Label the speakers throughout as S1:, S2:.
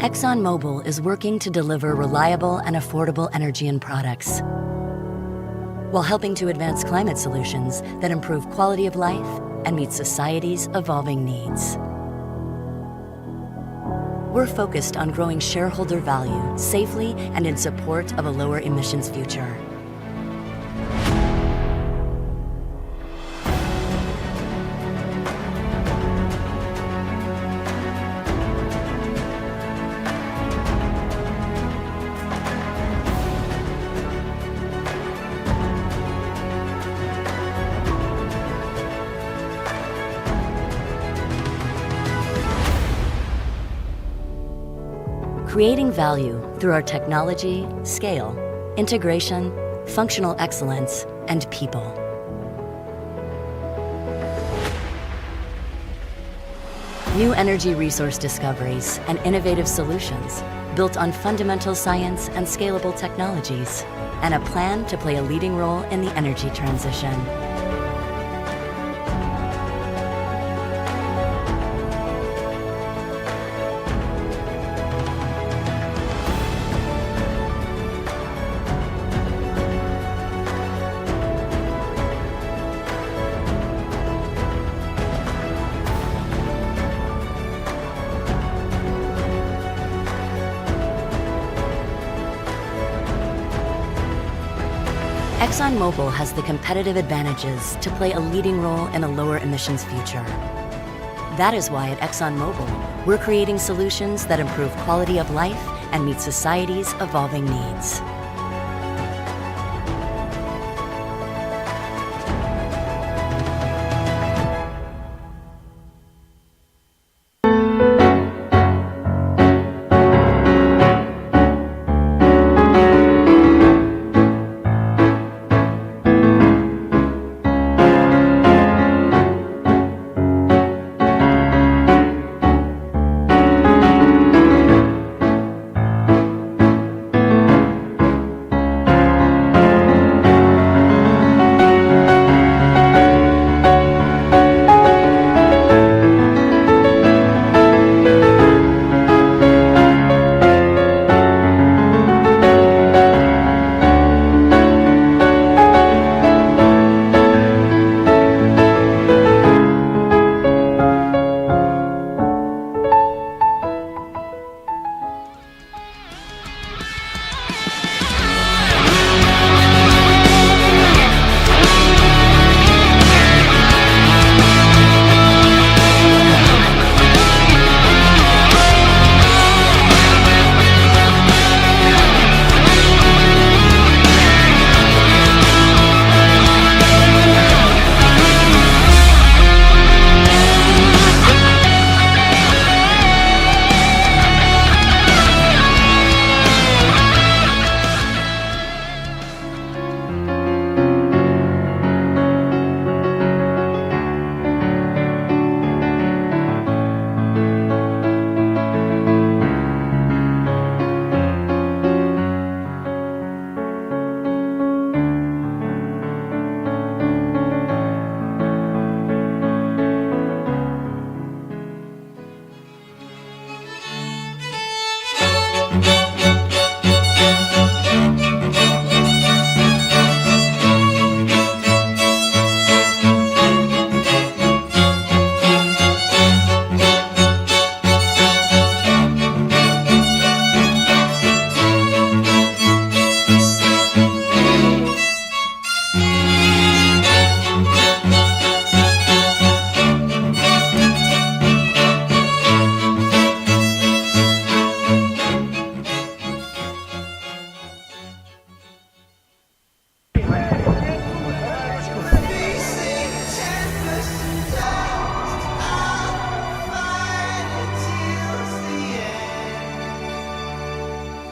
S1: ExxonMobil is working to deliver reliable and affordable energy and products, while helping to advance climate solutions that improve quality of life and meet society's evolving needs. We're focused on growing shareholder value safely and in support of a lower emissions future. Creating value through our technology, scale, integration, functional excellence, and people. New energy resource discoveries and innovative solutions built on fundamental science and scalable technologies, and a plan to play a leading role in the energy transition. ExxonMobil has the competitive advantages to play a leading role in a lower emissions future. That is why at ExxonMobil, we're creating solutions that improve quality of life and meet society's evolving needs.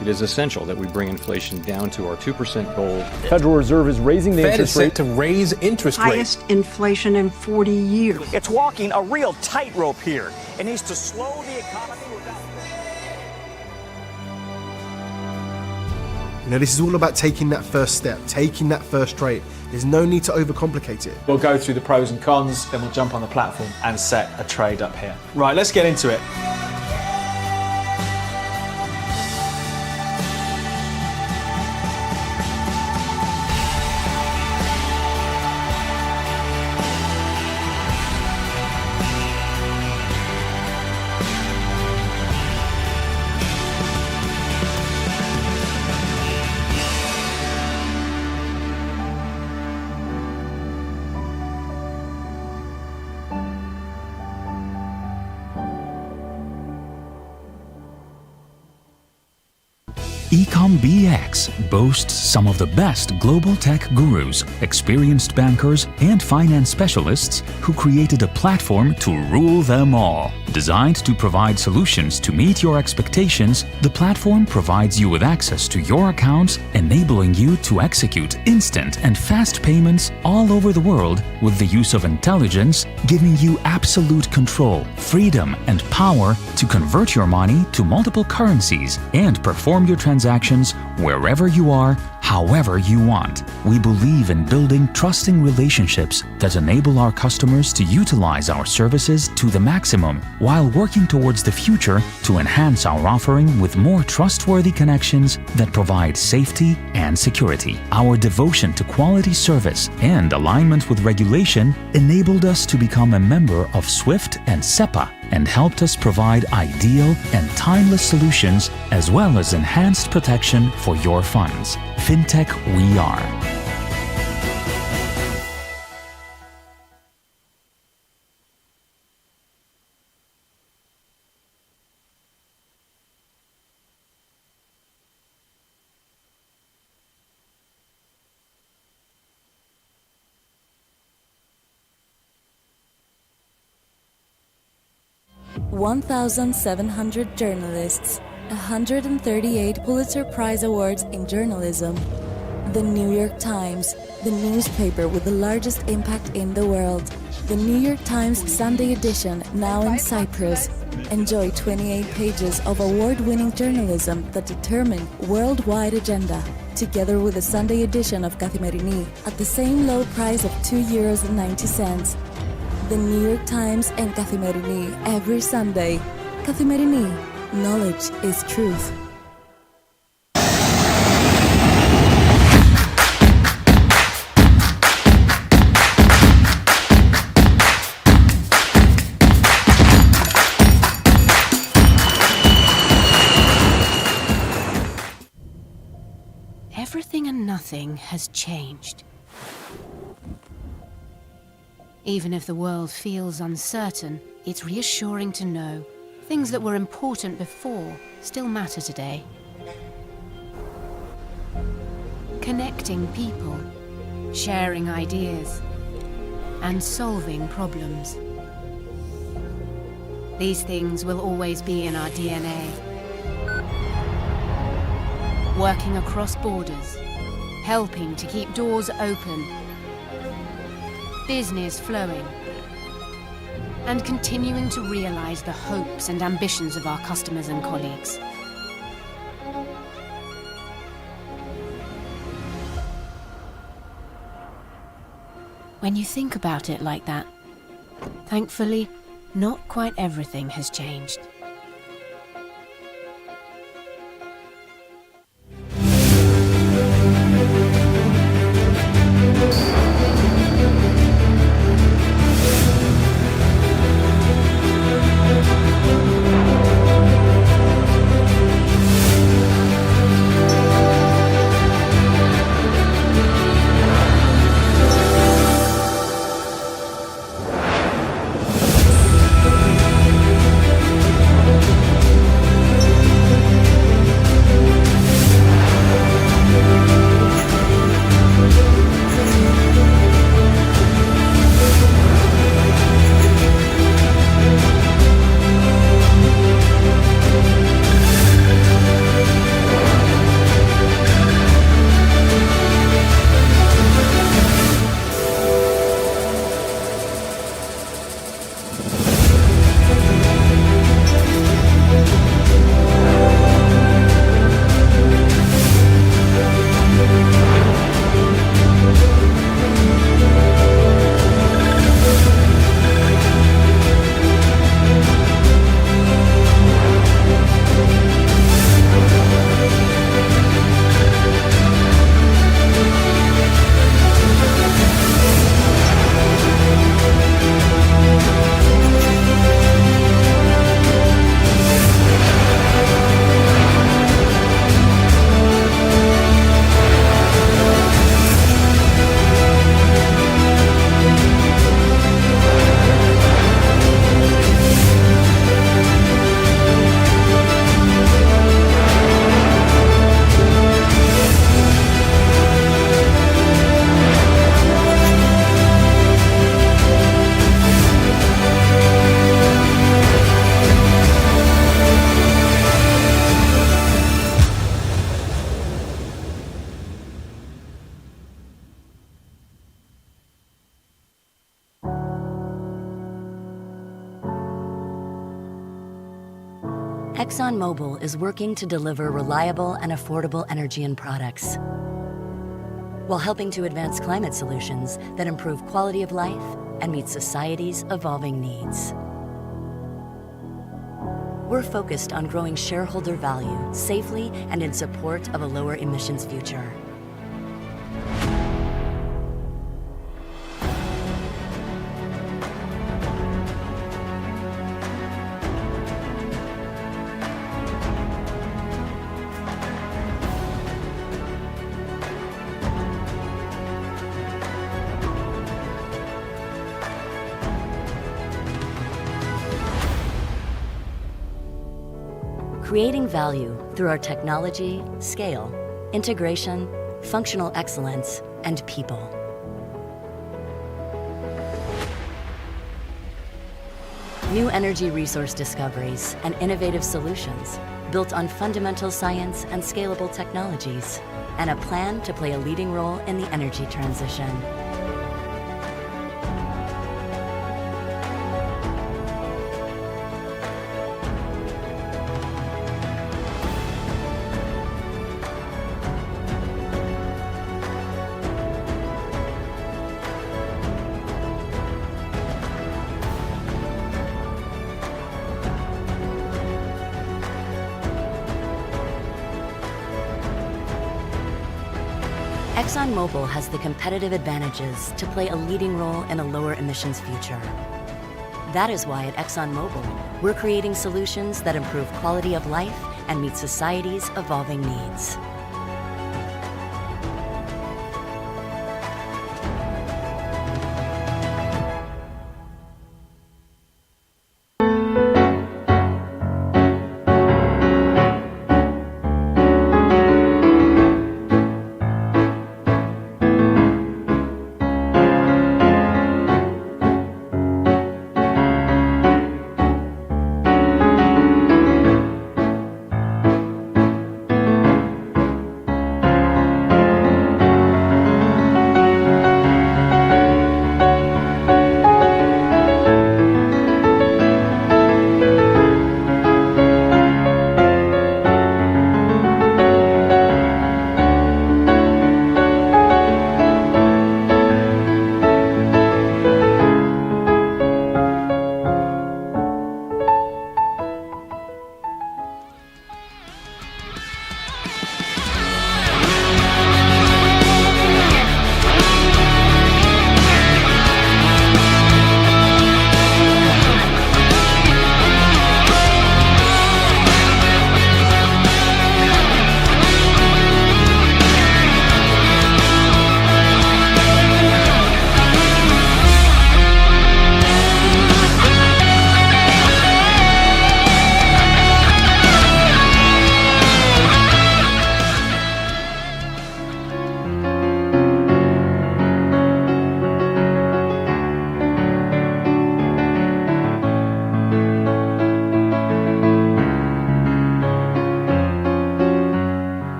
S2: It is essential that we bring inflation down to our 2% goal.
S3: Federal Reserve is raising the interest rate
S4: to raise interest rates.
S5: Highest inflation in 40 years.
S6: It's walking a real tightrope here. It needs to slow the economy without...
S7: You know, this is all about taking that first step, taking that first trade. There's no need to overcomplicate it.
S8: We'll go through the pros and cons, then we'll jump on the platform and set a trade up here. Right, let's get into it.
S4: EcomBX boasts some of the best global tech gurus, experienced bankers, and finance specialists who created a platform to rule them all. Designed to provide solutions to meet your expectations, the platform provides you with access to your accounts, enabling you to execute instant and fast payments all over the world with the use of intelligence, giving you absolute control, freedom, and power to convert your money to multiple currencies and perform your transactions wherever you are, however you want. We believe in building trusting relationships that enable our customers to utilize our services to the maximum while working towards the future to enhance our offering with more trustworthy connections that provide safety and security. Our devotion to quality service and alignment with regulation enabled us to become a member of SWIFT and SEPA and helped us provide ideal and timeless solutions as well as enhanced protection for your funds. FinTech we are.
S9: (1,700 journalists, 138 Pulitzer Prize Awards in journalism. The New York Times, the newspaper with the largest impact in the world. The New York Times Sunday edition, now in Cyprus. Enjoy 28 pages of award-winning journalism that determine worldwide agenda, together with the Sunday edition of Kathimerini at the same low price of €2.90. The New York Times and Kathimerini every Sunday. Kathimerini. Knowledge is truth.
S10: Everything and nothing has changed. Even if the world feels uncertain, it's reassuring to know things that were important before still matter today. Connecting people, sharing ideas, and solving problems. These things will always be in our DNA. Working across borders, helping to keep doors open, business flowing, and continuing to realize the hopes and ambitions of our customers and colleagues. When you think about it like that, thankfully, not quite everything has changed.
S1: ExxonMobil is working to deliver reliable and affordable energy and products, while helping to advance climate solutions that improve quality of life and meet society's evolving needs. We're focused on growing shareholder value safely and in support of a lower emissions future. Creating value through our technology, scale, integration, functional excellence, and people. New energy resource discoveries and innovative solutions built on fundamental science and scalable technologies, and a plan to play a leading role in the energy transition. ExxonMobil has the competitive advantages to play a leading role in a lower emissions future. That is why at ExxonMobil, we're creating solutions that improve quality of life and meet society's evolving needs.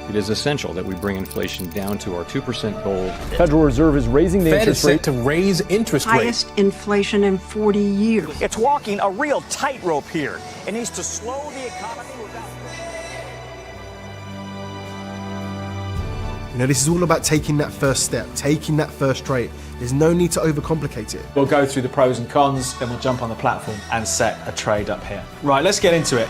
S2: It is essential that we bring inflation down to our 2% goal.
S3: Federal Reserve is raising the
S8: Fed is
S3: interest
S8: set
S3: rate
S8: to raise interest rates.
S5: Highest inflation in 40 years.
S6: It's walking a real tightrope here. It needs to slow the economy without...
S7: You know, this is all about taking that first step, taking that first trade. There's no need to overcomplicate it.
S8: We'll go through the pros and cons, then we'll jump on the platform and set a trade up here. Right, let's get into it.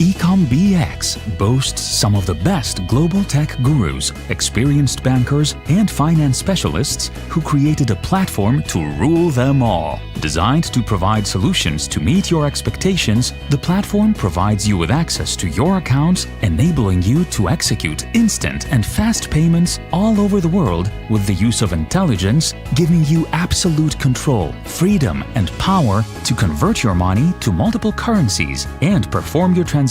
S4: EcomBX boasts some of the best global tech gurus, experienced bankers, and finance specialists who created a platform to rule them all. Designed to provide solutions to meet your expectations, the platform provides you with access to your accounts, enabling you to execute instant and fast payments all over the world with the use of intelligence, giving you absolute control, freedom, and power to convert your money to multiple currencies and perform your transactions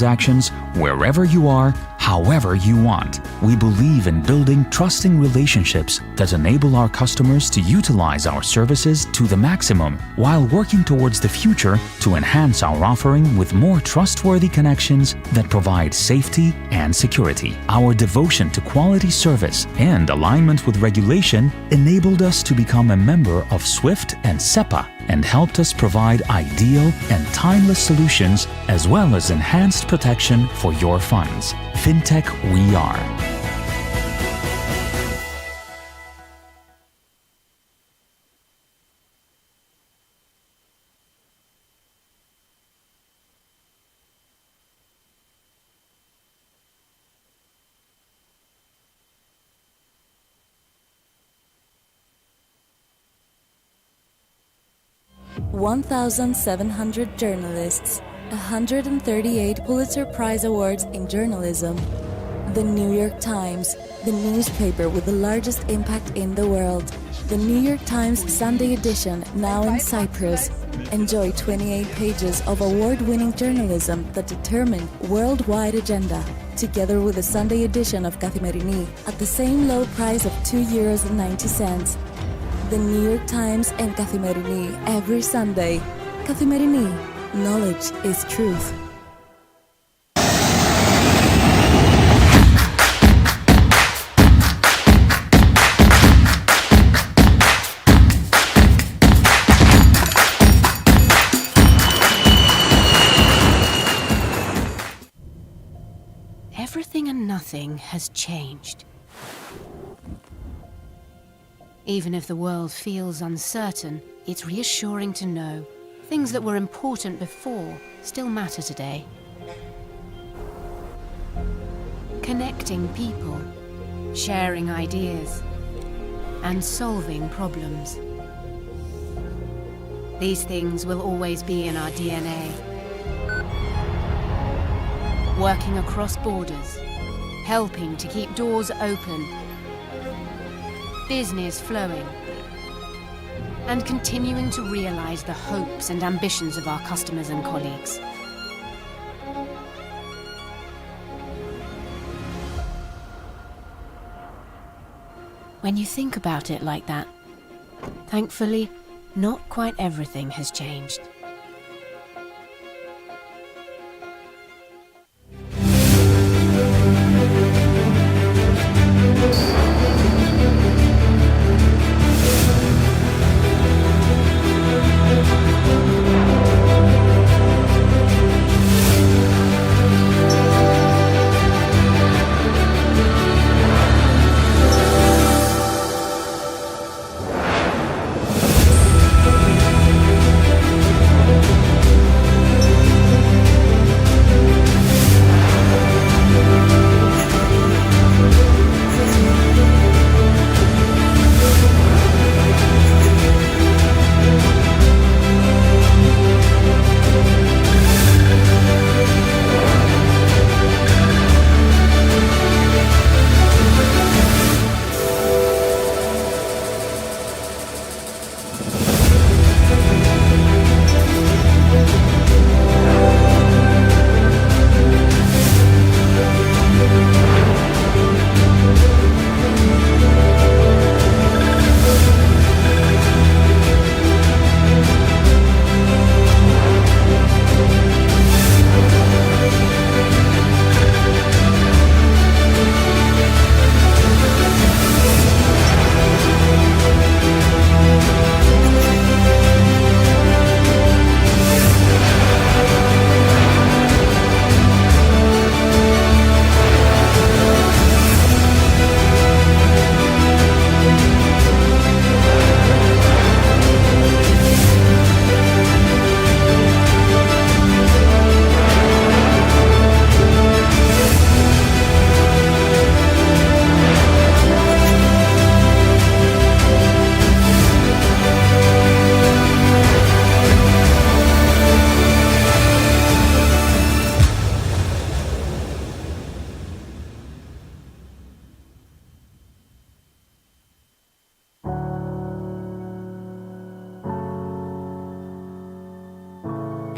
S4: wherever you are, however you want. We believe in building trusting relationships that enable our customers to utilize our services to the maximum while working towards the future to enhance our offering with more trustworthy connections that provide safety and security. Our devotion to quality service and alignment with regulation enabled us to become a member of SWIFT and SEPA and helped us provide ideal and timeless solutions as well as enhanced protection for your funds. FinTech we are.
S9: (1,700 journalists, 138 Pulitzer Prize Awards in journalism. The New York Times, the newspaper with the largest impact in the world. The New York Times Sunday edition, now in Cyprus. Enjoy 28 pages of award-winning journalism that determine worldwide agenda, together with the Sunday edition of Kathimerini at the same low price of €2.90. The New York Times and Kathimerini every Sunday. Kathimerini. Knowledge is truth.
S10: Everything and nothing has changed. Even if the world feels uncertain, it's reassuring to know things that were important before still matter today. Connecting people, sharing ideas, and solving problems. These things will always be in our DNA. Working across borders, helping to keep doors open, business flowing, and continuing to realize the hopes and ambitions of our customers and colleagues. When you think about it like that, thankfully, not quite everything has changed.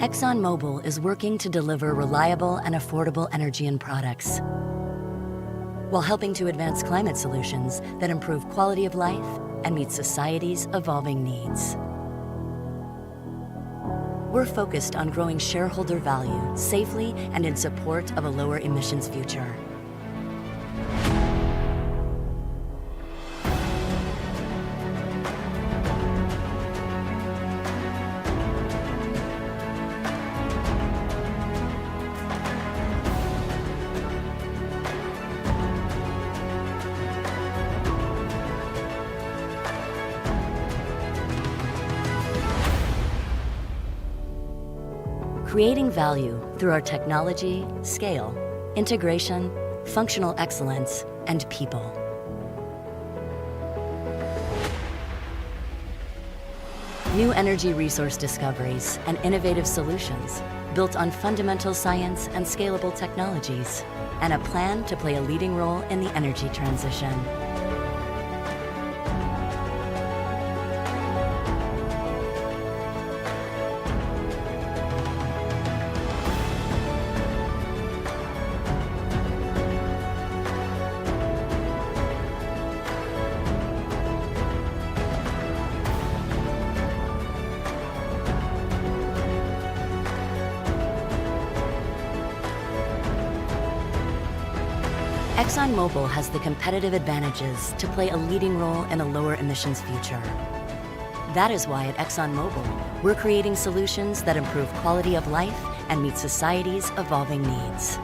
S1: ExxonMobil is working to deliver reliable and affordable energy and products, while helping to advance climate solutions that improve quality of life and meet society's evolving needs. We're focused on growing shareholder value safely and in support of a lower emissions future. Creating value through our technology, scale, integration, functional excellence, and people. New energy resource discoveries and innovative solutions built on fundamental science and scalable technologies, and a plan to play a leading role in the energy transition. ExxonMobil has the competitive advantages to play a leading role in a lower emissions future. That is why at ExxonMobil, we're creating solutions that improve quality of life and meet society's evolving needs.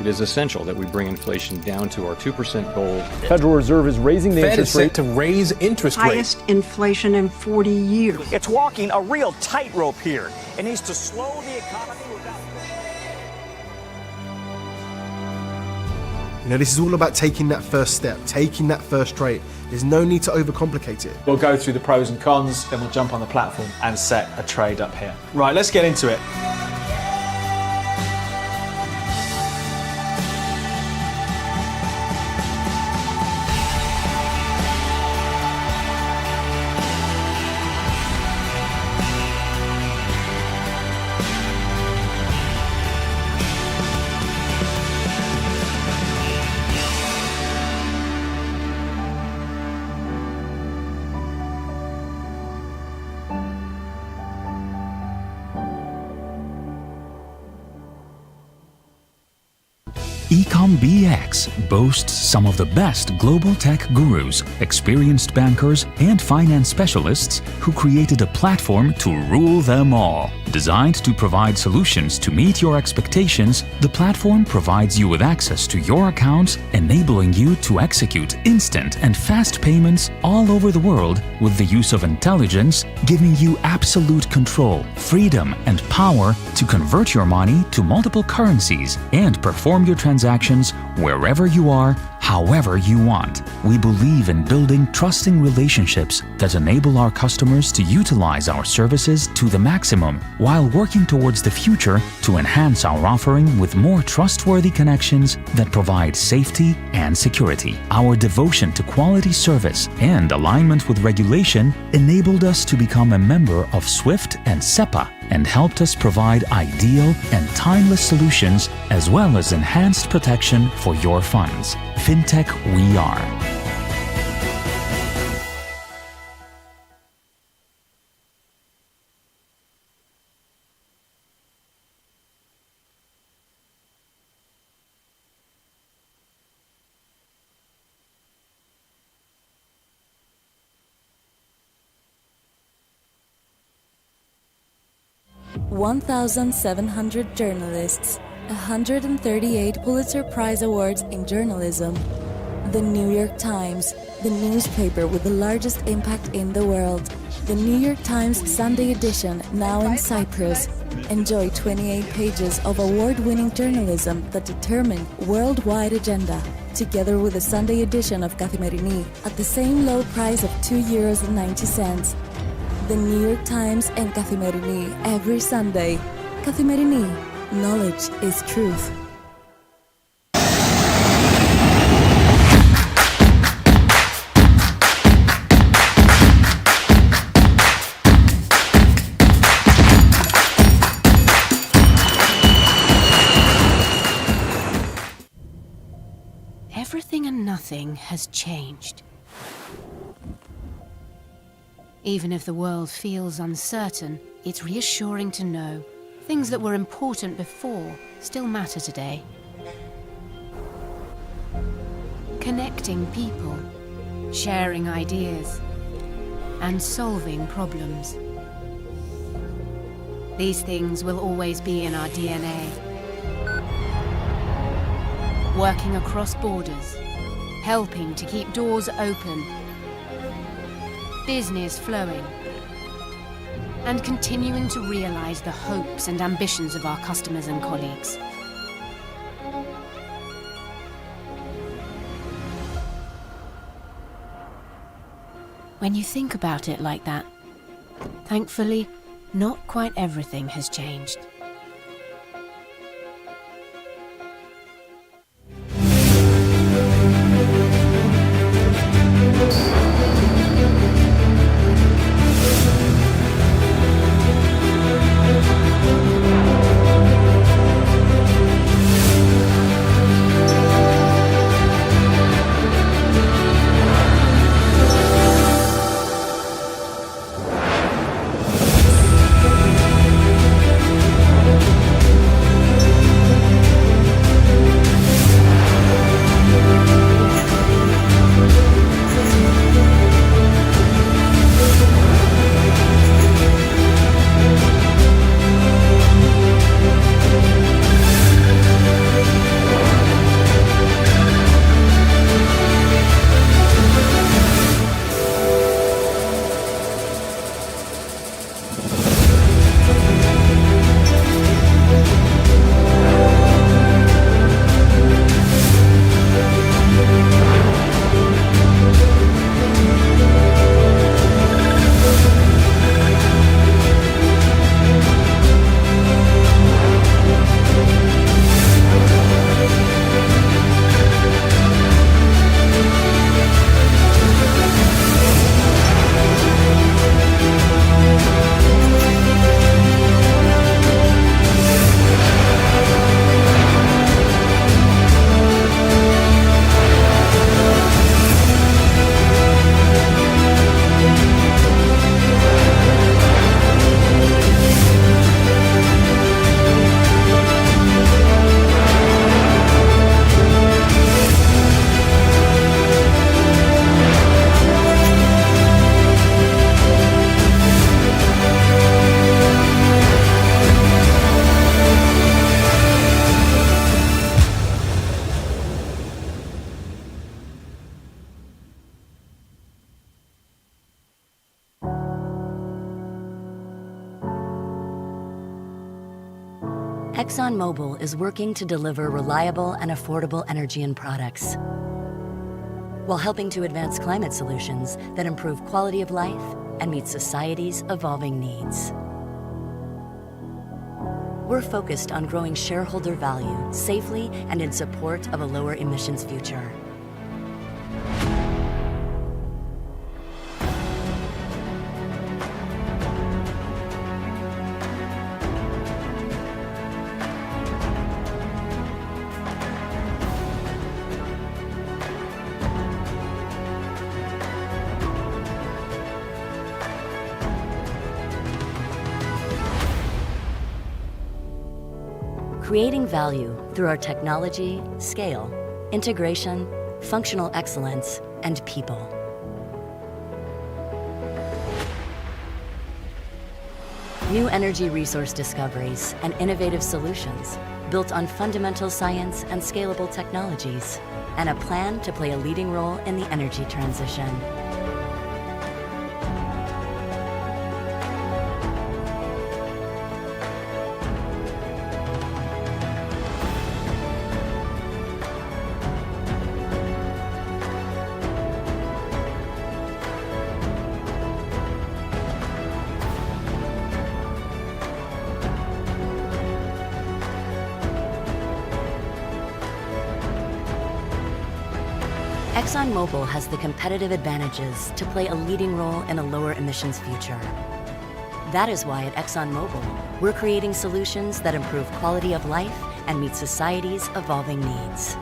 S2: It is essential that we bring inflation down to our 2% goal.
S3: Federal Reserve is raising the
S8: Fed is
S3: interest
S8: set
S3: rate
S8: to raise interest rates.
S5: Highest inflation in 40 years.
S6: It's walking a real tightrope here. It needs to slow the economy without...
S7: You know, this is all about taking that first step, taking that first trade. There's no need to overcomplicate it.
S8: We'll go through the pros and cons, then we'll jump on the platform and set a trade up here. Right, let's get into it.
S4: EcomBX boasts some of the best global tech gurus, experienced bankers, and finance specialists who created a platform to rule them all. Designed to provide solutions to meet your expectations, the platform provides you with access to your accounts, enabling you to execute instant and fast payments all over the world with the use of intelligence, giving you absolute control, freedom, and power to convert your money to multiple currencies and perform your transactions wherever you are, however you want. We believe in building trusting relationships that enable our customers to utilize our services to the maximum, while working towards the future to enhance our offering with more trustworthy connections that provide safety and security. Our devotion to quality service and alignment with regulation enabled us to become a member of SWIFT and SEPA and helped us provide ideal and timeless solutions as well as enhanced protection for your funds. FinTech we are.
S9: (1,700 journalists, 138 Pulitzer Prize Awards in journalism. The New York Times, the newspaper with the largest impact in the world. The New York Times Sunday edition, now in Cyprus. Enjoy 28 pages of award-winning journalism that determine worldwide agenda, together with the Sunday edition of Kathimerini at the same low price of €2.90. The New York Times and Kathimerini every Sunday. Kathimerini. Knowledge is truth.
S10: Everything and nothing has changed. Even if the world feels uncertain, it's reassuring to know things that were important before still matter today. Connecting people, sharing ideas, and solving problems. These things will always be in our DNA. Working across borders, helping to keep doors open, business flowing, and continuing to realize the hopes and ambitions of our customers and colleagues. When you think about it like that, thankfully, not quite everything has changed.
S1: ExxonMobil is working to deliver reliable and affordable energy and products, while helping to advance climate solutions that improve quality of life and meet society's evolving needs. We're focused on growing shareholder value safely and in support of a lower emissions future. Creating value through our technology, scale, integration, functional excellence, and people. New energy resource discoveries and innovative solutions built on fundamental science and scalable technologies, and a plan to play a leading role in the energy transition. ExxonMobil has the competitive advantages to play a leading role in a lower emissions future. That is why at ExxonMobil, we're creating solutions that improve quality of life and meet society's evolving needs.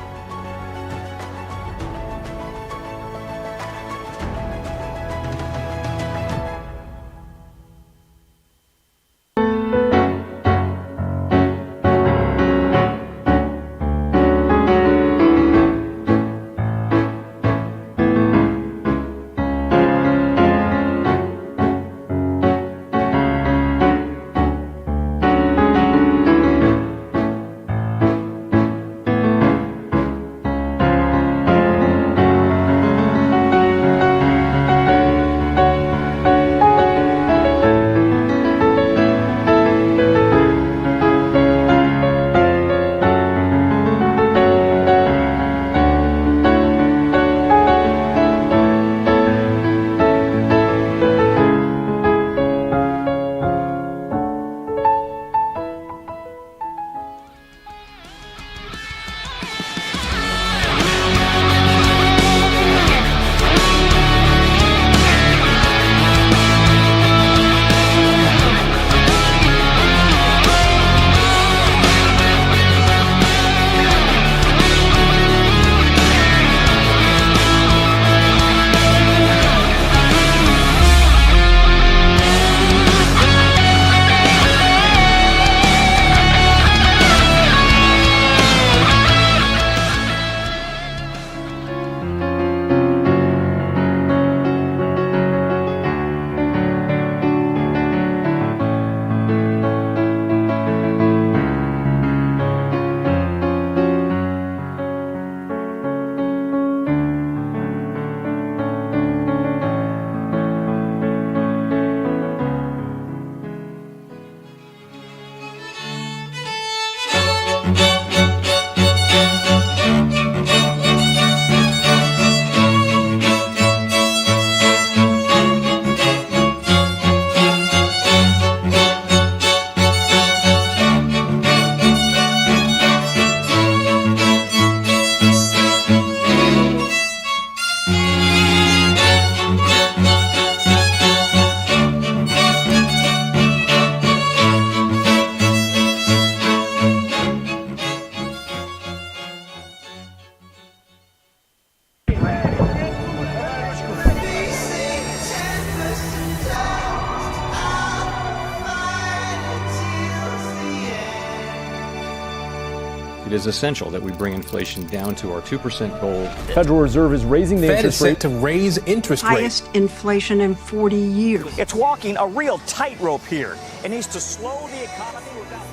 S2: It is essential that we bring inflation down to our 2% goal.
S3: The Federal Reserve is raising the
S8: Fed is
S3: interest rate
S8: set to raise interest rates.
S5: Highest inflation in 40 years.
S6: It's walking a real tightrope here. It needs to slow the economy without...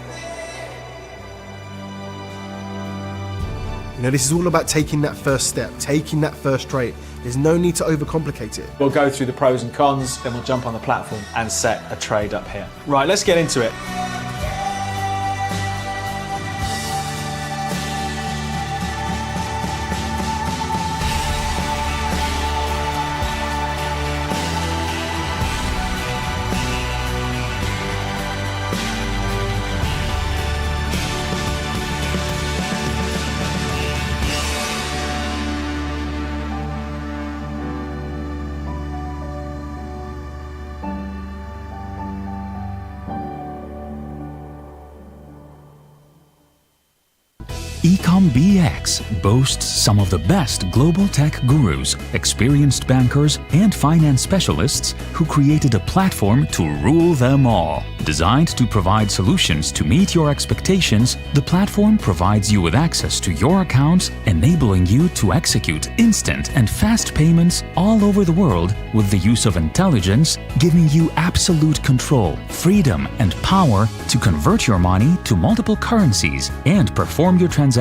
S7: You know, this is all about taking that first step, taking that first trade. There's no need to overcomplicate it.
S8: We'll go through the pros and cons, then we'll jump on the platform and set a trade up here. Right, let's get into it.
S4: EcomBX boasts some of the best global tech gurus, experienced bankers, and finance specialists who created a platform to rule them all. Designed to provide solutions to meet your expectations, the platform provides you with access to your accounts, enabling you to execute instant and fast payments all over the world with the use of intelligence, giving you absolute control, freedom, and power to convert your money to multiple currencies and perform your transactions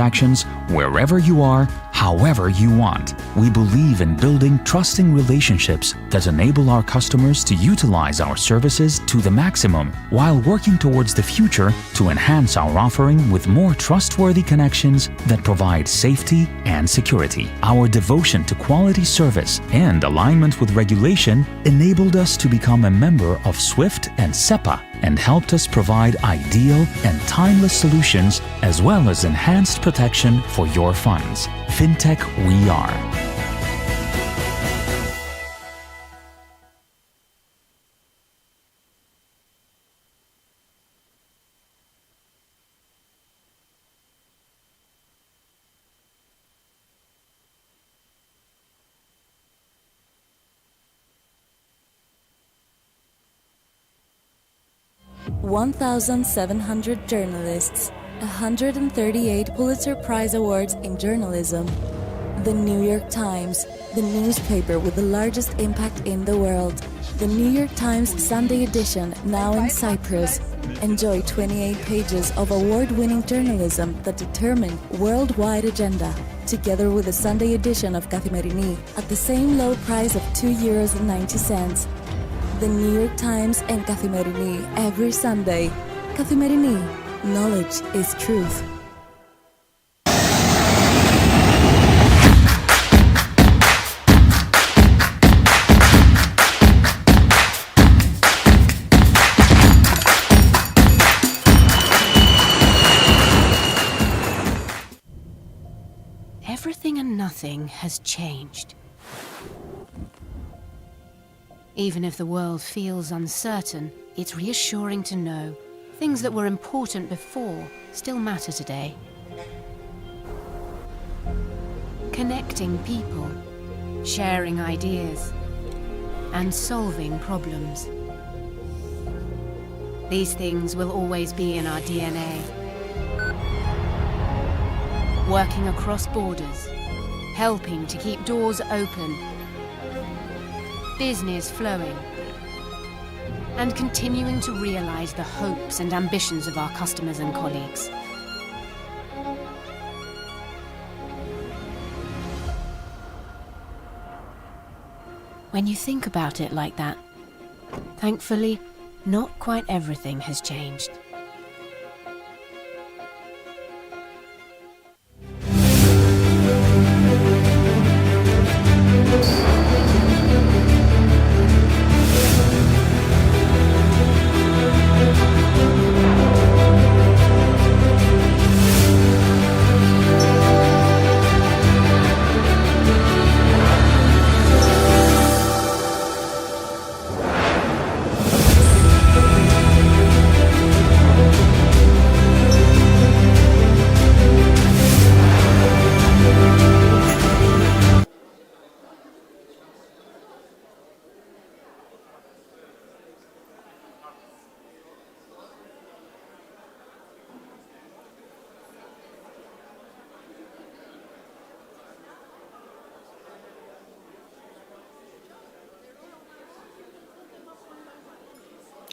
S4: wherever you are, however you want. We believe in building trusting relationships that enable our customers to utilize our services to the maximum while working towards the future to enhance our offering with more trustworthy connections that provide safety and security. Our devotion to quality service and alignment with regulation enabled us to become a member of SWIFT and SEPA and helped us provide ideal and timeless solutions as well as enhanced protection for your funds. FinTech we are.
S9: (1,700 journalists, 138 Pulitzer Prize Awards in journalism. The New York Times, the newspaper with the largest impact in the world. The New York Times Sunday edition, now in Cyprus. Enjoy 28 pages of award-winning journalism that determine worldwide agenda, together with the Sunday edition of Kathimerini at the same low price of €2.90. The New York Times and Kathimerini every Sunday. Kathimerini, knowledge is truth.
S10: Everything and nothing has changed. Even if the world feels uncertain, it's reassuring to know things that were important before still matter today. Connecting people, sharing ideas, and solving problems. These things will always be in our DNA. Working across borders, helping to keep doors open, business flowing, and continuing to realize the hopes and ambitions of our customers and colleagues. When you think about it like that, thankfully, not quite everything has changed.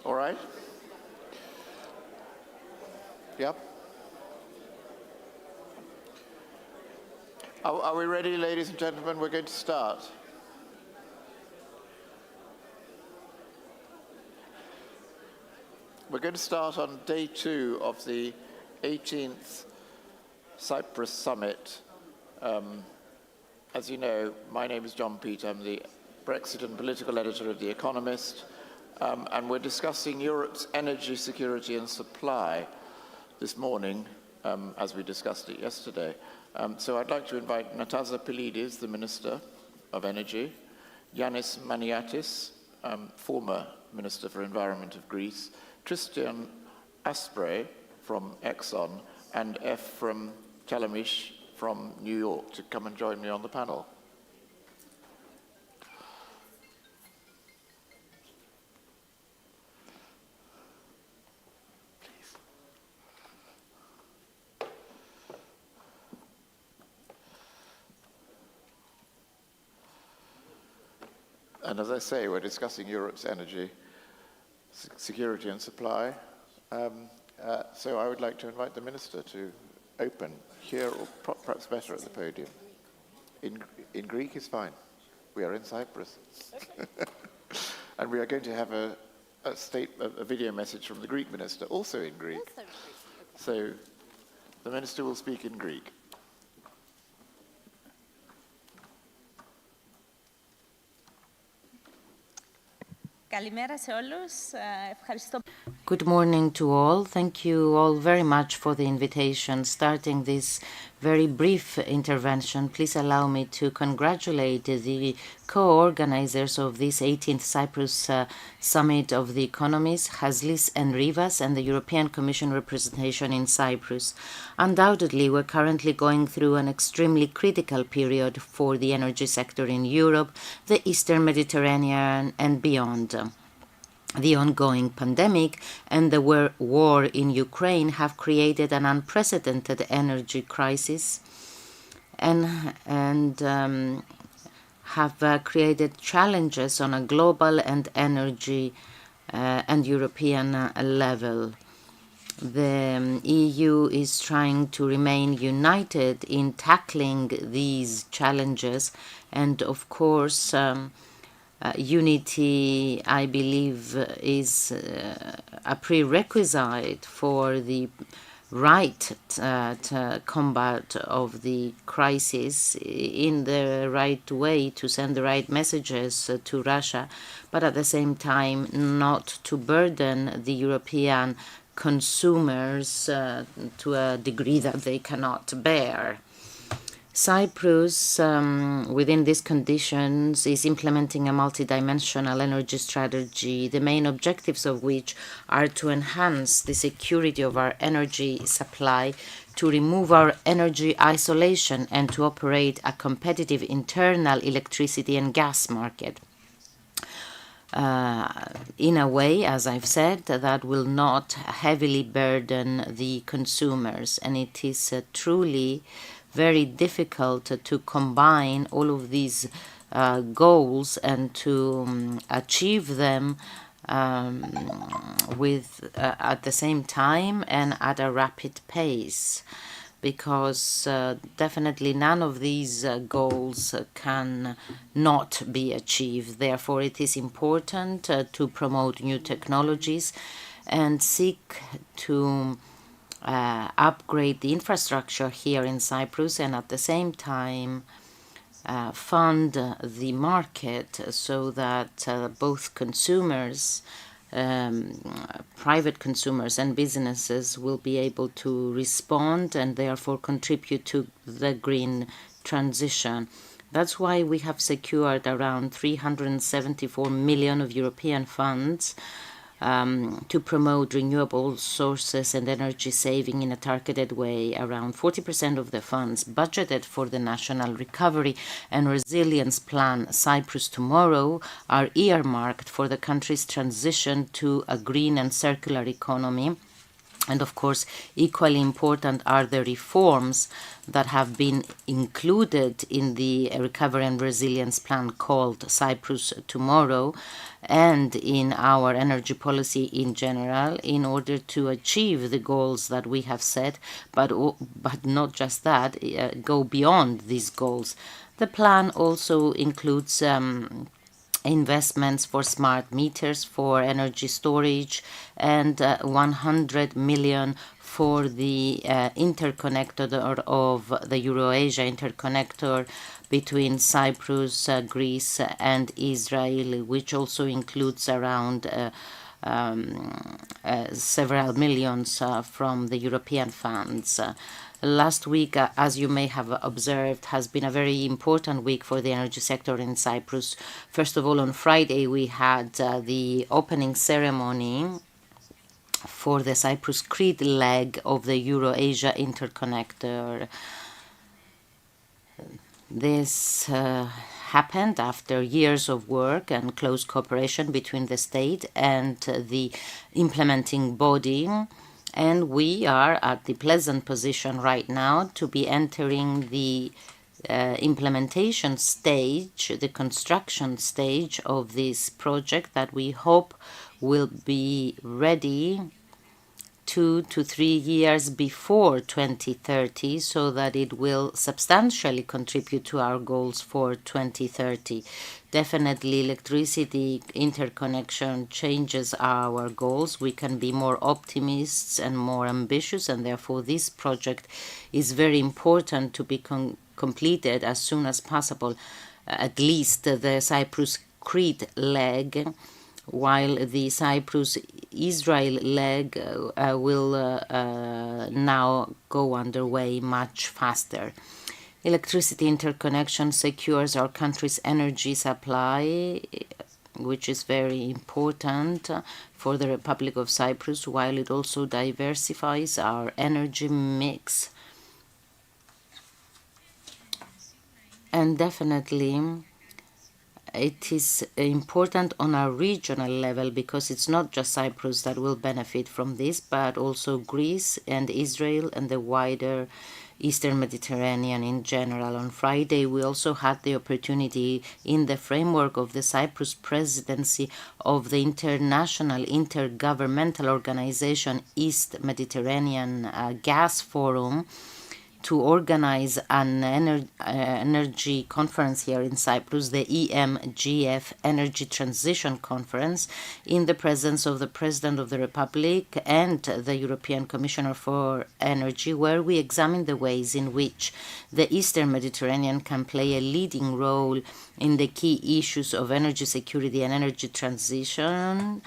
S11: All right. Yep. Are we ready, ladies and gentlemen? We're going to start. We're going to start on day 2 of the 18th Cyprus Summit. As you know, my name is John Peet. I'm the Brexit and political editor of The Economist. And we're discussing Europe's energy security and supply this morning, as we discussed it yesterday. So I'd like to invite Natasa Pilides, the Minister of Energy, Yanis Maniatis, former Minister for Environment of Greece, Christian Aspre from Exxon, and F from Telemish from New York to come and join me on the panel. And as I say, we're discussing Europe's energy security and supply. So I would like to invite the Minister to open here, or perhaps better at the podium. In Greek is fine. We are in Cyprus. And we are going to have a video message from the Greek Minister, also in Greek. So the Minister will speak in Greek.
S12: Good morning to all. Thank you all very much for the invitation. Starting this very brief intervention, please allow me to congratulate the co-organizers of this 18th Cyprus Summit of the Economist, Haslis and Rivas, and the European Commission representation in Cyprus. Undoubtedly, we're currently going through an extremely critical period for the energy sector in Europe, the Eastern Mediterranean, and beyond. The ongoing pandemic and the war in Ukraine have created an unprecedented energy crisis and have created challenges on a global and energy and European level. The EU is trying to remain united in tackling these challenges, and of course, unity, I believe, is a prerequisite for the right combat of the crisis in the right way, to send the right messages to Russia, but at the same time not to burden the European consumers to a degree that they cannot bear. Cyprus, within these conditions, is implementing a multidimensional energy strategy, the main objectives of which are to enhance the security of our energy supply, to remove our energy isolation, and to operate a competitive internal electricity and gas market. In a way, as I've said, that will not heavily burden the consumers, and it is truly very difficult to combine all of these goals and to achieve them with at the same time and at a rapid pace, because definitely none of these goals can not be achieved. Therefore, it is important to promote new technologies and seek to upgrade the infrastructure here in Cyprus, and at the same time fund the market so that both consumers, private consumers and businesses, will be able to respond and therefore contribute to the green transition. That's why we have secured around 374 million of European funds to promote renewable sources and energy saving in a targeted way. Around 40% of the funds budgeted for the National Recovery and Resilience Plan Cyprus Tomorrow are earmarked for the country's transition to a green and circular economy. And of course, equally important are the reforms that have been included in the Recovery and Resilience Plan called Cyprus Tomorrow, and in our energy policy in general, in order to achieve the goals that we have set, but not just that, go beyond these goals. The plan also includes investments for smart meters, for energy storage, and 100 million for the interconnector of the Euro-Asia interconnector between Cyprus, Greece, and Israel, which also includes around several millions from the European funds. Last week, as you may have observed, has been a very important week for the energy sector in Cyprus. First of all, on Friday, we had the opening ceremony for the Cyprus-Crete leg of the Euro-Asia interconnector. This happened after years of work and close cooperation between the state and the implementing body, and we are at the pleasant position right now to be entering the implementation stage, the construction stage of this project that we hope will be ready 2 to 3 years before 2030, so that it will substantially contribute to our goals for 2030. Definitely, electricity interconnection changes our goals. We can be more optimists and more ambitious, and therefore this project is very important to be completed as soon as possible, at least the Cyprus-Crete leg, while the Cyprus-Israel leg will now go underway much faster. Electricity interconnection secures our country's energy supply, which is very important for the Republic of Cyprus, while it also diversifies our energy mix. And definitely, it is important on a regional level, because it's not just Cyprus that will benefit from this, but also Greece and Israel and the wider Eastern Mediterranean in general. On Friday, we also had the opportunity, in the framework of the Cyprus presidency of the International Intergovernmental Organization East Mediterranean Gas Forum, to organize an energy conference here in Cyprus, the EMGF Energy Transition Conference, in the presence of the President of the Republic and the European Commissioner for Energy, where we examine the ways in which the Eastern Mediterranean can play a leading role in the key issues of energy security and energy transition,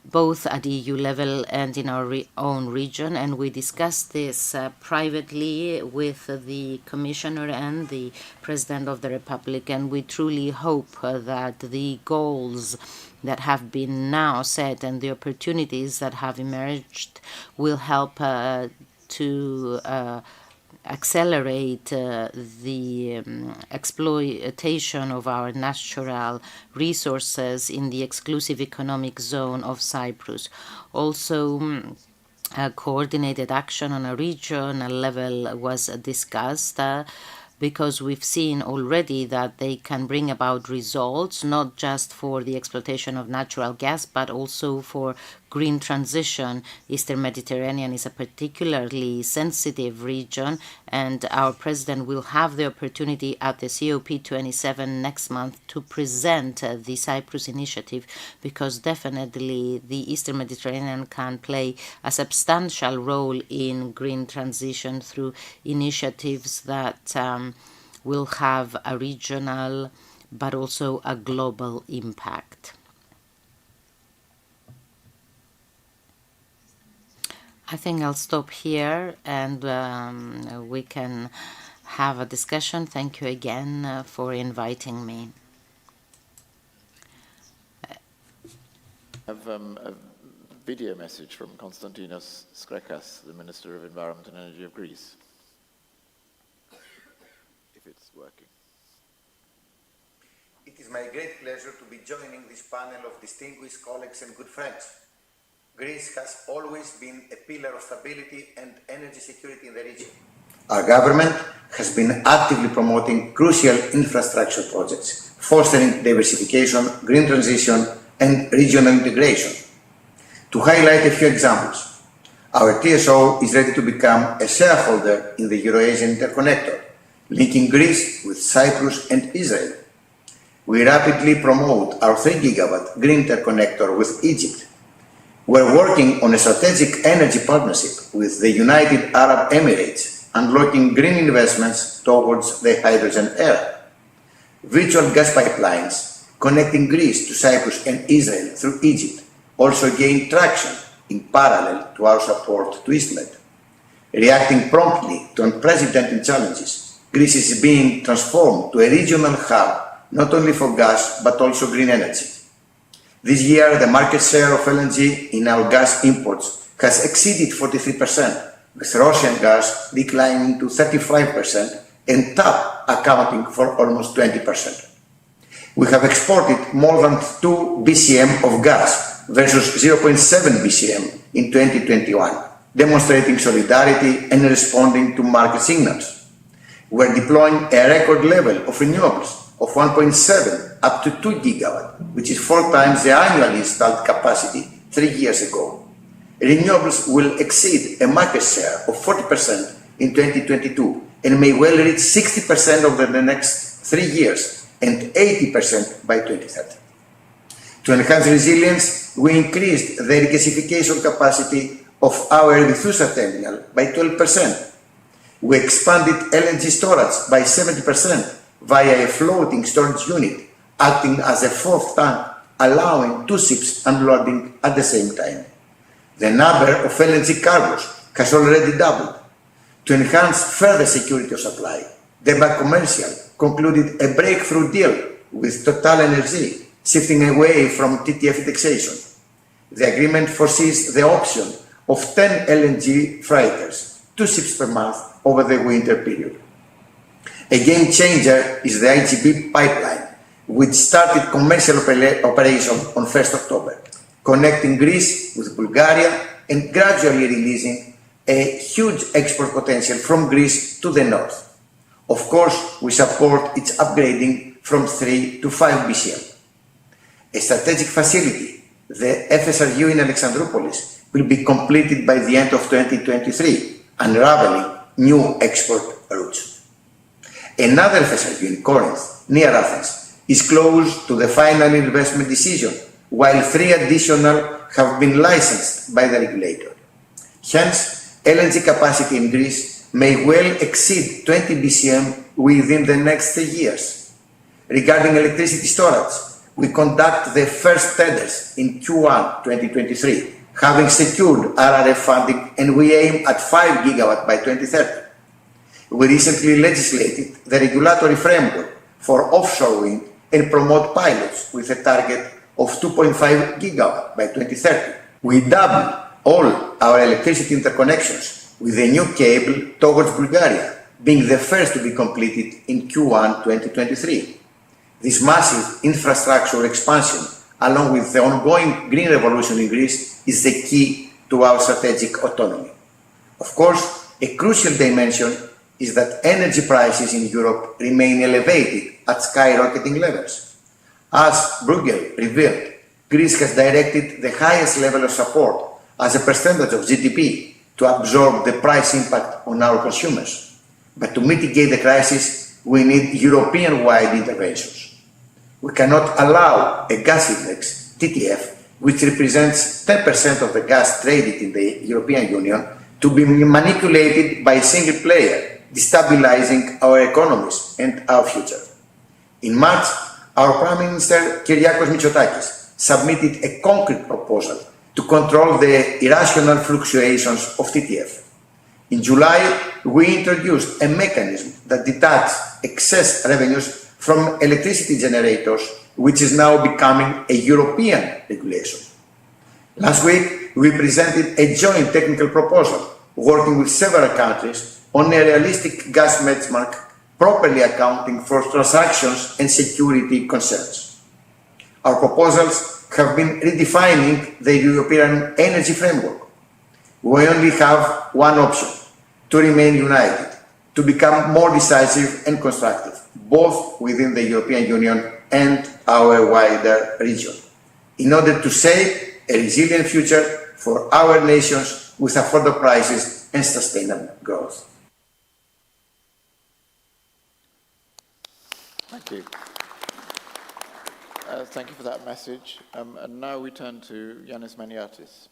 S12: both at EU level and in our own region. And we discussed this privately with the Commissioner and the President of the Republic, and we truly hope that the goals that have been now set and the opportunities that have emerged will help to accelerate the exploitation of our natural resources in the exclusive economic zone of Cyprus. Also, coordinated action on a regional level was discussed, because we've seen already that they can bring about results, not just for the exploitation of natural gas, but also for green transition. Eastern Mediterranean is a particularly sensitive region, and our president will have the opportunity at the COP27 next month to present the Cyprus initiative, because definitely the Eastern Mediterranean can play a substantial role in green transition through initiatives that will have a regional but also a global impact. I think I'll stop here, and we can have a discussion. Thank you again for inviting me.
S11: I have a video message from Konstantinos Skrekas, the Minister of Environment and Energy of Greece. If it's working.
S13: It is my great pleasure to be joining this panel of distinguished colleagues and good friends. Greece has always been a pillar of stability and energy security in the region. Our government has been actively promoting crucial infrastructure projects, fostering diversification, green transition, and regional integration. To highlight a few examples, our TSO is ready to become a shareholder in the Euro-Asian interconnector, linking Greece with Cyprus and Israel. We rapidly promote our 3 gigawatt green interconnector with Egypt. We're working on a strategic energy partnership with the United Arab Emirates, unlocking green investments towards the hydrogen era. Virtual gas pipelines connecting Greece to Cyprus and Israel through Egypt also gain traction in parallel to our support to EastMed. Reacting promptly to unprecedented challenges, Greece is being transformed to a regional hub not only for gas but also green energy. This year, the market share of LNG in our gas imports has exceeded 43%, with Russian gas declining to 35% and TAP accounting for almost 20%. We have exported more than 2 BCM of gas versus 0.7 BCM in 2021, demonstrating solidarity and responding to market signals. We are deploying a record level of renewables of 1.7 up to 2 gigawatt, which is 4 times the annual installed capacity 3 years ago. Renewables will exceed a market share of 40% in 2022 and may well reach 60% over the next 3 years and 80% by 2030. To enhance resilience, we increased the regasification capacity of our Vithusa terminal by 12%. We expanded LNG storage by 70% via a floating storage unit, acting as a fourth tank, allowing 2 ships unloading at the same time. The number of LNG cargoes has already doubled. To enhance further security of supply, DEBA Commercial concluded a breakthrough deal with Total Energy, shifting away from TTF indexation. The agreement foresees the option of 10 LNG freighters, 2 ships per month over the winter period. A game changer is the IGB pipeline, which started commercial operation on 1st October, connecting Greece with Bulgaria and gradually releasing a huge export potential from Greece to the north. Of course, we support its upgrading from 3 to 5 BCM. A strategic facility, the FSRU in Alexandroupolis, will be completed by the end of 2023, unraveling new export routes. Another FSRU in Corinth, near Athens, is close to the final investment decision, while 3 additional have been licensed by the regulator. Hence, LNG capacity in Greece may well exceed 20 BCM within the next 3 years. Regarding electricity storage, we conduct the first tenders in Q1 2023, having secured RRF funding, and we aim at 5 gigawatt by 2030. We recently legislated the regulatory framework for offshore wind and promote pilots with a target of 2.5 gigawatt by 2030. We double all our electricity interconnections with a new cable towards Bulgaria, being the first to be completed in Q1 2023. This massive infrastructure expansion, along with the ongoing green revolution in Greece, is the key to our strategic autonomy. Of course, a crucial dimension is that energy prices in Europe remain elevated at skyrocketing levels. As Bruegel revealed, Greece has directed the highest level of support as a percentage of GDP to absorb the price impact on our consumers. But to mitigate the crisis, we need European-wide interventions. We cannot allow a gas index, TTF, which represents 10% of the gas traded in the European Union, to be manipulated by a single player, destabilizing our economies and our future. In March, our Prime Minister Kyriakos Mitsotakis submitted a concrete proposal to control the irrational fluctuations of TTF. In July, we introduced a mechanism that detaches excess revenues from electricity generators, which is now becoming a European regulation. Last week, we presented a joint technical proposal working with several countries on a realistic gas benchmark, properly accounting for transactions and security concerns. Our proposals have been redefining the European energy framework. We only have one option: to remain united, to become more decisive and constructive, both within the European Union and our wider region, in order to save a resilient future for our nations with affordable prices and sustainable growth.
S11: Thank you. Thank you for that message. And now we turn to Yannis Maniatis.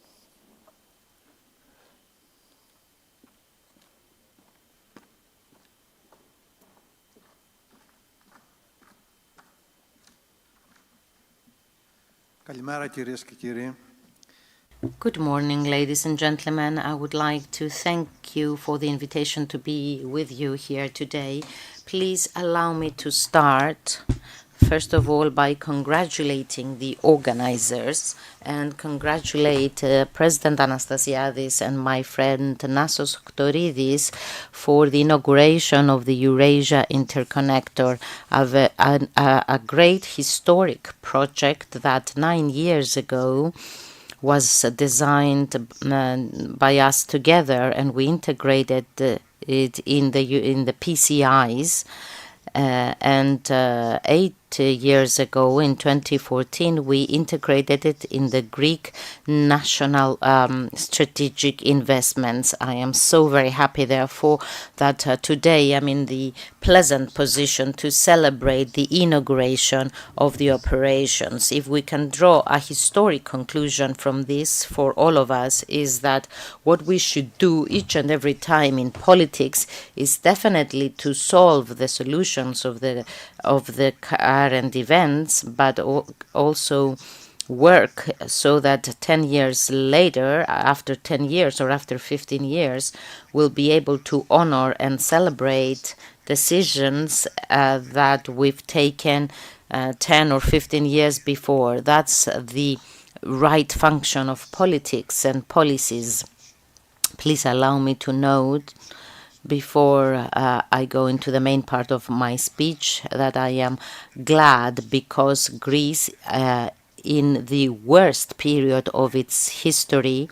S12: Good morning, ladies and gentlemen. I would like to thank you for the invitation to be with you here today. Please allow me to start first of all, by congratulating the organizers and congratulate President Anastasiadis and my friend Nassos Ktoridis for the inauguration of the Eurasia Interconnector, a great historic project that 9 years ago was designed by us together, and we integrated it in the PCIs. And 8 years ago, in 2014, we integrated it in the Greek national strategic investments. I am so very happy, therefore, that today I'm in the pleasant position to celebrate the inauguration of the operations. If we can draw a historic conclusion from this for all of us, is that what we should do each and every time in politics is definitely to solve the solutions of the current events, but also work so that 10 years later, after 10 years or after 15 years, we'll be able to honor and celebrate decisions that we've taken 10 or 15 years before. That's the right function of politics and policies. Please allow me to note, before I go into the main part of my speech, that I am glad because Greece, in the worst period of its history,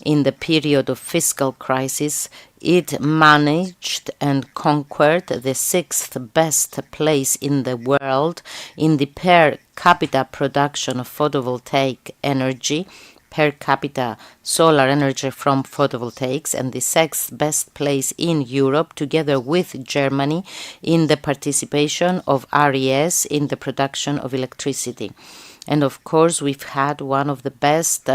S12: in the period of fiscal crisis, it managed and conquered the 6th best place in the world in the per capita production of photovoltaic energy, per capita solar energy from photovoltaics, and the 6th best place in Europe, together with Germany, in the participation of RES in the production of electricity. And of course, we've had one of the best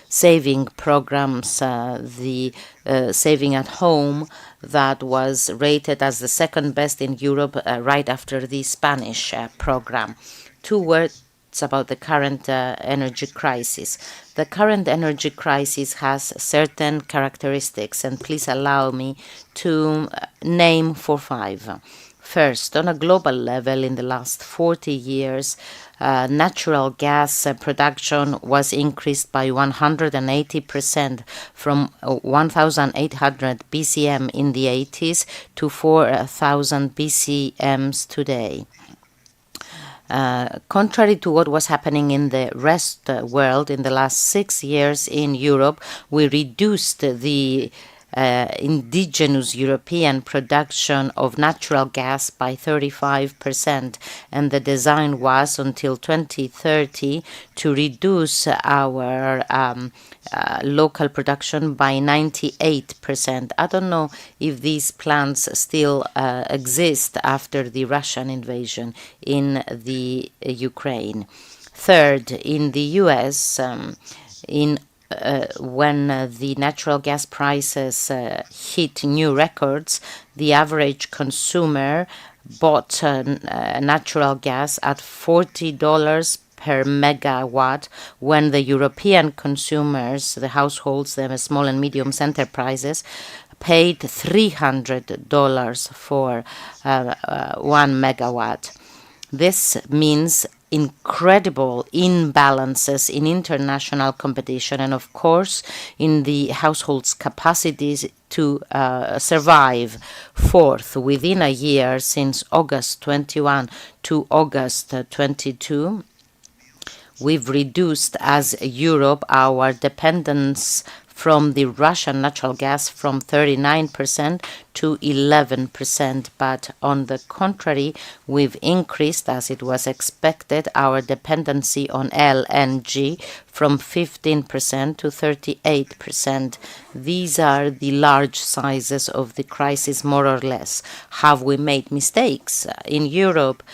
S12: saving programs, the Saving at Home, that was rated as the 2nd best in Europe right after the Spanish program. 2 words about the current energy crisis. The current energy crisis has certain characteristics, and please allow me to name 4-5. First, on a global level, in the last 40 years, natural gas production was increased by 180%, from 1,800 BCM in the 80s to 4,000 BCMs today. Contrary to what was happening in the rest world, in the last 6 years in Europe, we reduced the indigenous European production of natural gas by 35%, and the design was until 2030 to reduce our local production by 98%. I don't know if these plans still exist after the Russian invasion in the Ukraine. Third, in the US, when the natural gas prices hit new records, the average consumer bought natural gas at $40 per megawatt, when the European consumers, the households, the small and medium enterprises, paid $300 for 1 megawatt. This means incredible imbalances in international competition and, of course, in the households' capacities to survive. Fourth, within a year, since August 21 to August 22, we've reduced as Europe our dependence from the Russian natural gas from 39% to 11%. But on the contrary, we've increased, as it was expected, our dependency on LNG from 15% to 38%. These are the large sizes of the crisis, more or less. Have we made mistakes? In Europe,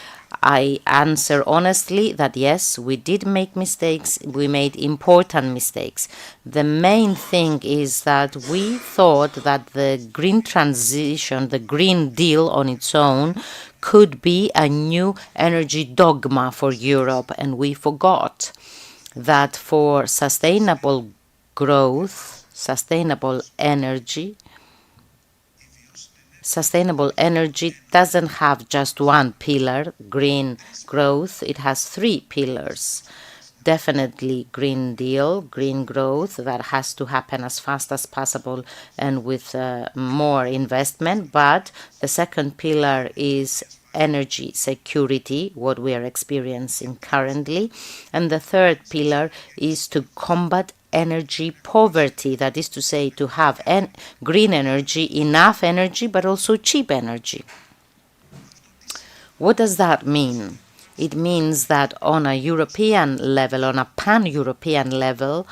S12: I answer honestly that yes, we did make mistakes. We made important mistakes. The main thing is that we thought that the green transition, the Green Deal on its own, could be a new energy dogma for Europe, and we forgot that for sustainable growth, sustainable energy, Sustainable energy doesn't have just one pillar, green growth. It has three pillars. Definitely Green Deal, green growth, that has to happen as fast as possible and with more investment. But the second pillar is energy security, what we are experiencing currently. And the third pillar is to combat energy poverty, that is to say, to have green energy, enough energy, but also cheap energy. What does that mean? It means that on a European level, on a pan-European level,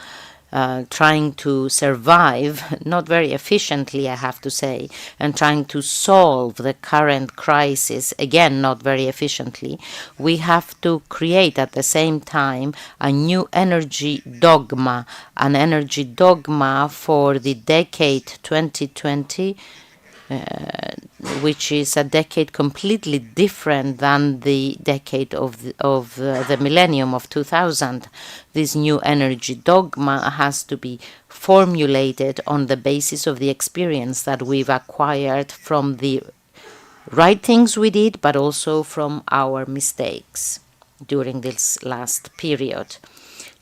S12: trying to survive, not very efficiently, I have to say, and trying to solve the current crisis, again, not very efficiently, we have to create at the same time a new energy dogma, an energy dogma for the decade 2020, which is a decade completely different than the decade of the millennium of 2000. This new energy dogma has to be formulated on the basis of the experience that we've acquired from the right things we did, but also from our mistakes during this last period.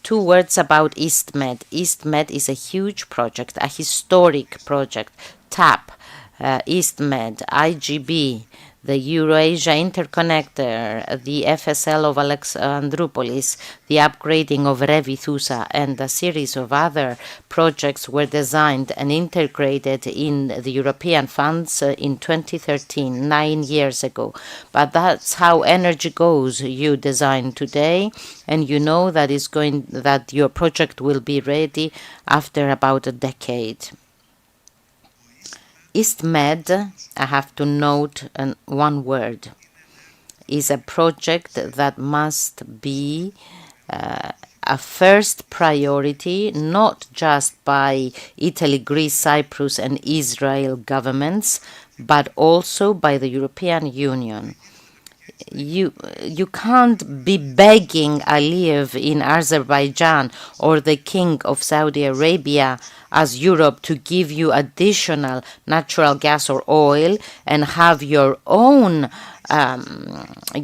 S12: 2 words about EastMed. EastMed is a huge project, a historic project. TAP, EastMed, IGB, the Eurasia Interconnector, the FSL of Alexandroupolis, the upgrading of Revithusa, and a series of other projects were designed and integrated in the European funds in 2013, 9 years ago. But that's how energy goes. You design today, and you know that your project will be ready after about a decade. EastMed, I have to note one word, is a project that must be a first priority, not just by Italy, Greece, Cyprus, and Israel governments, but also by the European Union. You can't be begging Aliyev in Azerbaijan or the King of Saudi Arabia as Europe to give you additional natural gas or oil and have your own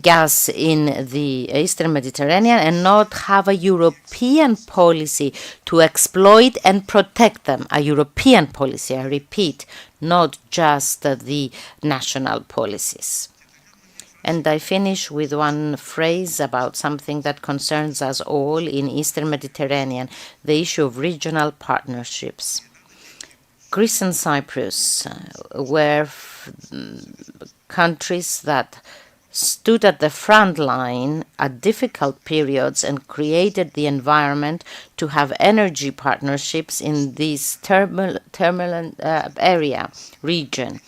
S12: gas in the Eastern Mediterranean and not have a European policy to exploit and protect them. A European policy, I repeat, not just the national policies. And I finish with one phrase about something that concerns us all in Eastern Mediterranean, the issue of regional partnerships. Greece and Cyprus were countries that stood at the front line at difficult periods and created the environment to have energy partnerships in this turbulent region.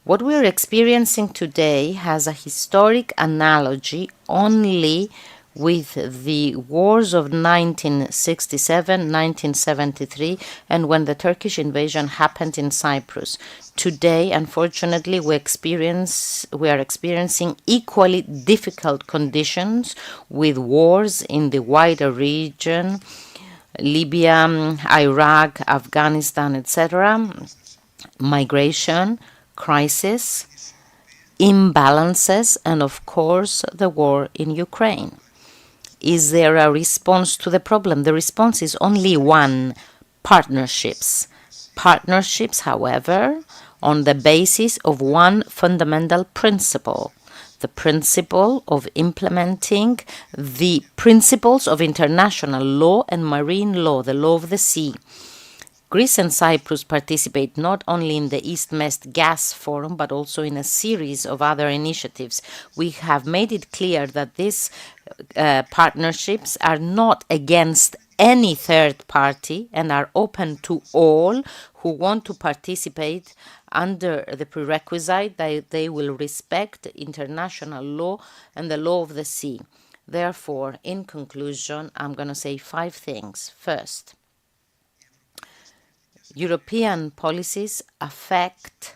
S12: What we're experiencing today has a historic analogy only with the wars of 1967, 1973, and when the Turkish invasion happened in Cyprus. Today, unfortunately, we are experiencing equally difficult conditions with wars in the wider region, Libya, Iraq, Afghanistan, etc., migration, crisis, imbalances, and of course the war in Ukraine. Is there a response to the problem? The response is only one: partnerships. Partnerships, however, on the basis of one fundamental principle: the principle of implementing the principles of international law and marine law, the law of the sea. Greece and Cyprus participate not only in the EastMed Gas Forum, but also in a series of other initiatives. We have made it clear that these partnerships are not against any third party and are open to all who want to participate under the prerequisite that they will respect international law and the law of the sea. Therefore, in conclusion, I'm going to say 5 things. First, European policies affect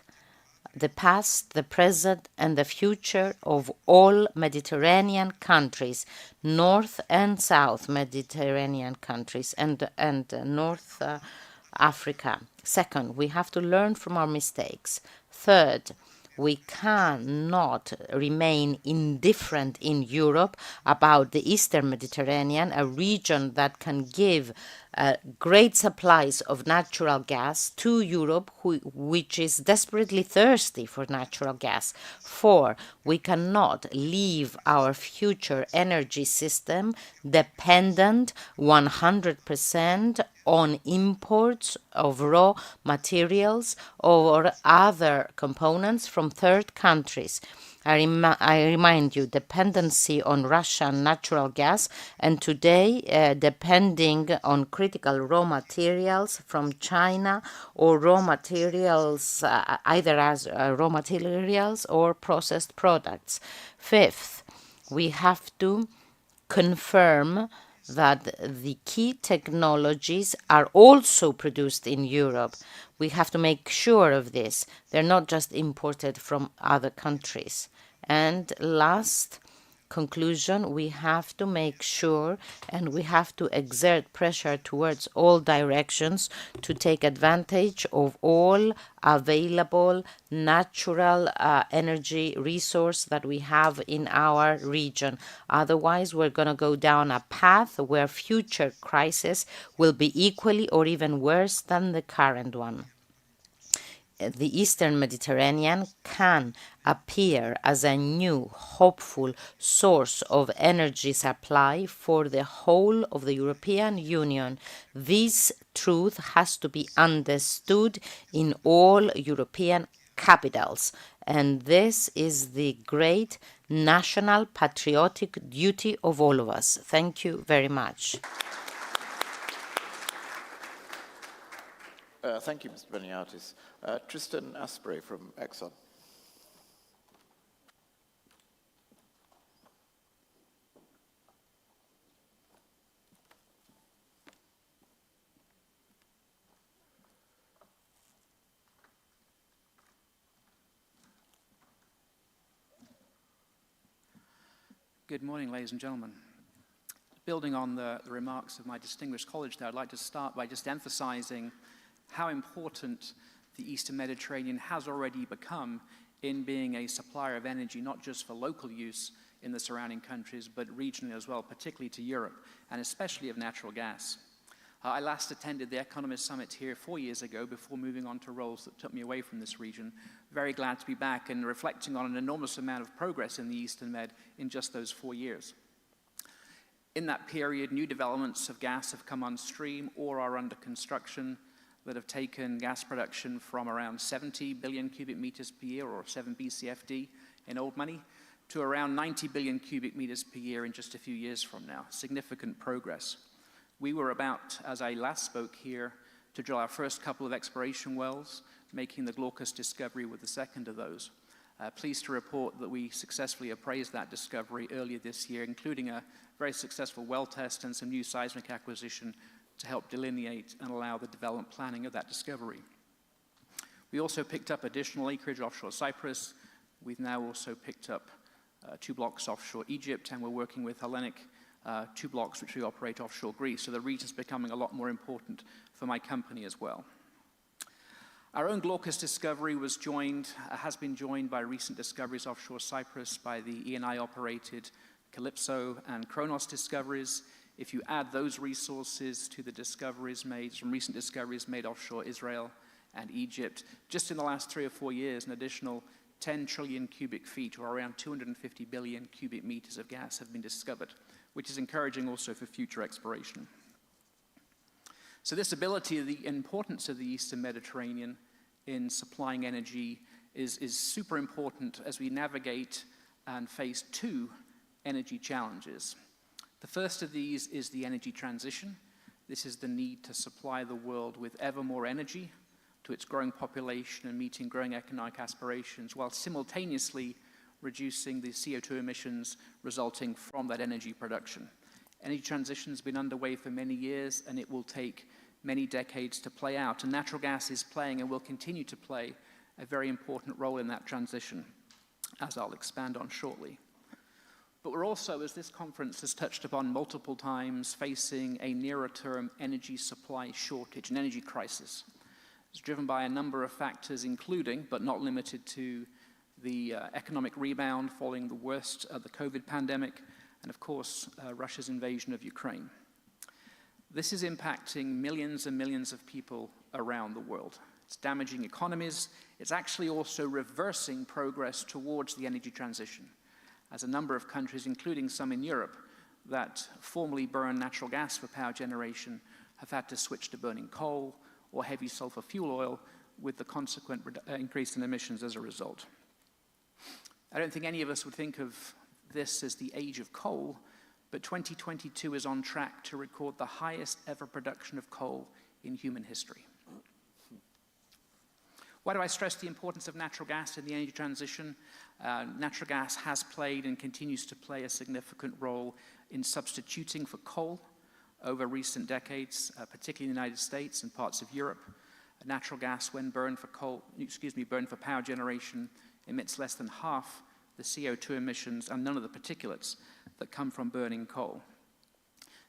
S12: the past, the present, and the future of all Mediterranean countries, North and South Mediterranean countries, and North Africa. Second, we have to learn from our mistakes. Third, We cannot remain indifferent in Europe about the Eastern Mediterranean, a region that can give great supplies of natural gas to Europe, which is desperately thirsty for natural gas. 4, we cannot leave our future energy system dependent 100% on imports of raw materials or other components from third countries. I remind you, dependency on Russian natural gas, and today depending on critical raw materials from China, or raw materials either as raw materials or processed products. 5th, we have to confirm that the key technologies are also produced in Europe. We have to make sure of this. They're not just imported from other countries. And last conclusion, we have to make sure and we have to exert pressure towards all directions to take advantage of all available natural energy resource that we have in our region. Otherwise, we're going to go down a path where future crises will be equally or even worse than the current one. The Eastern Mediterranean can appear as a new, hopeful source of energy supply for the whole of the European Union. This truth has to be understood in all European capitals, and this is the great national patriotic duty of all of us. Thank you very much.
S11: Thank you, Mr. Beniatis. Tristan Asprey from Exxon.
S14: Good morning, ladies and gentlemen. Building on the remarks of my distinguished colleague there, I'd like to start by just emphasizing how important the Eastern Mediterranean has already become in being a supplier of energy, not just for local use in the surrounding countries, but regionally as well, particularly to Europe, and especially of natural gas. I last attended the Economist Summit here 4 years ago before moving on to roles that took me away from this region. Very glad to be back and reflecting on an enormous amount of progress in the Eastern Med in just those 4 years. In that period, new developments of gas have come on stream or are under construction that have taken gas production from around 70 billion cubic meters per year, or 7 BCFD in old money, to around 90 billion cubic meters per year in just a few years from now. Significant progress. We were about, as I last spoke here, to drill our first couple of exploration wells, making the Glaucus discovery with the second of those. Pleased to report that we successfully appraised that discovery earlier this year, including a very successful well test and some new seismic acquisition to help delineate and allow the development planning of that discovery. We also picked up additional acreage offshore Cyprus. We've now also picked up 2 blocks offshore Egypt, and we're working with Hellenic 2 blocks which we operate offshore Greece. So the region's becoming a lot more important for my company as well. Our own Glaucus discovery has been joined by recent discoveries offshore Cyprus by the Eni-operated Calypso and Kronos discoveries. If you add those resources to the discoveries made, some recent discoveries made offshore Israel and Egypt, just in the last 3 or 4 years, an additional 10 trillion cubic feet, or around 250 billion cubic meters of gas have been discovered, which is encouraging also for future exploration. So this ability, the importance of the Eastern Mediterranean in supplying energy is super important as we navigate and face 2 energy challenges. The first of these is the energy transition. This is the need to supply the world with ever more energy to its growing population and meeting growing economic aspirations, while simultaneously reducing the CO2 emissions resulting from that energy production. Energy transition has been underway for many years, and it will take many decades to play out. And natural gas is playing and will continue to play a very important role in that transition, as I'll expand on shortly. But we're also, as this conference has touched upon multiple times, facing a nearer-term energy supply shortage, an energy crisis. It's driven by a number of factors, including, but not limited to, the economic rebound following the worst of the COVID pandemic, and of course, Russia's invasion of Ukraine. This is impacting millions and millions of people around the world. It's damaging economies. It's actually also reversing progress towards the energy transition, as a number of countries, including some in Europe, that formerly burn natural gas for power generation have had to switch to burning coal or heavy sulfur fuel oil, with the consequent increase in emissions as a result. I don't think any of us would think of this as the age of coal, but 2022 is on track to record the highest ever production of coal in human history. Why do I stress the importance of natural gas in the energy transition? Natural gas has played and continues to play a significant role in substituting for coal over recent decades, particularly in the United States and parts of Europe. Natural gas, when burned for burned for power generation, emits less than half the CO2 emissions and none of the particulates that come from burning coal.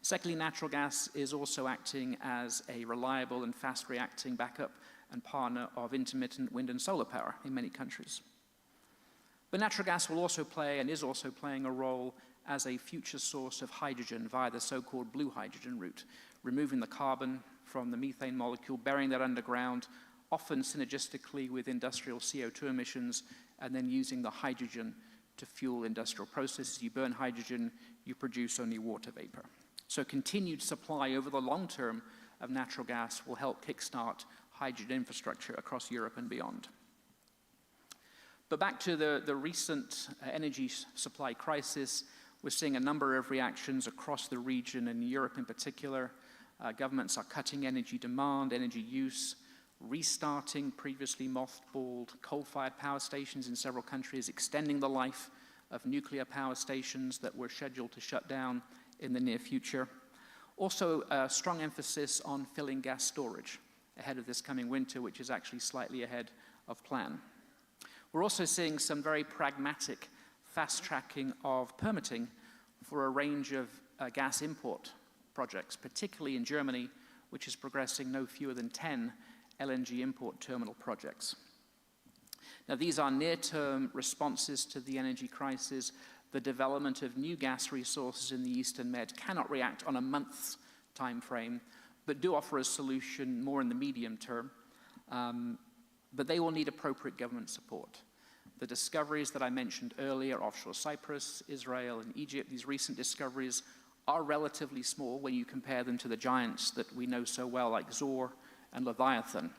S14: Secondly, natural gas is also acting as a reliable and fast-reacting backup and partner of intermittent wind and solar power in many countries. But natural gas will also play and is also playing a role as a future source of hydrogen via the so-called blue hydrogen route, removing the carbon from the methane molecule, burying that underground, often synergistically with industrial CO2 emissions, and then using the hydrogen to fuel industrial processes. You burn hydrogen, you produce only water vapor. So continued supply over the long term of natural gas will help kickstart hydrogen infrastructure across Europe and beyond. But back to the recent energy supply crisis, we're seeing a number of reactions across the region, and Europe in particular. Governments are cutting energy demand, energy use, restarting previously mothballed coal-fired power stations in several countries, extending the life of nuclear power stations that were scheduled to shut down in the near future. Also, a strong emphasis on filling gas storage ahead of this coming winter, which is actually slightly ahead of plan. We're also seeing some very pragmatic fast-tracking of permitting for a range of gas import projects, particularly in Germany, which is progressing no fewer than 10 LNG import terminal projects. Now, these are near-term responses to the energy crisis. The development of new gas resources in the Eastern Med cannot react on a month's time frame, but do offer a solution more in the medium term. But they will need appropriate government support. The discoveries that I mentioned earlier, offshore Cyprus, Israel, and Egypt, these recent discoveries are relatively small when you compare them to the giants that we know so well, like Zohr and Leviathan.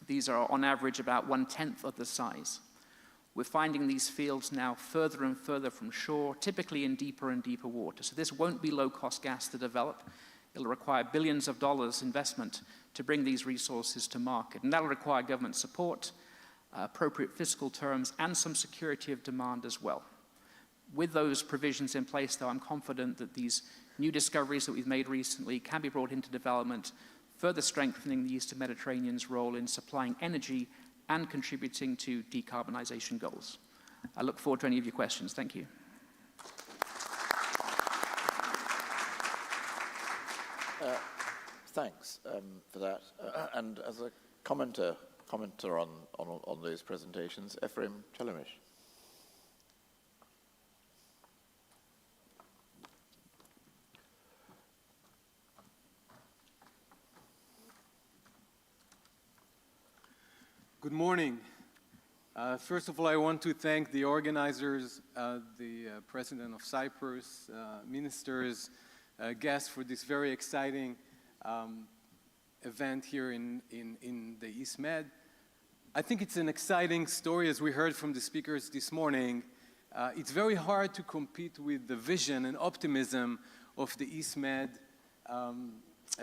S14: These are on average about 1/10 of the size. We're finding these fields now further and further from shore, typically in deeper and deeper water. So this won't be low-cost gas to develop. It'll require billions of dollars investment to bring these resources to market. And that'll require government support, appropriate fiscal terms, and some security of demand as well. With those provisions in place, though, I'm confident that these new discoveries that we've made recently can be brought into development, further strengthening the Eastern Mediterranean's role in supplying energy and contributing to decarbonization goals. I look forward to any of your questions. Thank you.
S11: Thanks for that. And as a commenter on those presentations, Ephraim Chelemish.
S15: Good morning. First of all, I want to thank the organizers, the President of Cyprus, ministers, guests for this very exciting event here in the East Med. I think it's an exciting story, as we heard from the speakers this morning. It's very hard to compete with the vision and optimism of the East Med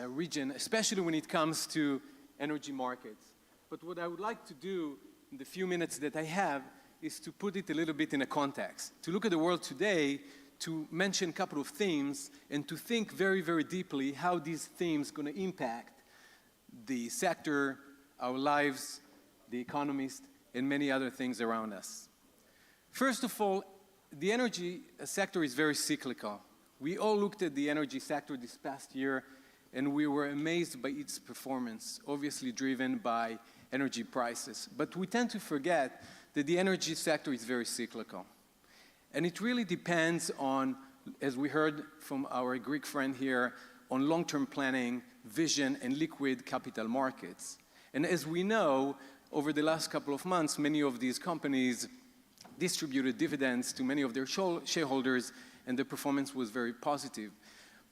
S15: region, especially when it comes to energy markets. But what I would like to do in the few minutes that I have is to put it a little bit in a context, to look at the world today, to mention a couple of themes, and to think very, very deeply how these themes are going to impact the sector, our lives, the economist, and many other things around us. First of all, the energy sector is very cyclical. We all looked at the energy sector this past year, and we were amazed by its performance, obviously driven by energy prices. But we tend to forget that the energy sector is very cyclical. And it really depends on, as we heard from our Greek friend here, on long-term planning, vision, and liquid capital markets. And as we know, over the last couple of months, many of these companies distributed dividends to many of their shareholders, and the performance was very positive.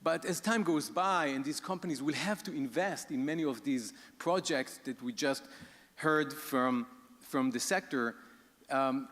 S15: But as time goes by, and these companies will have to invest in many of these projects that we just heard from the sector,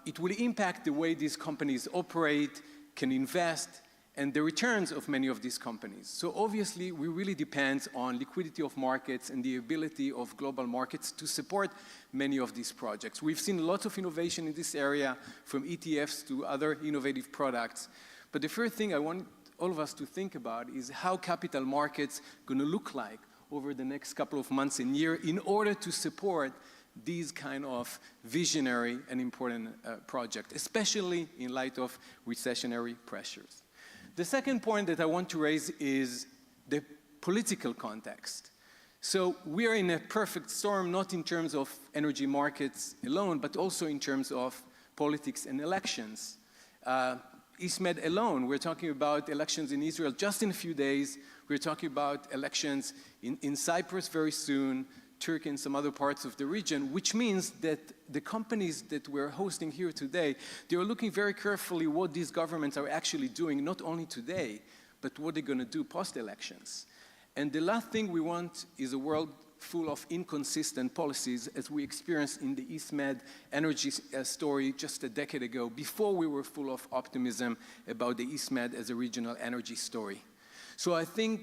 S15: it will impact the way these companies operate, can invest, and the returns of many of these companies. So obviously, we really depend on liquidity of markets and the ability of global markets to support many of these projects. We've seen lots of innovation in this area, from ETFs to other innovative products. But the first thing I want all of us to think about is how capital markets are going to look like over the next couple of months and year in order to support these kind of visionary and important projects, especially in light of recessionary pressures. The second point that I want to raise is the political context. So we are in a perfect storm, not in terms of energy markets alone, but also in terms of politics and elections. EastMed alone, we're talking about elections in Israel just in a few days. We're talking about elections in Cyprus very soon, Turkey and some other parts of the region, which means that the companies that we're hosting here today, they are looking very carefully what these governments are actually doing, not only today, but what they're going to do post-elections. And the last thing we want is a world full of inconsistent policies, as we experienced in the EastMed energy story just a decade ago, before we were full of optimism about the EastMed as a regional energy story. So I think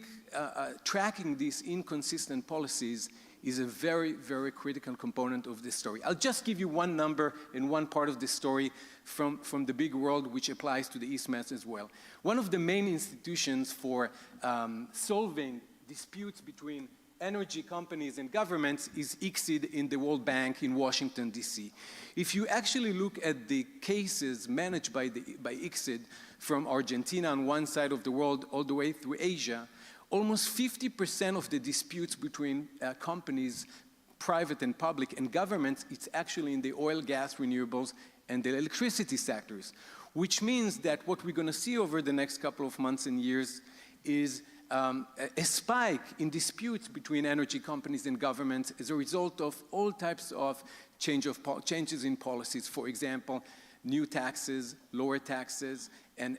S15: tracking these inconsistent policies is a very, very critical component of this story. I'll just give you one number and one part of this story from the big world, which applies to the EastMed as well. One of the main institutions for solving disputes between energy companies and governments is ICSID in the World Bank in Washington, D.C. If you actually look at the cases managed by ICSID from Argentina on one side of the world all the way through Asia, almost 50% of the disputes between companies, private and public, and governments, it's actually in the oil, gas, renewables, and the electricity sectors, which means that what we're going to see over the next couple of months and years is a spike in disputes between energy companies and governments as a result of all types of changes in policies. For example, new taxes, lower taxes, and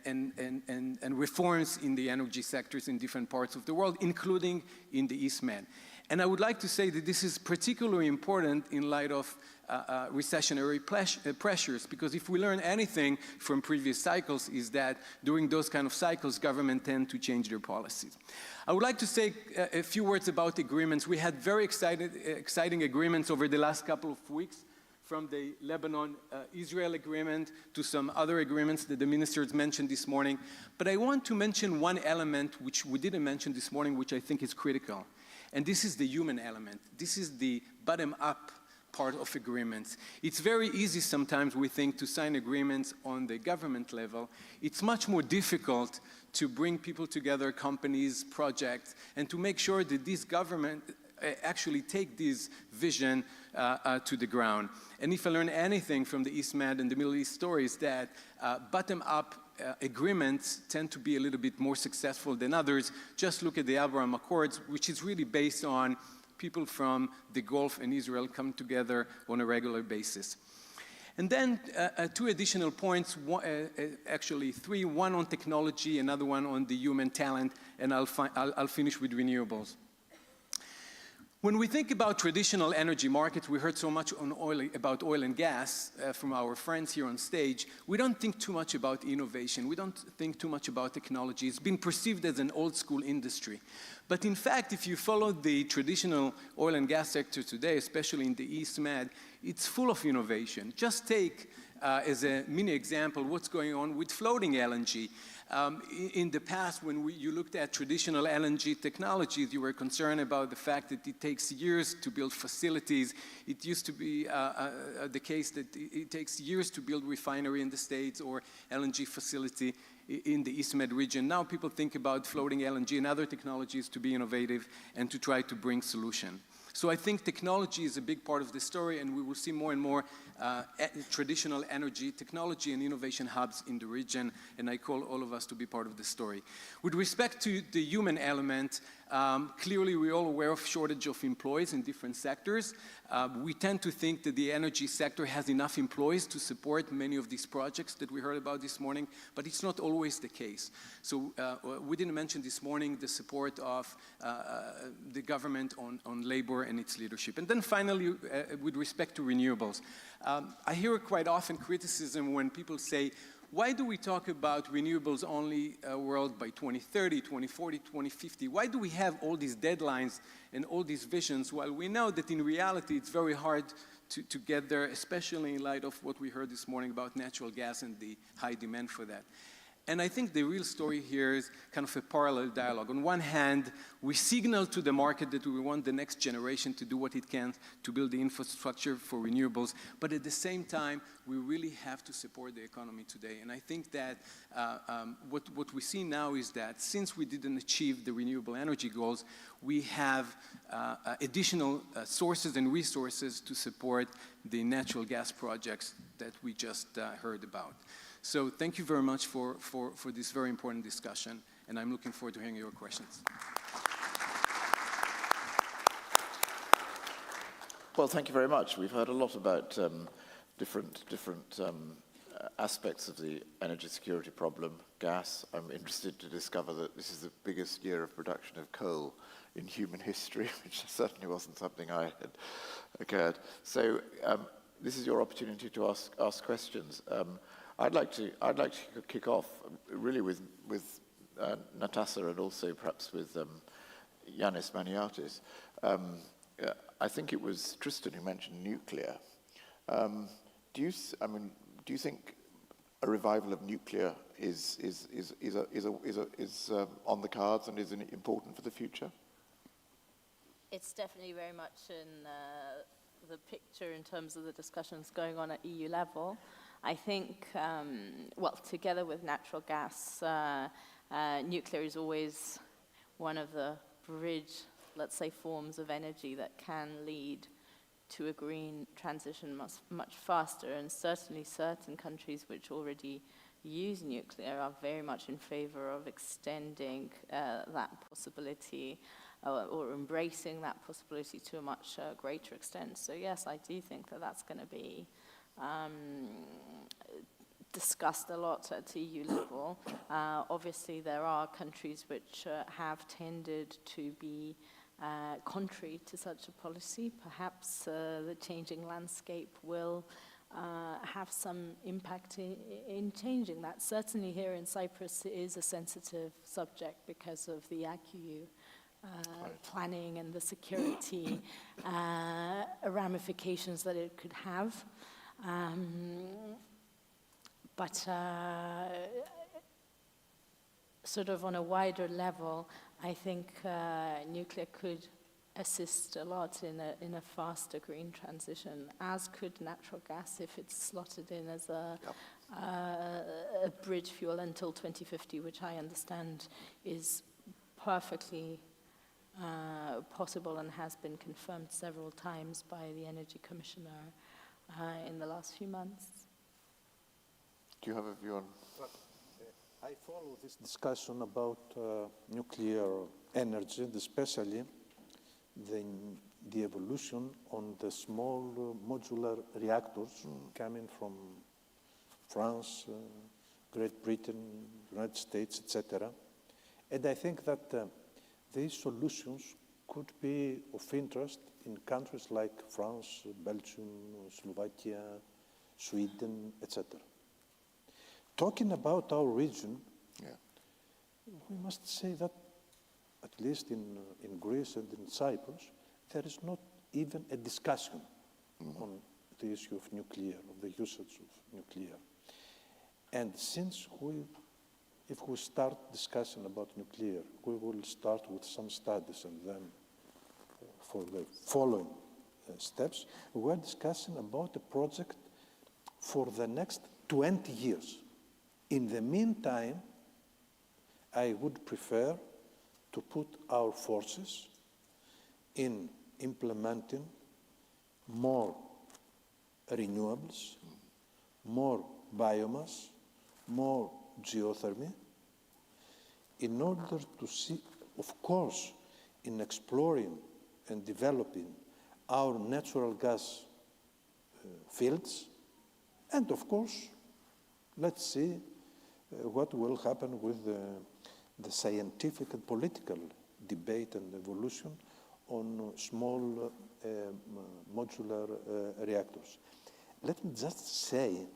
S15: reforms in the energy sectors in different parts of the world, including in the EastMed. And I would like to say that this is particularly important in light of recessionary pressures, because if we learn anything from previous cycles is that during those kind of cycles, governments tend to change their policies. I would like to say a few words about agreements. We had very exciting agreements over the last couple of weeks, from the Lebanon-Israel agreement to some other agreements that the ministers mentioned this morning. But I want to mention one element which we didn't mention this morning, which I think is critical. And this is the human element. This is the bottom-up part of agreements. It's very easy sometimes, we think, to sign agreements on the government level. It's much more difficult to bring people together, companies, projects, and to make sure that this government actually take this vision to the ground. And if I learn anything from the EastMed and the Middle East stories, that bottom-up agreements tend to be a little bit more successful than others. Just look at the Abraham Accords, which is really based on people from the Gulf and Israel come together on a regular basis. And then two additional points, actually three, one on technology, another one on the human talent, and I'll finish with renewables. When we think about traditional energy markets, we heard so much about oil and gas from our friends here on stage. We don't think too much about innovation. We don't think too much about technology. It's been perceived as an old school industry. But in fact, if you follow the traditional oil and gas sector today, especially in the EastMed, it's full of innovation. Just take as a mini example what's going on with floating LNG. In the past, when you looked at traditional LNG technologies, you were concerned about the fact that it takes years to build facilities. It used to be the case that it takes years to build refinery in the States or LNG facility in the EastMed region. Now people think about floating LNG and other technologies to be innovative and to try to bring solution. So I think technology is a big part of the story, and we will see more and more traditional energy, technology and innovation hubs in the region, and I call all of us to be part of the story. With respect to the human element, clearly we're all aware of shortage of employees in different sectors. We tend to think that the energy sector has enough employees to support many of these projects that we heard about this morning, but it's not always the case. So we didn't mention this morning the support of the government on labor and its leadership. And then finally, with respect to renewables, I hear quite often criticism when people say, why do we talk about renewables only world by 2030, 2040, 2050? Why do we have all these deadlines and all these visions while we know that in reality it's very hard to get there, especially in light of what we heard this morning about natural gas and the high demand for that? And I think the real story here is kind of a parallel dialogue. On one hand, we signal to the market that we want the next generation to do what it can to build the infrastructure for renewables, but at the same time, we really have to support the economy today. And I think that what we see now is that since we didn't achieve the renewable energy goals, we have additional sources and resources to support the natural gas projects that we just heard about. So thank you very much for this very important discussion, and I'm looking forward to hearing your questions.
S11: Well, thank you very much. We've heard a lot about different aspects of the energy security problem, gas. I'm interested to discover that this is the biggest year of production of coal in human history, which certainly wasn't something I had occurred. So this is your opportunity to ask questions. I'd like to kick off really with Natasa and also perhaps with Yanis Maniatis. I think it was Tristan who mentioned nuclear. Do you think a revival of nuclear is on the cards and is important for the future?
S16: It's definitely very much in the picture in terms of the discussions going on at EU level. I think, well, together with natural gas, nuclear is always one of the bridge, let's say, forms of energy that can lead to a green transition much faster. And certainly certain countries which already use nuclear are very much in favor of extending that possibility or embracing that possibility to a much greater extent. So yes, I do think that that's going to be discussed a lot at EU level. Obviously, there are countries which have tended to be contrary to such a policy. Perhaps the changing landscape will have some impact in changing that. Certainly here in Cyprus, it is a sensitive subject because of the ACU planning and the security ramifications that it could have. But sort of on a wider level, I think nuclear could assist a lot in a faster green transition, as could natural gas if it's slotted in as a bridge fuel until 2050, which I understand is perfectly possible and has been confirmed several times by the Energy Commissioner in the last few months.
S11: Do you have a view on?
S17: Well, I follow this discussion about nuclear energy, and especially the evolution on the small modular reactors coming from France, Great Britain, United States, etc. And I think that these solutions could be of interest in countries like France, Belgium, Slovakia, Sweden, etc. Talking about our region, we must say that at least in Greece and in Cyprus, there is not even a discussion on the issue of nuclear, of the usage of nuclear. And since if we start discussing about nuclear, we will start with some studies, and then for the following steps, we are discussing about a project for the next 20 years. In the meantime, I would prefer to put our forces in implementing more renewables, more biomass, more geothermy, in order to see, of course, in exploring and developing our natural gas fields, and of course, let's see what will happen with the scientific and political debate and evolution on small modular reactors. Let me just say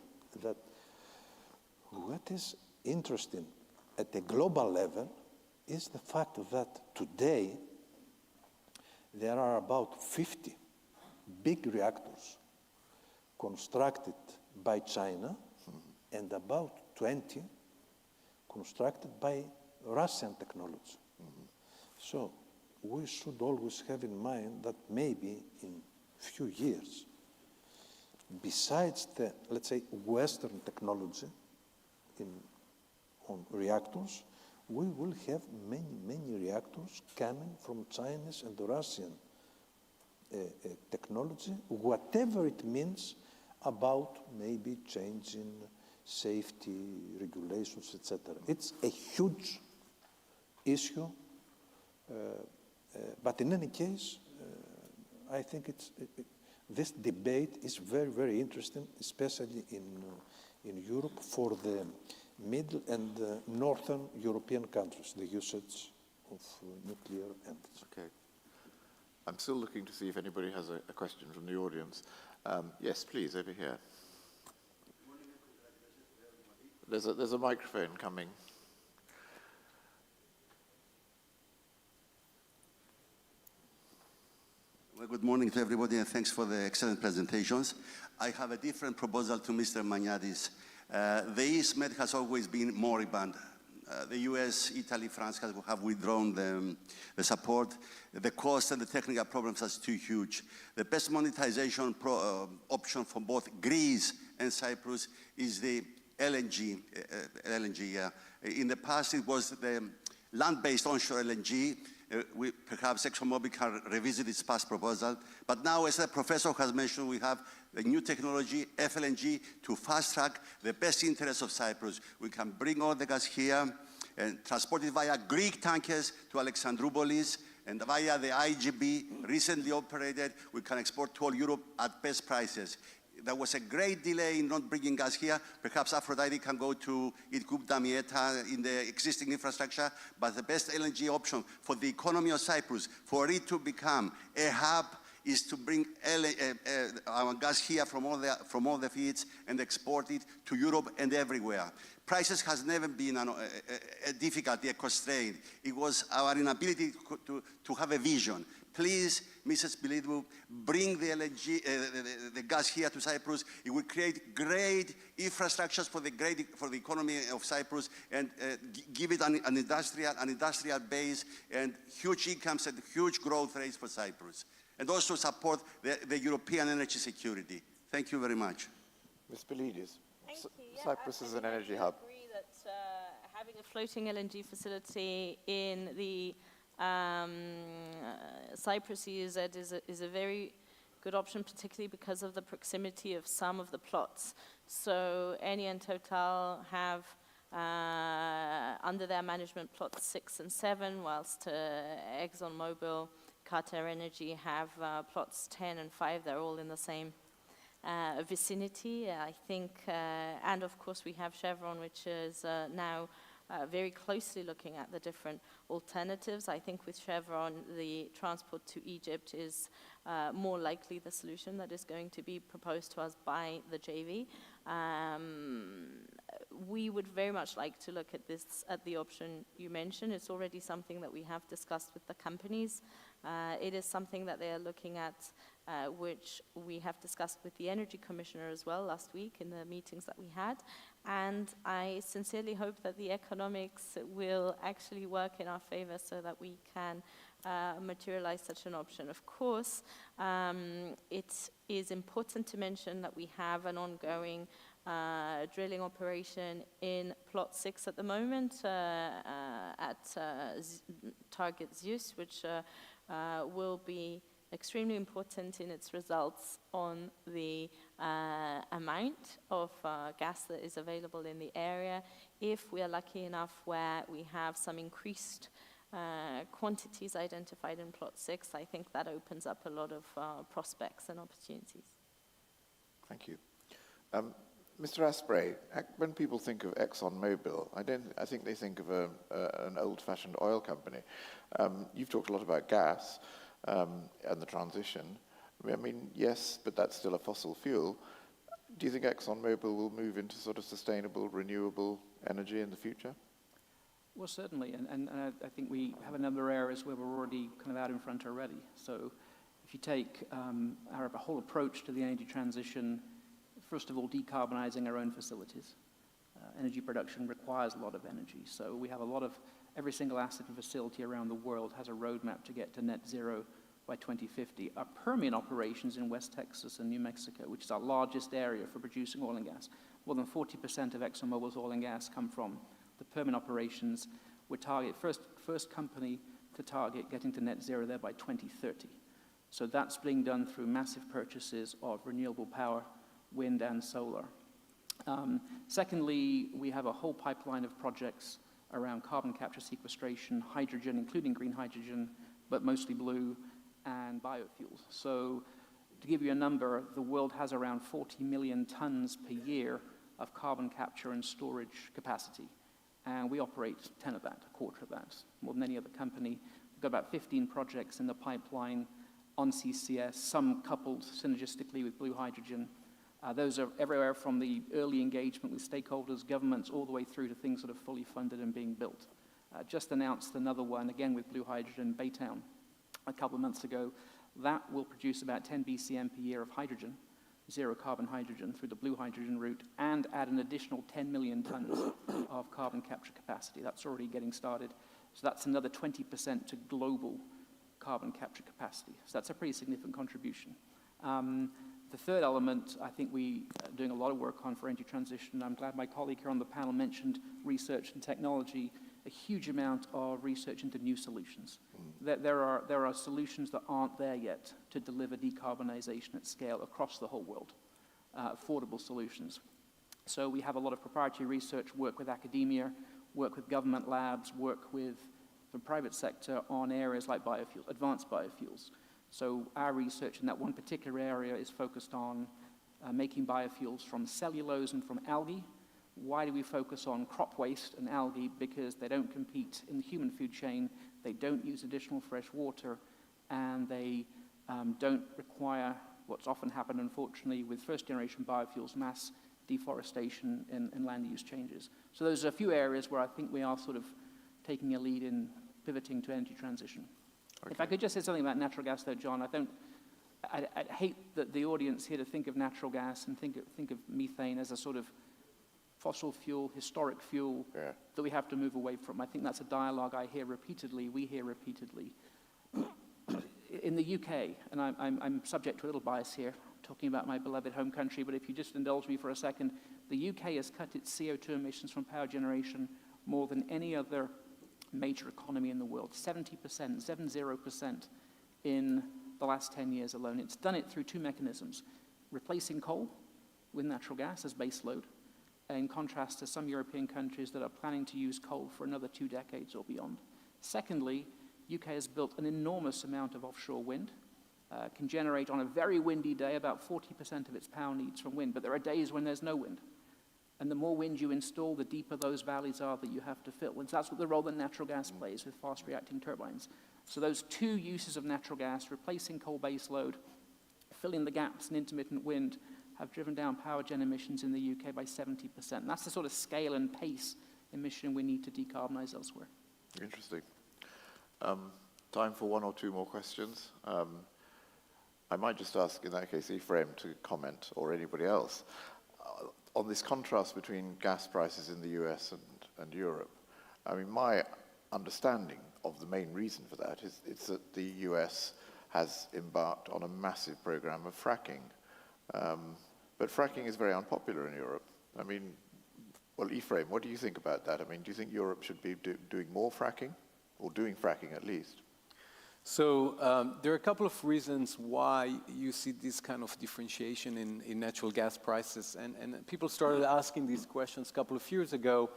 S17: that what is interesting at a global level is the fact that today there are about 50 big reactors constructed by China and about 20 constructed by Russian technology. So we should always have in mind that maybe in few years, besides the, let's say, Western technology on reactors, we will have many reactors coming from Chinese and Russian technology, whatever it means about maybe changing safety regulations, etc. It's a huge issue, but in any case, I think this debate is very, very interesting, especially in Europe for the middle and northern European countries, the usage of nuclear energy.
S11: Okay. I'm still looking to see if anybody has a question from the audience. Yes, please, over here. There's a microphone coming.
S18: Well, good morning to everybody, and thanks for the excellent presentations. I have a different proposal to Mr. Maniatis. The East Med has always been moribund. The US, Italy, France have withdrawn the support. The cost and the technical problems are too huge. The best monetization option for both Greece and Cyprus is the LNG. In the past, it was the land-based onshore LNG. Perhaps ExxonMobil can revisit its past proposal. But now, as the professor has mentioned, we have the new technology, FLNG, to fast-track the best interests of Cyprus. We can bring all the gas here and transport it via Greek tankers to Alexandroupolis, and via the IGB, recently operated, we can export to all Europe at best prices. There was a great delay in not bringing gas here. Perhaps Aphrodite can go to Irkut, Damietta in the existing infrastructure, but the best LNG option for the economy of Cyprus, for it to become a hub, is to bring our gas here from all the fields and export it to Europe and everywhere. Prices has never been a difficulty, a constraint. It was our inability to have a vision. Please, Mrs. Spilidou, bring the LNG, the gas here to Cyprus. It will create great infrastructures for the economy of Cyprus and give it an industrial base and huge incomes and huge growth rates for Cyprus. And also support the European energy security. Thank you very much.
S11: Ms. Spilidis,
S16: Yeah,
S11: Cyprus is an energy hub.
S16: I agree that having a floating LNG facility in the Cyprus EEZ is a very good option, particularly because of the proximity of some of the plots. So Eni and Total have under their management plots 6 and 7, whilst ExxonMobil, Qatar Energy have plots 10 and 5. They're all in the same vicinity, I think, and of course we have Chevron, which is now very closely looking at the different alternatives. I think with Chevron, the transport to Egypt is more likely the solution that is going to be proposed to us by the JV. We would very much like to look at this, at the option you mentioned. It's already something that we have discussed with the companies. It is something that they are looking at, which we have discussed with the Energy Commissioner as well last week in the meetings that we had. And I sincerely hope that the economics will actually work in our favor so that we can materialize such an option. Of course, it is important to mention that we have an ongoing drilling operation in plot 6 at the moment at target Zeus, which will be extremely important in its results on the amount of gas that is available in the area. If we are lucky enough where we have some increased quantities identified in Plot 6, I think that opens up a lot of prospects and opportunities.
S19: Thank you. Mr. Asprey, when people think of ExxonMobil, I think they think of an old-fashioned oil company. You've talked a lot about gas and the transition. I mean, yes, but that's still a fossil fuel. Do you think ExxonMobil will move into sort of sustainable, renewable energy in the future?
S14: Well, certainly, and I think we have a number of areas where we're already kind of out in front already. So if you take our whole approach to the energy transition, first of all, decarbonizing our own facilities. Energy production requires a lot of energy, so we have a lot of, every single asset and facility around the world has a roadmap to get to net zero by 2050. Our Permian operations in West Texas and New Mexico, which is our largest area for producing oil and gas, more than 40% of ExxonMobil's oil and gas come from the Permian operations. We're first company to target getting to net zero there by 2030. So that's being done through massive purchases of renewable power, wind and solar. Secondly, we have a whole pipeline of projects around carbon capture, sequestration, hydrogen, including green hydrogen, but mostly blue, and biofuels. So to give you a number, the world has around 40 million tons per year of carbon capture and storage capacity. And we operate 10 of that, a quarter of that, more than any other company. We've got about 15 projects in the pipeline on CCS, some coupled synergistically with blue hydrogen. Those are everywhere from the early engagement with stakeholders, governments, all the way through to things that are fully funded and being built. Just announced another one, again with blue hydrogen, Baytown, a couple of months ago. That will produce about 10 BCM per year of hydrogen, zero carbon hydrogen through the blue hydrogen route, and add an additional 10 million tons of carbon capture capacity. That's already getting started. So that's another 20% to global carbon capture capacity. So that's a pretty significant contribution. The third element, I think we are doing a lot of work on for energy transition. I'm glad my colleague here on the panel mentioned research and technology, a huge amount of research into new solutions. There are solutions that aren't there yet to deliver decarbonization at scale across the whole world, affordable solutions. So we have a lot of proprietary research, work with academia, work with government labs, work with the private sector on areas like biofuels, advanced biofuels. So our research in that one particular area is focused on making biofuels from cellulose and from algae. Why do we focus on crop waste and algae? Because they don't compete in the human food chain, they don't use additional fresh water, and they don't require what's often happened, unfortunately, with first-generation biofuels, mass deforestation and land use changes. So those are a few areas where I think we are sort of taking a lead in pivoting to energy transition. Okay. If I could just say something about natural gas, though, John, I'd hate that the audience here to think of natural gas and think of methane as a sort of fossil fuel, historic fuel that we have to move away from. I think that's a dialogue I hear repeatedly, we hear repeatedly. In the UK, and I'm subject to a little bias here, talking about my beloved home country, but if you just indulge me for a second, the UK has cut its CO2 emissions from power generation more than any other major economy in the world, 70% in the last 10 years alone. It's done it through two mechanisms: replacing coal with natural gas as base load, in contrast to some European countries that are planning to use coal for another 2 decades or beyond. Secondly, UK has built an enormous amount of offshore wind, can generate on a very windy day about 40% of its power needs from wind, but there are days when there's no wind. And the more wind you install, the deeper those valleys are that you have to fill. And so that's what the role that natural gas plays with fast-reacting turbines. So those two uses of natural gas, replacing coal base load, filling the gaps in intermittent wind, have driven down power gen emissions in the UK by 70%. And that's the sort of scale and pace emission we need to decarbonize elsewhere.
S19: Interesting. Time for one or two more questions. I might just ask, in that case, Ephraim to comment, or anybody else, on this contrast between gas prices in the US and Europe. I mean, my understanding of the main reason for that is it's that the US has embarked on a massive program of fracking. But fracking is very unpopular in Europe. I mean, well, Ephraim, what do you think about that? I mean, do you think Europe should be doing more fracking, or doing fracking at least?
S15: So there are a couple of reasons why you see this kind of differentiation in natural gas prices. And people started asking these questions a couple of years ago,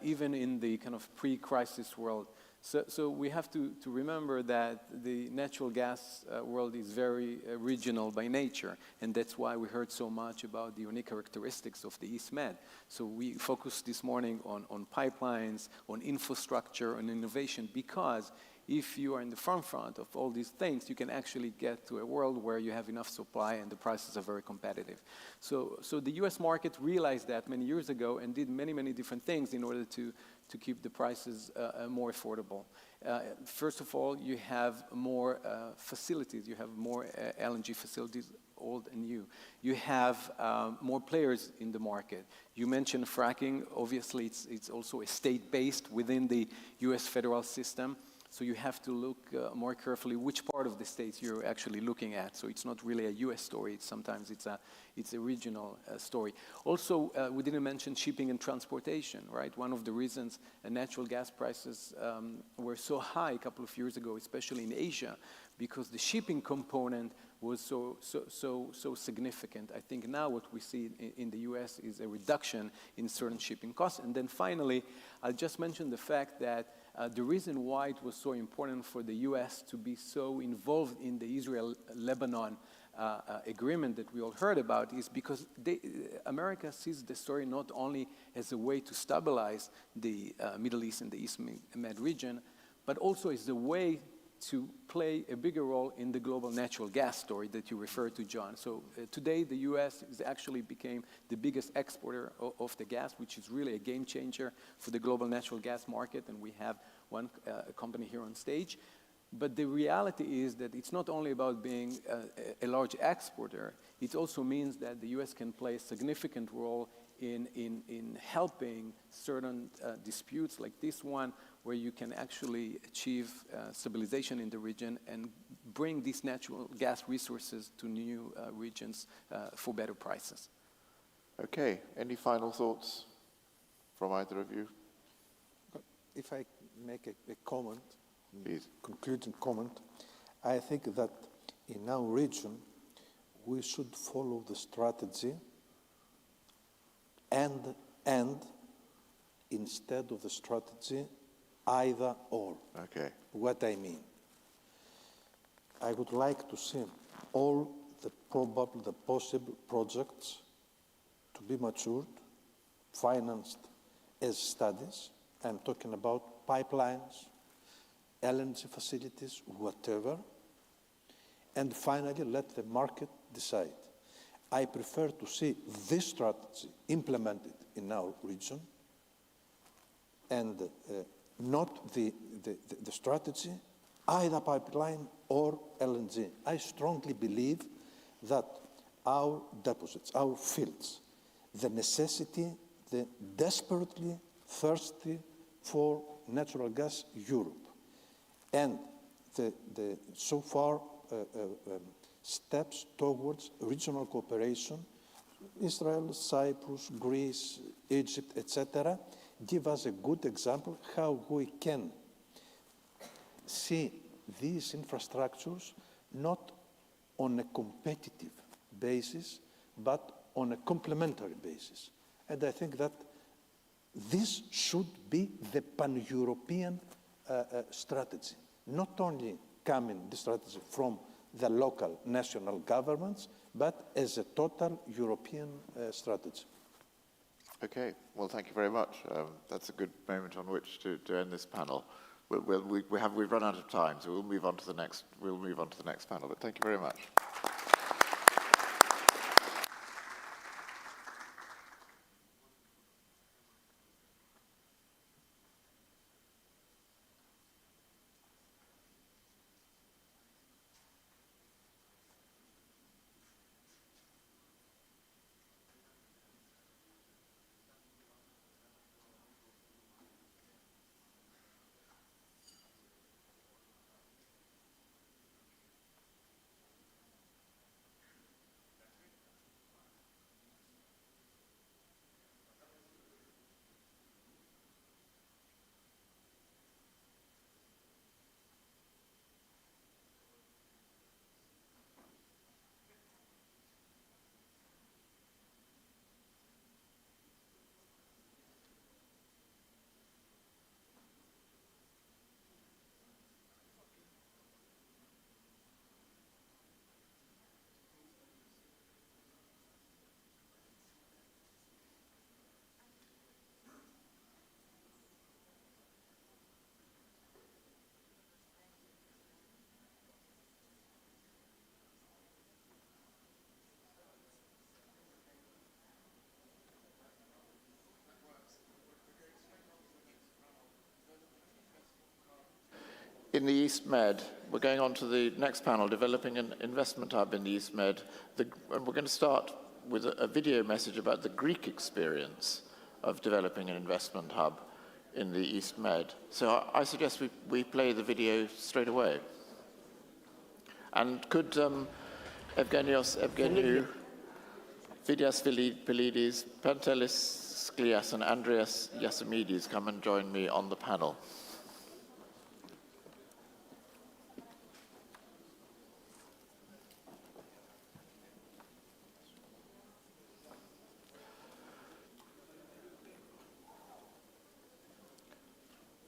S15: even in the kind of pre-crisis world. So we have to remember that the natural gas world is very regional by nature, and that's why we heard so much about the unique characteristics of the East Med. So we focused this morning on pipelines, on infrastructure, on innovation, because if you are in the front of all these things, you can actually get to a world where you have enough supply and the prices are very competitive. So the US market realized that many years ago and did many different things in order to keep the prices more affordable. First of all, you have more facilities. You have more LNG facilities, old and new. You have more players in the market. You mentioned fracking. Obviously, it's also a state-based within the US federal system. So you have to look more carefully which part of the states you're actually looking at. So it's not really a US story. Sometimes it's a regional story. Also, we didn't mention shipping and transportation, right? One of the reasons natural gas prices were so high a couple of years ago, especially in Asia, because the shipping component was so significant. I think now what we see in the US is a reduction in certain shipping costs. And then finally, I'll just mention the fact that the reason why it was so important for the US to be so involved in the Israel-Lebanon agreement that we all heard about is because America sees the story not only as a way to stabilize the Middle East and the East Med region, but also as a way to play a bigger role in the global natural gas story that you referred to, John. So today, the U.S. actually became the biggest exporter of the gas, which is really a game changer for the global natural gas market, and we have one company here on stage. But the reality is that it's not only about being a large exporter, it also means that the U.S. can play a significant role in helping certain disputes like this one, where you can actually achieve stabilization in the region and bring these natural gas resources to new regions for better prices.
S19: Okay, any final thoughts from either of you?
S17: If I make a comment,
S19: please.
S17: Concluding comment, I think that in our region, we should follow the strategy and instead of the strategy either or.
S19: Okay.
S17: What I mean, I would like to see all the possible projects to be matured, financed as studies. I'm talking about pipelines, LNG facilities, whatever. And finally, let the market decide. I prefer to see this strategy implemented in our region and not the strategy, either pipeline or LNG. I strongly believe that our deposits, our fields, the necessity, the desperately thirsty for natural gas Europe, and the so far steps towards regional cooperation, Israel, Cyprus, Greece, Egypt, etc., give us a good example how we can see these infrastructures not on a competitive basis, but on a complementary basis. And I think that this should be the pan-European strategy, not only coming the strategy from the local national governments, but as a total European strategy.
S19: Okay, well, thank you very much. That's a good moment on which to end this panel. We've run out of time, so we'll move on to the next panel. But thank you very much.
S11: in the East Med. We're going on to the next panel, developing an investment hub in the East Med. And we're going to start with a video message about the Greek experience of developing an investment hub in the East Med. So I suggest we play the video straight away. And could Evgeniu, Vidias Pilidis, Pantelis Sklias, and Andreas Yasimidis come and join me on the panel?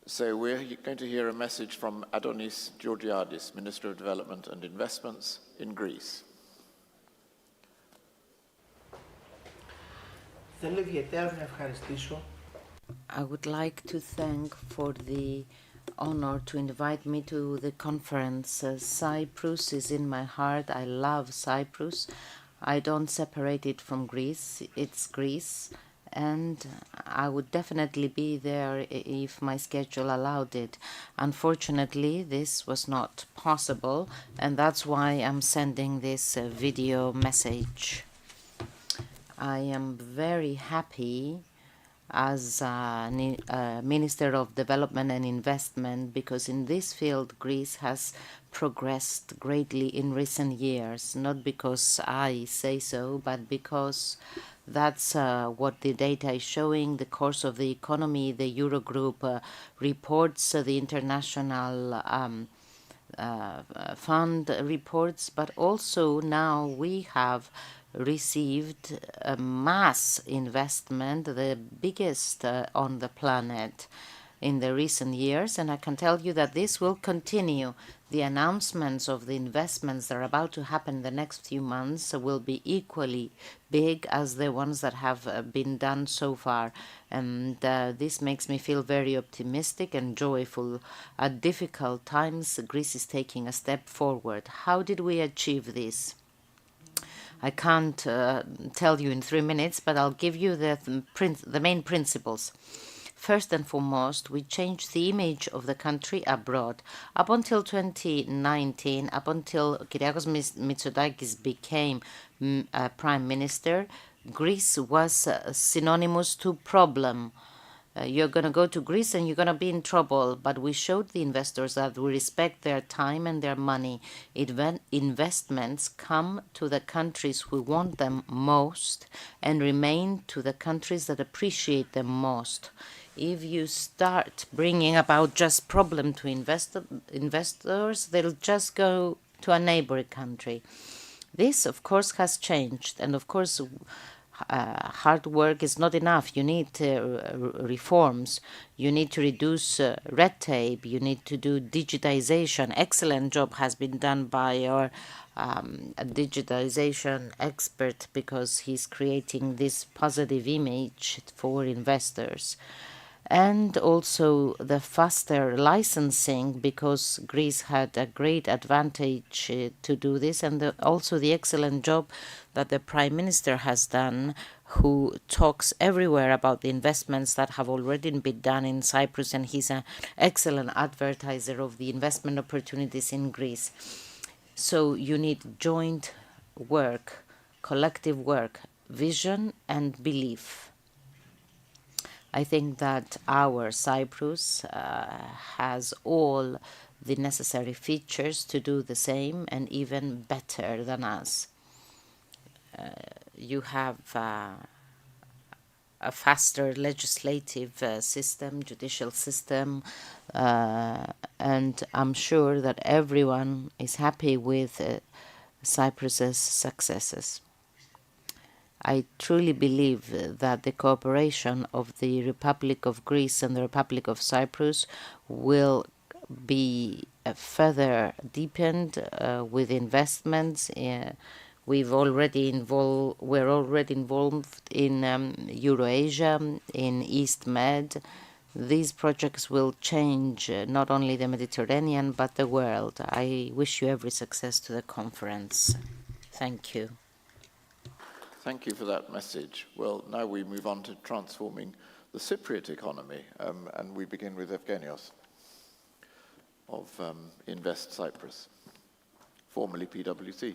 S11: So we're going to hear a message from Adonis Georgiadis, Minister of Development and Investments in Greece.
S12: I would like to thank for the honor to invite me to the conference. Cyprus is in my heart. I love Cyprus. I don't separate it from Greece. It's Greece. And I would definitely be there if my schedule allowed it. Unfortunately, this was not possible, and that's why I'm sending this video message. I am very happy as Minister of Development and Investment, because in this field Greece has progressed greatly in recent years, not because I say so, but because that's what the data is showing, the course of the economy, the Eurogroup reports, the international fund reports, but also now we have received a mass investment, the biggest on the planet in the recent years, and I can tell you that this will continue. The announcements of the investments that are about to happen in the next few months will be equally big as the ones that have been done so far, and this makes me feel very optimistic and joyful. At difficult times, Greece is taking a step forward. How did we achieve this? I can't tell you in 3 minutes, but I'll give you the main principles. First and foremost, we changed the image of the country abroad. Up until 2019, up until Kyriakos Mitsotakis became Prime Minister, Greece was synonymous to problem. You're going to go to Greece and you're going to be in trouble. But we showed the investors that we respect their time and their money. Investments come to the countries who want them most and remain to the countries that appreciate them most. If you start bringing about just problem to investors, they'll just go to a neighboring country. This, of course, has changed. And, of course, hard work is not enough. You need reforms. You need to reduce red tape. You need to do digitization. Excellent job has been done by our digitization expert, because he's creating this positive image for investors. And also the faster licensing, because Greece had a great advantage to do this, and also the excellent job that the Prime Minister has done, who talks everywhere about the investments that have already been done in Cyprus, and he's an excellent advertiser of the investment opportunities in Greece. So you need joint work, collective work, vision and belief. I think that our Cyprus has all the necessary features to do the same and even better than us. You have a faster legislative system, judicial system, and I'm sure that everyone is happy with Cyprus's successes. I truly believe that the cooperation of the Republic of Greece and the Republic of Cyprus will be further deepened with investments. We're already involved in Eurasia, in East Med. These projects will change not only the Mediterranean but the world. I wish you every success to the conference. Thank you.
S11: Thank you for that message. Well, now we move on to transforming the Cypriot economy, and we begin with Evgenios
S19: of Invest Cyprus, formerly PwC.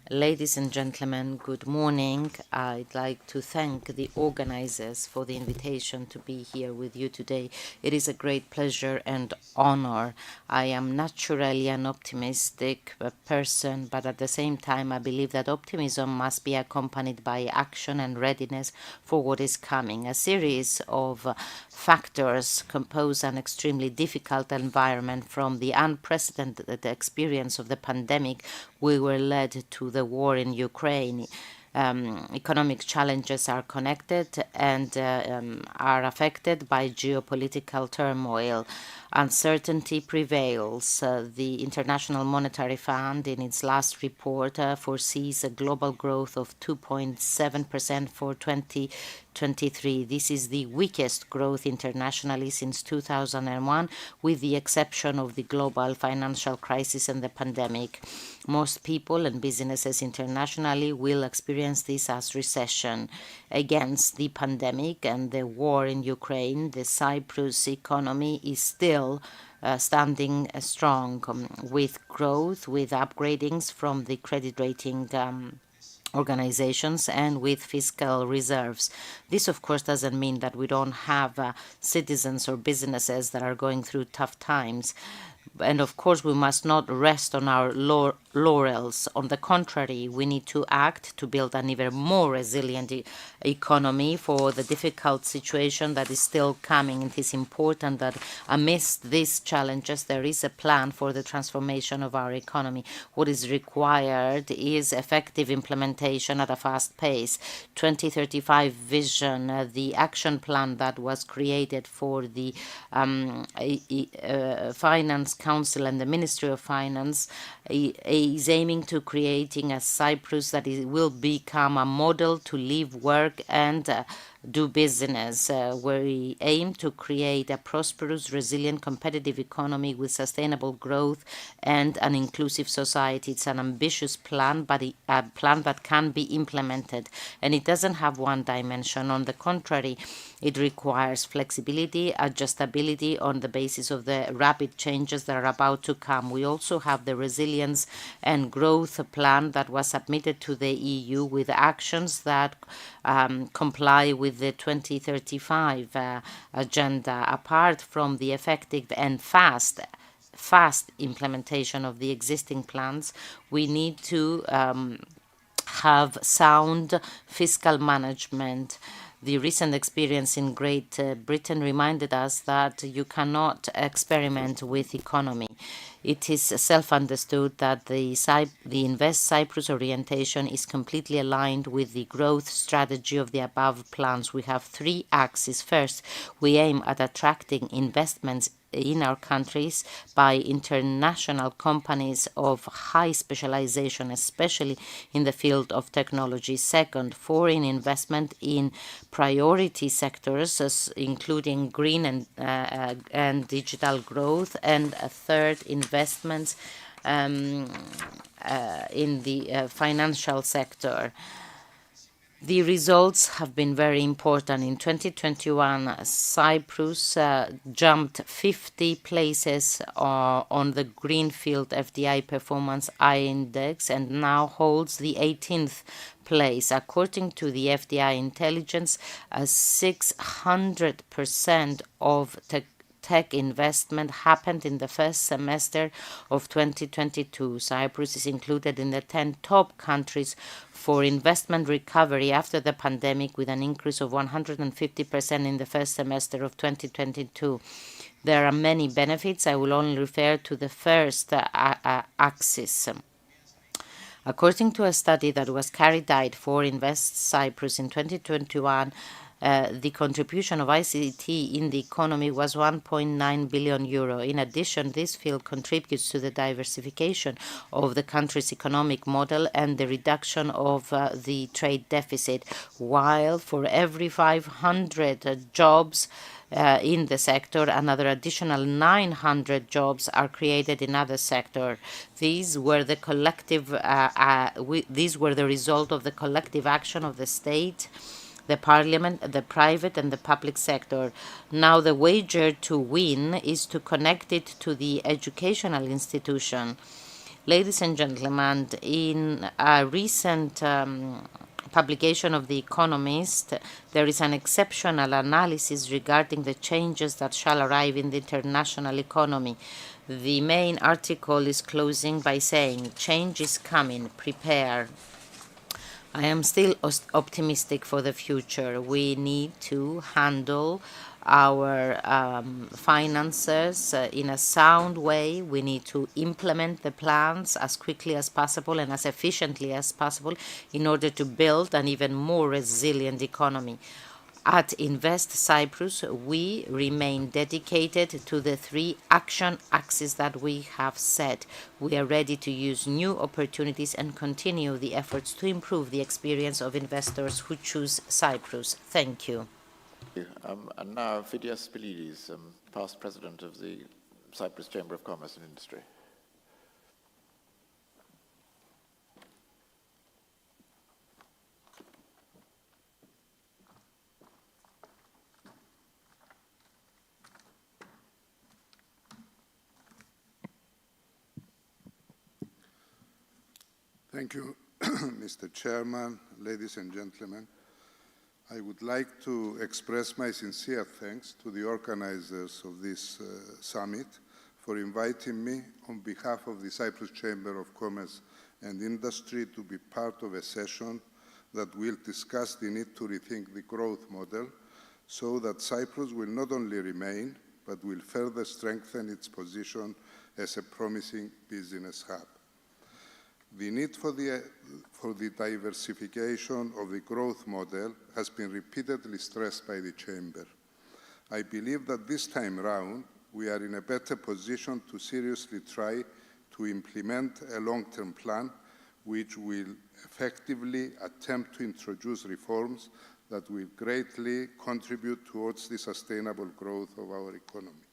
S12: Ladies and gentlemen, good morning. I'd like to thank the organizers for the invitation to be here with you today. It is a great pleasure and honor. I am naturally an optimistic person, but at the same time, I believe that optimism must be accompanied by action and readiness for what is coming. A series of factors compose an extremely difficult environment. From the unprecedented experience of the pandemic, we were led to the war in Ukraine. Economic challenges are connected and are affected by geopolitical turmoil. Uncertainty prevails. The International Monetary Fund, in its last report, foresees a global growth of 2.7% for 2023. This is the weakest growth internationally since 2001, with the exception of the global financial crisis and the pandemic. Most people and businesses internationally will experience this as recession. Against the pandemic and the war in Ukraine, the Cyprus economy is still standing strong, with growth, with upgradings from the credit rating organizations and with fiscal reserves. This, of course, doesn't mean that we don't have citizens or businesses that are going through tough times. And of course, we must not rest on our laurels. On the contrary, we need to act to build an even more resilient economy for the difficult situation that is still coming. It is important that amidst these challenges, there is a plan for the transformation of our economy. What is required is effective implementation at a fast pace. 2035 vision, the action plan that was created for the Finance Council and the Ministry of Finance is aiming to creating a Cyprus that will become a model to live, work and do business, where we aim to create a prosperous, resilient, competitive economy with sustainable growth and an inclusive society. It's an ambitious plan, but a plan that can be implemented. And it doesn't have one dimension. On the contrary, it requires flexibility, adjustability on the basis of the rapid changes that are about to come. We also have the resilience and growth plan that was submitted to the EU with actions that comply with the 2035 agenda. Apart from the effective and fast implementation of the existing plans, we need to have sound fiscal management. The recent experience in Great Britain reminded us that you cannot experiment with economy. It is self-understood that the Invest Cyprus orientation is completely aligned with the growth strategy of the above plans. We have three axes. First, we aim at attracting investments in our countries by international companies of high specialization, especially in the field of technology. Second, foreign investment in priority sectors, including green and digital growth. And a third, investments in the financial sector. The results have been very important. In 2021, Cyprus jumped 50 places on the Greenfield FDI Performance Index and now holds the 18th place. According to the FDI intelligence, 600% of tech investment happened in the first semester of 2022. Cyprus is included in the 10 top countries for investment recovery after the pandemic, with an increase of 150% in the first semester of 2022. There are many benefits. I will only refer to the first axis. According to a study that was carried out for Invest Cyprus in 2021, the contribution of ICT in the economy was 1.9 billion euro. In addition, this field contributes to the diversification of the country's economic model and the reduction of the trade deficit, while for every 500 jobs in the sector, another additional 900 jobs are created in other sectors. These were the collective. These were the result of the collective action of the state, the parliament, the private and the public sector. Now the wager to win is to connect it to the educational institution. Ladies and gentlemen, in a recent publication of The Economist, there is an exceptional analysis regarding the changes that shall arrive in the international economy. The main article is closing by saying, "Change is coming, prepare." I am still optimistic for the future. We need to handle our finances in a sound way. We need to implement the plans as quickly as possible and as efficiently as possible in order to build an even more resilient economy. At Invest Cyprus, we remain dedicated to the 3 action axes that we have set. We are ready to use new opportunities and continue the efforts to improve the experience of investors who choose Cyprus. Thank you.
S19: And now Phidias Spilidis, past president of the Cyprus Chamber of Commerce and Industry.
S20: Thank you, Mr. Chairman, ladies and gentlemen. I would like to express my sincere thanks to the organizers of this summit for inviting me on behalf of the Cyprus Chamber of Commerce and Industry to be part of a session that will discuss the need to rethink the growth model so that Cyprus will not only remain, but will further strengthen its position as a promising business hub. The need for the diversification of the growth model has been repeatedly stressed by the Chamber. I believe that this time round, we are in a better position to seriously try to implement a long-term plan which will effectively attempt to introduce reforms that will greatly contribute towards the sustainable growth of our economy.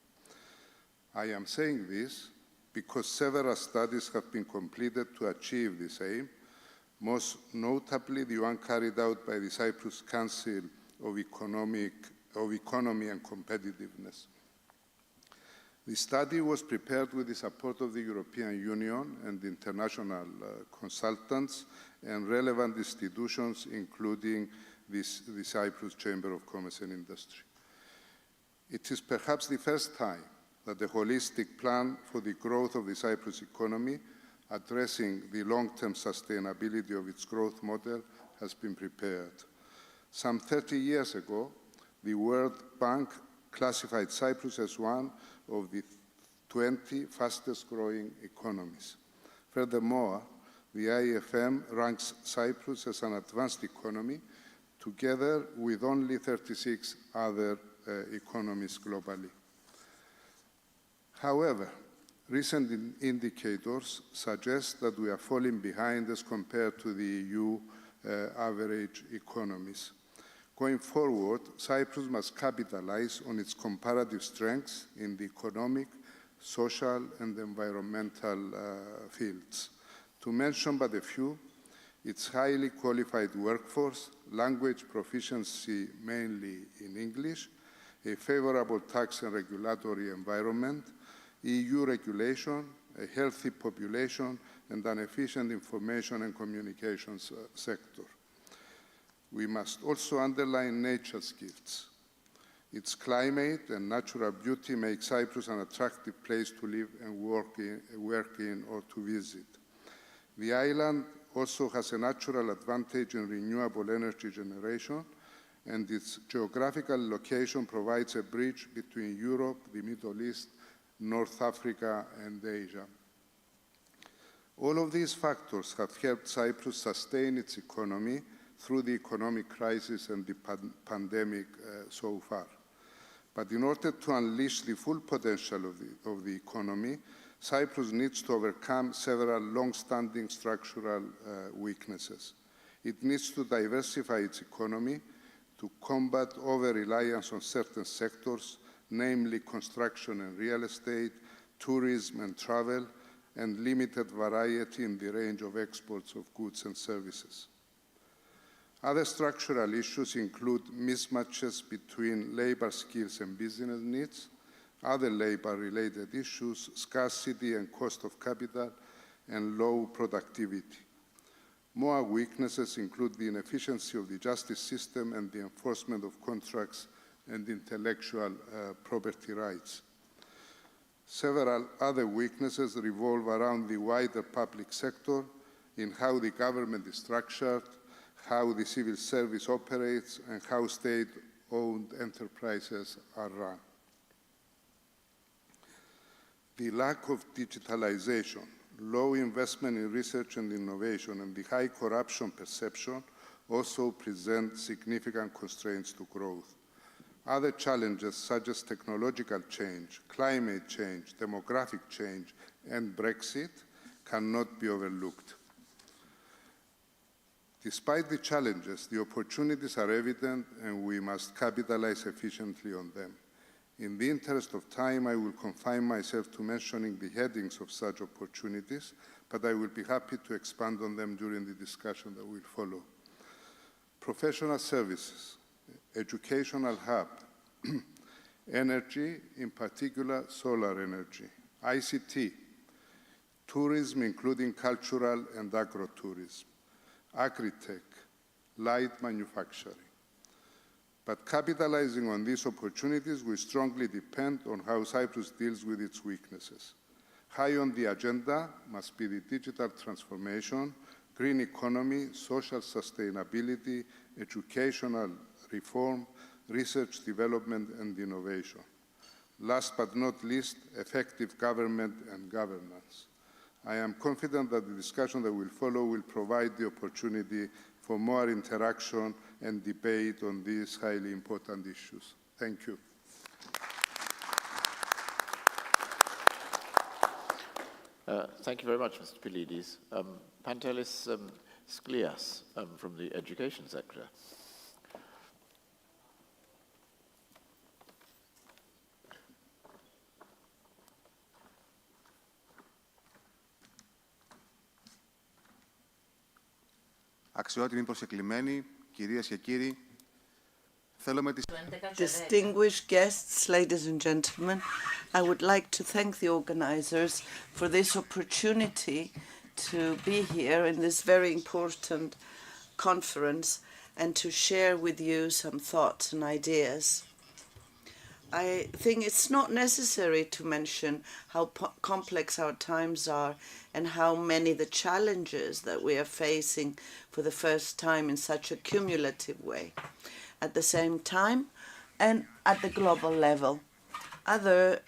S20: I am saying this because several studies have been completed to achieve this aim, most notably the one carried out by the Cyprus Council of Economy and Competitiveness. The study was prepared with the support of the European Union and international consultants and relevant institutions, including the Cyprus Chamber of Commerce and Industry. It is perhaps the first time that the holistic plan for the growth of the Cyprus economy, addressing the long-term sustainability of its growth model, has been prepared. Some 30 years ago, the World Bank classified Cyprus as one of the 20 fastest-growing economies. Furthermore, the IFM ranks Cyprus as an advanced economy, together with only 36 other economies globally. However, recent indicators suggest that we are falling behind as compared to the EU average economies. Going forward, Cyprus must capitalize on its comparative strengths in the economic, social, and environmental fields. To mention but a few, its highly qualified workforce, language proficiency mainly in English, a favorable tax and regulatory environment, EU regulation, a healthy population, and an efficient information and communications sector. We must also underline nature's gifts. Its climate and natural beauty make Cyprus an attractive place to live and work in or to visit. The island also has a natural advantage in renewable energy generation, and its geographical location provides a bridge between Europe, the Middle East, North Africa, and Asia. All of these factors have helped Cyprus sustain its economy through the economic crisis and the pandemic so far. But in order to unleash the full potential of the economy, Cyprus needs to overcome several long-standing structural weaknesses. It needs to diversify its economy to combat over-reliance on certain sectors, namely construction and real estate, tourism and travel, and limited variety in the range of exports of goods and services. Other structural issues include mismatches between labor skills and business needs, other labor-related issues, scarcity and cost of capital, and low productivity. More weaknesses include the inefficiency of the justice system and the enforcement of contracts and intellectual property rights. Several other weaknesses revolve around the wider public sector, in how the government is structured, how the civil service operates, and how state-owned enterprises are run. The lack of digitalization, low investment in research and innovation, and the high corruption perception also present significant constraints to growth. Other challenges such as technological change, climate change, demographic change, and Brexit cannot be overlooked. Despite the challenges, the opportunities are evident and we must capitalize efficiently on them. In the interest of time, I will confine myself to mentioning the headings of such opportunities, but I will be happy to expand on them during the discussion that will follow. Professional services, educational hub, energy, in particular solar energy, ICT, tourism including cultural and agro-tourism, agri-tech, light manufacturing. But capitalizing on these opportunities will strongly depend on how Cyprus deals with its weaknesses. High on the agenda must be the digital transformation, green economy, social sustainability, educational reform, research development and innovation. Last but not least, effective government and governance. I am confident that the discussion that will follow will provide the opportunity for more interaction and debate on these highly important issues. Thank you.
S19: Thank you very much, Mr. Pilidis. Pantelis Sklias from the Education Sector.
S21: Αξιότιμοι προσκεκλημένοι, κυρίες και κύριοι, θέλω με τις...
S22: Distinguished guests, ladies and gentlemen, I would like to thank the organizers for this opportunity to be here in this very important conference and to share with you some thoughts and ideas. I think it's not necessary to mention how complex our times are and how many the challenges that we are facing for the first time in such a cumulative way. At the same time, and at the global level, other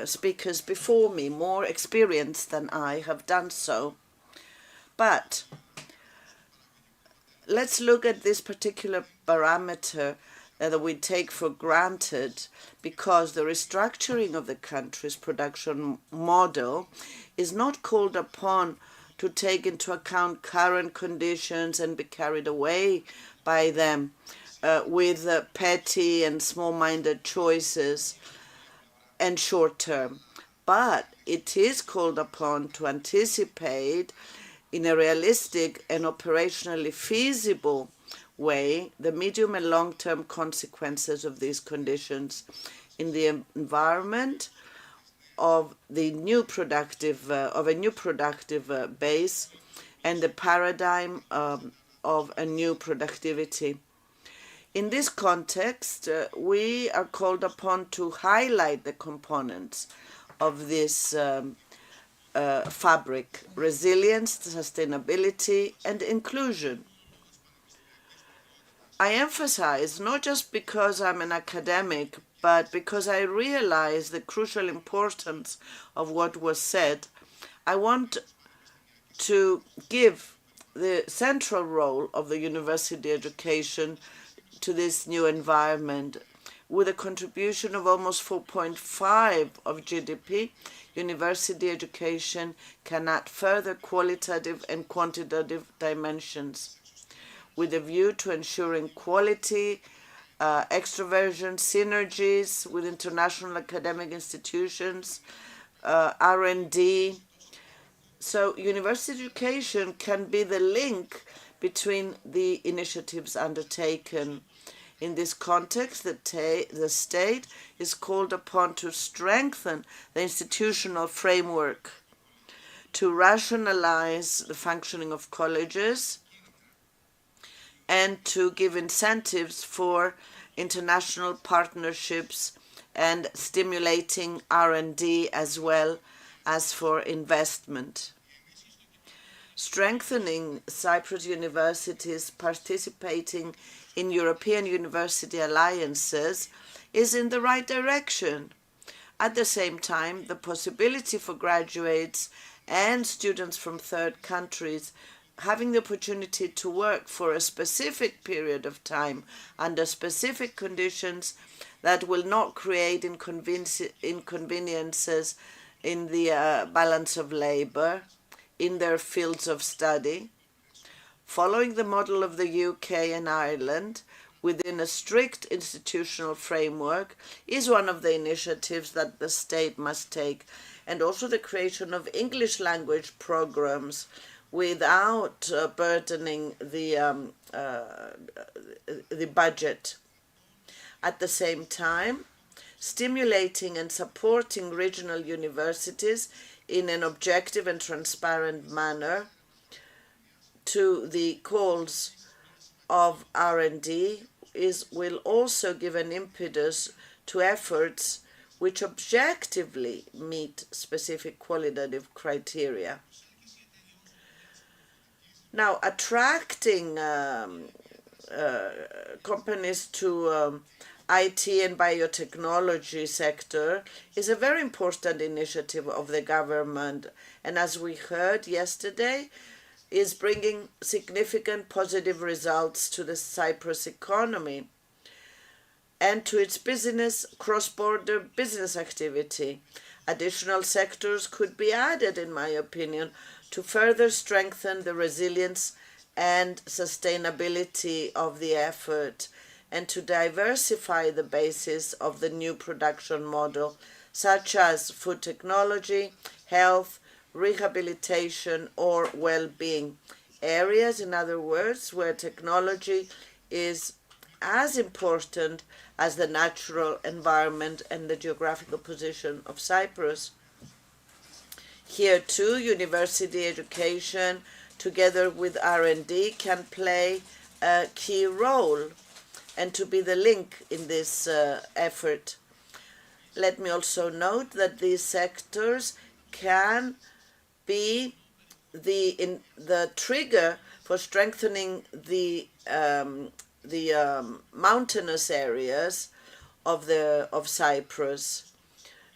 S22: speakers before me, more experienced than I, have done so. But let's look at this particular parameter that we take for granted, because the restructuring of the country's production model is not called upon to take into account current conditions and be carried away by them with petty and small-minded choices and short-term. But it is called upon to anticipate in a realistic and operationally feasible way the medium and long-term consequences of these conditions in the environment of the new productive base and the paradigm of a new productivity. In this context, we are called upon to highlight the components of this fabric: resilience, sustainability, and inclusion. I emphasize, not just because I'm an academic, but because I realize the crucial importance of what was said, I want to give the central role of the university education to this new environment. With a contribution of almost 4.5% of GDP, university education can add further qualitative and quantitative dimensions, with a view to ensuring quality, extroversion, synergies with international academic institutions, R&D. So university education can be the link between the initiatives undertaken. In this context, the state is called upon to strengthen the institutional framework, to rationalize the functioning of colleges, and to give incentives for international partnerships and stimulating R&D as well as for investment. Strengthening Cyprus universities participating in European university alliances is in the right direction. At the same time, the possibility for graduates and students from third countries having the opportunity to work for a specific period of time under specific conditions that will not create inconveniences in the balance of labor in their fields of study, following the model of the UK and Ireland within a strict institutional framework, is one of the initiatives that the state must take, and also the creation of English language programs without burdening the budget. At the same time, stimulating and supporting regional universities in an objective and transparent manner to the calls of R&D will also give an impetus to efforts which objectively meet specific qualitative criteria. Now, attracting companies to IT and biotechnology sector is a very important initiative of the government, and as we heard yesterday, is bringing significant positive results to the Cyprus economy and to its business, cross-border business activity. Additional sectors could be added, in my opinion, to further strengthen the resilience and sustainability of the effort, and to diversify the basis of the new production model, such as food technology, health, rehabilitation, or well-being. Areas, in other words, where technology is as important as the natural environment and the geographical position of Cyprus. Here too, university education, together with R&D, can play a key role and to be the link in this effort. Let me also note that these sectors can be the trigger for strengthening the mountainous areas of Cyprus,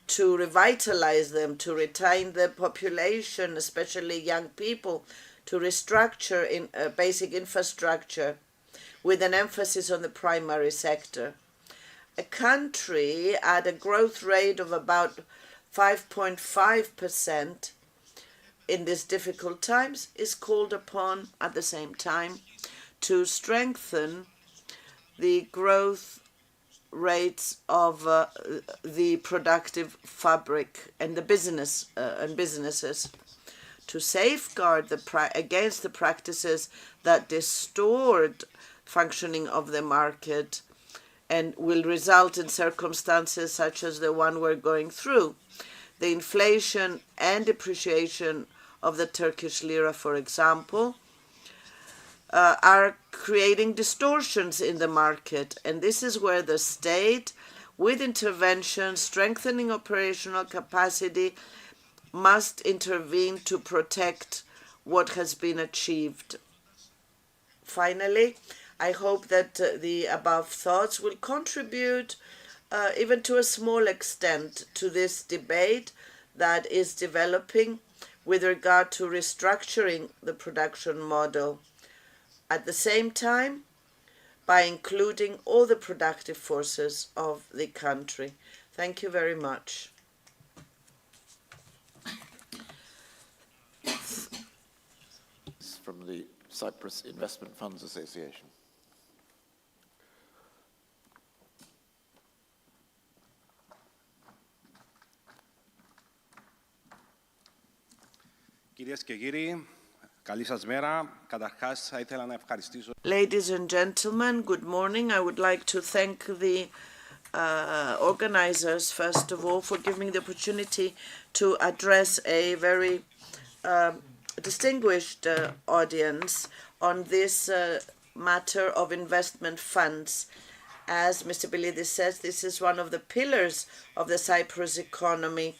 S22: to revitalize them, to retain the population, especially young people, to restructure in basic infrastructure with an emphasis on the primary sector. A country at a growth rate of about 5.5% in these difficult times is called upon at the same time to strengthen the growth rates of the productive fabric and the business and businesses, to safeguard against the practices that distort functioning of the market and will result in circumstances such as the one we're going through. The inflation and depreciation of the Turkish lira, for example, are creating distortions in the market, and this is where the state, with intervention, strengthening operational capacity, must intervene to protect what has been achieved. Finally, I hope that the above thoughts will contribute, even to a small extent, to this debate that is developing with regard to restructuring the production model. At the same time, by including all the productive forces of the country. Thank you very much.
S19: From the Cyprus Investment Funds Association.
S21: Κυρίες και κύριοι,
S22: Ladies and gentlemen, good morning. I would like to thank the organizers, first of all, for giving me the opportunity to address a very distinguished audience on this matter of investment funds. As Mr. Bilidis says, this is one of the pillars of the Cyprus economy,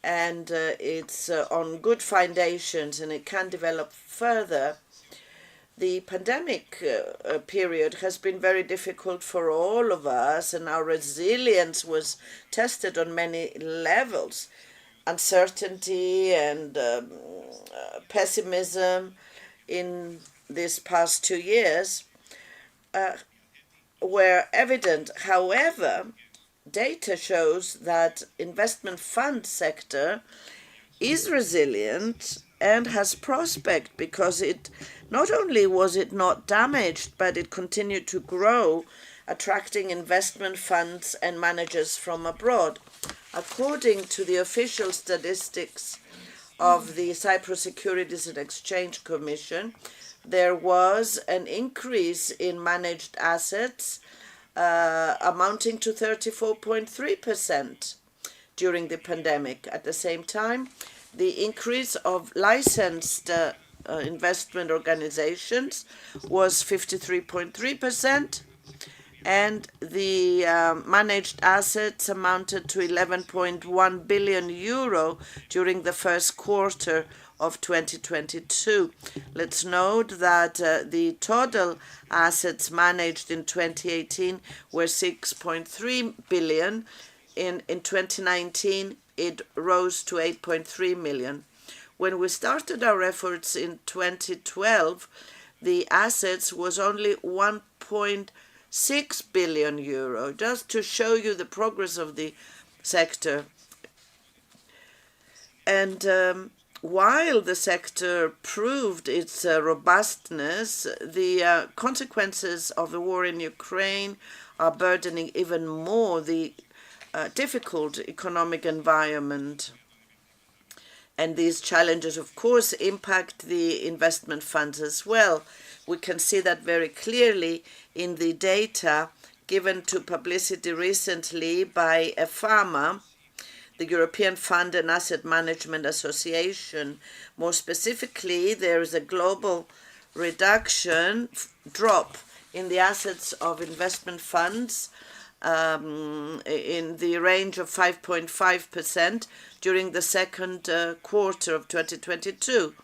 S22: and it's on good foundations, and it can develop further. The pandemic period has been very difficult for all of us, and our resilience was tested on many levels. Uncertainty and pessimism in these past 2 years were evident. However, data shows that investment fund sector is resilient and has prospect, because it not only was it not damaged, but it continued to grow, attracting investment funds and managers from abroad. According to the official statistics of the Cyprus Securities and Exchange Commission, there was an increase in managed assets amounting to 34.3% during the pandemic. At the same time, the increase of licensed investment organizations was 53.3%, and the managed assets amounted to 11.1 billion euro during the first quarter of 2022. Let's note that the total assets managed in 2018 were 6.3 billion. In 2019, it rose to 8.3 million. When we started our efforts in 2012, the assets was only 1.6 billion euro, just to show you the progress of the sector. And while the sector proved its robustness, the consequences of the war in Ukraine are burdening even more the difficult economic environment. And these challenges, of course, impact the investment funds as well. We can see that very clearly in the data given to publicity recently by EFAMA, the European Fund and Asset Management Association. More specifically, there is a global drop in the assets of investment funds in the range of 5.5% during the second quarter of 2022.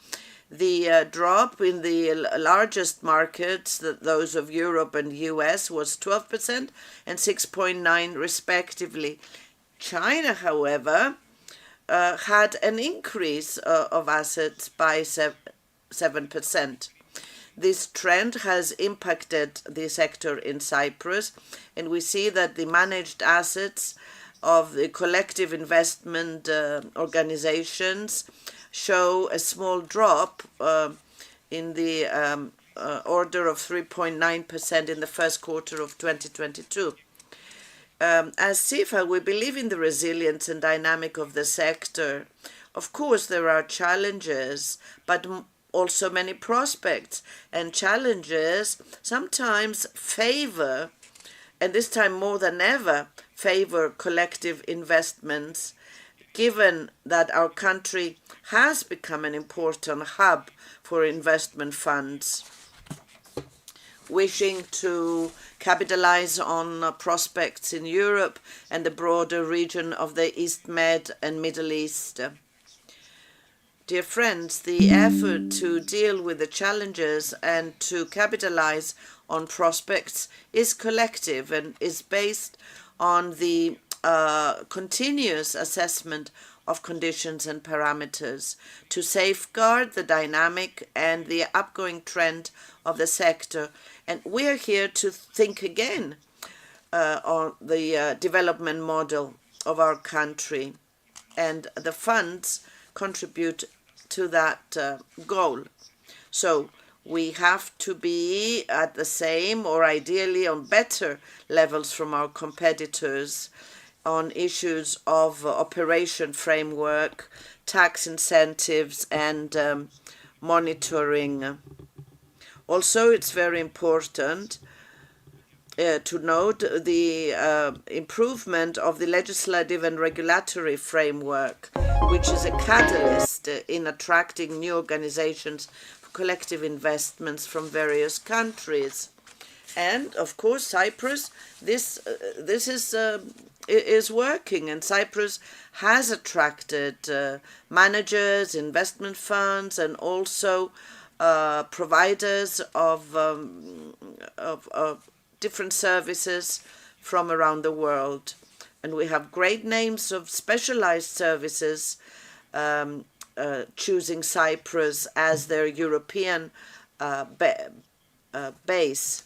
S22: The drop in the largest markets, those of Europe and US, was 12% and 6.9% respectively. China, however, had an increase of assets by 7%. This trend has impacted the sector in Cyprus, and we see that the managed assets of the collective investment organizations show a small drop in the order of 3.9% in the first quarter of 2022. As CIFA, we believe in the resilience and dynamic of the sector. Of course, there are challenges, but also many prospects, and challenges sometimes favor, and this time more than ever, favor collective investments, given that our country has become an important hub for investment funds, wishing to capitalize on prospects in Europe and the broader region of the East Med and Middle East. Dear friends, the effort to deal with the challenges and to capitalize on prospects is collective and is based on the continuous assessment of conditions and parameters to safeguard the dynamic and the upgoing trend of the sector. And we are here to think again on the development model of our country, and the funds contribute to that goal. So we have to be at the same, or ideally on better levels from our competitors on issues of operation framework, tax incentives, and monitoring. Also, it's very important to note the improvement of the legislative and regulatory framework, which is a catalyst in attracting new organizations for collective investments from various countries. And of course, Cyprus, this is working, and Cyprus has attracted managers, investment funds, and also providers of different services from around the world. And we have great names of specialized services choosing Cyprus as their European base.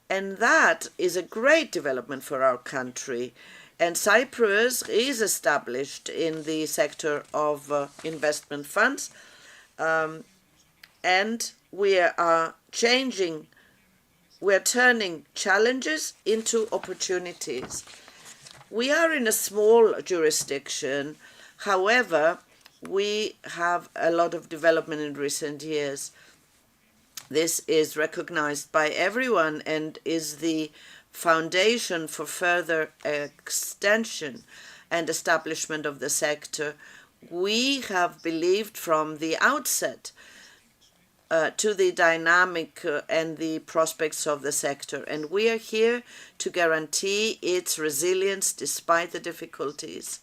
S22: And that is a great development for our country. And Cyprus is established in the sector of investment funds. And we are turning challenges into opportunities. We are in a small jurisdiction. However, we have a lot of development in recent years. This is recognized by everyone and is the foundation for further extension and establishment of the sector. We have believed from the outset to the dynamic and the prospects of the sector, and we are here to guarantee its resilience despite the difficulties.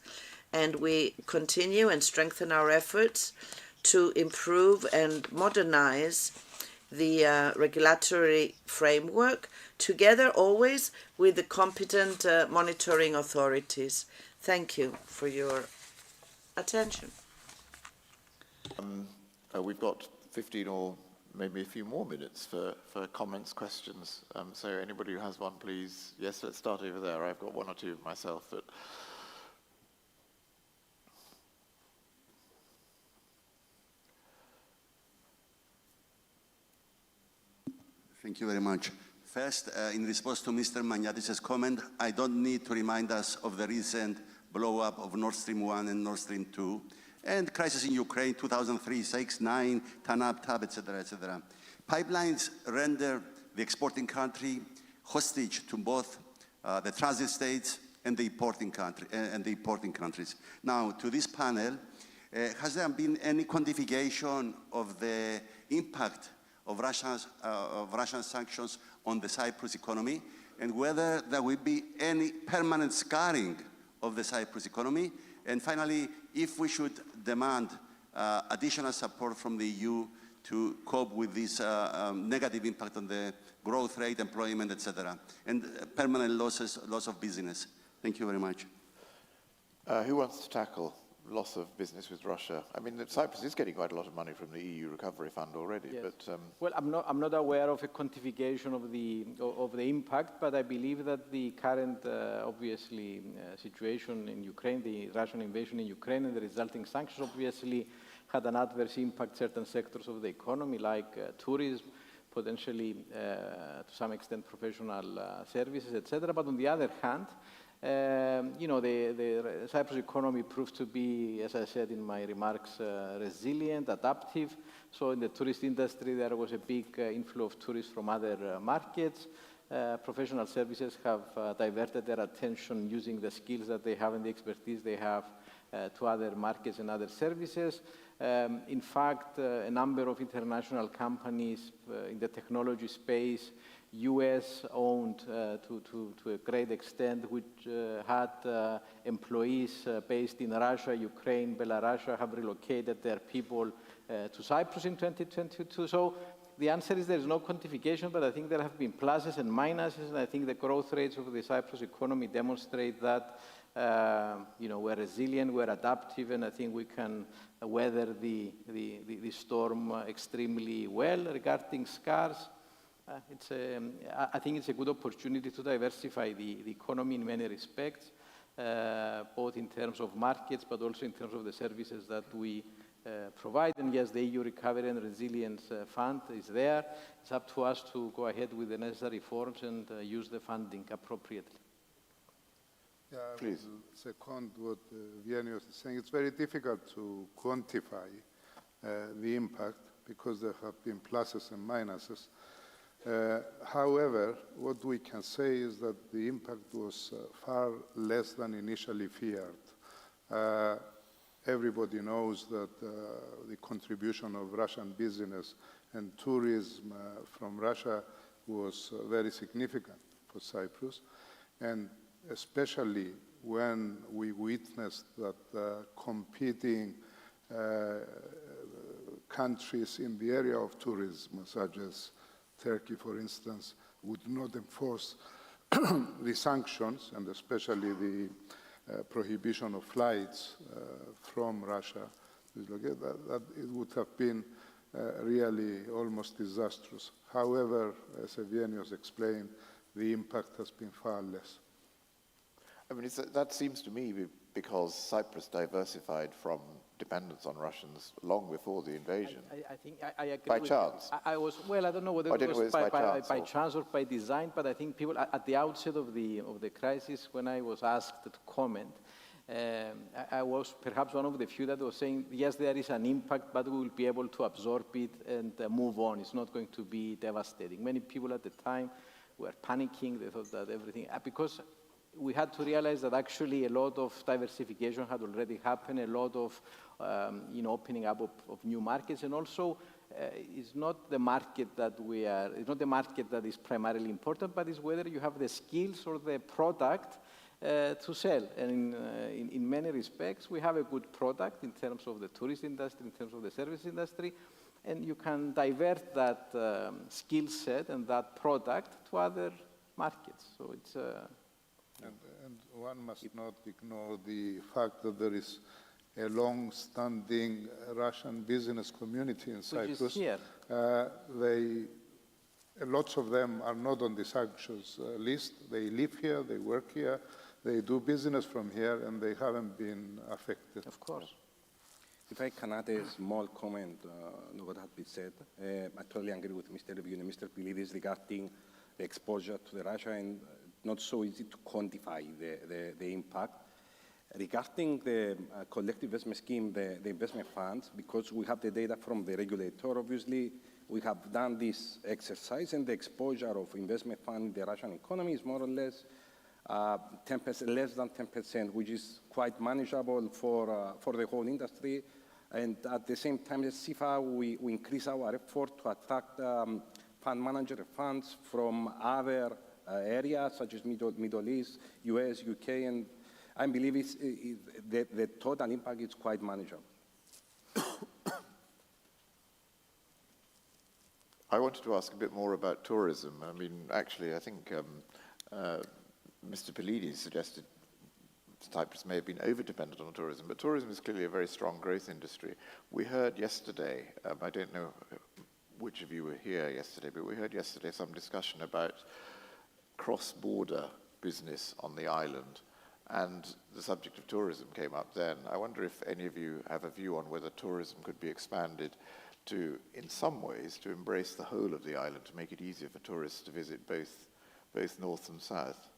S22: And we continue and strengthen our efforts to improve and modernize the regulatory framework, together always with the competent monitoring authorities. Thank you for your attention.
S19: We've got 15 or maybe a few more minutes for comments, questions. So anybody who has one, please. Yes, let's start over there. I've got one or two myself. But
S18: Thank you very much. First, in response to Mr. Maniatis' comment, I don't need to remind us of the recent blow-up of Nord Stream 1 and Nord Stream 2, and crisis in Ukraine, 2003, 6, 9, TANAP, etc., etc. Pipelines render the exporting country hostage to both the transit states and the importing countries. Now, to this panel, has there been any quantification of the impact of Russian sanctions on the Cyprus economy, and whether there will be any permanent scarring of the Cyprus economy? And finally, if we should demand additional support from the EU to cope with this negative impact on the growth rate, employment, etc., and permanent loss of business. Thank you very much.
S19: Who wants to tackle loss of business with Russia? I mean, Cyprus is getting quite a lot of money from the EU Recovery Fund already.
S8: Yes.
S19: But
S8: well, I'm not aware of a quantification of the impact, but I believe that the current, obviously, situation in Ukraine, the Russian invasion in Ukraine, and the resulting sanctions, obviously, had an adverse impact certain sectors of the economy, like tourism, potentially, to some extent, professional services, etc. But on the other hand, you know, the Cyprus economy proved to be, as I said in my remarks, resilient, adaptive. So in the tourist industry, there was a big inflow of tourists from other markets. Professional services have diverted their attention using the skills that they have and the expertise they have to other markets and other services. In fact, a number of international companies in the technology space, US-owned to a great extent, which had employees based in Russia, Ukraine, Belarus, have relocated their people to Cyprus in 2022. So the answer is there is no quantification, but I think there have been pluses and minuses, and I think the growth rates of the Cyprus economy demonstrate that you know, we're resilient, we're adaptive, and I think we can weather the storm extremely well. Regarding scars, I think it's a good opportunity to diversify the economy in many respects, both in terms of markets, but also in terms of the services that we provide. And yes, the EU Recovery and Resilience Fund is there. It's up to us to go ahead with the necessary reforms and use the funding appropriately.
S20: Yeah, I will second what Vianney was saying. It's very difficult to quantify the impact, because there have been pluses and minuses. However, what we can say is that the impact was far less than initially feared. Everybody knows that the contribution of Russian business and tourism from Russia was very significant for Cyprus, and especially when we witnessed that competing countries in the area of tourism, such as Turkey, for instance, would not enforce the sanctions, and especially the prohibition of flights from Russia, that it would have been really almost disastrous. However, as Evgenios explained, the impact has been far less.
S19: I mean, that seems to me because Cyprus diversified from dependence on Russians long before the invasion.
S8: I think I agree.
S19: By chance?
S8: I don't know whether it was by chance or by design, but I think people at the outset of the crisis, when I was asked to comment, I was perhaps one of the few that was saying, yes, there is an impact, but we will be able to absorb it and move on. It's not going to be devastating. Many people at the time were panicking. They thought that everything, because we had to realize that actually a lot of diversification had already happened, a lot of opening up of new markets, and also it's not the market it's not the market that is primarily important, but it's whether you have the skills or the product to sell. And in many respects, we have a good product in terms of the tourist industry, in terms of the service industry, and you can divert that skill set and that product to other markets. So it's
S20: and one must not ignore the fact that there is a long-standing Russian business community in Cyprus.
S8: Which is here.
S20: Lots of them are not on the sanctions list. They live here, they work here, they do business from here, and they haven't been affected.
S8: Of course.
S1: If I can add a small comment on what has been said, I totally agree with Mr. Review and Mr. Pilidis regarding the exposure to the Russia, and not so easy to quantify the impact. Regarding the collective investment scheme, the investment funds, because we have the data from the regulator, obviously, we have done this exercise, and the exposure of investment fund in the Russian economy is more or less 10%, less than 10%, which is quite manageable for the whole industry. And at the same time, as CIFA, we increase our effort to attract fund manager funds from other areas such as Middle East, US, UK, and I believe the total impact is quite manageable.
S19: I wanted to ask a bit more about tourism. I mean, actually, I think Mr. Pilidis suggested Cyprus may have been over-dependent on tourism, but tourism is clearly a very strong growth industry. We heard yesterday, I don't know which of you were here yesterday, but we heard yesterday some discussion about cross-border business on the island, and the subject of tourism came up then. I wonder if any of you have a view on whether tourism could be expanded to, in some ways, to embrace the whole of the island, to make it easier for tourists to visit both north and south.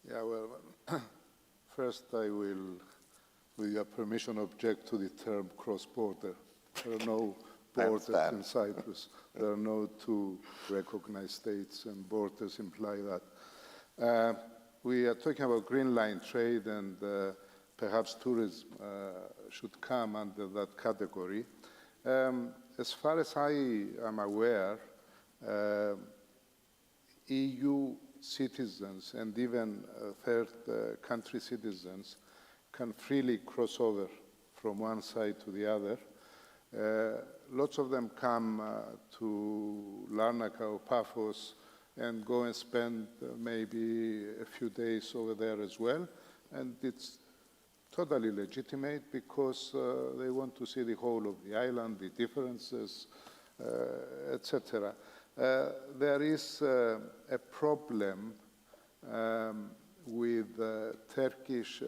S20: Yeah, well, first I will, with your permission, object to the term cross-border. There are no borders in Cyprus. There are no two recognized states, and borders imply that. We are talking about Green Line trade, and perhaps tourism should come under that category. As far as I am aware, EU citizens and even third country citizens can freely cross over from one side to the other. Lots of them come to Larnaca or Paphos and go and spend maybe a few days over there as well. And it's totally legitimate because they want to see the whole of the island, the differences, etc. There is a problem with Turkish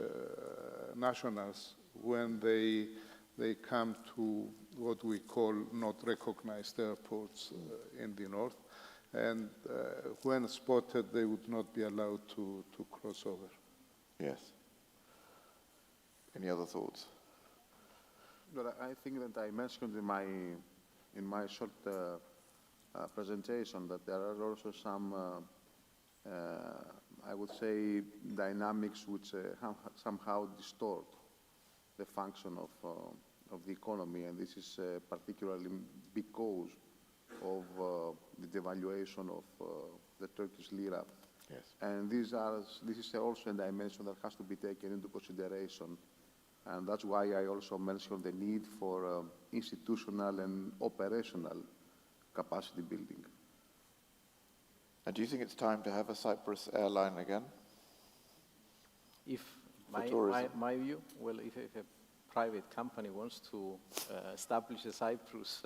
S20: nationals when they come to what we call not recognized airports in the north, and when spotted, they would not be allowed to cross over.
S19: Yes. Any other thoughts?
S21: Well, I think that I mentioned in my short presentation that there are also some, I would say, dynamics which somehow distort the function of the economy, and this is particularly because of the devaluation of the Turkish lira.
S19: Yes.
S21: And this is also a dimension that has to be taken into consideration. And that's why I also mentioned the need for institutional and operational capacity building.
S19: And do you think it's time to have a Cyprus airline again?
S8: If
S19: tourism?
S8: my view, well, if a private company wants to establish a Cyprus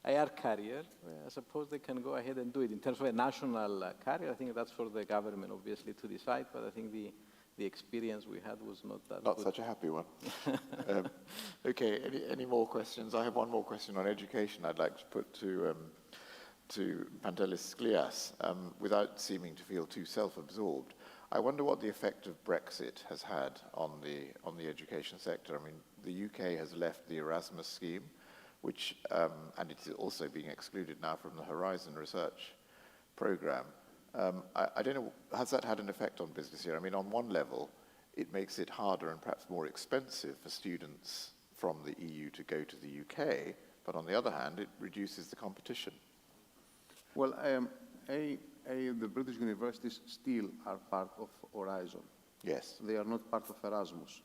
S8: air carrier, I suppose they can go ahead and do it. In terms of a national carrier, I think that's for the government, obviously, to decide, but I think the experience we had was not that
S19: Not
S8: good.
S19: such a happy one. Okay, any more questions? I have one more question on education I'd like to put to Pantelis Sklias, without seeming to feel too self-absorbed. I wonder what the effect of Brexit has had on the education sector. I mean, the UK has left the Erasmus scheme, which, and it's also being excluded now from the Horizon Research Programme. I don't know, has that had an effect on business here? I mean, on one level, it makes it harder and perhaps more expensive for students from the EU to go to the UK, but on the other hand, it reduces the competition.
S21: Well, the British universities still are part of Horizon.
S19: Yes.
S21: They are not part of Erasmus.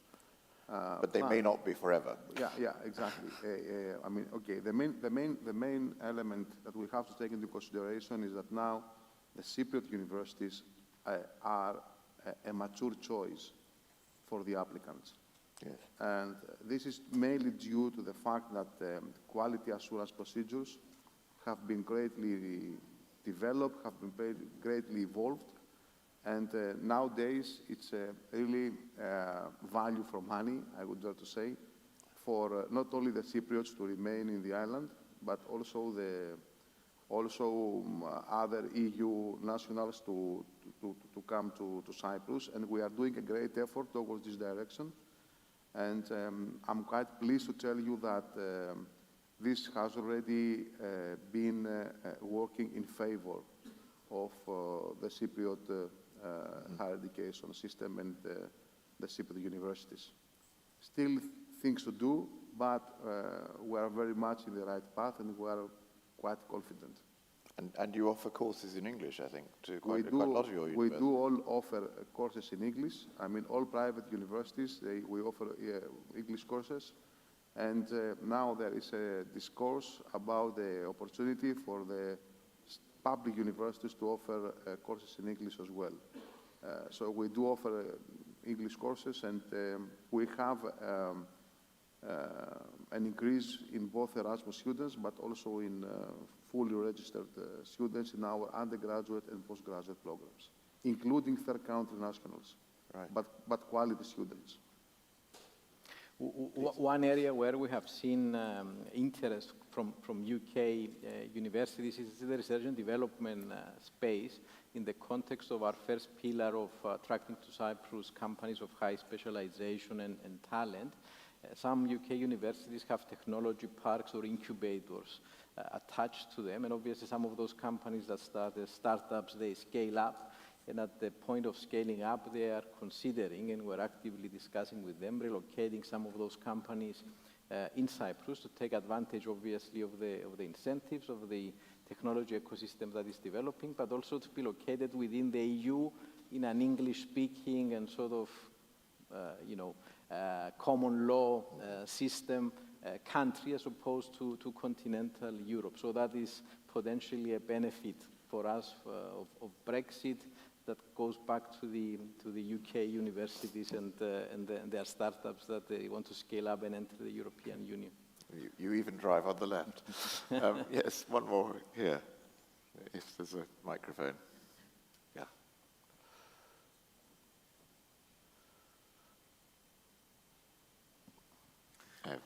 S19: But they may not be forever.
S21: Yeah, exactly. I mean, okay, the main element that we have to take into consideration is that now the Cypriot universities are a mature choice for the applicants.
S19: Yes.
S21: And this is mainly due to the fact that quality assurance procedures have been greatly developed, have been greatly evolved, and nowadays it's really value for money, I would dare to say, for not only the Cypriots to remain in the island, but also other EU nationals to come to Cyprus, and we are doing a great effort towards this direction. And I'm quite pleased to tell you that this has already been working in favor of the Cypriot higher education system and the Cypriot universities. Still things to do, but we are very much in the right path and we are quite confident.
S19: And you offer courses in English, I think, to quite a lot of your universities.
S21: We do all offer courses in English. I mean, all private universities, we offer English courses. And now there is a discourse about the opportunity for the public universities to offer courses in English as well. So we do offer English courses, and we have an increase in both Erasmus students, but also in fully registered students in our undergraduate and postgraduate programs, including third country nationals,
S19: right.
S21: but quality students.
S8: One area where we have seen interest from UK universities is the research and development space in the context of our first pillar of attracting to Cyprus companies of high specialization and talent. Some UK universities have technology parks or incubators attached to them, and obviously some of those companies that start as startups, they scale up, and at the point of scaling up, they are considering, and we're actively discussing with them, relocating some of those companies in Cyprus to take advantage, obviously, of the incentives of the technology ecosystem that is developing, but also to be located within the EU in an English-speaking and sort of, common law system country as opposed to continental Europe. So that is potentially a benefit for us of Brexit that goes back to the UK universities and their startups that they want to scale up and enter the European Union.
S19: You even drive on the left. Yes, one more here, if there's a microphone. Yeah.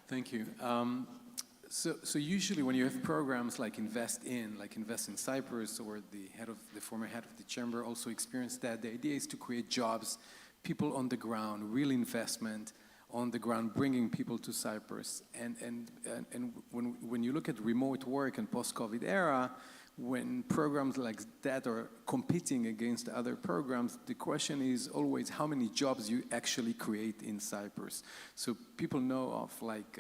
S2: Thank you. So usually when you have programs like Invest in Cyprus, or the former head of the chamber also experienced that, the idea is to create jobs, people on the ground, real investment, on the ground, bringing people to Cyprus. And when you look at remote work and post-COVID era, when programs like that are competing against other programs, the question is always how many jobs you actually create in Cyprus. So people know of like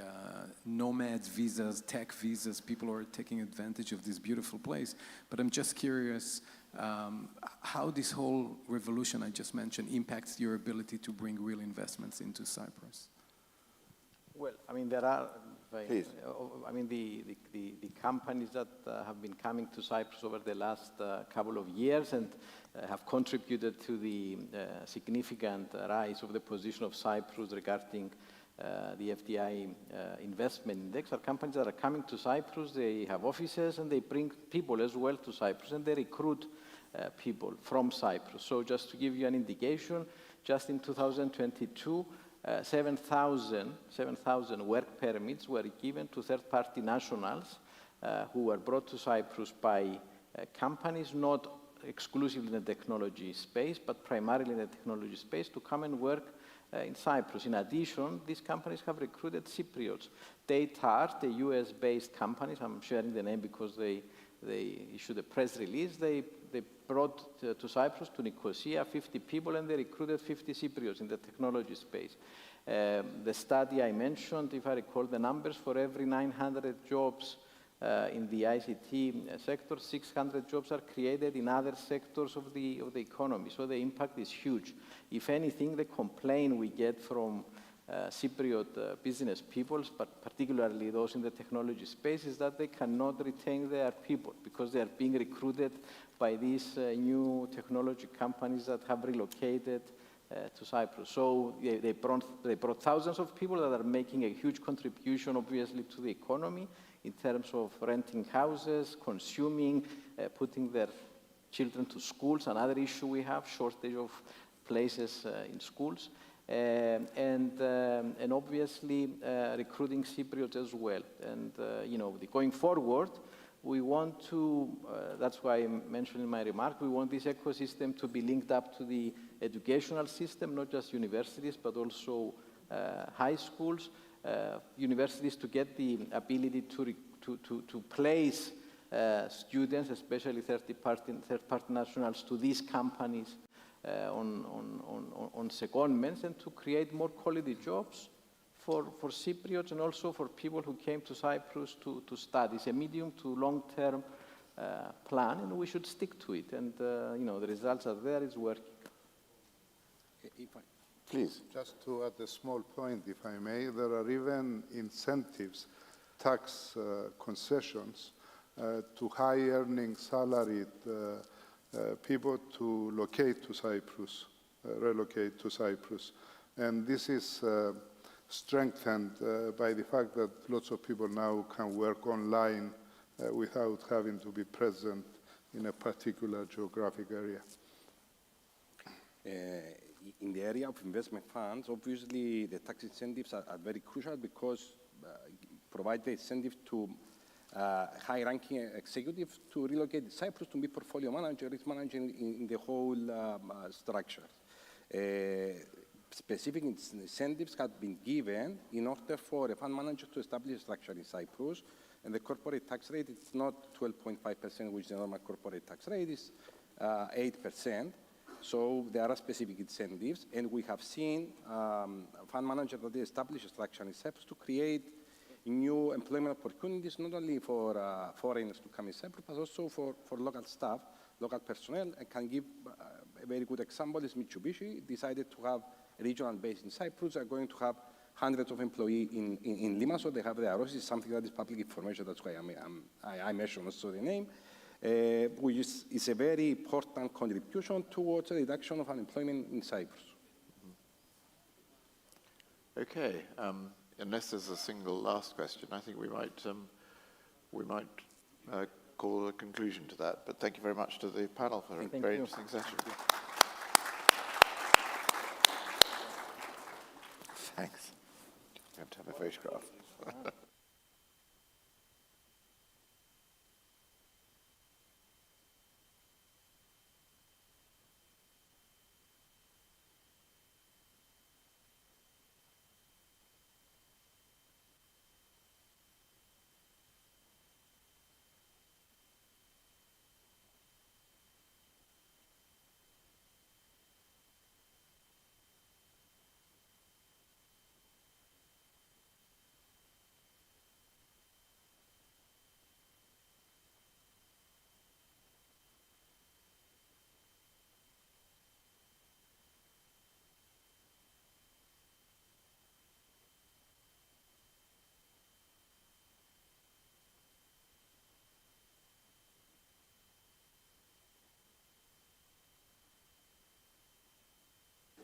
S2: nomads visas, tech visas, people are taking advantage of this beautiful place. But I'm just curious how this whole revolution I just mentioned impacts your ability to bring real investments into Cyprus.
S8: Well, I mean, there are,
S19: Please.
S8: I mean, the companies that have been coming to Cyprus over the last couple of years and have contributed to the significant rise of the position of Cyprus regarding the FDI investment index are companies that are coming to Cyprus. They have offices and they bring people as well to Cyprus and they recruit people from Cyprus. So just to give you an indication, just in 2022, 7,000 work permits were given to third-party nationals who were brought to Cyprus by companies, not exclusively in the technology space, but primarily in the technology space, to come and work in Cyprus. In addition, these companies have recruited Cypriots. Datart, a US-based company, I'm sharing the name because they issued a press release, they brought to Cyprus, to Nicosia, 50 people, and they recruited 50 Cypriots in the technology space. The study I mentioned, if I recall the numbers, for every 900 jobs in the ICT sector, 600 jobs are created in other sectors of the economy. So the impact is huge. If anything, the complaint we get from Cypriot business people, but particularly those in the technology space, is that they cannot retain their people because they are being recruited by these new technology companies that have relocated to Cyprus. So they brought thousands of people that are making a huge contribution, obviously, to the economy in terms of renting houses, consuming, putting their children to schools. Another issue we have, shortage of places in schools. And obviously recruiting Cypriots as well. And going forward, we want to, that's why I mentioned in my remark, we want this ecosystem to be linked up to the educational system, not just universities, but also high schools, universities to get the ability to place students, especially third-party nationals, to these companies on secondments, and to create more quality jobs for Cypriots and also for people who came to Cyprus to study. It's a medium to long-term plan, and we should stick to it. And the results are there, it's working.
S19: Please.
S20: Just to add a small point, if I may, there are even incentives, tax concessions to high-earning salaried people to locate to Cyprus, relocate to Cyprus. And this is strengthened by the fact that lots of people now can work online without having to be present in a particular geographic area.
S1: In the area of investment funds, obviously the tax incentives are very crucial because provide the incentive to high-ranking executives to relocate to Cyprus to be portfolio manager, risk manager in the whole structure. Specific incentives have been given in order for a fund manager to establish a structure in Cyprus, and the corporate tax rate is not 12.5%, which the normal corporate tax rate is 8%. So there are specific incentives, and we have seen fund managers that they establish a structure in Cyprus to create new employment opportunities, not only for foreigners to come in Cyprus, but also for local staff, local personnel. I can give a very good example is Mitsubishi decided to have a regional base in Cyprus. They're going to have hundreds of employees in Limassol. They have their offices, something that is public information. That's why I mentioned also the name, which is a very important contribution towards the reduction of unemployment in Cyprus.
S19: Okay. Unless there's a single last question, I think we might call a conclusion to that. But thank you very much to the panel for a very interesting session. Thanks. You have to have a photograph.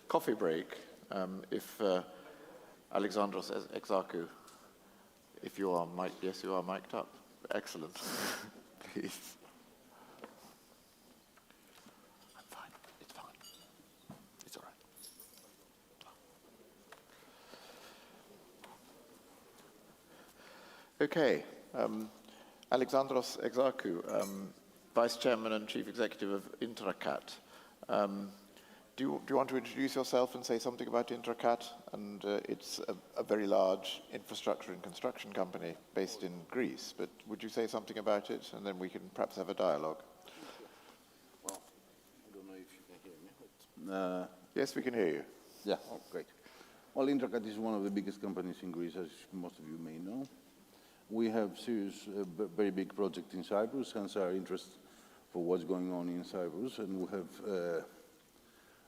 S19: coffee break. If Alexandros Exarchou, if you are mic'd, yes, you are mic'd up. Excellent. Please. I'm fine. It's fine. It's all right. Okay. Alexandros Exarchou, Vice Chairman and Chief Executive of Intracat. Do you want to introduce yourself and say something about Intracat? And it's a very large infrastructure and construction company based in Greece. But would you say something about it? And then we can perhaps have a dialogue.
S3: Well, I don't know if you can hear me.
S19: Yes, we can hear you.
S3: Yeah, oh, great. Well, Intracat is one of the biggest companies in Greece, as most of you may know. We have serious, very big project in Cyprus, hence our interest for what's going on in Cyprus. And we have,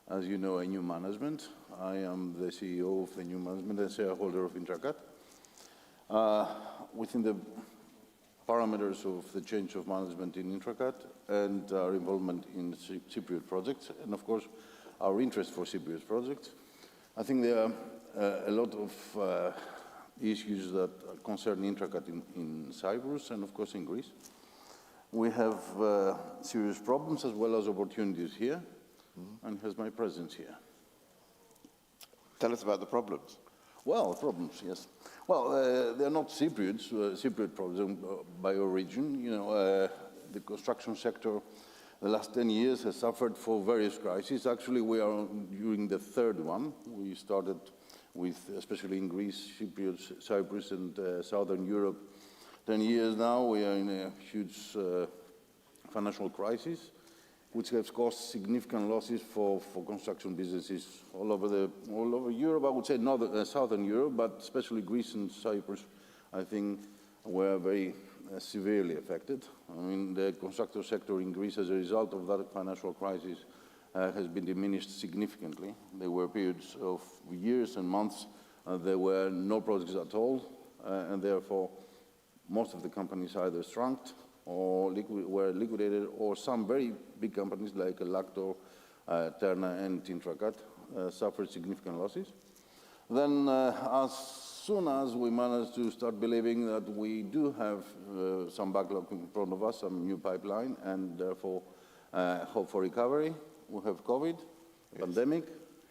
S3: as you know, a new management. I am the CEO of the new management and shareholder of Intracat. Within the parameters of the change of management in Intracat and our involvement in Cypriot projects, and of course, our interest for Cypriot projects, I think there are a lot of issues that concern Intracat in Cyprus and of course in Greece. We have serious problems as well as opportunities here, and has my presence here.
S19: Tell us about the problems.
S3: Well, problems, yes. Well, they're not Cypriot problems by origin. You know, the construction sector, the last 10 years has suffered for various crises. Actually, we are during the third one. We started with, especially in Greece, Cyprus, and Southern Europe. 10 years now, we are in a huge financial crisis, which has caused significant losses for construction businesses all over Europe. I would say not Southern Europe, but especially Greece and Cyprus, I think, were very severely affected. I mean, the construction sector in Greece, as a result of that financial crisis, has been diminished significantly. There were periods of years and months there were no projects at all, and therefore most of the companies either shrunk or were liquidated, or some very big companies like Lactor, Terna, and Intracat suffered significant losses. Then, as soon as we managed to start believing that we do have some backlog in front of us, some new pipeline, and therefore hope for recovery, we have COVID, pandemic.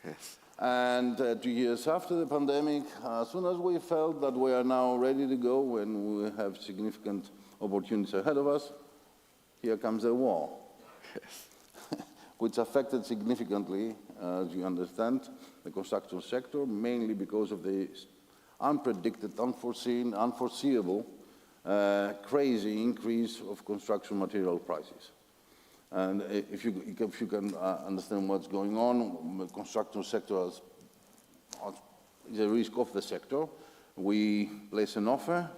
S19: Yes.
S3: And 2 years after the pandemic, as soon as we felt that we are now ready to go and we have significant opportunities ahead of us, here comes the war, which affected significantly, as you understand, the construction sector, mainly because of the unpredicted, unforeseen, unforeseeable, crazy increase of construction material prices. And if you can understand what's going on, the construction sector is a risk of the sector. We place an offer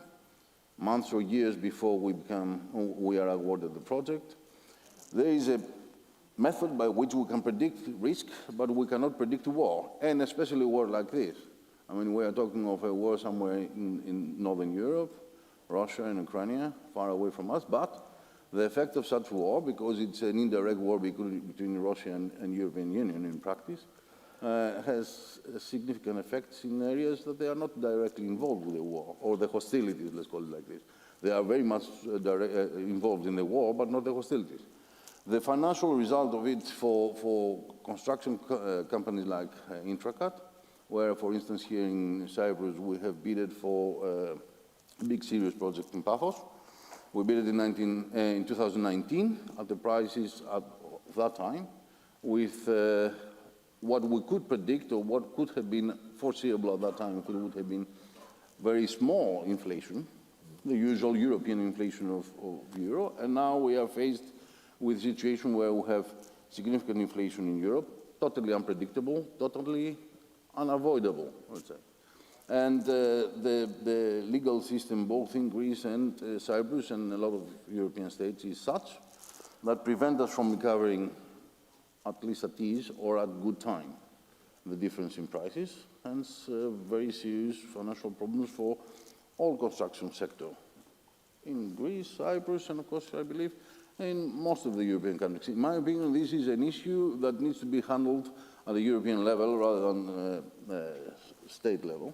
S3: months or years before we are awarded the project. There is a method by which we can predict risk, but we cannot predict war, and especially a war like this. I mean, we are talking of a war somewhere in Northern Europe, Russia and Ukraine, far away from us, but the effect of such war, because it's an indirect war between Russia and European Union in practice, has significant effects in areas that they are not directly involved with the war, or the hostilities, let's call it like this. They are very much involved in the war, but not the hostilities. The financial result of it for construction companies like Intracat, where, for instance, here in Cyprus, we have bid for a big serious project in Paphos. We bid it in 2019 at the prices at that time, with what we could predict or what could have been foreseeable at that time if it would have been very small inflation, the usual European inflation of euro. And now we are faced with a situation where we have significant inflation in Europe, totally unpredictable, totally unavoidable, I would say. And the legal system, both in Greece and Cyprus and a lot of European states, is such that prevent us from recovering, at least at ease or at good time, the difference in prices, hence very serious financial problems for all construction sector in Greece, Cyprus, and of course, I believe, in most of the European countries. In my opinion, this is an issue that needs to be handled at the European level rather than state level.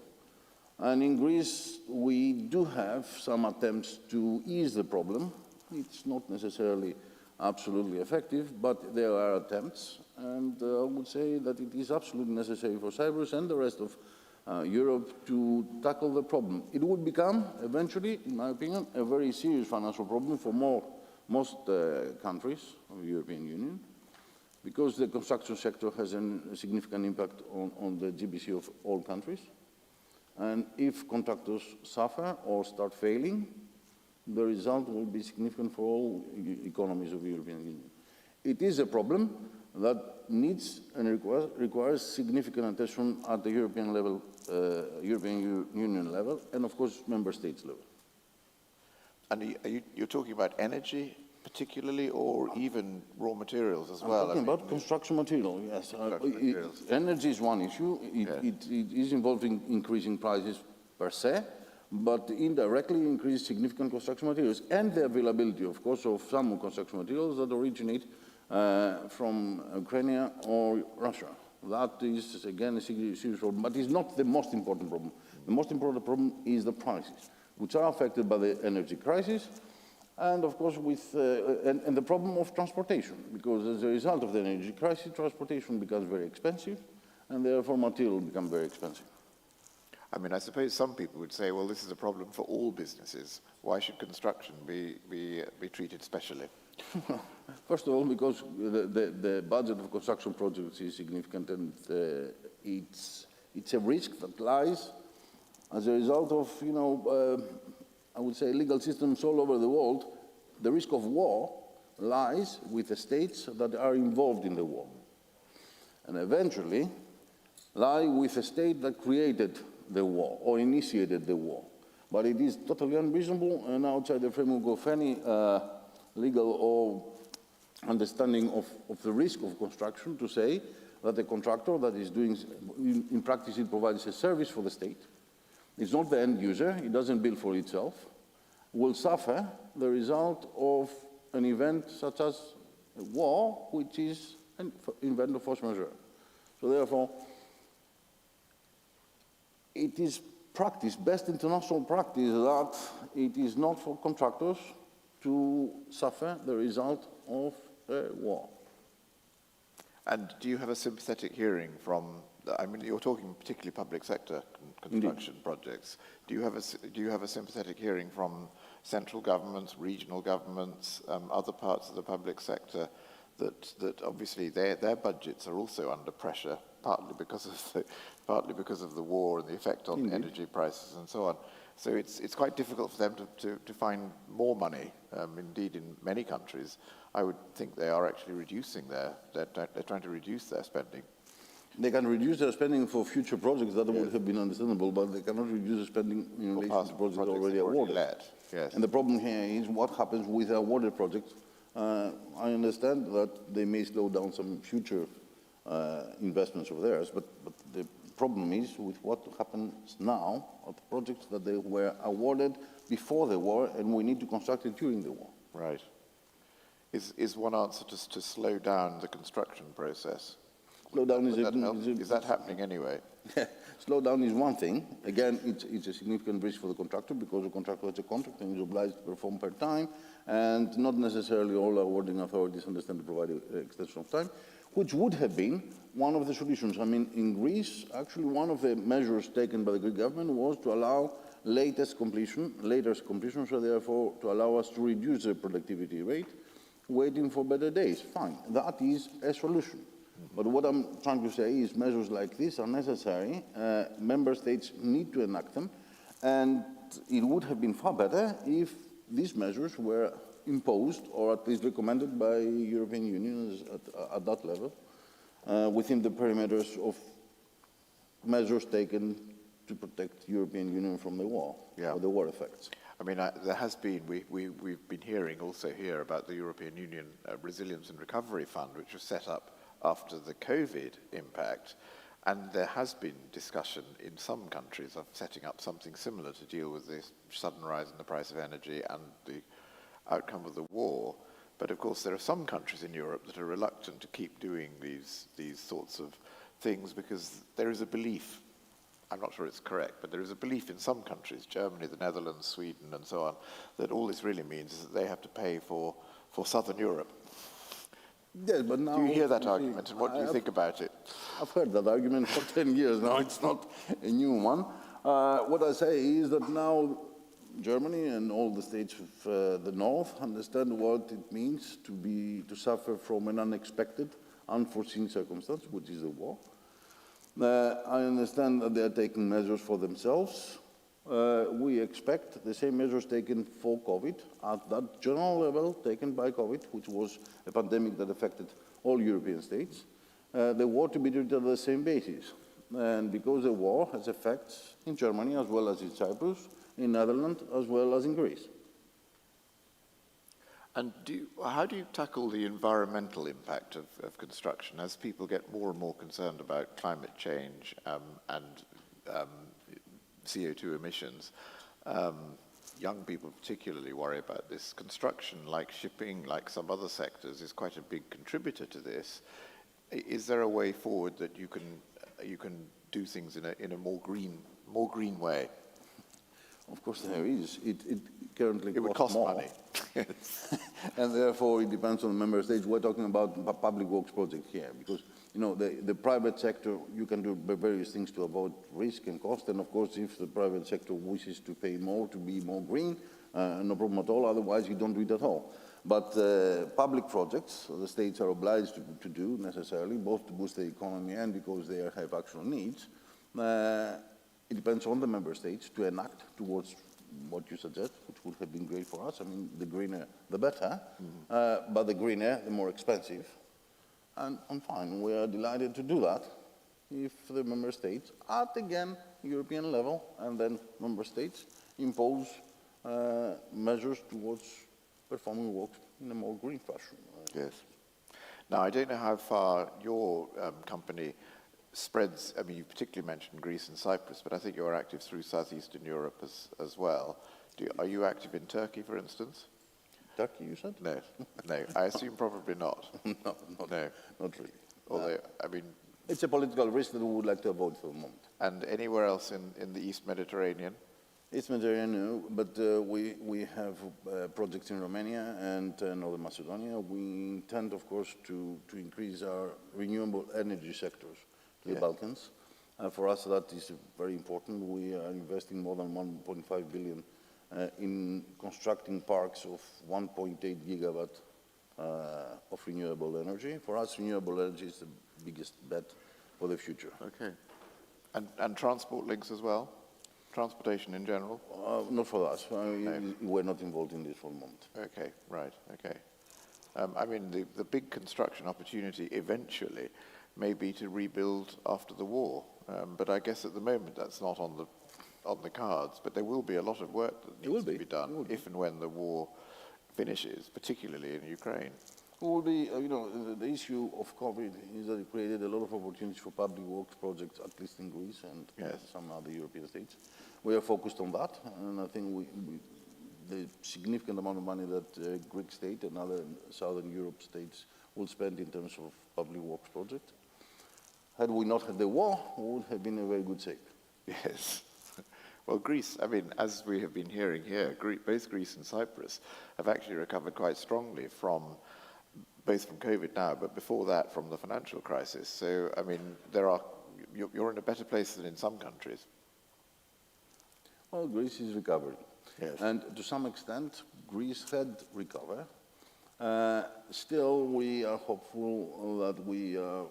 S3: And in Greece, we do have some attempts to ease the problem. It's not necessarily absolutely effective, but there are attempts. And I would say that it is absolutely necessary for Cyprus and the rest of Europe to tackle the problem. It would become, eventually, in my opinion, a very serious financial problem for most countries of the European Union, because the construction sector has a significant impact on the GDP of all countries. And if contractors suffer or start failing, the result will be significant for all economies of the European Union. It is a problem that needs and requires significant attention at the European level, European Union level, and of course, member states level.
S19: And you're talking about energy particularly, or even raw materials as well?
S3: I'm talking about construction material, yes. Energy is one issue. It is involved in increasing prices per se, but indirectly increase significant construction materials and the availability, of course, of some construction materials that originate from Ukraine or Russia. That is, again, a serious problem, but it's not the most important problem. The most important problem is the prices, which are affected by the energy crisis, and of course with and the problem of transportation, because as a result of the energy crisis, transportation becomes very expensive, and therefore material becomes very expensive.
S19: I mean, I suppose some people would say, well, this is a problem for all businesses. Why should construction be treated specially?
S3: First of all, because the budget of construction projects is significant, and it's a risk that lies as a result of, I would say, legal systems all over the world. The risk of war lies with the states that are involved in the war, and eventually lie with the state that created the war or initiated the war. But it is totally unreasonable and outside the framework of any legal or understanding of the risk of construction to say that the contractor that is doing, in practice, it provides a service for the state. It's not the end user, it doesn't bill for itself, will suffer the result of an event such as a war, which is an event of force majeure. So therefore, it is practice, best international practice, that it is not for contractors to suffer the result of a war.
S19: And do you have a sympathetic hearing from, I mean, you're talking particularly public sector construction projects. Do you have a sympathetic hearing from central governments, regional governments, other parts of the public sector that obviously their budgets are also under pressure, partly because of the war and the effect on energy prices and so on. So it's quite difficult for them to find more money. Indeed, in many countries, I would think they are actually reducing they're trying to reduce their spending.
S3: They can reduce their spending for future projects that would have been understandable, but they cannot reduce the spending in relation to projects already awarded.
S19: Yes.
S3: And the problem here is what happens with awarded projects. I understand that they may slow down some future investments of theirs, but the problem is with what happens now of the projects that they were awarded before the war, and we need to construct it during the war.
S19: Right. Is one answer to slow down the construction process?
S3: Slow down
S19: is that happening anyway?
S3: Slow down is one thing. Again, it's a significant risk for the contractor, because the contractor has a contract and is obliged to perform per time, and not necessarily all awarding authorities understand to provide an extension of time, which would have been one of the solutions. I mean, in Greece, actually one of the measures taken by the Greek government was to allow later completion, so therefore to allow us to reduce the productivity rate, waiting for better days. Fine, that is a solution. But what I'm trying to say is measures like this are necessary. Member states need to enact them, and it would have been far better if these measures were imposed, or at least recommended by European Union at that level, within the perimeters of measures taken to protect European Union from the war, or the war effects.
S19: I mean, there has been, we've been hearing also here about the European Union Resilience and Recovery Fund, which was set up after the COVID impact, and there has been discussion in some countries of setting up something similar to deal with this sudden rise in the price of energy and the outcome of the war. But of course, there are some countries in Europe that are reluctant to keep doing these sorts of things because there is a belief, I'm not sure it's correct, but there is a belief in some countries, Germany, the Netherlands, Sweden, and so on, that all this really means is that they have to pay for Southern Europe.
S3: Yes, but now...
S19: Do you hear that argument, and what do you think about it?
S3: I've heard that argument for 10 years now. It's not a new one. What I say is that now Germany and all the states of the north understand what it means to suffer from an unexpected, unforeseen circumstance, which is a war. I understand that they are taking measures for themselves. We expect the same measures taken for COVID at that general level taken by COVID, which was a pandemic that affected all European states, the war to be treated on the same basis. And because the war has effects in Germany as well as in Cyprus, in Netherlands as well as in Greece.
S19: And how do you tackle the environmental impact of construction as people get more and more concerned about climate change and CO2 emissions? Young people particularly worry about this. Construction, like shipping, like some other sectors, is quite a big contributor to this. Is there a way forward that you can do things in a more green way?
S3: Of course there is. It currently
S19: would cost
S3: more.
S19: money.
S3: And therefore it depends on the member states. We're talking about public works projects here because, you know, the private sector, you can do various things to avoid risk and cost. And of course, if the private sector wishes to pay more to be more green, no problem at all. Otherwise, you don't do it at all. But public projects, the states are obliged to do necessarily, both to boost the economy and because they have actual needs. It depends on the member states to enact towards what you suggest, which would have been great for us. I mean, the greener, the better. But the greener, the more expensive. And fine, we are delighted to do that if the member states, at again, European level, and then member states impose measures towards performing works in a more green fashion.
S19: Yes. Now, I don't know how far your company spreads. I mean, you particularly mentioned Greece and Cyprus, but I think you're active through southeastern Europe as well. Are you active in Turkey, for instance?
S3: Turkey, you said?
S19: No, no. I assume probably not.
S3: No, not really.
S19: Although, I mean...
S3: It's a political risk that we would like to avoid for the moment.
S19: And anywhere else in the East Mediterranean?
S3: East Mediterranean, but we have projects in Romania and Northern Macedonia. We intend, of course, to increase our renewable energy sectors to the Balkans. For us, that is very important. We are investing more than 1.5 billion in constructing parks of 1.8 gigawatt of renewable energy. For us, renewable energy is the biggest bet for the future.
S19: Okay. And transport links as well? Transportation in general?
S3: Not for us. We're not involved in this for the moment.
S19: Okay, right, okay. I mean, the big construction opportunity eventually may be to rebuild after the war. But I guess at the moment that's not on the cards. But there will be a lot of work that needs to be done if and when the war finishes, particularly in Ukraine.
S3: Will be, the issue of COVID is that it created a lot of opportunities for public works projects, at least in Greece and some other European states. We are focused on that, and I think the significant amount of money that Greek state and other Southern Europe states will spend in terms of public works projects. Had we not had the war, we would have been in a very good shape.
S19: Yes. Well, Greece, I mean, as we have been hearing here, both Greece and Cyprus have actually recovered quite strongly both from COVID now, but before that from the financial crisis. So, I mean, you're in a better place than in some countries.
S3: Well, Greece is recovering.
S19: Yes.
S3: And to some extent, Greece had recovered. Still, we are hopeful that we are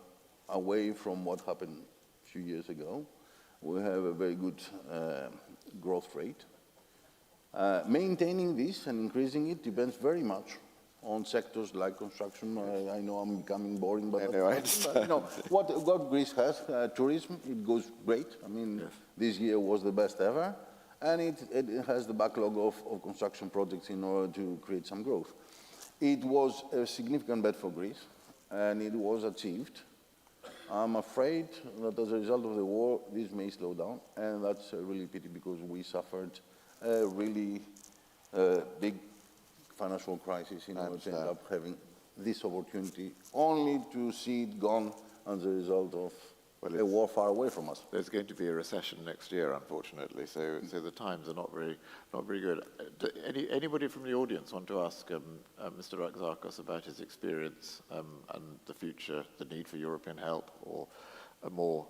S3: away from what happened a few years ago. We have a very good growth rate. Maintaining this and increasing it depends very much on sectors like construction. I know I'm becoming boring, but, what Greece has, tourism, it goes great. I mean, this year was the best ever, and it has the backlog of construction projects in order to create some growth. It was a significant bet for Greece, and it was achieved. I'm afraid that as a result of the war, this may slow down, and that's a really pity because we suffered a really big financial international crisis in order to end up having this opportunity, only to see it gone as a result of a war far away from us.
S19: There's going to be a recession next year, unfortunately, so the times are not very good. Anybody from the audience want to ask Mr. Raxakos about his experience and the future, the need for European help, or a more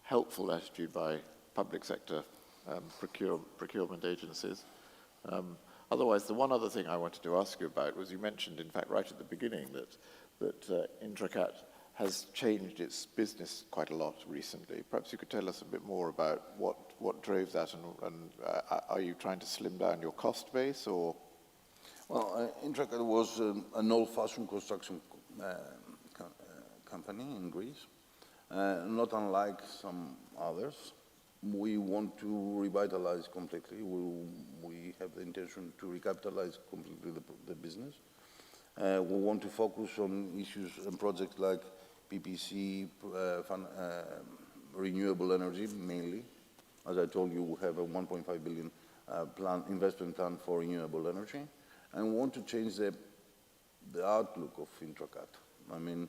S19: helpful attitude by public sector procurement agencies? Otherwise, the one other thing I wanted to ask you about was, you mentioned, in fact, right at the beginning, that Intracat has changed its business quite a lot recently. Perhaps you could tell us a bit more about what drove that, and are you trying to slim down your cost base, or?
S3: Well, Intracat was an old-fashioned construction company in Greece, not unlike some others. We want to revitalize completely. We have the intention to recapitalize completely the business. We want to focus on issues and projects like PPC, renewable energy mainly. As I told you, we have a 1.5 billion investment plan for renewable energy. And we want to change the outlook of Intracat. I mean,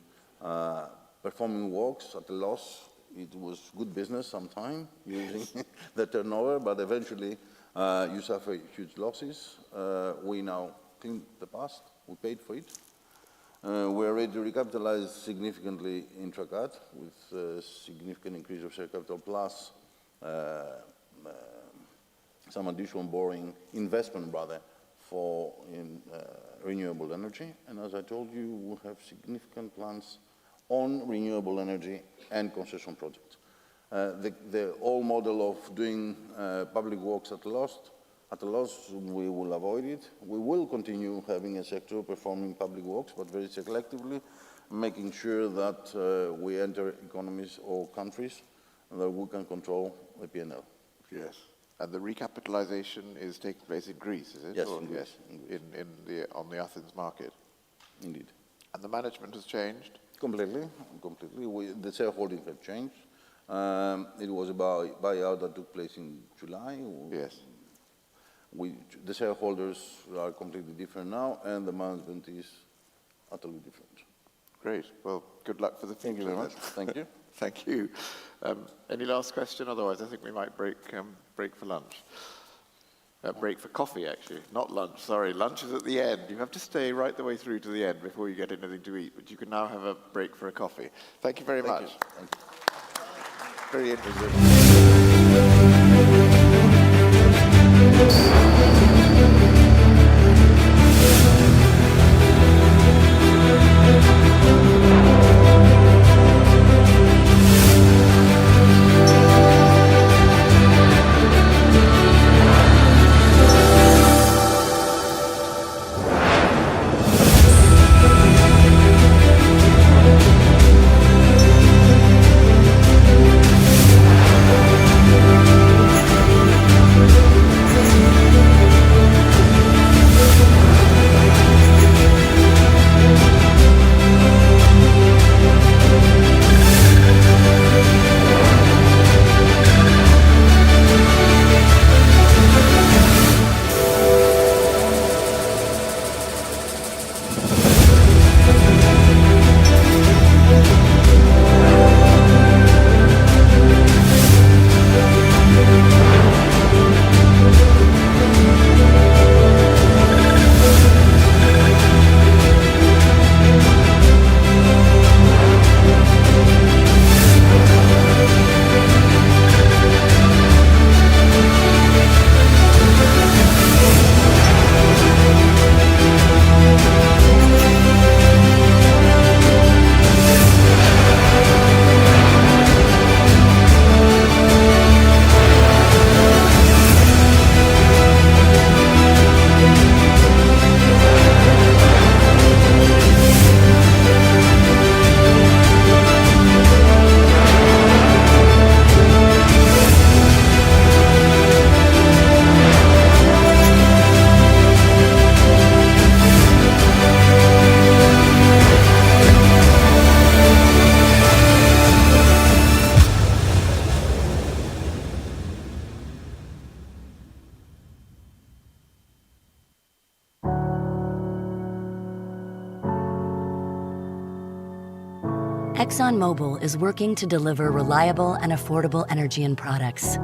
S3: performing works at a loss, it was good business sometime, using the turnover, but eventually you suffer huge losses. We now clean the past, we paid for it. We're ready to recapitalize significantly Intracat with a significant increase of share capital plus some additional borrowing investment, rather, for renewable energy. And as I told you, we have significant plans on renewable energy and concession projects. The old model of doing public works at a loss, we will avoid it. We will continue having a sector performing public works, but very selectively, making sure that we enter economies or countries that we can control the P&L.
S19: Yes. And the recapitalization is taking place in Greece, is it?
S3: Yes,
S19: or,
S3: in Greece.
S19: Yes, on the Athens market.
S3: Indeed.
S19: And the management has changed?
S3: Completely. The shareholding have changed. It was a buyout that took place in July.
S19: Yes.
S3: The shareholders are completely different now, and the management is utterly different.
S19: Great. Well, good luck for the future.
S3: Thank you very much. Thank you.
S19: Thank you. Any last question? Otherwise, I think we might break for lunch. Break for coffee, actually, not lunch. Sorry, lunch is at the end. You have to stay right the way through to the end before you get anything to eat, but you can now have a break for a coffee. Thank you very much.
S3: Thank you.
S19: Very interesting.
S5: ExxonMobil is working to deliver reliable and affordable energy and products,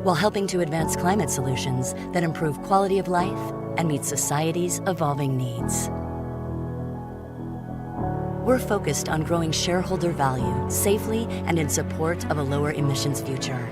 S5: while helping to advance climate solutions that improve quality of life and meet society's evolving needs. We're focused on growing shareholder value safely and in support of a lower emissions future.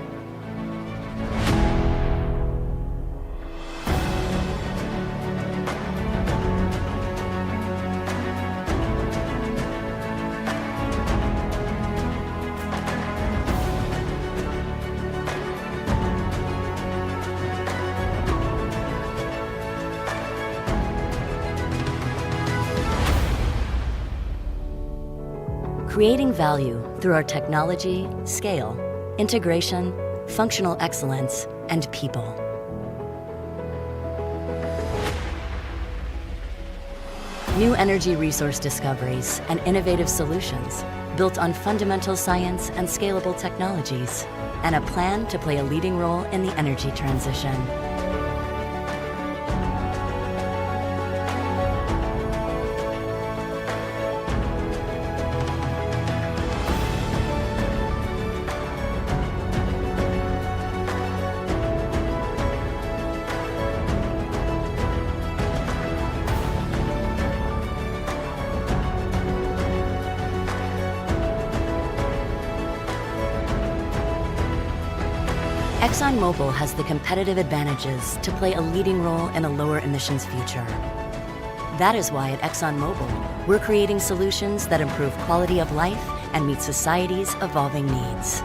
S5: Creating value through our technology, scale, integration, functional excellence, and people. New energy resource discoveries and innovative solutions built on fundamental science and scalable technologies, and a plan to play a leading role in the energy transition. ExxonMobil has the competitive advantages to play a leading role in a lower emissions future. That is why at ExxonMobil, we're creating solutions that improve quality of life and meet society's evolving needs.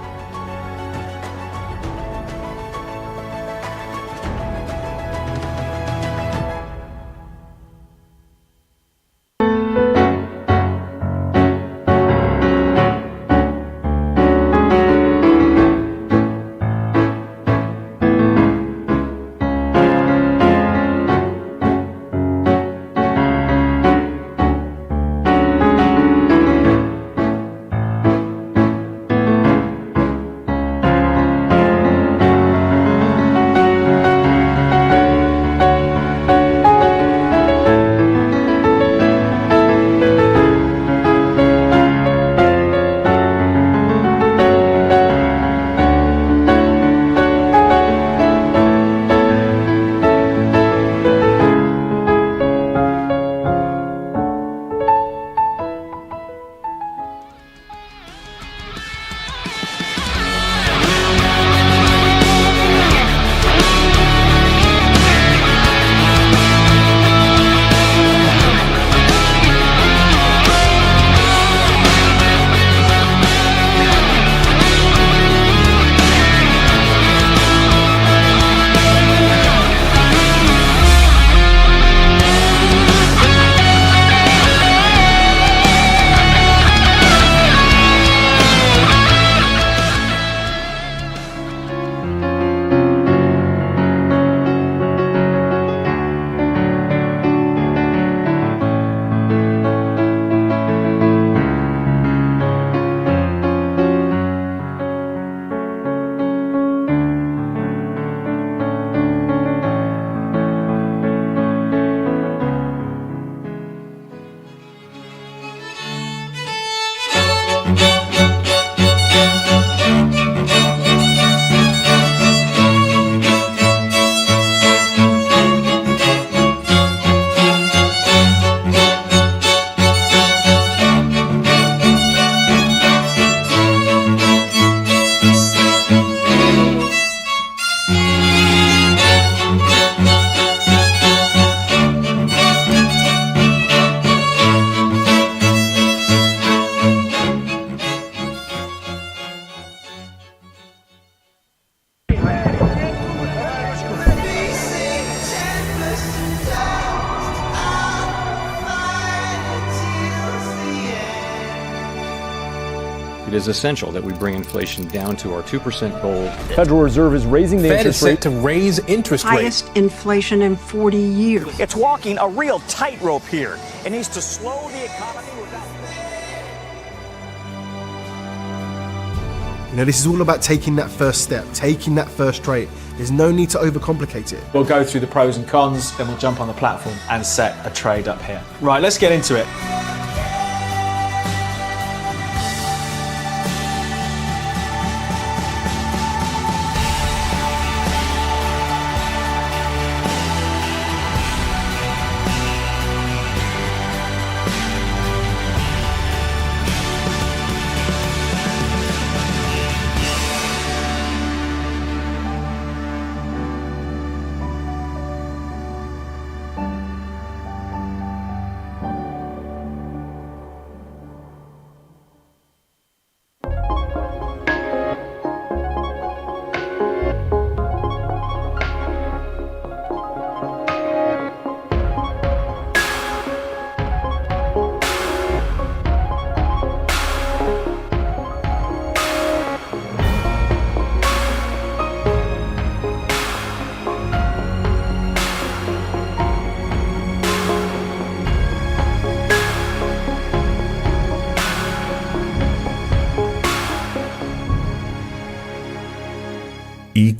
S6: It is essential that we bring inflation down to our 2% goal.
S23: Federal Reserve is raising the
S24: Fed
S23: interest
S24: is set
S23: rate
S24: to raise interest rates.
S25: Highest inflation in 40 years.
S26: It's walking a real tightrope here. It needs to slow the economy without...
S7: You know, this is all about taking that first step, taking that first trade. There's no need to overcomplicate it.
S27: We'll go through the pros and cons, then we'll jump on the platform and set a trade up here. Right, let's get into it.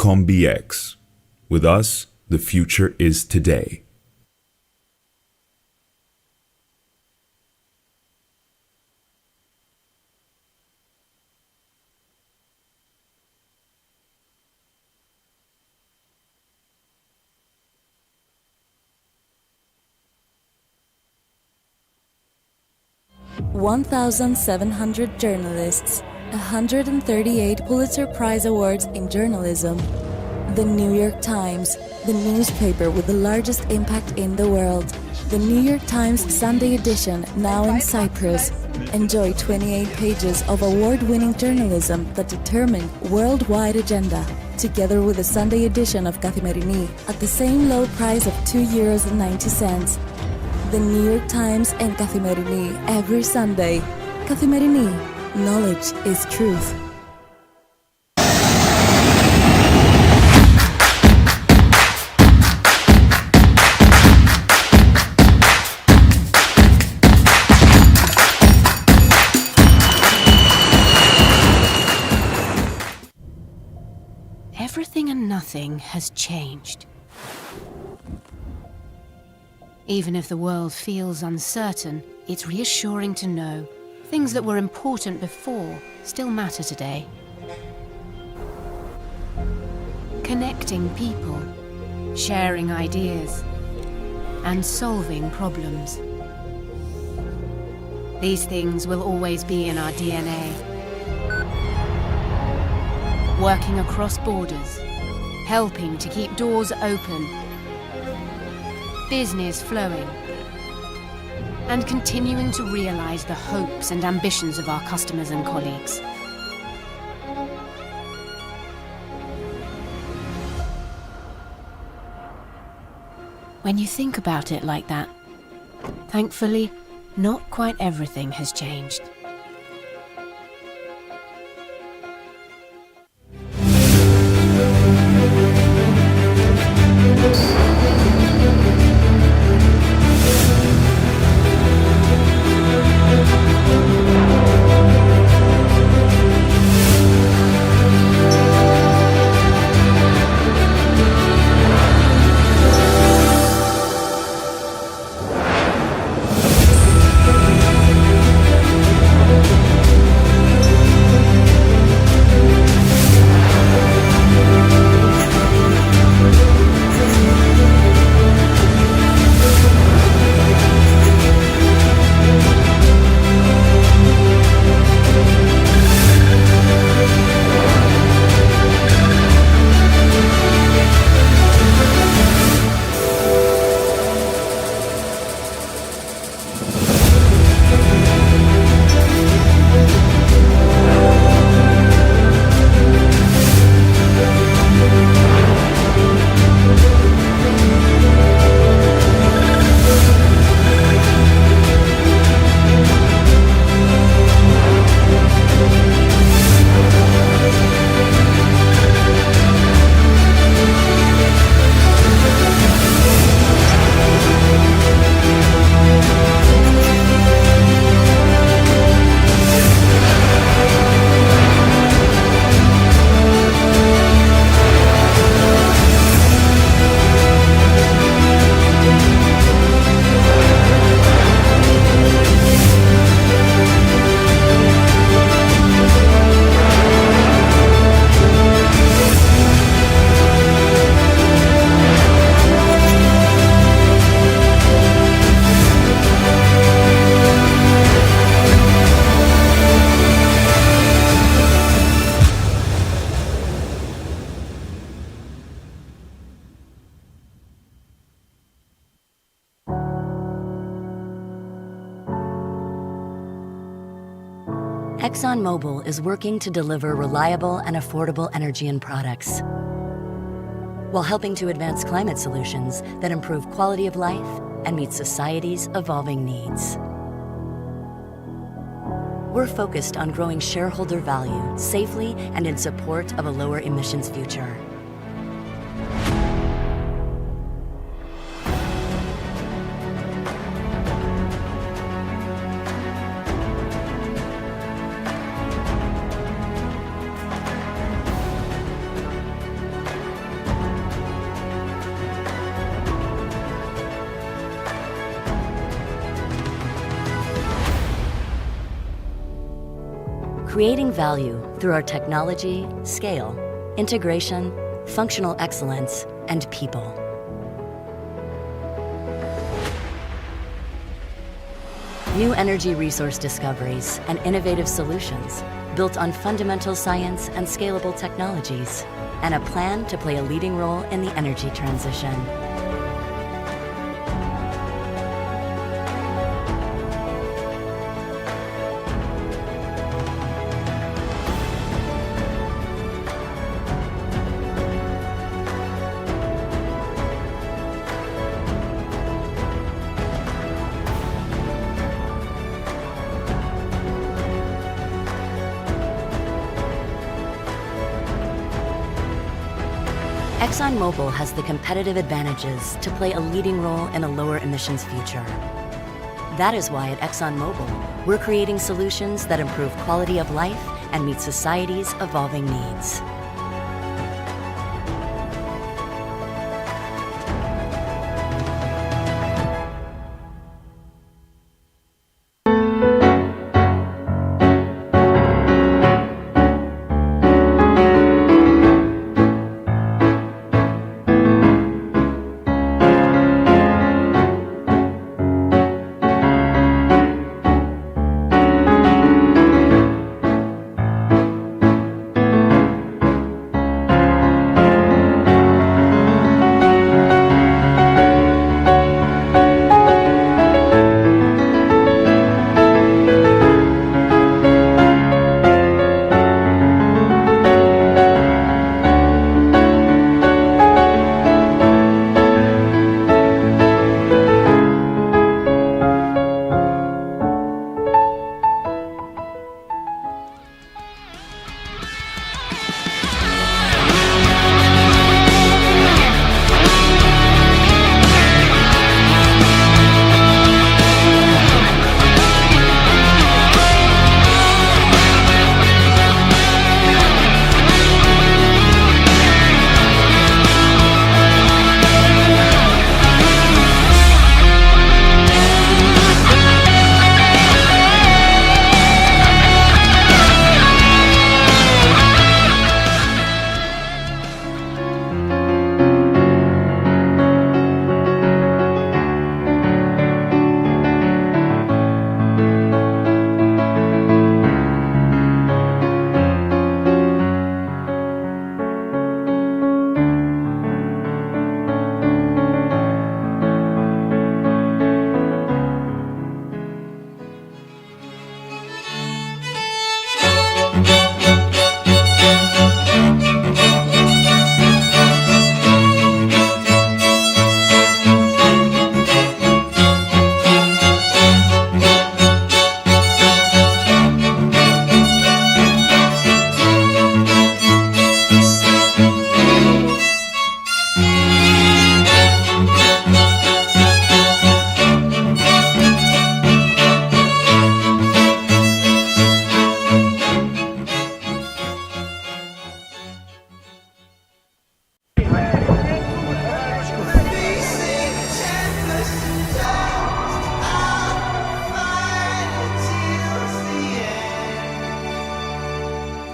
S4: Ecom BX. With us, the future is today.
S9: (1,700 journalists, 138 Pulitzer Prize Awards in journalism. The New York Times, the newspaper with the largest impact in the world. The New York Times Sunday edition, now in Cyprus. Enjoy 28 pages of award-winning journalism that determine worldwide agenda, together with the Sunday edition of Kathimerini at the same low price of €2.90. The New York Times and Kathimerini every Sunday. Kathimerini, knowledge is truth.
S10: Everything and nothing has changed. Even if the world feels uncertain, it's reassuring to know things that were important before still matter today. Connecting people, sharing ideas, and solving problems. These things will always be in our DNA. Working across borders, helping to keep doors open, business flowing, and continuing to realize the hopes and ambitions of our customers and colleagues. When you think about it like that, thankfully, not quite everything has changed.
S5: ExxonMobil is working to deliver reliable and affordable energy and products, while helping to advance climate solutions that improve quality of life and meet society's evolving needs. We're focused on growing shareholder value safely and in support of a lower emissions future. creating value through our technology, scale, integration, functional excellence, and people. New energy resource discoveries and innovative solutions built on fundamental science and scalable technologies, and a plan to play a leading role in the energy transition. ExxonMobil has the competitive advantages to play a leading role in a lower emissions future. That is why at ExxonMobil, we're creating solutions that improve quality of life and meet society's evolving needs.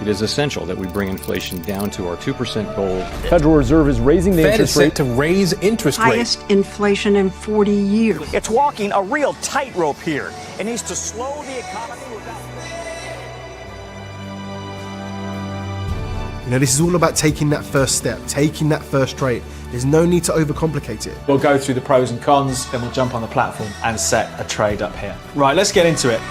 S6: It is essential that we bring inflation down to our 2% goal.
S27: Federal Reserve is raising the interest rate
S26: to raise interest rates.
S25: Highest inflation in 40 years.
S26: It's walking a real tightrope here. It needs to slow the economy without...
S7: You know, this is all about taking that first step, taking that first trade. There's no need to overcomplicate it.
S27: We'll go through the pros and cons, then we'll jump on the platform and set a trade up here. Right, let's get into it.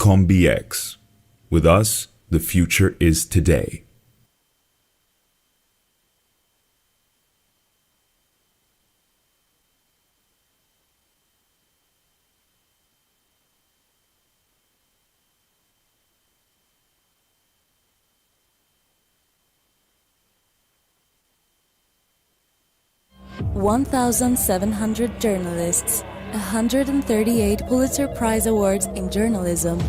S4: EcomBX. With us, the future is today.
S9: (1,700 journalists, 138 Pulitzer Prize Awards in journalism.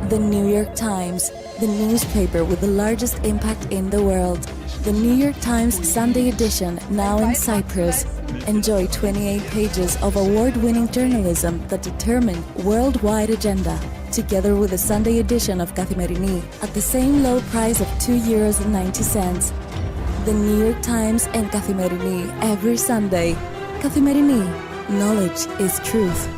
S9: The New York Times, the newspaper with the largest impact in the world. The New York Times Sunday edition, now in Cyprus. Enjoy 28 pages of award-winning journalism that determine worldwide agenda, together with the Sunday edition of Kathimerini at the same low price of €2.90. The New York Times and Kathimerini every Sunday. Kathimerini. Knowledge is truth.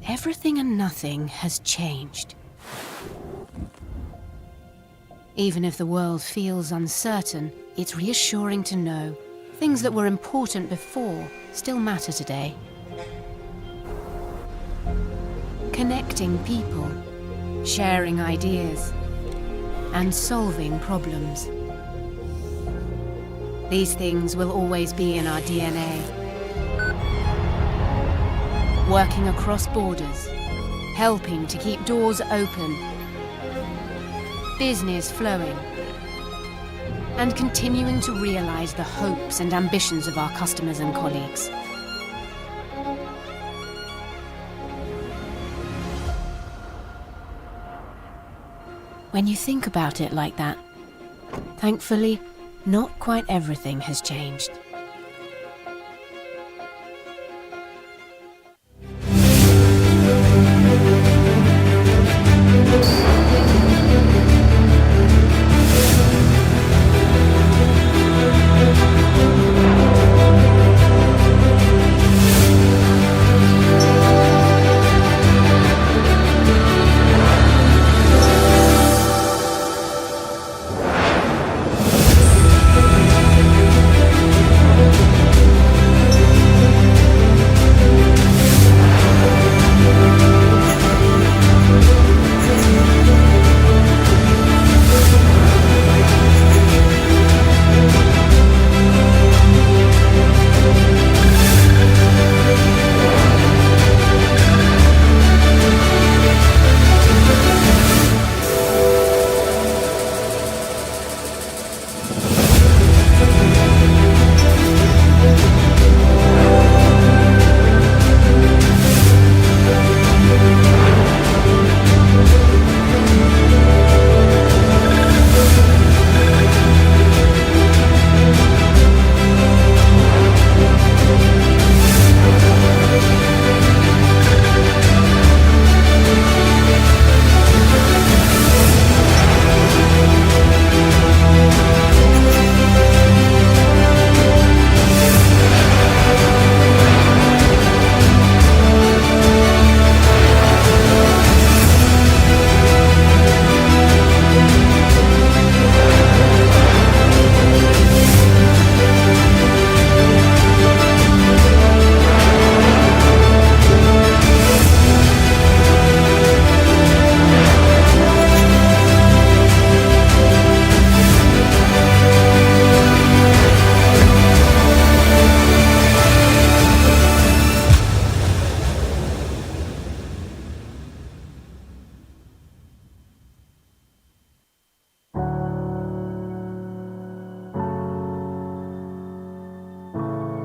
S10: Everything and nothing has changed. Even if the world feels uncertain, it's reassuring to know things that were important before still matter today. Connecting people, sharing ideas, and solving problems. These things will always be in our DNA. Working across borders, helping to keep doors open, business flowing, and continuing to realize the hopes and ambitions of our customers and colleagues. When you think about it like that, thankfully, not quite everything has changed.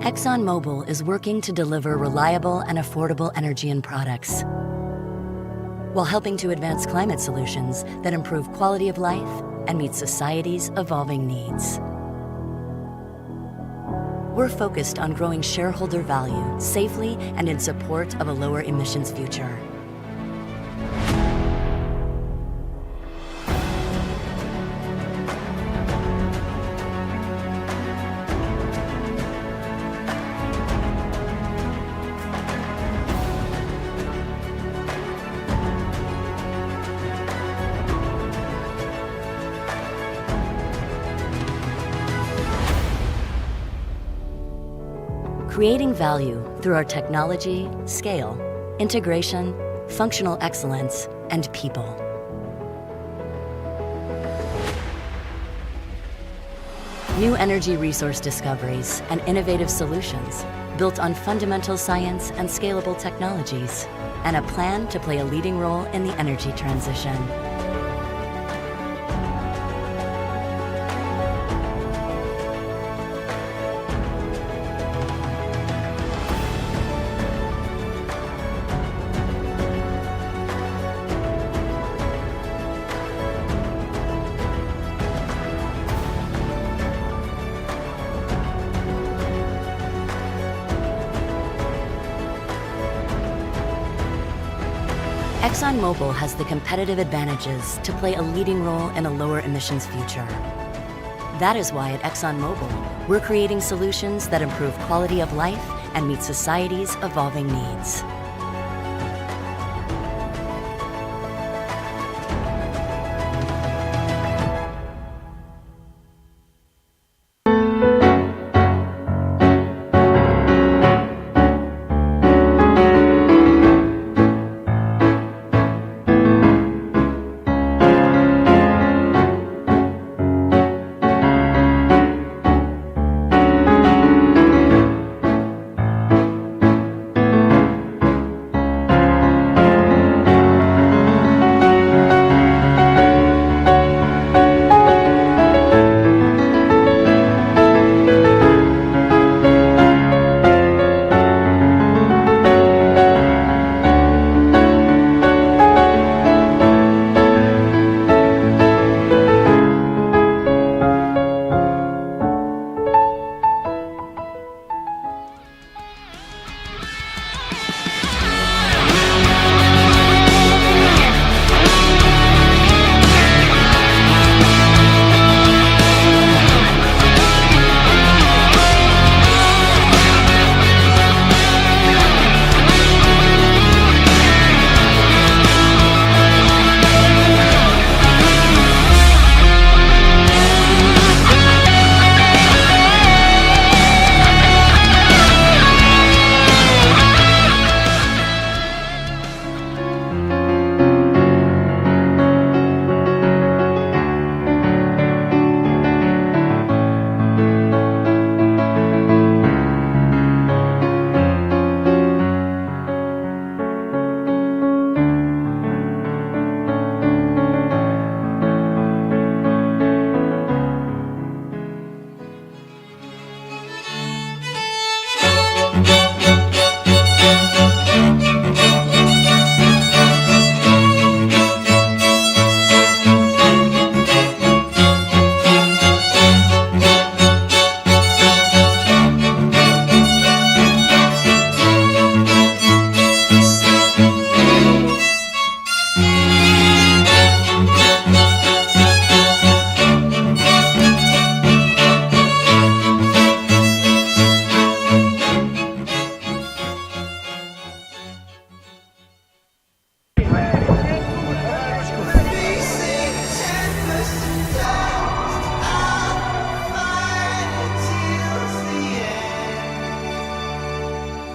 S5: ExxonMobil is working to deliver reliable and affordable energy and products, while helping to advance climate solutions that improve quality of life and meet society's evolving needs. We're focused on growing shareholder value safely and in support of a lower emissions future. creating value through our technology, scale, integration, functional excellence, and people. New energy resource discoveries and innovative solutions built on fundamental science and scalable technologies, and a plan to play a leading role in the energy transition. ExxonMobil has the competitive advantages to play a leading role in a lower emissions future. That is why at ExxonMobil, we're creating solutions that improve quality of life and meet society's evolving needs.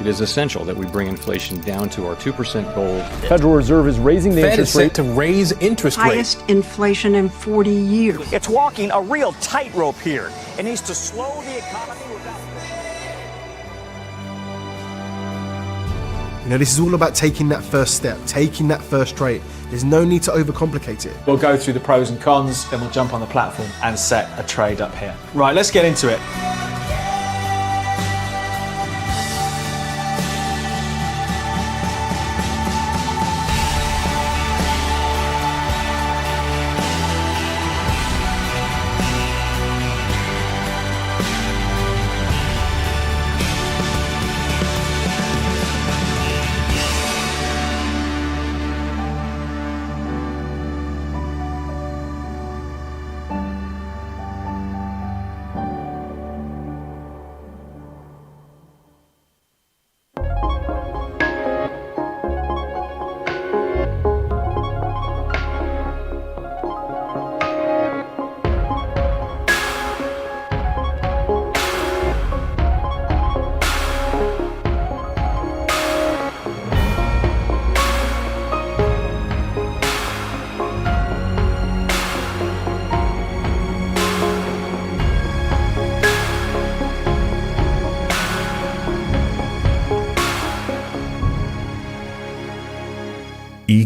S6: It is essential that we bring inflation down to our 2% goal.
S26: Federal Reserve is raising the
S13: Fed
S26: interest
S13: is set
S26: rate
S13: to raise interest rates.
S25: Highest inflation in 40 years.
S26: It's walking a real tightrope here. It needs to slow the economy without...
S7: You know, this is all about taking that first step, taking that first trade. There's no need to overcomplicate it.
S27: We'll go through the pros and cons, then we'll jump on the platform and set a trade up here. Right, let's get into it.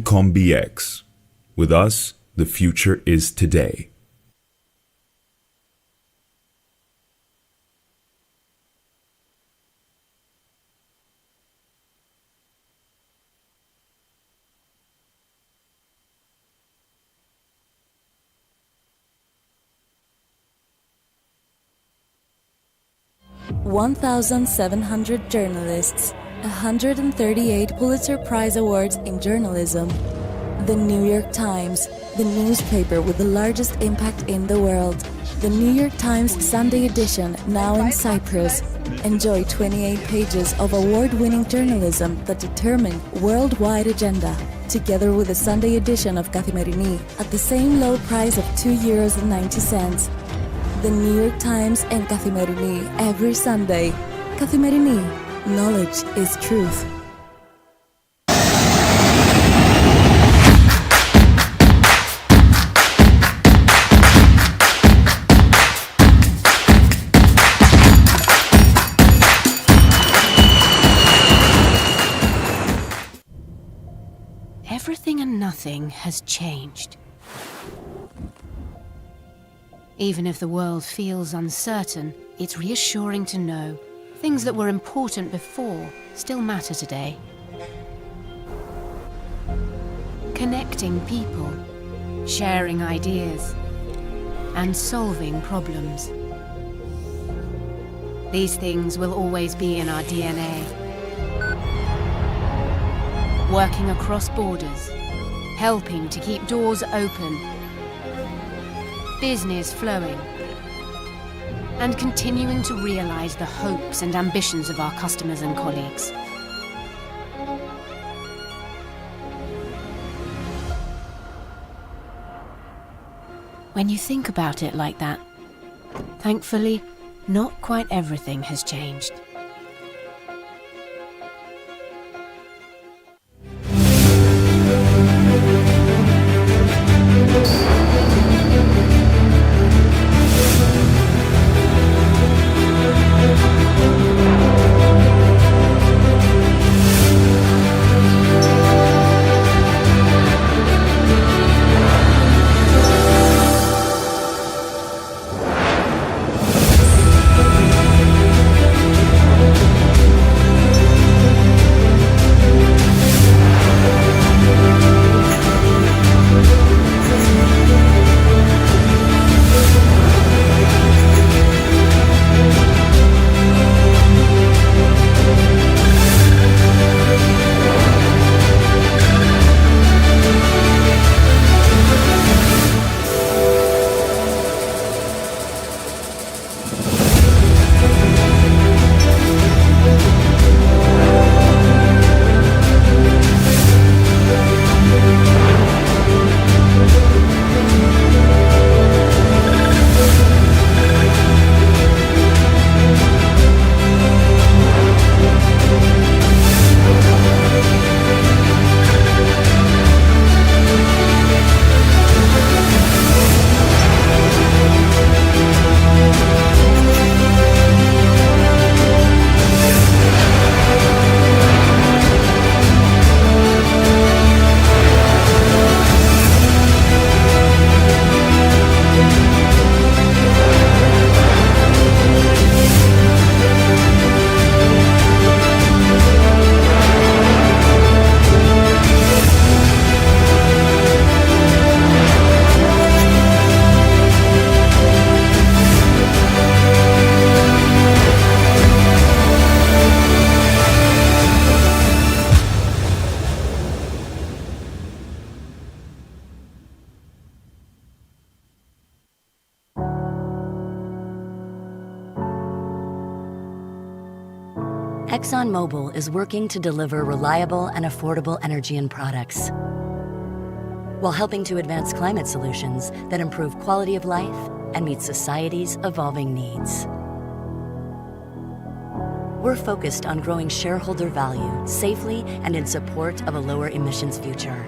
S4: EcomBX. With us, the future is today.
S9: (1,700 journalists, 138 Pulitzer Prize Awards in journalism. The New York Times, the newspaper with the largest impact in the world. The New York Times Sunday edition, now in Cyprus. Enjoy 28 pages of award-winning journalism that determine worldwide agenda, together with the Sunday edition of Kathimerini at the same low price of €2.90. The New York Times and Kathimerini every Sunday. Kathimerini, knowledge is truth.
S10: Everything and nothing has changed. Even if the world feels uncertain, it's reassuring to know things that were important before still matter today. Connecting people, sharing ideas, and solving problems. These things will always be in our DNA. Working across borders, helping to keep doors open, business flowing, and continuing to realize the hopes and ambitions of our customers and colleagues. When you think about it like that, thankfully, not quite everything has changed.
S5: ExxonMobil is working to deliver reliable and affordable energy and products, while helping to advance climate solutions that improve quality of life and meet society's evolving needs. We're focused on growing shareholder value safely and in support of a lower emissions future.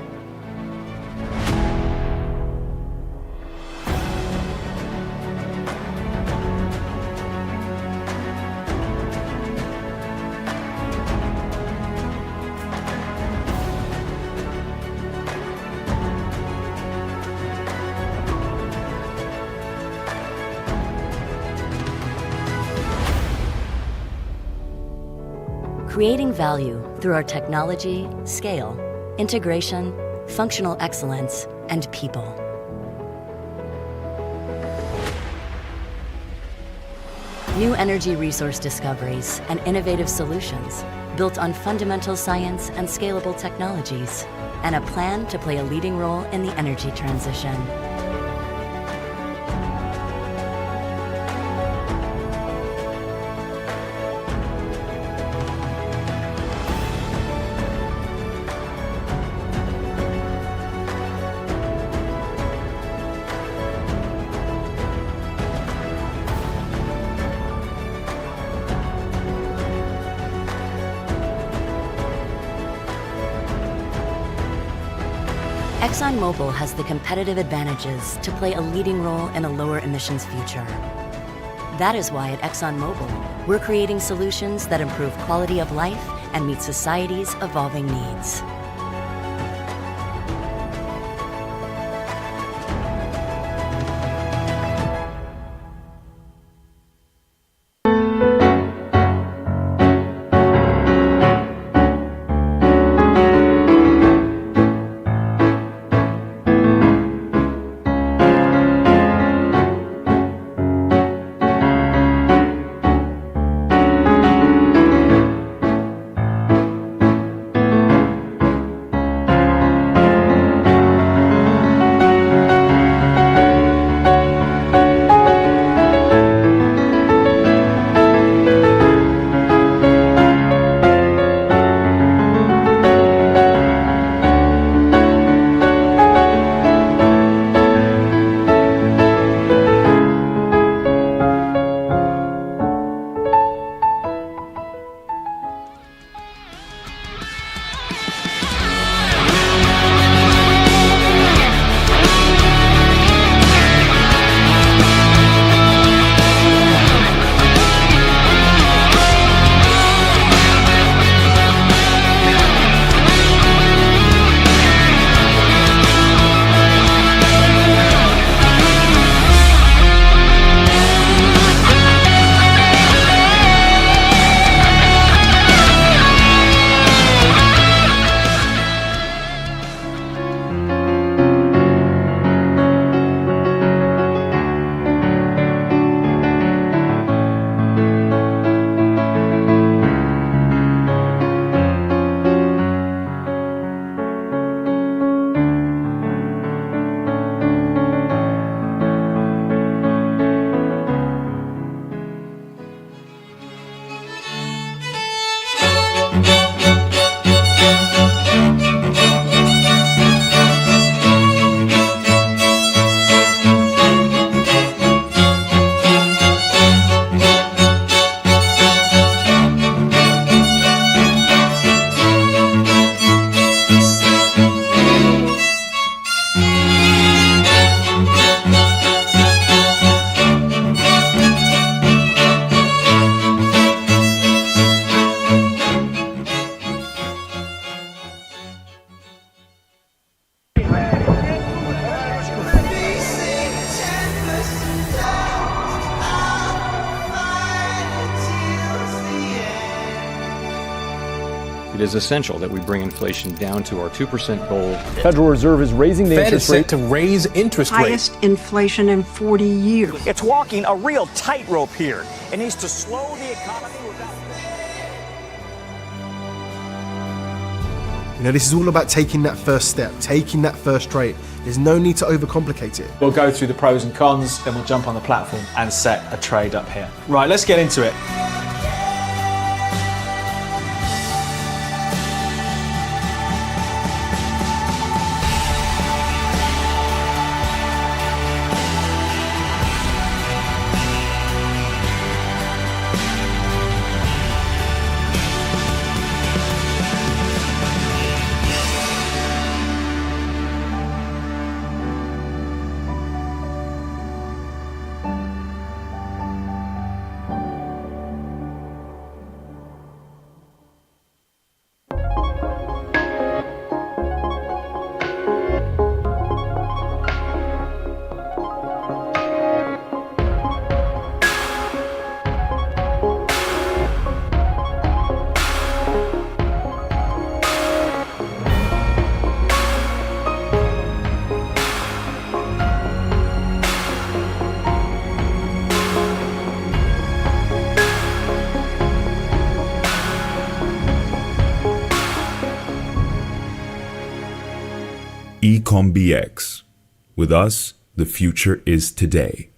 S5: creating value through our technology, scale, integration, functional excellence, and people. New energy resource discoveries and innovative solutions built on fundamental science and scalable technologies, and a plan to play a leading role in the energy transition. ExxonMobil has the competitive advantages to play a leading role in a lower emissions future. That is why at ExxonMobil, we're creating solutions that improve quality of life and meet society's evolving needs.
S6: It is essential that we bring inflation down to our 2% goal.
S26: Federal Reserve is raising the
S13: Fed
S26: interest
S13: is
S26: rate
S13: set to raise interest rates.
S25: Highest inflation in 40 years.
S26: It's walking a real tightrope here. It needs to slow the economy without...
S7: You know, this is all about taking that first step, taking that first trade. There's no need to overcomplicate it.
S27: We'll go through the pros and cons, then we'll jump on the platform and set a trade up here. Right, let's get into it.
S4: EcomBX. With us, the future is today.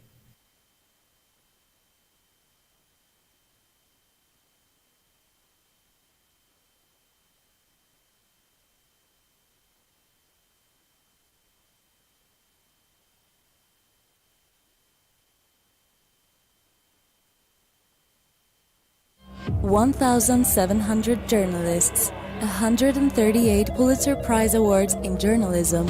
S9: (1,700 journalists, 138 Pulitzer Prize Awards in journalism.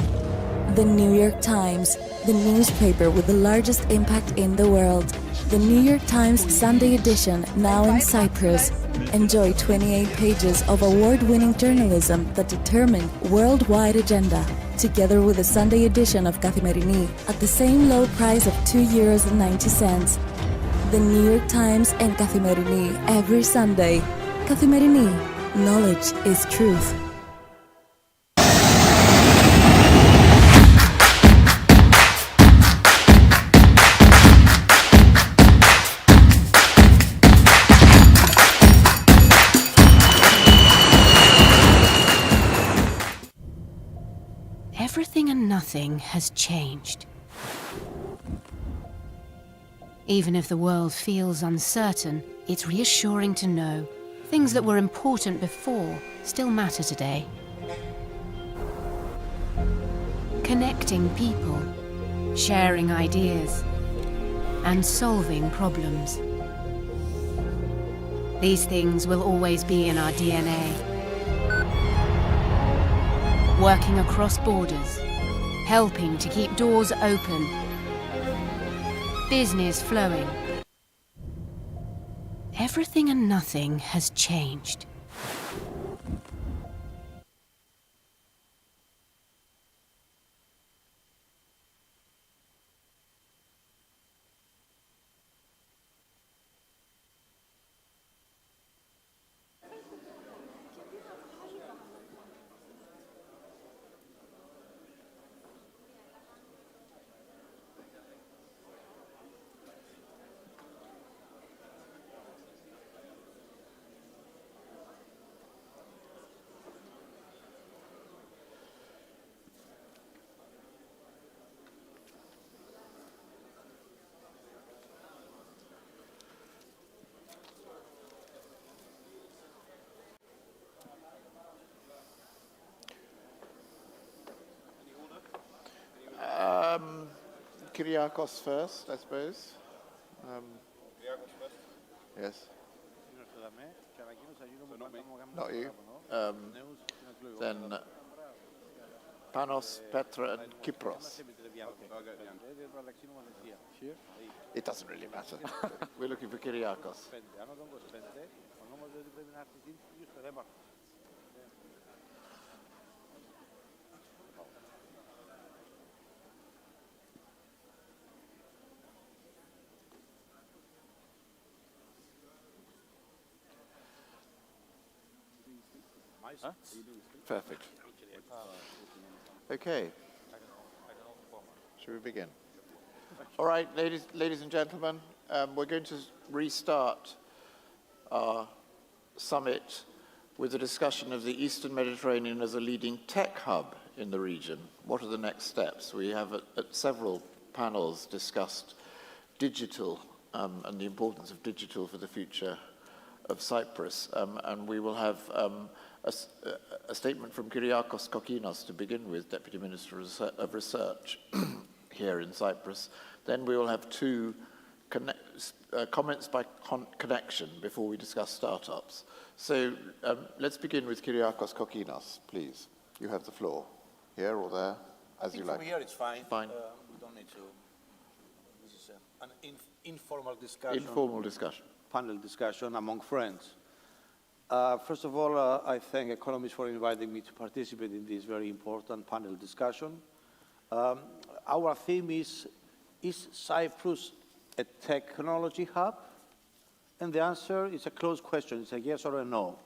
S9: The New York Times, the newspaper with the largest impact in the world. The New York Times Sunday edition, now in Cyprus. Enjoy 28 pages of award-winning journalism that determine worldwide agenda, together with the Sunday edition of Kathimerini at the same low price of €2.90. The New York Times and Kathimerini every Sunday. Kathimerini, knowledge is truth.
S10: Everything and nothing has changed. Even if the world feels uncertain, it's reassuring to know things that were important before still matter today. Connecting people, sharing ideas, and solving problems. These things will always be in our DNA. Working across borders, helping to keep doors open, business flowing. Everything and nothing has changed.
S19: Kyriakos first, I suppose. Yes. Not you. Then Panos, Petra, and Kypros. It doesn't really matter. We're looking for Kyriakos. Perfect. Okay. Should we begin? All right, ladies and gentlemen, we're going to restart our summit with a discussion of the Eastern Mediterranean as a leading tech hub in the region. What are the next steps? We have at several panels discussed digital and the importance of digital for the future of Cyprus, and we will have a statement from Kyriakos Kokkinos to begin with, Deputy Minister of Research here in Cyprus. Then we will have two comments by connection before we discuss startups. So let's begin with Kyriakos Kokkinos, please. You have the floor, here or there, as you like.
S13: From here it's fine.
S19: Fine.
S13: We don't need to. This is an informal discussion.
S19: Informal discussion.
S13: Panel discussion among friends. First of all, I thank Economist for inviting me to participate in this very important panel discussion. Our theme is Cyprus a technology hub? And the answer is a closed question. It's a yes or a no.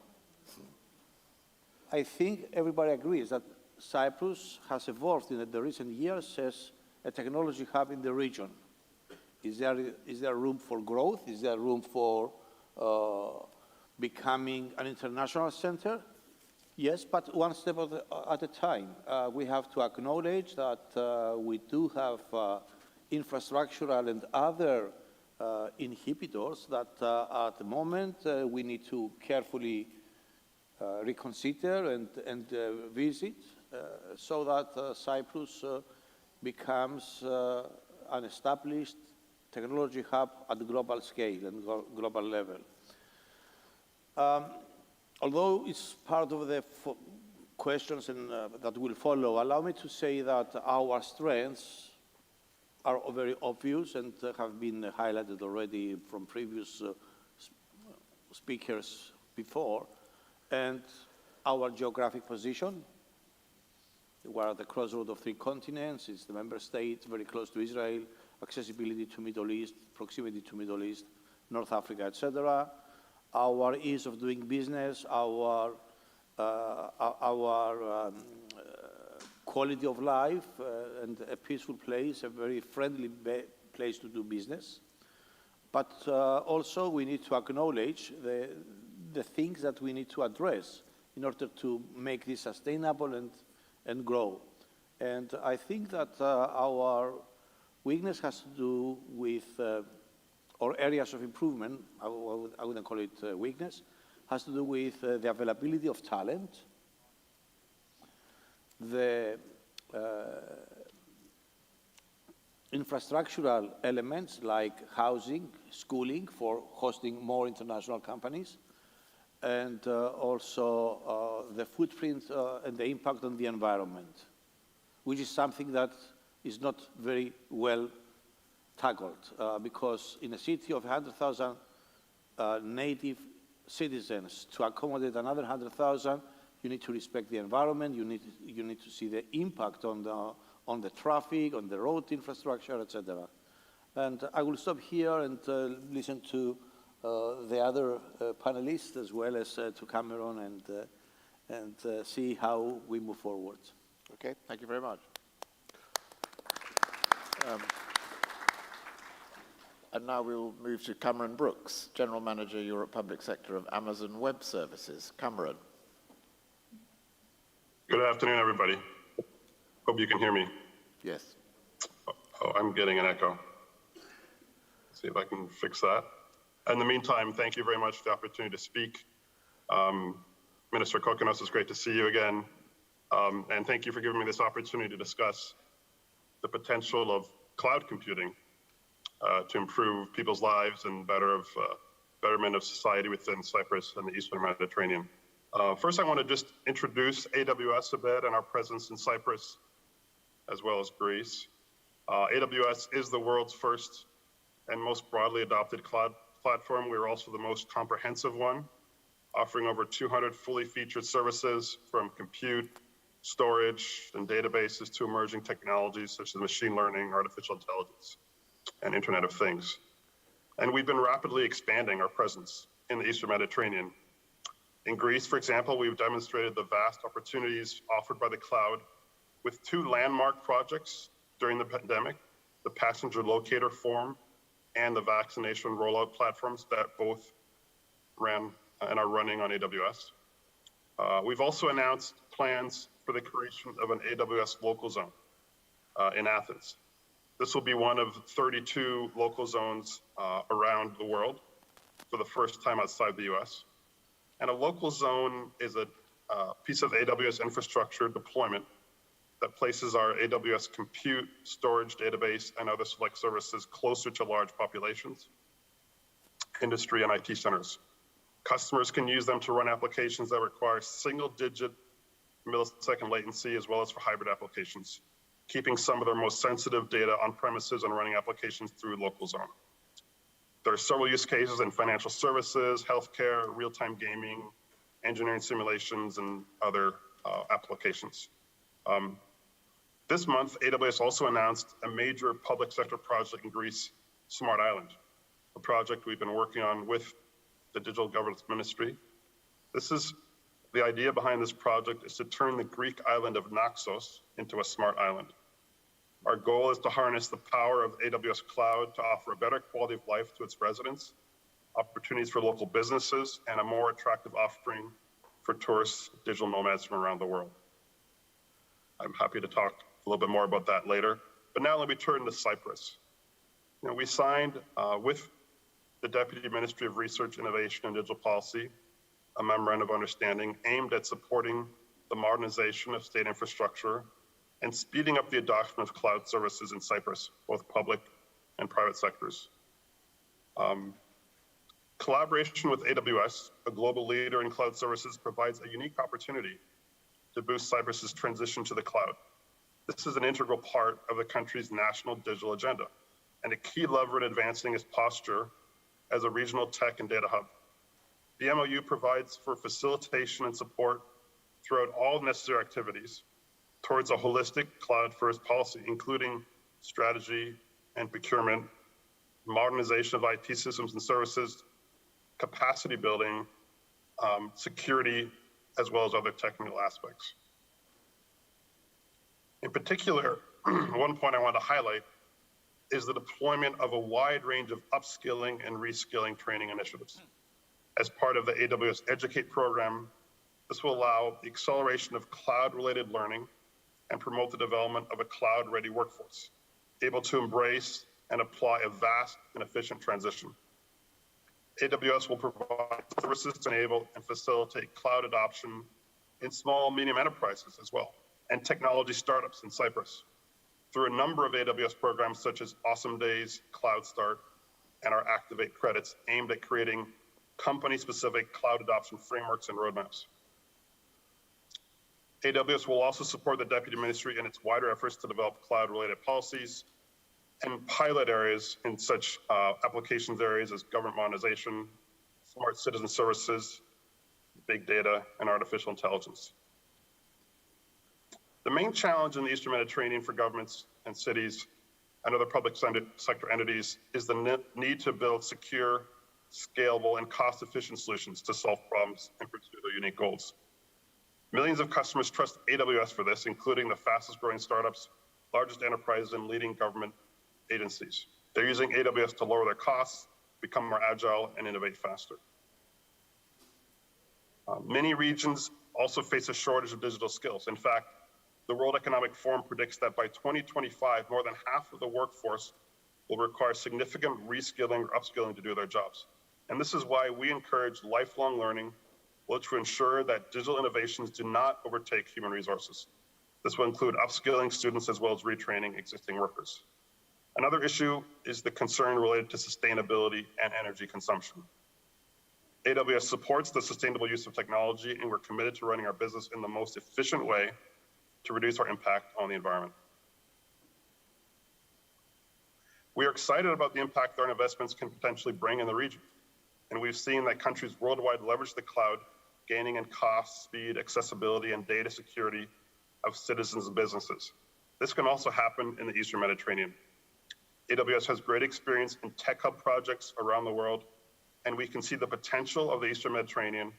S13: I think everybody agrees that Cyprus has evolved in the recent years as a technology hub in the region. Is there room for growth? Is there room for becoming an international center? Yes, but one step at a time. We have to acknowledge that we do have infrastructural and other inhibitors that at the moment we need to carefully reconsider and visit so that Cyprus becomes an established technology hub at the global scale and global level. Although it's part of the questions that will follow, allow me to say that our strengths are very obvious and have been highlighted already from previous speakers before. And our geographic position, we're at the crossroad of 3 continents. It's the member state, very close to Israel, accessibility to Middle East, proximity to Middle East, North Africa, etc. Our ease of doing business, our quality of life, and a peaceful place, a very friendly place to do business. But also we need to acknowledge the things that we need to address in order to make this sustainable and grow. And I think that our weakness has to do with or areas of improvement, I wouldn't call it weakness, has to do with the availability of talent, the infrastructural elements like housing, schooling for hosting more international companies, and also the footprint and the impact on the environment, which is something that is not very well tackled because in a city of 100,000 native citizens, to accommodate another 100,000, you need to respect the environment, you need to see the impact on the traffic, on the road infrastructure, etc. And I will stop here and listen to the other panelists as well as to Cameron and see how we move forward.
S19: Okay, thank you very much. And now we'll move to Cameron Brooks, General Manager, Europe Public Sector of Amazon Web Services. Cameron.
S11: Good afternoon, everybody. Hope you can hear me.
S19: Yes.
S11: Oh, I'm getting an echo. Let's see if I can fix that. In the meantime, thank you very much for the opportunity to speak. Minister Kokonos, it's great to see you again. And thank you for giving me this opportunity to discuss the potential of cloud computing to improve people's lives and betterment of society within Cyprus and the Eastern Mediterranean. First, I want to just introduce AWS a bit and our presence in Cyprus as well as Greece. AWS is the world's first and most broadly adopted cloud platform. We're also the most comprehensive one, offering over 200 fully featured services from compute, storage, and databases to emerging technologies such as machine learning, artificial intelligence, and Internet of Things. And we've been rapidly expanding our presence in the Eastern Mediterranean. In Greece, for example, we've demonstrated the vast opportunities offered by the cloud with 2 landmark projects during the pandemic, the passenger locator forum and the vaccination rollout platforms that both ran and are running on AWS. We've also announced plans for the creation of an AWS local zone in Athens. This will be one of 32 local zones around the world for the first time outside the US. And a local zone is a piece of AWS infrastructure deployment that places our AWS compute, storage, database, and other select services closer to large populations, industry, and IT centers. Customers can use them to run applications that require single-digit millisecond latency as well as for hybrid applications, keeping some of their most sensitive data on premises and running applications through local zone. There are several use cases in financial services, healthcare, real-time gaming, engineering simulations, and other applications. This month, AWS also announced a major public sector project in Greece, Smart Island, a project we've been working on with the Digital Governance Ministry. The idea behind this project is to turn the Greek island of Naxos into a smart island. Our goal is to harness the power of AWS Cloud to offer a better quality of life to its residents, opportunities for local businesses, and a more attractive offering for tourists, digital nomads from around the world. I'm happy to talk a little bit more about that later. But now let me turn to Cyprus. We signed with the Deputy Ministry of Research, Innovation, and Digital Policy a memorandum of understanding aimed at supporting the modernization of state infrastructure and speeding up the adoption of cloud services in Cyprus, both public and private sectors. Collaboration with AWS, a global leader in cloud services, provides a unique opportunity to boost Cyprus's transition to the cloud. This is an integral part of the country's national digital agenda and a key lever in advancing its posture as a regional tech and data hub. The MOU provides for facilitation and support throughout all necessary activities towards a holistic cloud-first policy, including strategy and procurement, modernization of IT systems and services, capacity building, security, as well as other technical aspects. In particular, one point I want to highlight is the deployment of a wide range of upskilling and reskilling training initiatives. As part of the AWS Educate program, this will allow the acceleration of cloud-related learning and promote the development of a cloud-ready workforce, able to embrace and apply a vast and efficient transition. AWS will provide services to enable and facilitate cloud adoption in small, medium enterprises as well, and technology startups in Cyprus through a number of AWS programs such as Awesome Days, Cloud Start, and our Activate credits aimed at creating company-specific cloud adoption frameworks and roadmaps. AWS will also support the Deputy Ministry in its wider efforts to develop cloud-related policies and pilot areas in such applications areas as government modernization, smart citizen services, big data, and artificial intelligence. The main challenge in the Eastern Mediterranean for governments and cities and other public sector entities is the need to build secure, scalable, and cost-efficient solutions to solve problems and pursue their unique goals. Millions of customers trust AWS for this, including the fastest growing startups, largest enterprises, and leading government agencies. They're using AWS to lower their costs, become more agile, and innovate faster. Many regions also face a shortage of digital skills. In fact, the World Economic Forum predicts that by 2025, more than half of the workforce will require significant reskilling or upskilling to do their jobs. And this is why we encourage lifelong learning, which will ensure that digital innovations do not overtake human resources. This will include upskilling students as well as retraining existing workers. Another issue is the concern related to sustainability and energy consumption. AWS supports the sustainable use of technology, and we're committed to running our business in the most efficient way to reduce our impact on the environment. We are excited about the impact our investments can potentially bring in the region. And we've seen that countries worldwide leverage the cloud, gaining in cost, speed, accessibility, and data security of citizens and businesses. This can also happen in the Eastern Mediterranean. AWS has great experience in tech hub projects around the world, and we can see the potential of the Eastern Mediterranean,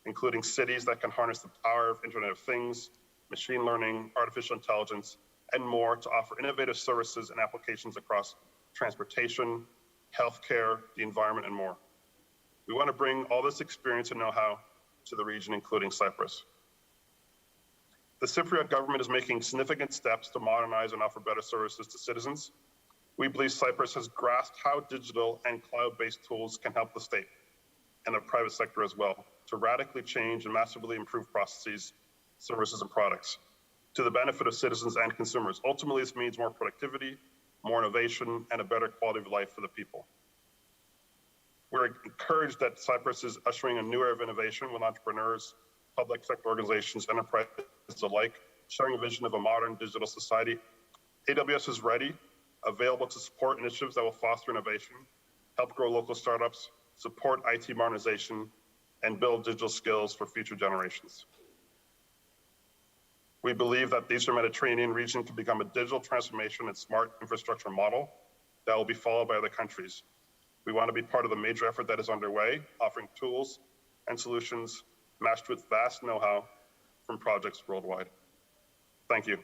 S11: including cities that can harness the power of Internet of Things, machine learning, artificial intelligence, and more to offer innovative services and applications across transportation, healthcare, the environment, and more. We want to bring all this experience and know-how to the region, including Cyprus. The Cypriot government is making significant steps to modernize and offer better services to citizens. We believe Cyprus has grasped how digital and cloud-based tools can help the state and the private sector as well to radically change and massively improve processes, services, and products to the benefit of citizens and consumers. Ultimately, this means more productivity, more innovation, and a better quality of life for the people. We're encouraged that Cyprus is ushering a new era of innovation with entrepreneurs, public sector organizations, enterprises alike, sharing a vision of a modern digital society. AWS is ready, available to support initiatives that will foster innovation, help grow local startups, support IT modernization, and build digital skills for future generations. We believe that the Eastern Mediterranean region can become a digital transformation and smart infrastructure model that will be followed by other countries. We want to be part of the major effort that is underway, offering tools and solutions matched with vast know-how from projects worldwide. Thank you.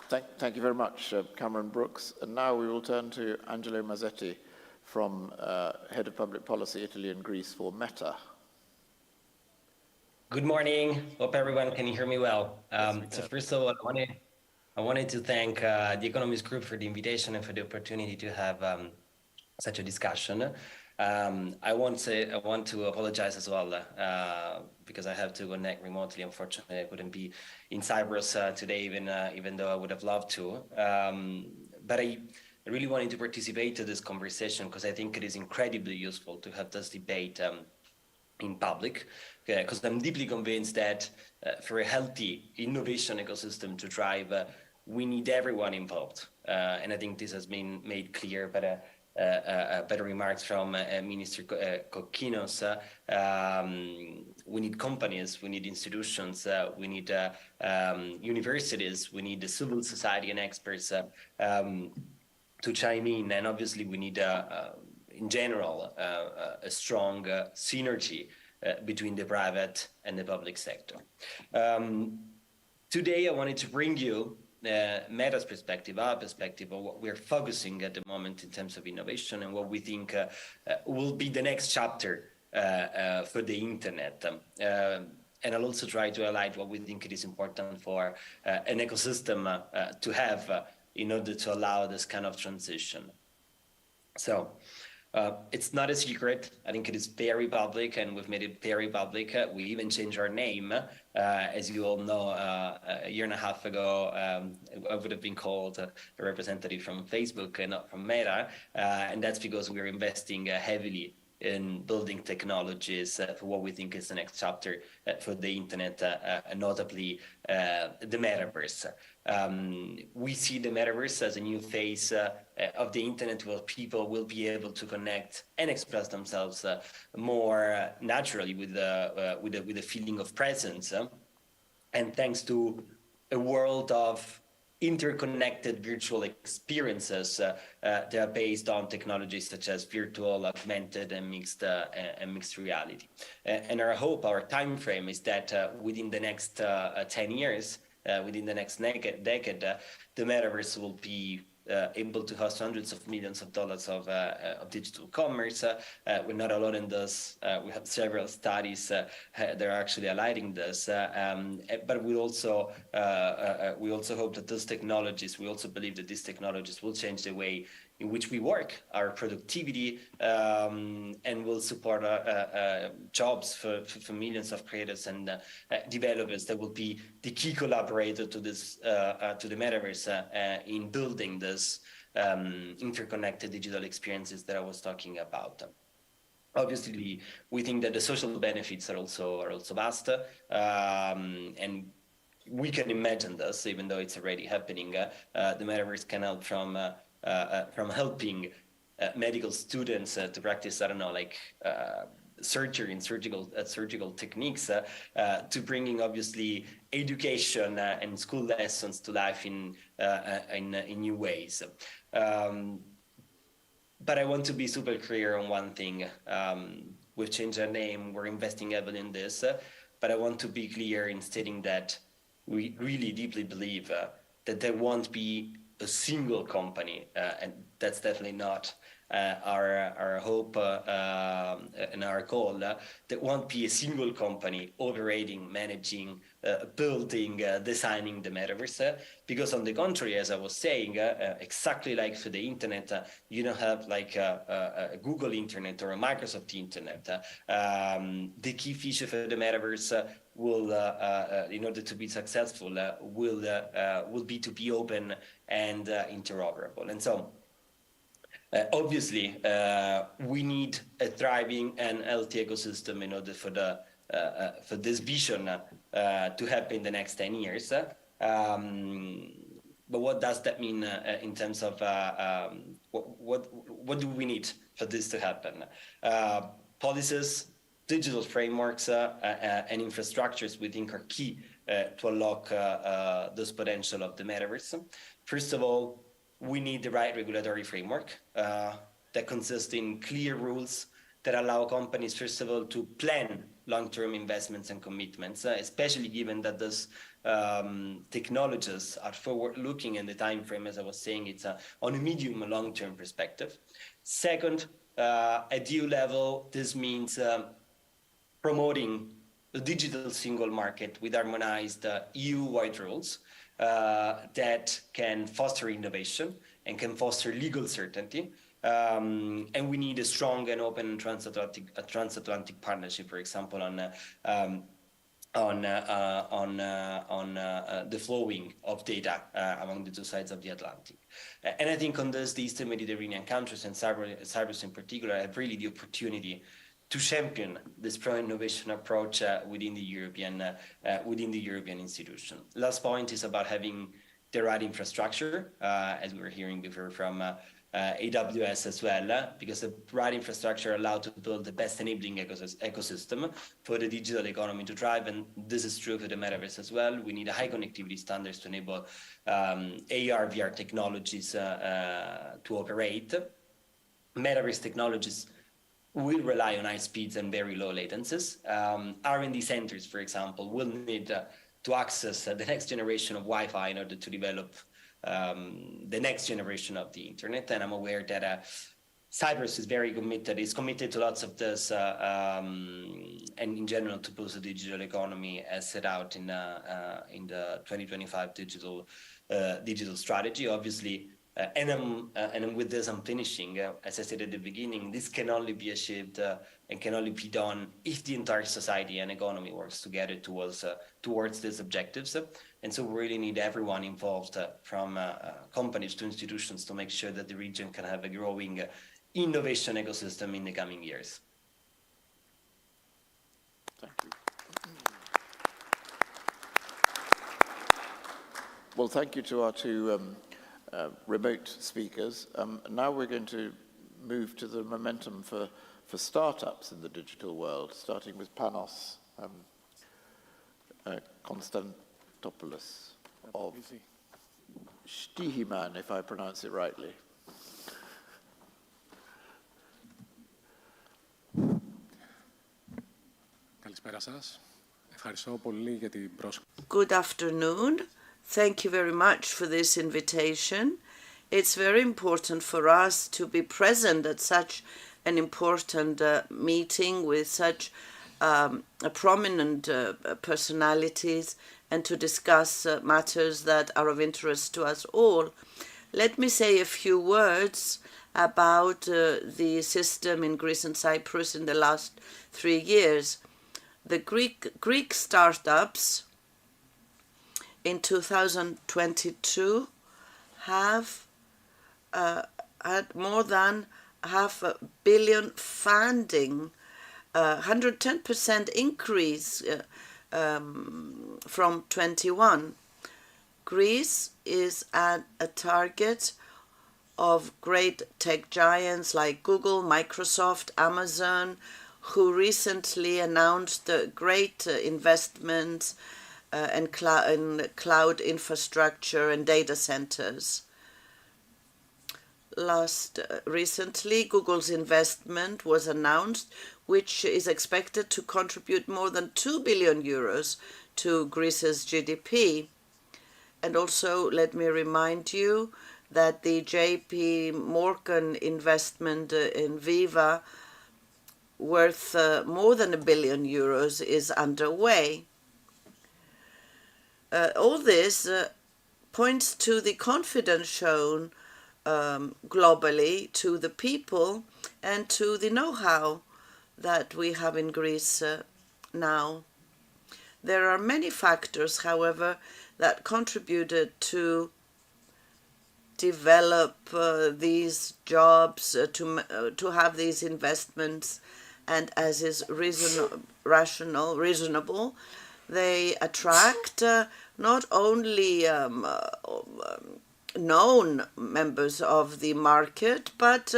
S19: Thank you very much, Cameron Brooks. And now we will turn to Angelo Mazzetti, from Head of Public Policy, Italy and Greece for Meta.
S12: Good morning. Hope everyone can hear me well. So first of all, I wanted to thank the Economist Group for the invitation and for the opportunity to have such a discussion. I want to apologize as well because I have to connect remotely. Unfortunately, I couldn't be in Cyprus today, even though I would have loved to. But I really wanted to participate to this conversation because I think it is incredibly useful to have this debate in public, because I'm deeply convinced that for a healthy innovation ecosystem to thrive, we need everyone involved. And I think this has been made clear by better remarks from Minister Kokkinos. We need companies, we need institutions, we need universities, we need the civil society and experts to chime in, and obviously we need in general, a strong synergy between the private and the public sector. Today, I wanted to bring you Meta's perspective, our perspective of what we're focusing at the moment in terms of innovation and what we think will be the next chapter for the internet. And I'll also try to highlight what we think it is important for an ecosystem to have in order to allow this kind of transition. So, it's not a secret. I think it is very public, and we've made it very public. We even changed our name. As you all know, a year and a half ago, I would have been called a representative from Facebook and not from Meta. And that's because we're investing heavily in building technologies for what we think is the next chapter for the internet, notably the metaverse. We see the metaverse as a new phase of the internet where people will be able to connect and express themselves more naturally with a feeling of presence. And thanks to a world of interconnected virtual experiences that are based on technologies such as virtual, augmented, and mixed reality. And our hope, our time frame is that within the next 10 years, within the next decade, the metaverse will be able to host hundreds of millions of dollars of digital commerce. We're not alone in this. We have several studies that are actually highlighting this. But we also hope that those technologies, we also believe that these technologies will change the way in which we work, our productivity, and will support jobs for millions of creators and developers that will be the key collaborator to this to the metaverse in building this interconnected digital experiences that I was talking about. Obviously, we think that the social benefits are also vast, and we can imagine this, even though it's already happening. The metaverse can help from helping medical students to practice, I don't know, like surgery and surgical techniques, to bringing obviously education and school lessons to life in new ways. But I want to be super clear on one thing. We've changed our name. We're investing heavily in this, but I want to be clear in stating that we really deeply believe that there won't be a single company, and that's definitely not our hope and our goal. There won't be a single company operating, managing, building, designing the metaverse, because on the contrary, as I was saying, exactly like for the internet, you don't have like a Google internet or a Microsoft internet. The key feature for the metaverse will, in order to be successful, will be to be open and interoperable. And so, obviously, we need a thriving and healthy ecosystem in order for this vision to happen in the next 10 years. But what does that mean in terms of what do we need for this to happen? Policies, digital frameworks, and infrastructures we think are key to unlock this potential of the metaverse. First of all, we need the right regulatory framework that consists in clear rules that allow companies, first of all, to plan long-term investments and commitments, especially given that those technologies are forward-looking, and the time frame, as I was saying, it's on a medium and long-term perspective. Second, at EU level, this means promoting the digital single market with harmonized EU-wide rules that can foster innovation and can foster legal certainty. And we need a strong and open transatlantic partnership, for example, on the flowing of data among the two sides of the Atlantic. And I think on this, the Eastern Mediterranean countries, and Cyprus in particular, have really the opportunity to champion this pro-innovation approach within the European institution. Last point is about having the right infrastructure, as we were hearing before from AWS as well, because the right infrastructure allows to build the best enabling ecosystem for the digital economy to thrive, and this is true for the metaverse as well. We need high connectivity standards to enable AR, VR technologies to operate. Metaverse technologies will rely on high speeds and very low latencies. R&D centers, for example, will need to access the next generation of Wi-Fi in order to develop the next generation of the internet. And I'm aware that Cyprus is very committed, is committed to lots of this, and in general to boost the digital economy as set out in the 2025 digital strategy. Obviously, and with this I'm finishing. As I said at the beginning, this can only be achieved and can only be done if the entire society and economy works together towards these objectives. And so we really need everyone involved, from companies to institutions, to make sure that the region can have a growing innovation ecosystem in the coming years.
S19: Thank you. Well, thank you to our two remote speakers. Now we're going to move to the momentum for startups in the digital world, starting with Panos Konstantopoulos of Stihiman, if I pronounce it rightly.
S14: Good afternoon. Thank you very much for this invitation. It's very important for us to be present at such an important meeting with such prominent personalities, and to discuss matters that are of interest to us all. Let me say a few words about the system in Greece and Cyprus in the last 3 years. The Greek startups in 2022 have had more than $500 million funding, 110% increase from 21. Greece is at a target of great tech giants like Google, Microsoft, Amazon, who recently announced great investments in cloud infrastructure and data centers. Recently, Google's investment was announced, which is expected to contribute more than 2 billion euros to Greece's GDP. And also, let me remind you that the JP Morgan investment in Viva, worth more than 1 billion euros, is underway. All this points to the confidence shown globally to the people and to the know-how that we have in Greece now. There are many factors, however, that contributed to develop these jobs, to have these investments, and as is reasonable, they attract not only known members of the market, but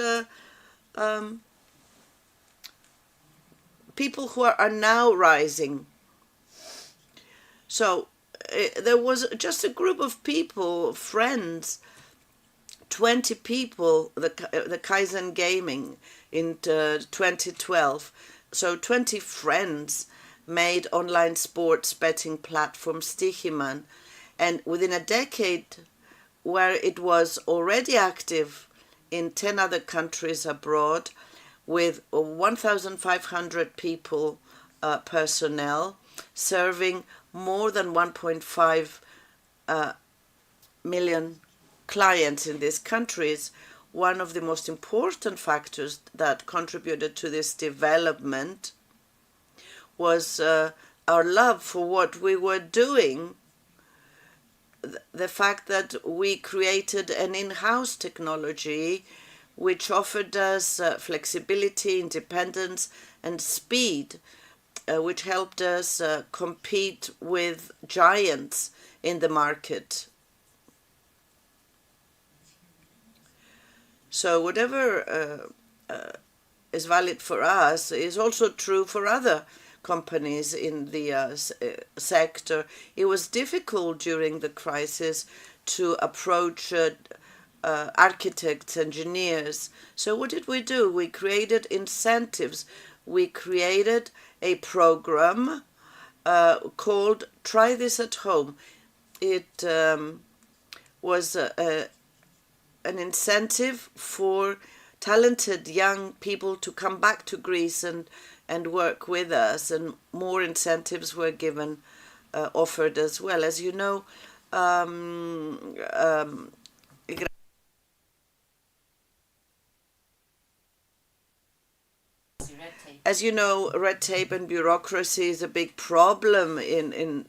S14: people who are now rising. So there was just a group of people, friends, 20 people, the Kaizen Gaming in 2012. So 20 friends made online sports betting platform Stichiman. And within a decade, where it was already active in 10 other countries abroad, with 1,500 people personnel, serving more than 1.5 million clients in these countries, one of the most important factors that contributed to this development was our love for what we were doing. The fact that we created an in-house technology which offered us flexibility, independence, and speed, which helped us compete with giants in the market. So whatever is valid for us is also true for other companies in the sector. It was difficult during the crisis to approach architects, engineers. So what did we do? We created incentives. We created a program called Try This at Home. It was an incentive for talented young people to come back to Greece and work with us, and more incentives were given, offered as well. As you know, red tape and bureaucracy is a big problem in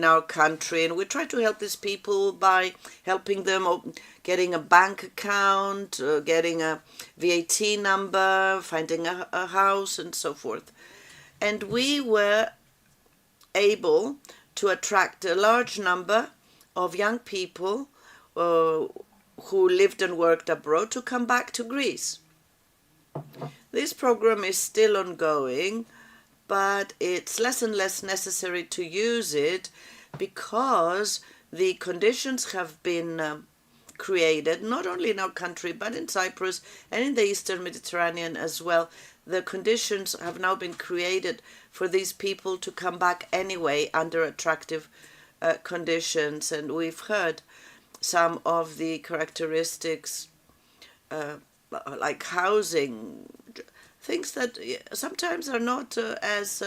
S14: our country, and we try to help these people by helping them getting a bank account, getting a VAT number, finding a house, and so forth. And we were able to attract a large number of young people who lived and worked abroad to come back to Greece. This program is still ongoing, but it's less and less necessary to use it because the conditions have been created, not only in our country, but in Cyprus and in the Eastern Mediterranean as well. The conditions have now been created for these people to come back anyway under attractive conditions. And we've heard some of the characteristics like housing, things that sometimes are not as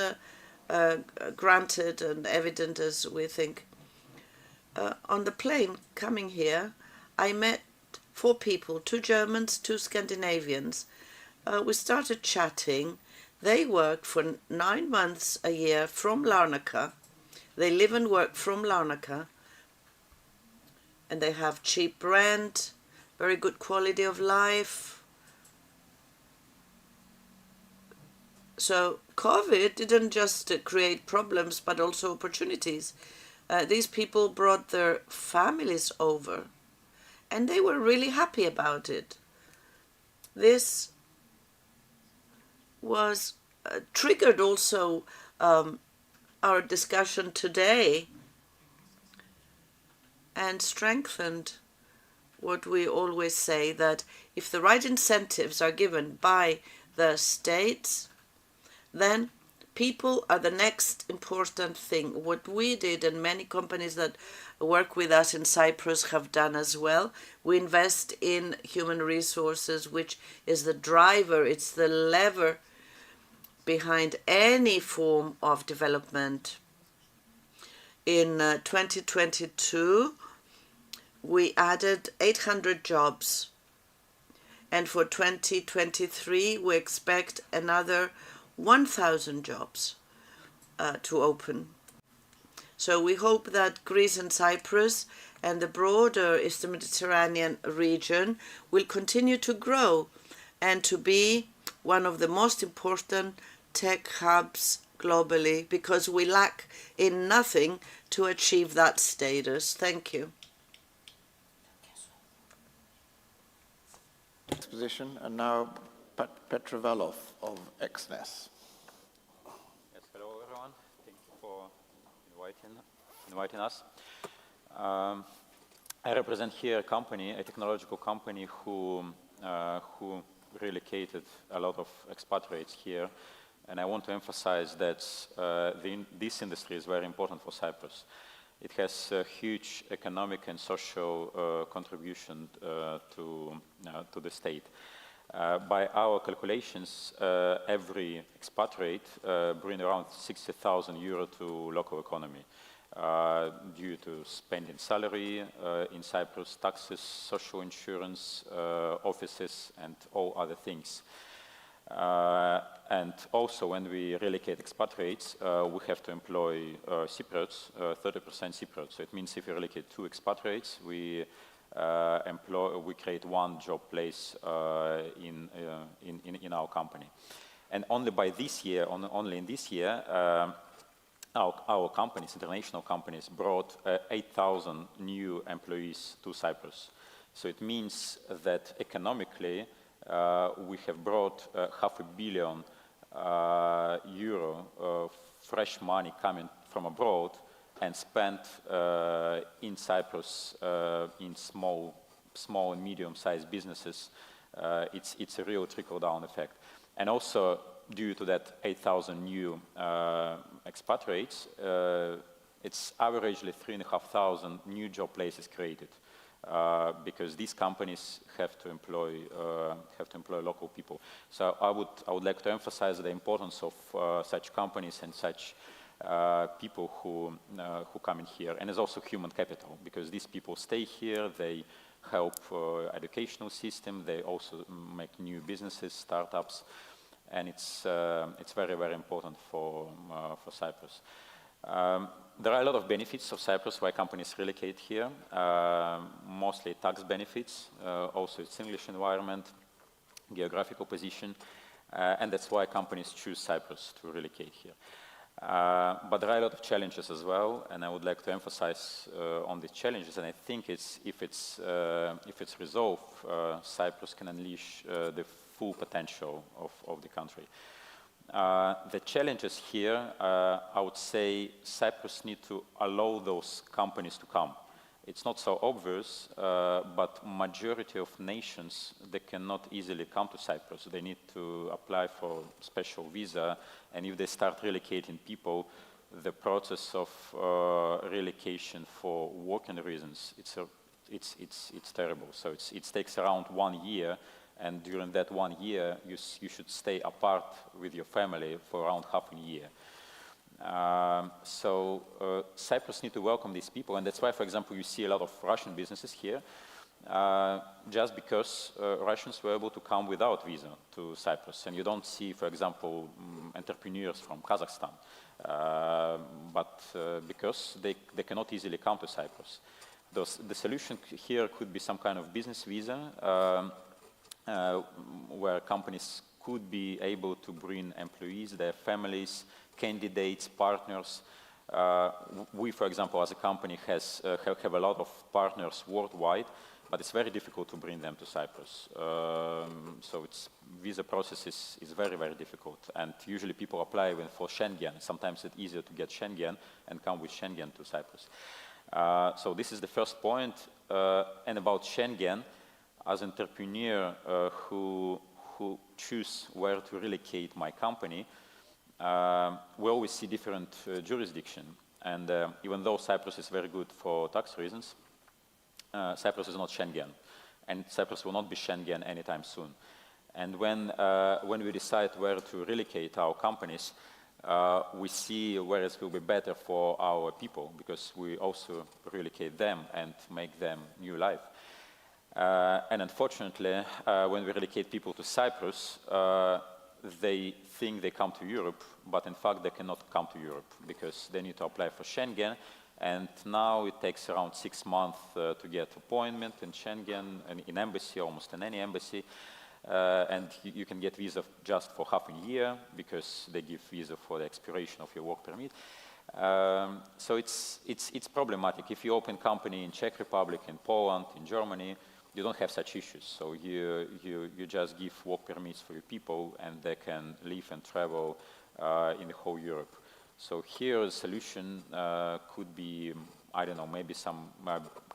S14: granted and evident as we think. On the plane coming here, I met 4 people, 2 Germans, 2 Scandinavians. We started chatting. They work for 9 months a year from Larnaca. They live and work from Larnaca. And they have cheap rent, very good quality of life. So COVID didn't just create problems, but also opportunities. These people brought their families over, and they were really happy about it. This was triggered also our discussion today and strengthened what we always say, that if the right incentives are given by the states, then people are the next important thing. What we did, and many companies that work with us in Cyprus have done as well, we invest in human resources, which is the driver, it's the lever behind any form of development. In 2022, we added 800 jobs. And for 2023, we expect another 1,000 jobs to open. So we hope that Greece and Cyprus and the broader Eastern Mediterranean region will continue to grow and to be one of the most important tech hubs globally, because we lack in nothing to achieve that status. Thank you.
S19: Exposition, and now Petra Velov of Exness.
S15: Yes, hello everyone. Thank you for inviting us. I represent here a company, a technological company who relocated a lot of expatriates here And I want to emphasize that this industry is very important for Cyprus. It has a huge economic and social contribution to the state. By our calculations, every expatriate brings around 60,000 euro to local economy due to spending salary in Cyprus, taxes, social insurance, offices, and all other things. And also, when we relocate expatriates, we have to employ Cypriots, 30% Cypriots. So it means if we relocate 2 expatriates, we create 1 job place in our company. And only by this year, only in this year, our companies, international companies, brought 8,000 new employees to Cyprus. So it means that economically, we have brought €500 million euro fresh money coming from abroad and spent in Cyprus in small and medium-sized businesses. It's a real trickle-down effect. And also, due to that 8,000 new expatriates, it's averagely 3,500 new job places created. Because these companies have to employ local people. So I would like to emphasize the importance of such companies and such people who come in here. And there's also human capital, because these people stay here, they help educational system, they also make new businesses, startups, and it's very, very important for Cyprus. There are a lot of benefits of Cyprus why companies relocate here, mostly tax benefits, also its English environment, geographical position, and that's why companies choose Cyprus to relocate here. But there are a lot of challenges as well, and I would like to emphasize on these challenges, and I think if it's resolved, Cyprus can unleash the full potential of the country. The challenges here, I would say Cyprus need to allow those companies to come. It's not so obvious, but majority of nations, they cannot easily come to Cyprus. They need to apply for special visa, and if they start relocating people, the process of relocation for working reasons, it's terrible. So it takes around 1 year. And during that 1 year, you should stay apart with your family for around half a year. So Cyprus need to welcome these people, and that's why, for example, you see a lot of Russian businesses here, just because Russians were able to come without visa to Cyprus. And you don't see, for example, entrepreneurs from Kazakhstan, but because they cannot easily come to Cyprus. The solution here could be some kind of business visa, where companies could be able to bring employees, their families, candidates, partners. We, for example, as a company, have a lot of partners worldwide, but it's very difficult to bring them to Cyprus. So visa process is very, very difficult, and usually people apply for Schengen. Sometimes it's easier to get Schengen and come with Schengen to Cyprus. So this is the first point. And about Schengen, as an entrepreneur who choose where to relocate my company, we always see different jurisdiction. And even though Cyprus is very good for tax reasons, Cyprus is not Schengen. And Cyprus will not be Schengen anytime soon. And when we decide where to relocate our companies, we see where it will be better for our people, because we also relocate them and make them new life. And unfortunately, when we relocate people to Cyprus, they think they come to Europe, but in fact they cannot come to Europe because they need to apply for Schengen, and now it takes around 6 months to get appointment in Schengen, and in embassy, almost in any embassy, and you can get visa just for half a year because they give visa for the expiration of your work permit. So it's problematic. If you open company in Czech Republic, in Poland, in Germany, you don't have such issues. So you just give work permits for your people, and they can live and travel in the whole Europe. So here the solution could be, I don't know, maybe some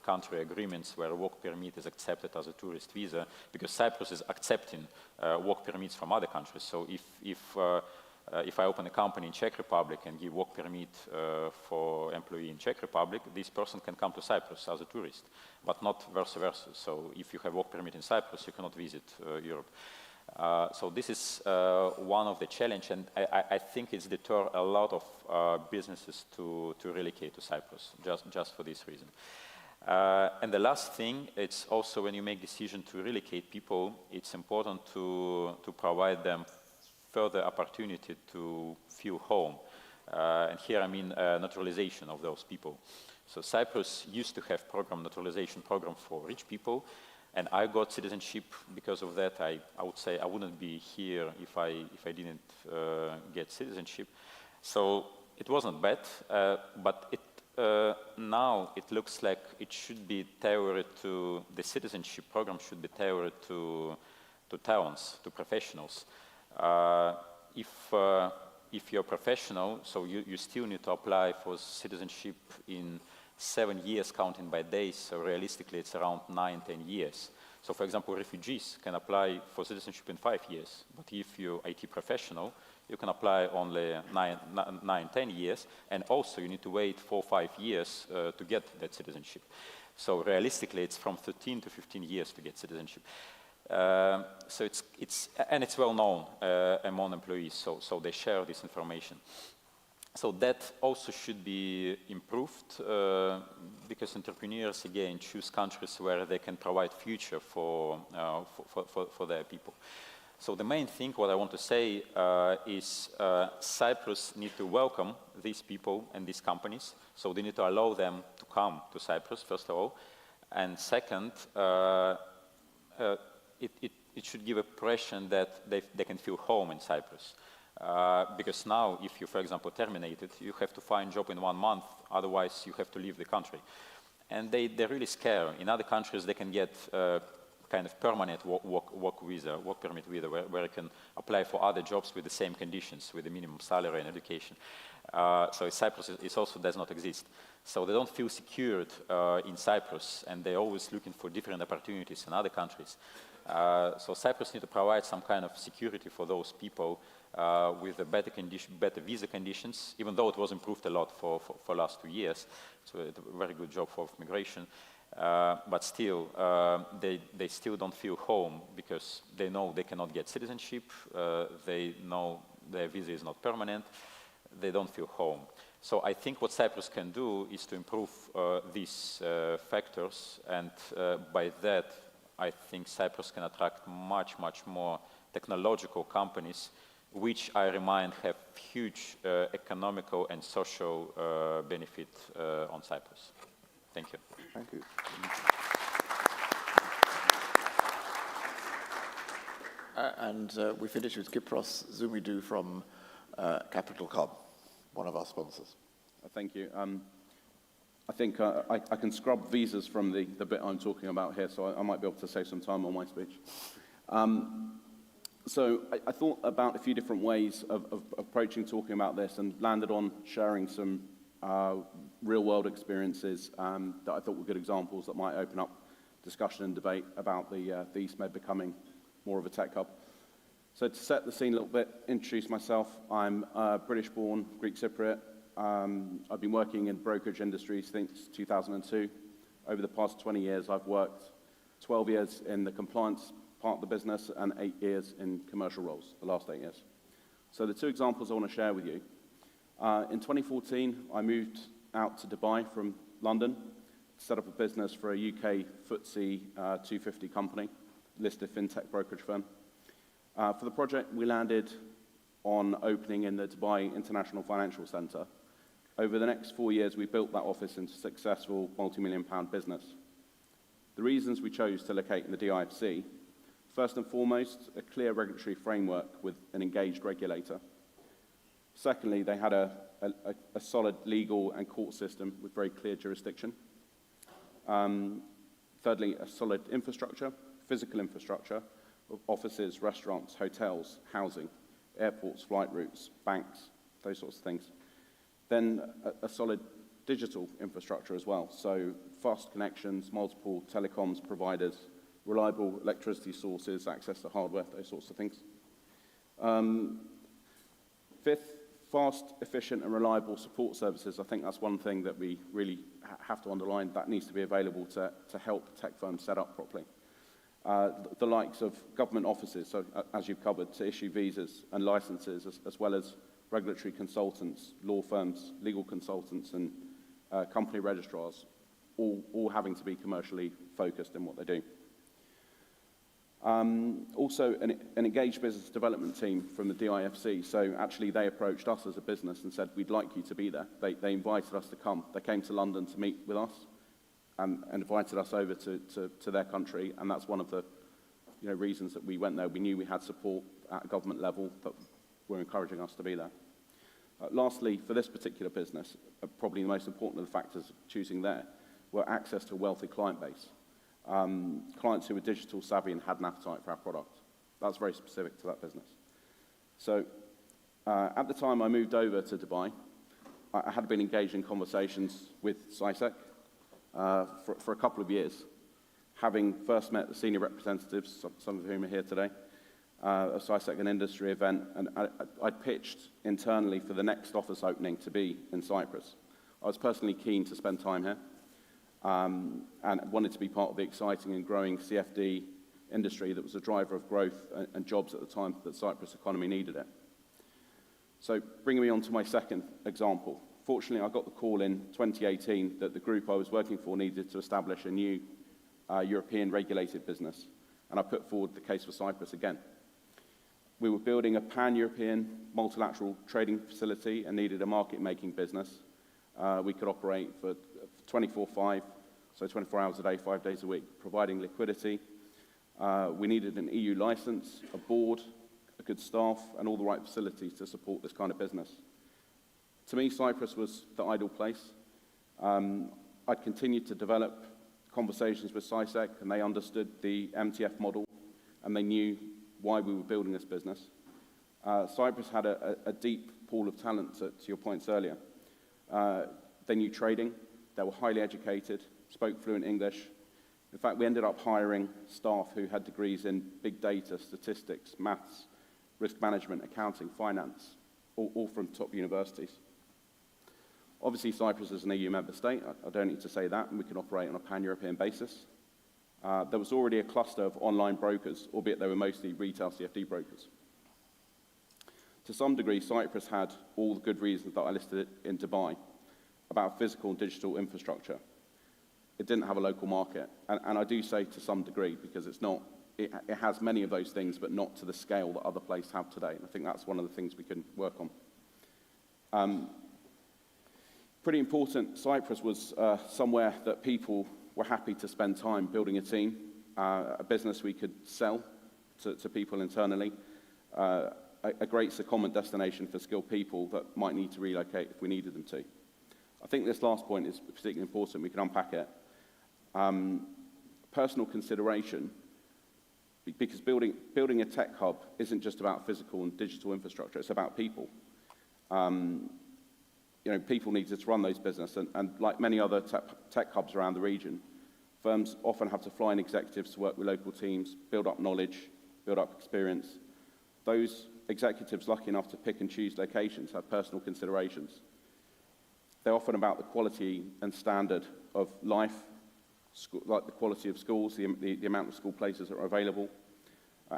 S15: country agreements where a work permit is accepted as a tourist visa, because Cyprus is accepting work permits from other countries. So if if I open a company in Czech Republic and give work permit for employee in Czech Republic, this person can come to Cyprus as a tourist, but not vice versa. So if you have work permit in Cyprus, you cannot visit Europe. So this is one of the challenges, and I think it's deterred a lot of businesses to relocate to Cyprus, just for this reason. And the last thing, it's also when you make decision to relocate people, it's important to provide them further opportunity to feel home. And here I mean naturalization of those people. So Cyprus used to have naturalization program for rich people, and I got citizenship because of that. I would say I wouldn't be here if I didn't get citizenship. So it wasn't bad, but now it looks like it should be tailored to, the citizenship program should be tailored to talents, to professionals. If you're a professional, so you still need to apply for citizenship in 7 years counting by days, so realistically it's around 9-10 years. So for example, refugees can apply for citizenship in 5 years, but if you're IT professional, you can apply only 9-10 years, and also you need to wait 4-5 years to get that citizenship. So realistically, it's from 13 to 15 years to get citizenship. So it's well known among employees, so they share this information. So that also should be improved because entrepreneurs again choose countries where they can provide future for their people. So the main thing what I want to say is Cyprus need to welcome these people and these companies. So they need to allow them to come to Cyprus first of all, and second, it should give a impression that they can feel home in Cyprus. Because now, if you, for example, terminated, you have to find a job in 1 month, otherwise you have to leave the country. And they're really scared. In other countries, they can get kind of permanent work permit visa, where you can apply for other jobs with the same conditions, with the minimum salary and education. So Cyprus also does not exist. So they don't feel secured in Cyprus, and they're always looking for different opportunities in other countries. So Cyprus needs to provide some kind of security for those people with the better visa conditions, even though it was improved a lot for last 2 years. So it's a very good job for migration. But still, they still don't feel home because they know they cannot get citizenship, they know their visa is not permanent, they don't feel home. So I think what Cyprus can do is to improve these factors, and by that, I think Cyprus can attract much more technological companies, which I remind have huge economical and social benefit on Cyprus. Thank you.
S19: Thank you. And we finish with Kypros Zoumidou from Capital Com, one of our sponsors.
S16: Thank you. I think I can scrub visas from the bit I'm talking about here, so I might be able to save some time on my speech. So I thought about a few different ways of approaching talking about this, and landed on sharing some real-world experiences that I thought were good examples that might open up discussion and debate about the East Med becoming more of a tech hub. So to set the scene a little bit, introduce myself. I'm British-born, Greek Cypriot. I've been working in brokerage industry since 2002. Over the past 20 years, I've worked 12 years in the compliance part of the business and 8 years in commercial roles, the last 8 years. So the two examples I want to share with you. In 2014, I moved out to Dubai from London to set up a business for a UK FTSE 250 company, listed fintech brokerage firm. For the project, we landed on opening in the Dubai International Financial Centre. Over the next 4 years, we built that office into a successful multi-million-pound business. The reasons we chose to locate in the DIFC: first and foremost, a clear regulatory framework with an engaged regulator. Secondly, they had a solid legal and court system with very clear jurisdiction. Thirdly, a solid infrastructure, physical infrastructure of offices, restaurants, hotels, housing, airports, flight routes, banks, those sorts of things. Then a solid digital infrastructure as well, so fast connections, multiple telecoms providers, reliable electricity sources, access to hardware, those sorts of things. Fifth, fast, efficient and reliable support services. I think that's one thing that we really have to underline. That needs to be available to help tech firms set up properly. The likes of government offices, so as you've covered, to issue visas and licenses, as well as regulatory consultants, law firms, legal consultants and company registrars, all having to be commercially focused in what they do. Also, an engaged business development team from the DIFC. So actually, they approached us as a business and said, we'd like you to be there. They invited us to come. They came to London to meet with us and invited us over to their country. And that's one of the reasons that we went there. We knew we had support at a government level that were encouraging us to be there. Lastly, for this particular business, probably the most important of the factors of choosing there were access to a wealthy client base. Clients who were digital savvy and had an appetite for our product. That's very specific to that business. So at the time I moved over to Dubai, I had been engaged in conversations with CISEC for a couple of years, having first met the senior representatives, some of whom are here today, of CISEC, an industry event, and I pitched internally for the next office opening to be in Cyprus. I was personally keen to spend time here. And wanted to be part of the exciting and growing CFD industry that was a driver of growth and jobs at the time that the Cyprus economy needed it. So bringing me on to my second example. Fortunately, I got the call in 2018 that the group I was working for needed to establish a new European regulated business, and I put forward the case for Cyprus again. We were building a pan-European multilateral trading facility and needed a market-making business. We could operate for 24/5, so 24 hours a day, 5 days a week, providing liquidity. We needed an EU license, a board, a good staff, and all the right facilities to support this kind of business. To me, Cyprus was the ideal place. I'd continued to develop conversations with CISEC, and they understood the MTF model, and they knew why we were building this business. Cyprus had a deep pool of talent, to your points earlier. They knew trading. They were highly educated, spoke fluent English. In fact, we ended up hiring staff who had degrees in big data, statistics, maths, risk management, accounting, finance, all from top universities. Obviously, Cyprus is an EU member state. I don't need to say that, and we can operate on a pan-European basis. There was already a cluster of online brokers, albeit they were mostly retail CFD brokers. To some degree, Cyprus had all the good reasons that I listed in Dubai about physical and digital infrastructure. It didn't have a local market, and I do say to some degree because it has many of those things, but not to the scale that other places have today. And I think that's one of the things we can work on. Pretty important, Cyprus was somewhere that people were happy to spend time building a team, a business we could sell to people internally, a great secondment destination for skilled people that might need to relocate if we needed them to. I think this last point is particularly important. We can unpack it. Personal consideration, because building a tech hub isn't just about physical and digital infrastructure. It's about people. People need to run those businesses, and like many other tech hubs around the region, firms often have to fly in executives to work with local teams, build up knowledge, build up experience. Those executives lucky enough to pick and choose locations have personal considerations. They're often about the quality and standard of life, like the quality of schools, the amount of school places that are available,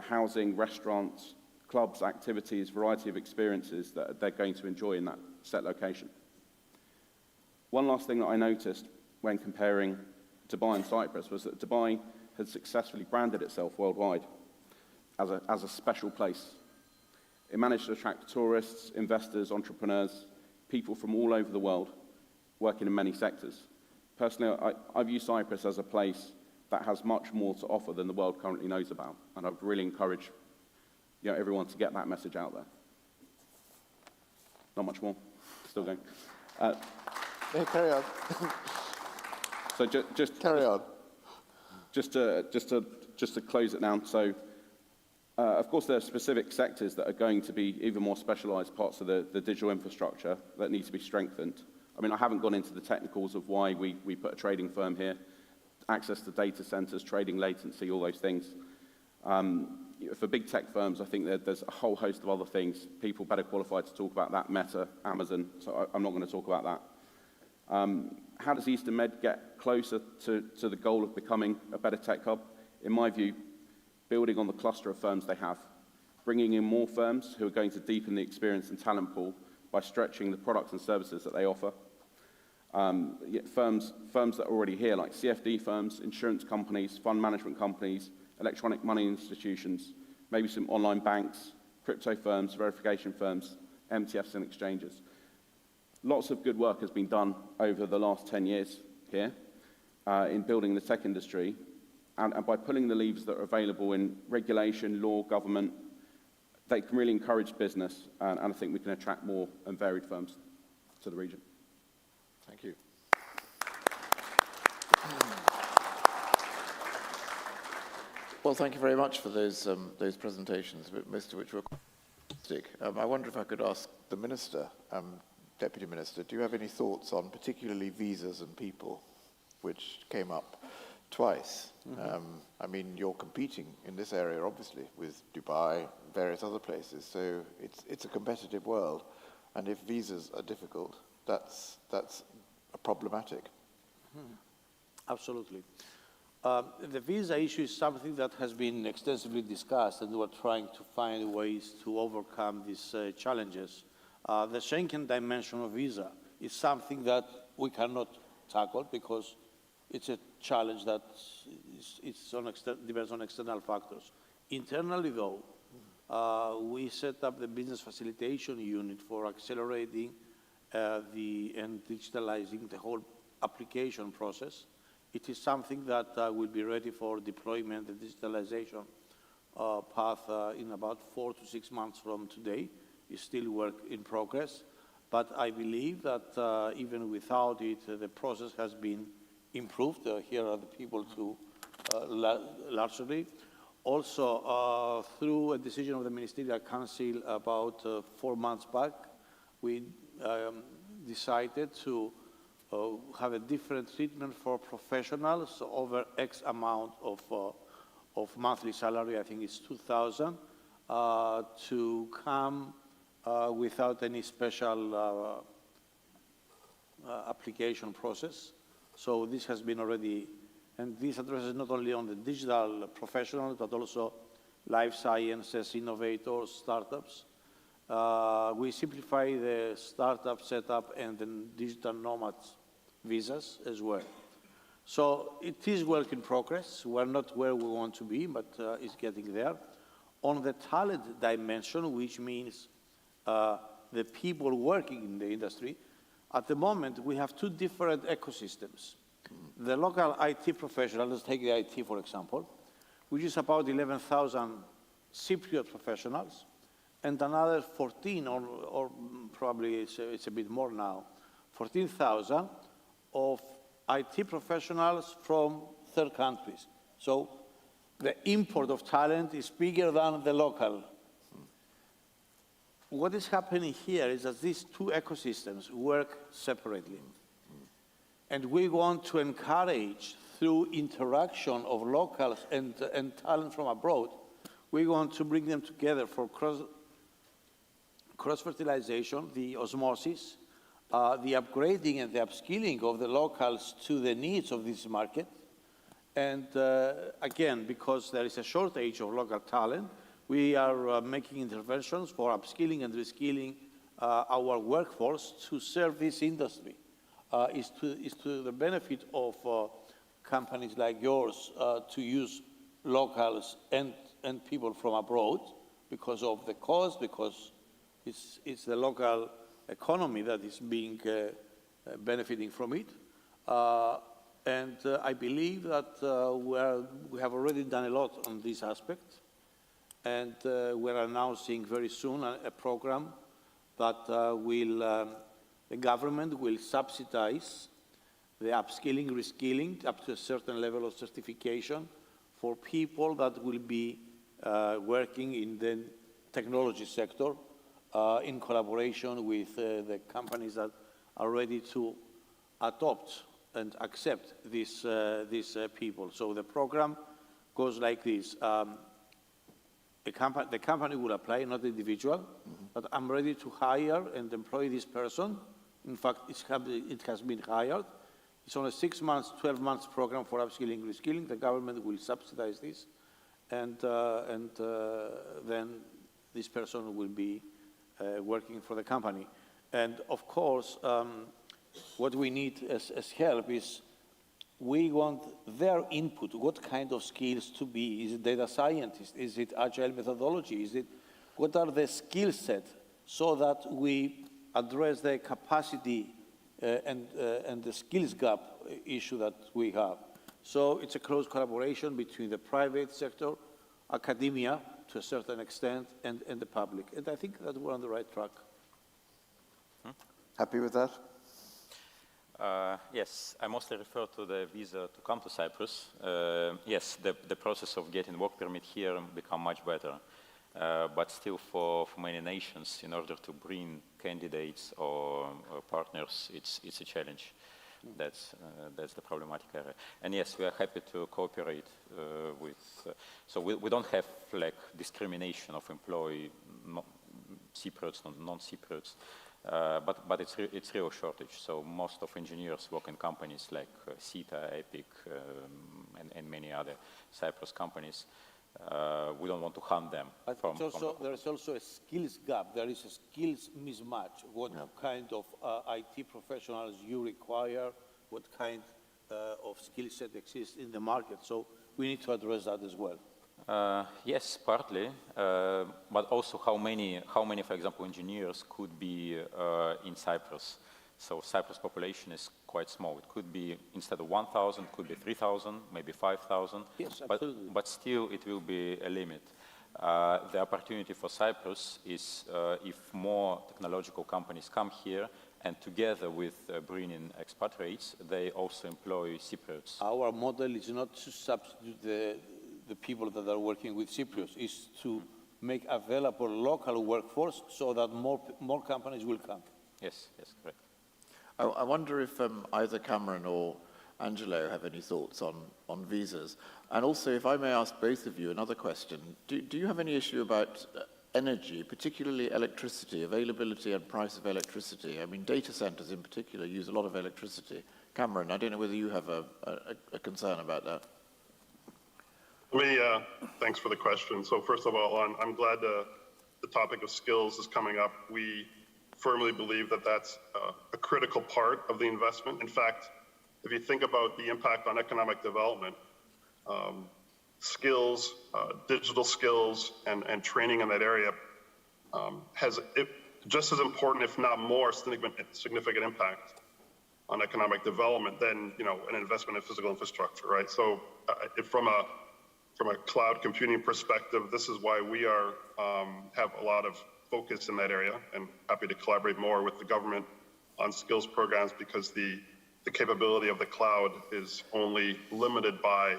S16: housing, restaurants, clubs, activities, variety of experiences that they're going to enjoy in that set location. One last thing that I noticed when comparing Dubai and Cyprus was that Dubai had successfully branded itself worldwide as a special place. It managed to attract tourists, investors, entrepreneurs, people from all over the world working in many sectors. Personally, I view Cyprus as a place that has much more to offer than the world currently knows about, and I'd really encourage everyone to get that message out there. Not much more. Still going.
S19: Yeah, carry on.
S16: So just
S19: carry on.
S16: Just to close it now. So, of course, there are specific sectors that are going to be even more specialised parts of the digital infrastructure that need to be strengthened. I mean, I haven't gone into the technicals of why we put a trading firm here, access to data centres, trading latency, all those things. for big tech firms, I think there's a whole host of other things, people better qualified to talk about that, Meta, Amazon, so I'm not going to talk about that. How does Eastern Med get closer to the goal of becoming a better tech hub? In my view, building on the cluster of firms they have, bringing in more firms who are going to deepen the experience and talent pool by stretching the products and services that they offer. Firms that are already here, like CFD firms, insurance companies, fund management companies, electronic money institutions, maybe some online banks, crypto firms, verification firms, MTFs and exchanges. Lots of good work has been done over the last 10 years here in building the tech industry, and by pulling the levers that are available in regulation, law, government, they can really encourage business, and I think we can attract more and varied firms to the region.
S19: Thank you. Well, thank you very much for those presentations, most of which were fantastic. I wonder if I could ask the Minister, Deputy Minister, do you have any thoughts on particularly visas and people, which came up twice? I mean, you're competing in this area, obviously, with Dubai, various other places, so it's a competitive world, and if visas are difficult, that's problematic.
S13: Absolutely. The visa issue is something that has been extensively discussed, and we're trying to find ways to overcome these challenges. The Schengen dimension of visa is something that we cannot tackle because it's a challenge that depends on external factors. Internally, though, we set up the business facilitation unit for accelerating and digitalizing the whole application process. It is something that will be ready for deployment, the digitalization path in about 4 to 6 months from today. It's still work in progress, but I believe that even without it, the process has been improved. Here are the people to largely. Also, through a decision of the Ministerial Council about 4 months back, we decided to have a different treatment for professionals over X amount of monthly salary, I think it's 2,000, to come without any special application process. So this has been already, and this addresses not only on the digital professionals, but also life sciences, innovators, startups. We simplify the startup setup and the digital nomads visas as well. So it is work in progress. We're not where we want to be, but it's getting there. On the talent dimension, which means the people working in the industry, at the moment we have 2 different ecosystems. The local IT professional, let's take the IT for example, which is about 11,000 Cypriot professionals, and another 14, or probably it's a bit more now, 14,000 of IT professionals from third countries. So the import of talent is bigger than the local. What is happening here is that these 2 ecosystems work separately. And we want to encourage, through interaction of locals and talent from abroad, we want to bring them together for cross-fertilization, the osmosis, the upgrading and the upskilling of the locals to the needs of this market. And again, because there is a shortage of local talent, we are making interventions for upskilling and reskilling our workforce to serve this industry. Is to the benefit of companies like yours to use locals and people from abroad because of the cost, because it's the local economy that is being benefiting from it. And I believe that we have already done a lot on this aspect. And we're announcing very soon a program that the government will subsidize the upskilling, reskilling up to a certain level of certification for people that will be working in the technology sector in collaboration with the companies that are ready to adopt and accept these people. So the program goes like this. the company will apply, not the individual, but I'm ready to hire and employ this person. In fact, it has been hired. It's on a 6 months, 12 months program for upskilling, reskilling. The government will subsidize this, and then this person will be working for the company. And of course, what we need as help is we want their input. What kind of skills to be? Is it data scientist? Is it agile methodology? What are the skill set so that we address the capacity and the skills gap issue that we have? So it's a close collaboration between the private sector, academia to a certain extent, and the public. And I think that we're on the right track.
S19: Happy with that?
S15: Yes, I mostly refer to the visa to come to Cyprus. Yes, the process of getting work permit here become much better. But still for many nations, in order to bring candidates or partners, it's a challenge. That's the problematic area. And yes, we are happy to cooperate with, so we don't have like discrimination of employee, Cypriots, non-Cypriots. But it's real shortage. So most of engineers work in companies like CETA, EPIC, and many other Cyprus companies. We don't want to harm them.
S13: But there is also a skills gap. There is a skills mismatch. What kind of IT professionals you require, what kind of skill set exists in the market. So we need to address that as well.
S15: Yes, partly, but also how many, for example, engineers could be in Cyprus. So Cyprus population is quite small. It could be, instead of 1,000, could be 3,000, maybe 5,000.
S13: Yes, absolutely.
S15: But still, it will be a limit. The opportunity for Cyprus is if more technological companies come here, and together with bringing expatriates, they also employ Cypriots.
S13: Our model is not to substitute the people that are working with Cypriots, is to make available local workforce so that more companies will come.
S15: Yes, correct.
S19: I wonder if either Cameron or Angelo have any thoughts on visas. And also, if I may ask both of you another question, do you have any issue about energy, particularly electricity, availability and price of electricity? I mean, data centers in particular use a lot of electricity. Cameron, I don't know whether you have a concern about that.
S11: Thanks for the question. So first of all, I'm glad the topic of skills is coming up. We firmly believe that that's a critical part of the investment. In fact, if you think about the impact on economic development, skills, digital skills, and training in that area has just as important, if not more, significant impact on economic development than an investment in physical infrastructure, right? So from a cloud computing perspective, this is why we have a lot of focus in that area, and happy to collaborate more with the government on skills programs, because the capability of the cloud is only limited by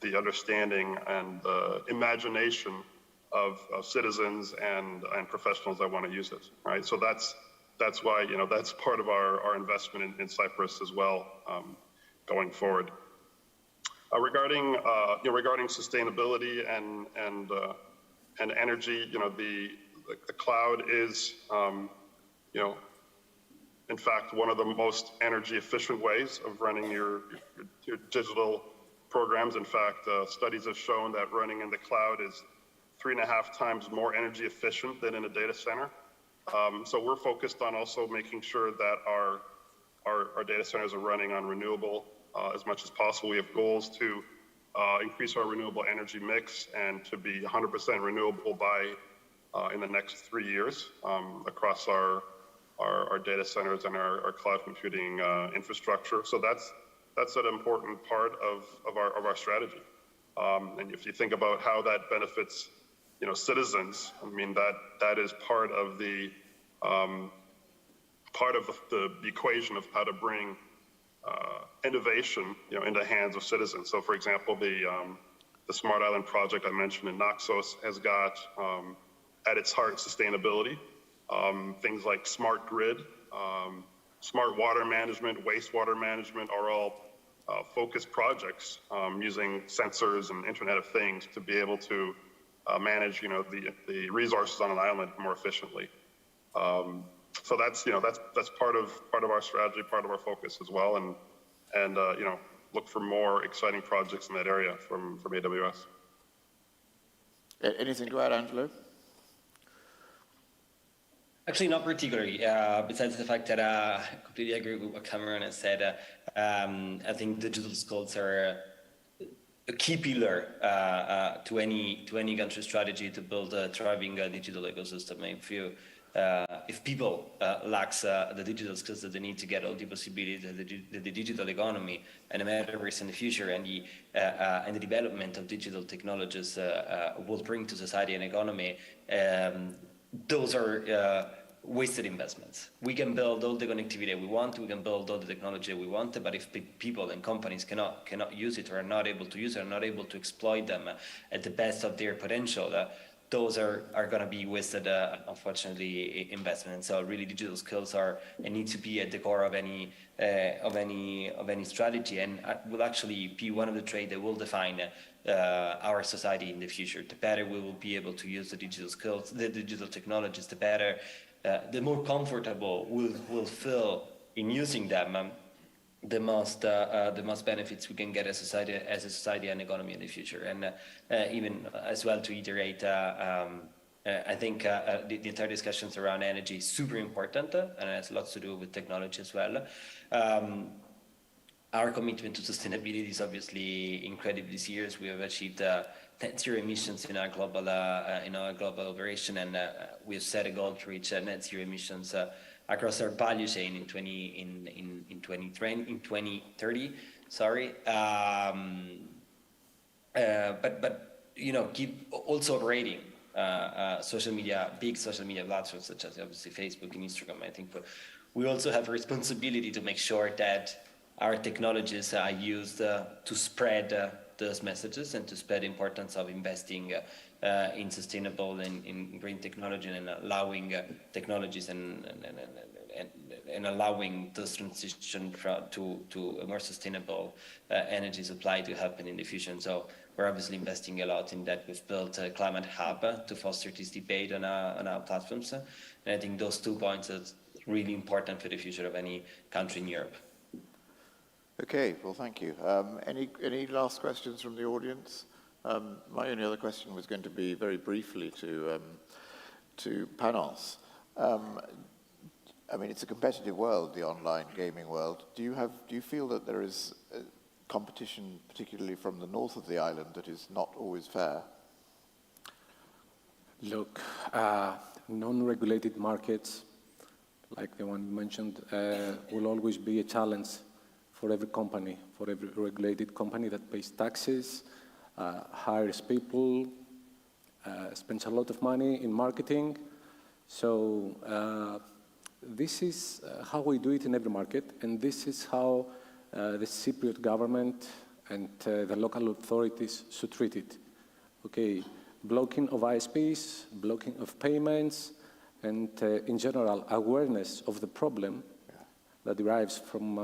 S11: the understanding and the imagination of citizens and professionals that want to use it, right? So that's why that's part of our investment in Cyprus as well, going forward. Regarding sustainability and energy, the cloud is in fact one of the most energy efficient ways of running your digital programs. In fact, studies have shown that running in the cloud is 3.5 times more energy efficient than in a data center. So we're focused on also making sure that our data centers are running on renewable as much as possible. We have goals to increase our renewable energy mix and to be 100% renewable by in the next 3 years across our data centers and our cloud computing infrastructure. So that's an important part of our strategy. And if you think about how that benefits citizens, I mean that is part of the equation of how to bring innovation into the hands of citizens. So for example, the Smart Island project I mentioned in Naxos has got at its heart sustainability. Things like smart grid, smart water management, wastewater management are all focused projects using sensors and Internet of Things to be able to manage, the resources on an island more efficiently. So that's part of our strategy, part of our focus as well, and look for more exciting projects in that area from AWS.
S19: Anything to add, Angelo?
S12: Actually, not particularly, besides the fact that I completely agree with what Cameron has said. I think digital skills are a key pillar to any country strategy to build a thriving digital ecosystem. If people lack the digital skills that they need to get all the possibilities of the digital economy and the metaverse in the future, and the development of digital technologies will bring to society and economy, those are wasted investments. We can build all the connectivity we want, we can build all the technology we want, but if people and companies cannot use it, or are not able to use it, or not able to exploit them at the best of their potential, those are going to be wasted, unfortunately, investments. So really, digital skills need to be at the core of any strategy, and will actually be one of the traits that will define our society in the future. The better we will be able to use the digital skills, the digital technologies, the better, the more comfortable we'll feel in using them. The most benefits we can get as a society and economy in the future, and even as well to iterate. I think the entire discussions around energy is super important, and it has lots to do with technology as well. Our commitment to sustainability is obviously incredibly serious. We have achieved net zero emissions in our global operation, and we have set a goal to reach net zero emissions across our value chain in 2030. Sorry, but keep also operating social media, big social media platforms such as obviously Facebook and Instagram. I think we also have a responsibility to make sure that our technologies are used to spread those messages and to spread the importance of investing in sustainable and in green technology, and allowing technologies and allowing this transition to a more sustainable energy supply to happen in the future. And so we're obviously investing a lot in that. We've built a climate hub to foster this debate on our platforms, and I think those 2 points are really important for the future of any country in Europe.
S19: Okay, well, thank you. Any last questions from the audience? My only other question was going to be very briefly to Panos. I mean, it's a competitive world, the online gaming world. Do you feel that there is competition, particularly from the north of the island, that is not always fair?
S1: Look, non-regulated markets, like the one you mentioned, will always be a challenge for every company, for every regulated company that pays taxes, hires people, spends a lot of money in marketing. So this is how we do it in every market, and this is how the Cypriot government and the local authorities should treat it. Okay, blocking of ISPs, blocking of payments, and in general, awareness of the problem that derives from,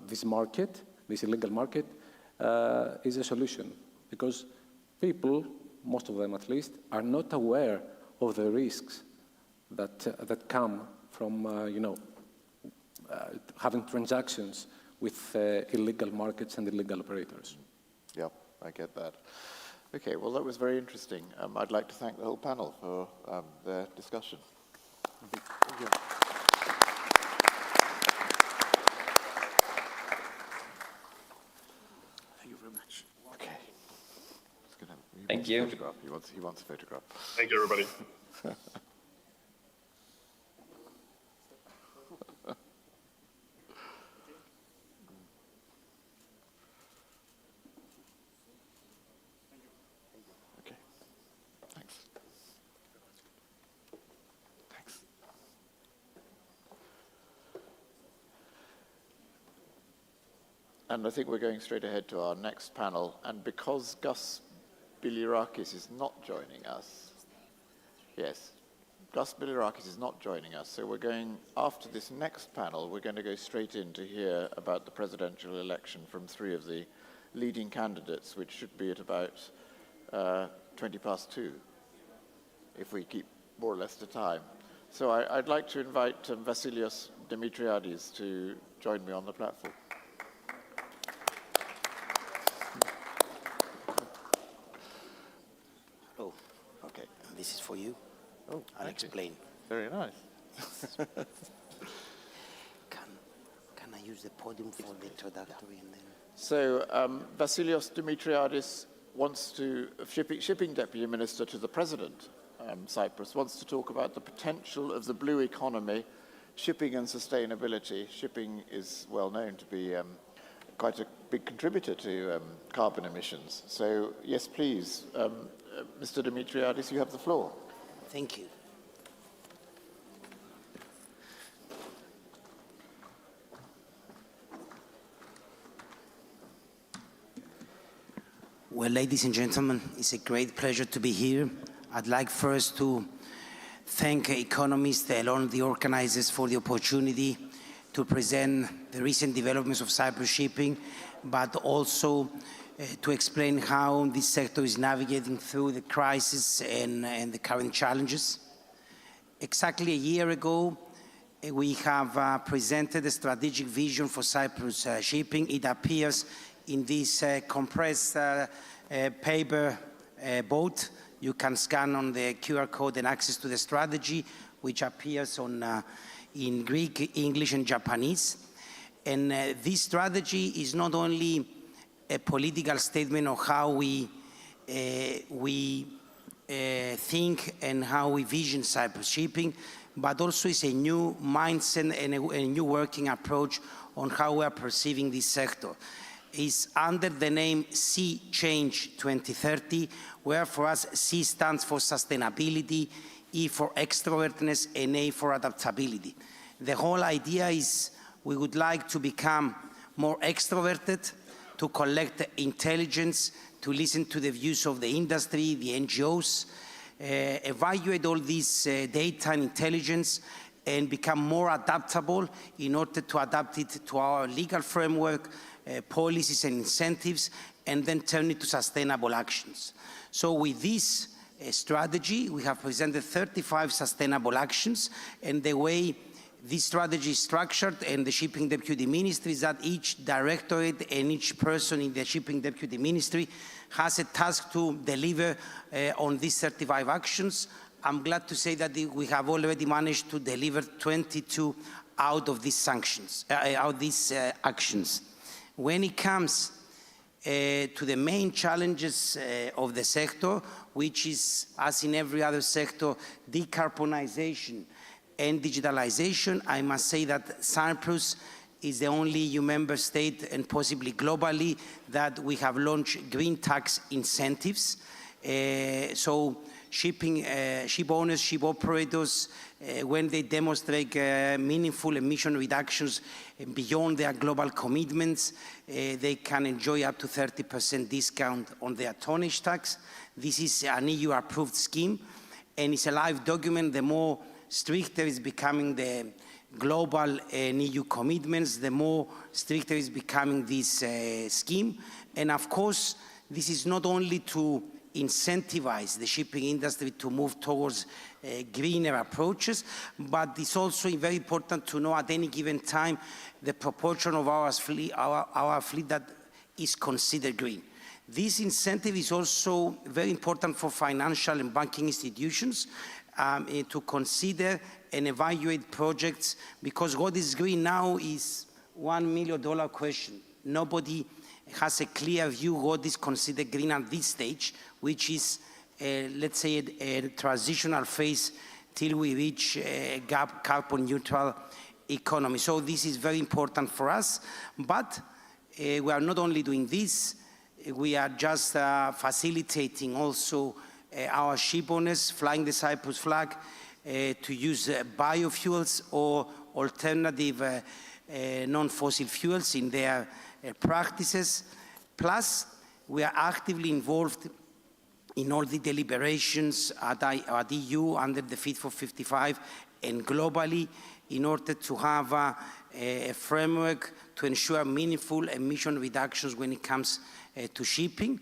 S1: this market, this illegal market, is a solution. Because people, most of them at least, are not aware of the risks that come from, having transactions with illegal markets and illegal operators.
S19: Yeah, I get that. Okay, well, that was very interesting. I'd like to thank the whole panel for their discussion. Thank you.
S12: Thank you very much.
S19: Okay.
S12: Thank you.
S19: He wants a photograph.
S11: Thank you, everybody.
S19: And I think we're going straight ahead to our next panel. And because Gus Bilirakis is not joining us, yes, Gus Bilirakis is not joining us. So we're going, after this next panel, we're going to go straight in to hear about the presidential election from 3 of the leading candidates, which should be at about 2:20 if we keep more or less to time. So I'd like to invite Vasilios Dimitriadis to join me on the platform.
S2: Oh, okay. This is for you.
S19: Oh,
S2: I'll explain.
S19: Very nice.
S2: Can I use the podium for the introductory and then?
S19: So Vasilios Dimitriadis wants to, shipping deputy minister to the president, Cyprus, wants to talk about the potential of the blue economy, shipping and sustainability. Shipping is well known to be quite a big contributor to carbon emissions. So yes, please, Mr. Dimitriadis, you have the floor.
S2: Thank you. Well, ladies and gentlemen, it's a great pleasure to be here. I'd like first to thank Economist and the organizers for the opportunity to present the recent developments of Cyprus shipping, but also to explain how this sector is navigating through the crisis and the current challenges. Exactly a year ago, we have presented a strategic vision for Cyprus shipping. It appears in this compressed paper boat. You can scan on the QR code and access to the strategy, which appears in Greek, English, and Japanese. And this strategy is not only a political statement of how we think and how we vision Cyprus shipping, but also is a new mindset and a new working approach on how we are perceiving this sector. Is under the name Sea Change 2030, where for us C stands for sustainability, E for extrovertness, and A for adaptability. The whole idea is we would like to become more extroverted, to collect intelligence, to listen to the views of the industry, the NGOs, evaluate all this data and intelligence, and become more adaptable in order to adapt it to our legal framework, policies and incentives, and then turn it to sustainable actions. So with this strategy, we have presented 35 sustainable actions, and the way this strategy is structured and the Shipping Deputy Ministry is that each directorate and each person in the Shipping Deputy Ministry has a task to deliver on these 35 actions. I'm glad to say that we have already managed to deliver 22 out of these actions. When it comes to the main challenges of the sector, which is, as in every other sector, decarbonization and digitalization, I must say that Cyprus is the only EU member state, and possibly globally, that we have launched green tax incentives. So ship owners, ship operators, when they demonstrate meaningful emission reductions beyond their global commitments, they can enjoy up to 30% discount on their tonnage tax. This is an EU-approved scheme, and it's a live document. The more stricter is becoming the global and EU commitments, the more stricter is becoming this scheme. And of course, this is not only to incentivize the shipping industry to move towards greener approaches, but it's also very important to know at any given time the proportion of our fleet that is considered green. This incentive is also very important for financial and banking institutions to consider and evaluate projects, because what is green now is $1 million question. Nobody has a clear view what is considered green at this stage, which is, let's say, a transitional phase till we reach a carbon neutral economy. So this is very important for us, but we are not only doing this, we are just facilitating also our ship owners flying the Cyprus flag to use biofuels or alternative non-fossil fuels in their practices. Plus, we are actively involved in all the deliberations at EU under the Fit for 55 and globally in order to have a framework to ensure meaningful emission reductions when it comes to shipping.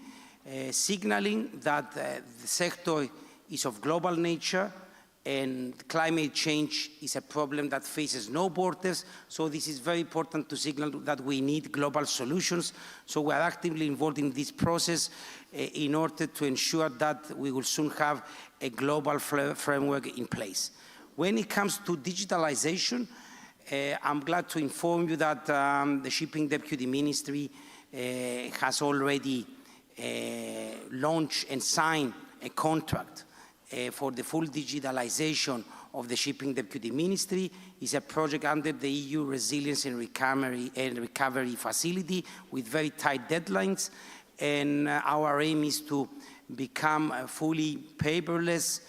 S2: signaling that the sector is of global nature and climate change is a problem that faces no borders. So this is very important to signal that we need global solutions. So we are actively involved in this process in order to ensure that we will soon have a global framework in place. When it comes to digitalization, I'm glad to inform you that the Shipping Deputy Ministry has already launched and signed a contract for the full digitalization of the Shipping Deputy Ministry. Is a project under the EU Resilience and Recovery Facility with very tight deadlines, and our aim is to become fully paperless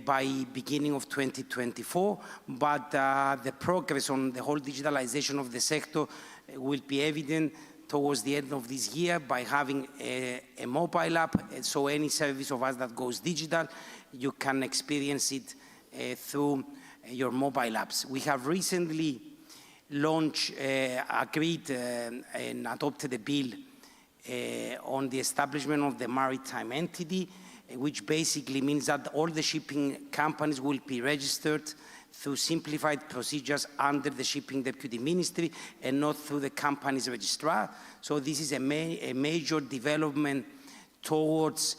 S2: by beginning of 2024, but the progress on the whole digitalization of the sector will be evident towards the end of this year by having a mobile app, so any service of us that goes digital, you can experience it through your mobile apps. We have recently launched, agreed and adopted a bill on the establishment of the maritime entity, which basically means that all the shipping companies will be registered through simplified procedures under the Shipping Deputy Ministry and not through the company's registrar. So this is a major development towards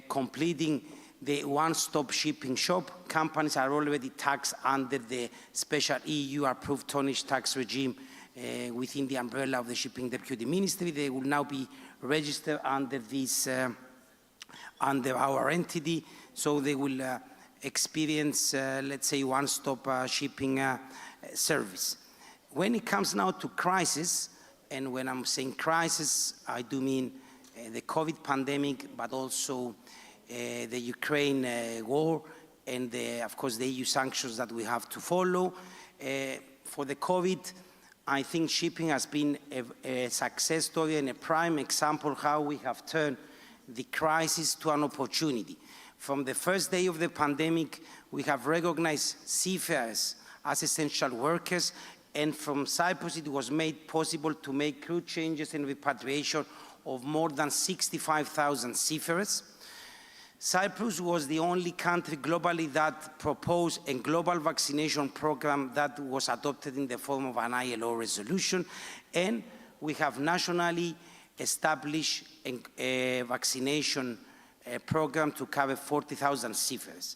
S2: completing the one-stop shipping shop. Companies are already taxed under the special EU-approved tonnage tax regime within the umbrella of the Shipping Deputy Ministry. They will now be registered under this, under our entity, so they will experience, let's say, one-stop shipping service. When it comes now to crisis, and when I'm saying crisis, I do mean the COVID pandemic, but also the Ukraine war, and of course the EU sanctions that we have to follow. For the COVID, I think shipping has been a success story and a prime example how we have turned the crisis to an opportunity. From the first day of the pandemic, we have recognized seafarers as essential workers, and from Cyprus it was made possible to make crew changes and repatriation of more than 65,000 seafarers. Cyprus was the only country globally that proposed a global vaccination program that was adopted in the form of an ILO resolution, and we have nationally established a vaccination program to cover 40,000 seafarers.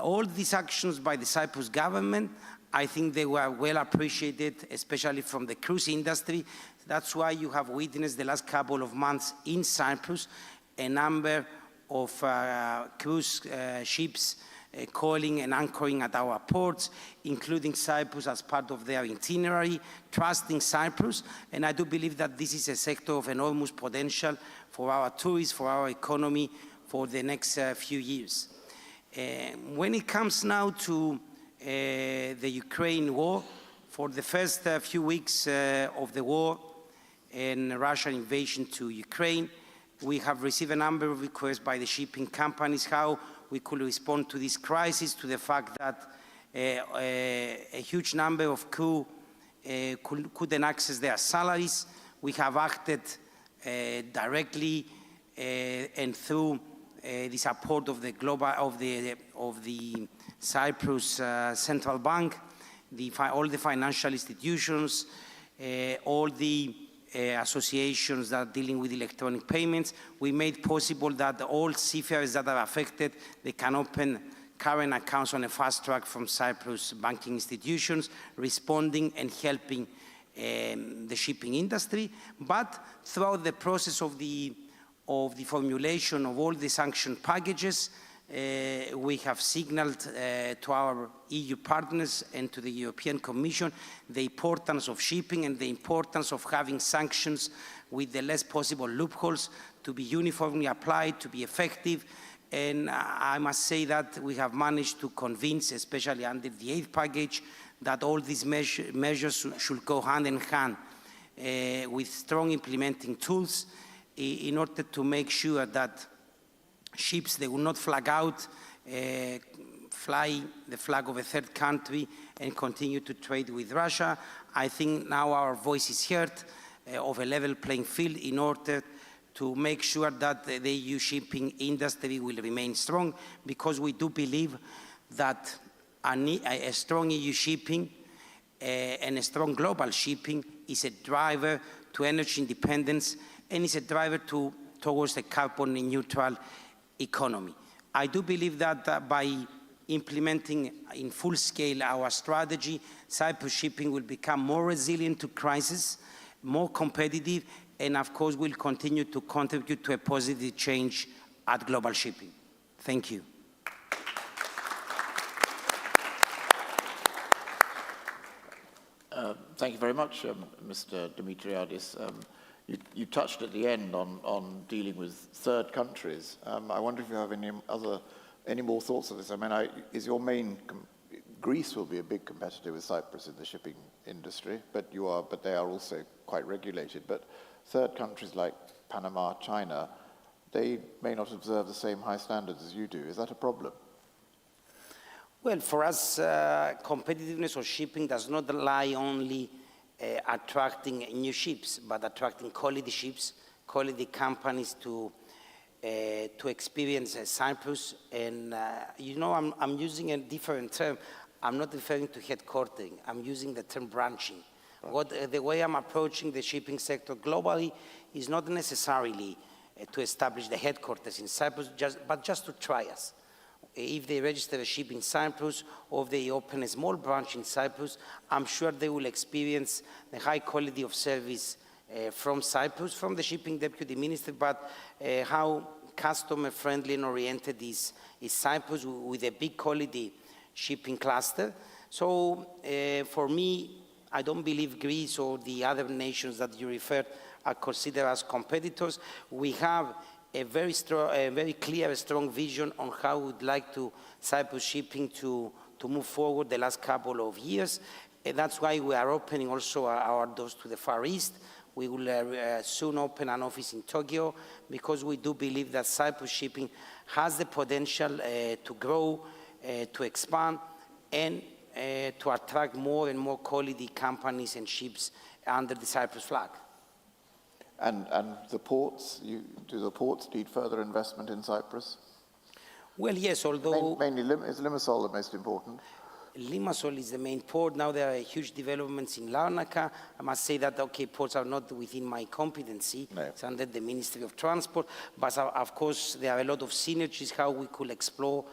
S2: All these actions by the Cyprus government, I think they were well appreciated, especially from the cruise industry. That's why you have witnessed the last couple of months in Cyprus a number of cruise ships calling and anchoring at our ports, including Cyprus as part of their itinerary, trusting Cyprus. And I do believe that this is a sector of enormous potential for our tourists, for our economy, for the next few years. When it comes now to the Ukraine war, for the first few weeks of the war and Russian invasion to Ukraine, we have received a number of requests by the shipping companies how we could respond to this crisis, to the fact that a huge number of crew couldn't access their salaries. We have acted directly and through the support of the Cyprus Central Bank, all the financial institutions, all the associations that are dealing with electronic payments. We made possible that all seafarers that are affected, they can open current accounts on a fast track from Cyprus banking institutions, responding and helping the shipping industry. But throughout the process of the formulation of all the sanction packages, we have signaled to our EU partners and to the European Commission the importance of shipping and the importance of having sanctions with the less possible loopholes to be uniformly applied, to be effective. And I must say that we have managed to convince, especially under the 8th package, that all these measures should go hand in hand with strong implementing tools in order to make sure that ships, they will not flag out, fly the flag of a third country and continue to trade with Russia. I think now our voice is heard of a level playing field in order to make sure that the EU shipping industry will remain strong, because we do believe that a strong EU shipping and a strong global shipping is a driver to energy independence and is a driver towards a carbon neutral economy. I do believe that by implementing in full scale our strategy, Cyprus shipping will become more resilient to crisis, more competitive, and of course will continue to contribute to a positive change at global shipping. Thank you.
S19: Thank you very much, Mr. Dimitriadis. You touched at the end on dealing with third countries. I wonder if you have any more thoughts on this. I mean, is your main Greece will be a big competitor with Cyprus in the shipping industry, but they are also quite regulated. But third countries like Panama, China, they may not observe the same high standards as you do. Is that a problem?
S2: Well, for us, competitiveness of shipping does not lie only attracting new ships, but attracting quality ships, quality companies to experience Cyprus. And you know, I'm using a different term. I'm not referring to headquartering. I'm using the term branching. Right. The way I'm approaching the shipping sector globally is not necessarily to establish the headquarters in Cyprus, but just to try us. If they register a ship in Cyprus or if they open a small branch in Cyprus, I'm sure they will experience the high quality of service from Cyprus, from the shipping deputy minister, but how customer friendly and oriented is Cyprus with a big quality shipping cluster. So for me, I don't believe Greece or the other nations that you referred are considered as competitors. We have a very strong, very clear, strong vision on how we would like to Cyprus shipping to move forward the last couple of years. And that's why we are opening also our doors to the Far East. We will soon open an office in Tokyo, because we do believe that Cyprus shipping has the potential to grow, to expand, and to attract more and more quality companies and ships under the Cyprus flag.
S19: And the ports, do the ports need further investment in Cyprus?
S2: Well, yes, although...
S19: Mainly, is Limassol the most important?
S2: Limassol is the main port. Now there are huge developments in Larnaca. I must say that, okay, ports are not within my competency. No. It's under the Ministry of Transport. But of course, there are a lot of synergies how we could explore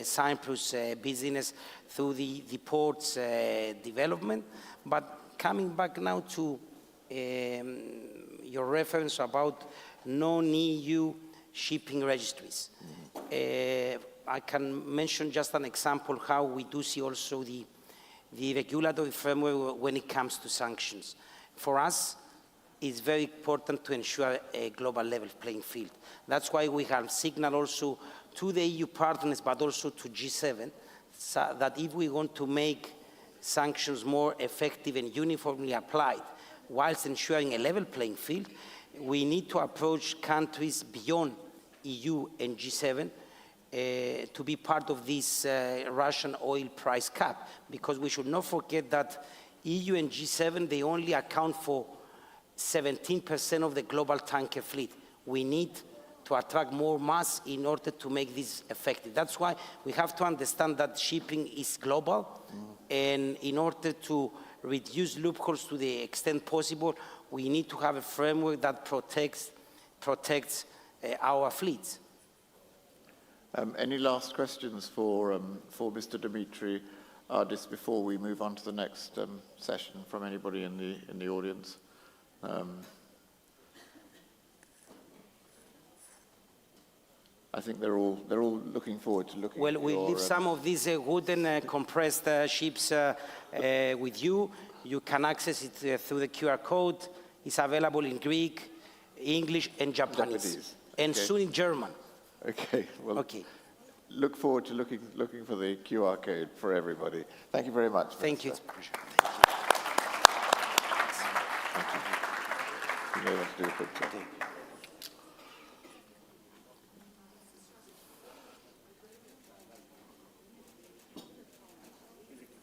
S2: Cyprus business through the ports development. But coming back now to your reference about non-EU shipping registries. I can mention just an example how we do see also the regulatory framework when it comes to sanctions. For us, it's very important to ensure a global level playing field. That's why we have signaled also to the EU partners, but also to G7, so that if we want to make sanctions more effective and uniformly applied, whilst ensuring a level playing field, we need to approach countries beyond EU and G7 to be part of this Russian oil price cap, because we should not forget that EU and G7, they only account for 17% of the global tanker fleet. We need to attract more mass in order to make this effective. That's why we have to understand that shipping is global, and in order to reduce loopholes to the extent possible, we need to have a framework that protects our fleets.
S19: Any last questions for Mr. Dimitriadis before we move on to the next session from anybody in the audience? I think they're all looking forward to looking.
S2: Well, we leave some of these wooden compressed ships with you. You can access it through the QR code. It's available in Greek, English, and Japanese, and soon in German.
S19: Okay. Well, okay. Look forward to looking for the QR code for everybody. Thank you very much.
S2: Thank you.
S19: Thank you. You may want to do a picture. Okay.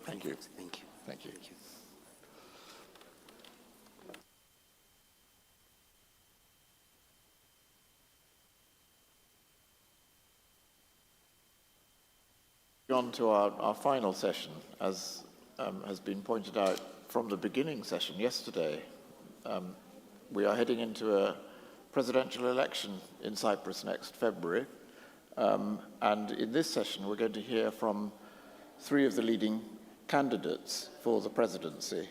S19: Thank you.
S2: Thank you.
S19: Thank you.
S2: Thank you.
S19: on to our final session. As has been pointed out from the beginning session yesterday, we are heading into a presidential election in Cyprus next February. And in this session, we're going to hear from three of the leading candidates for the presidency.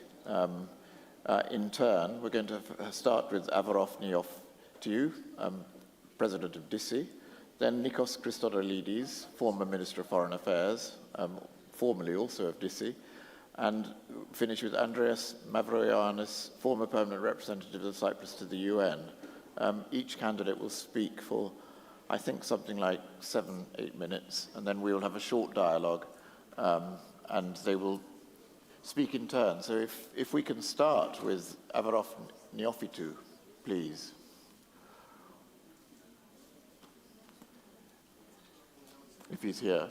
S19: In turn, we're going to start with Avarof Neoftiou, President of DISI, then Nikos Christodoulidis, former Minister of Foreign Affairs, formerly also of DISI, and finish with Andreas Mavroyiannis, former permanent representative of Cyprus to the UN. Each candidate will speak for, I think, something like 7-8 minutes, and then we will have a short dialogue, and they will speak in turn. So if we can start with Avarof Neoftiou, please. If he's here.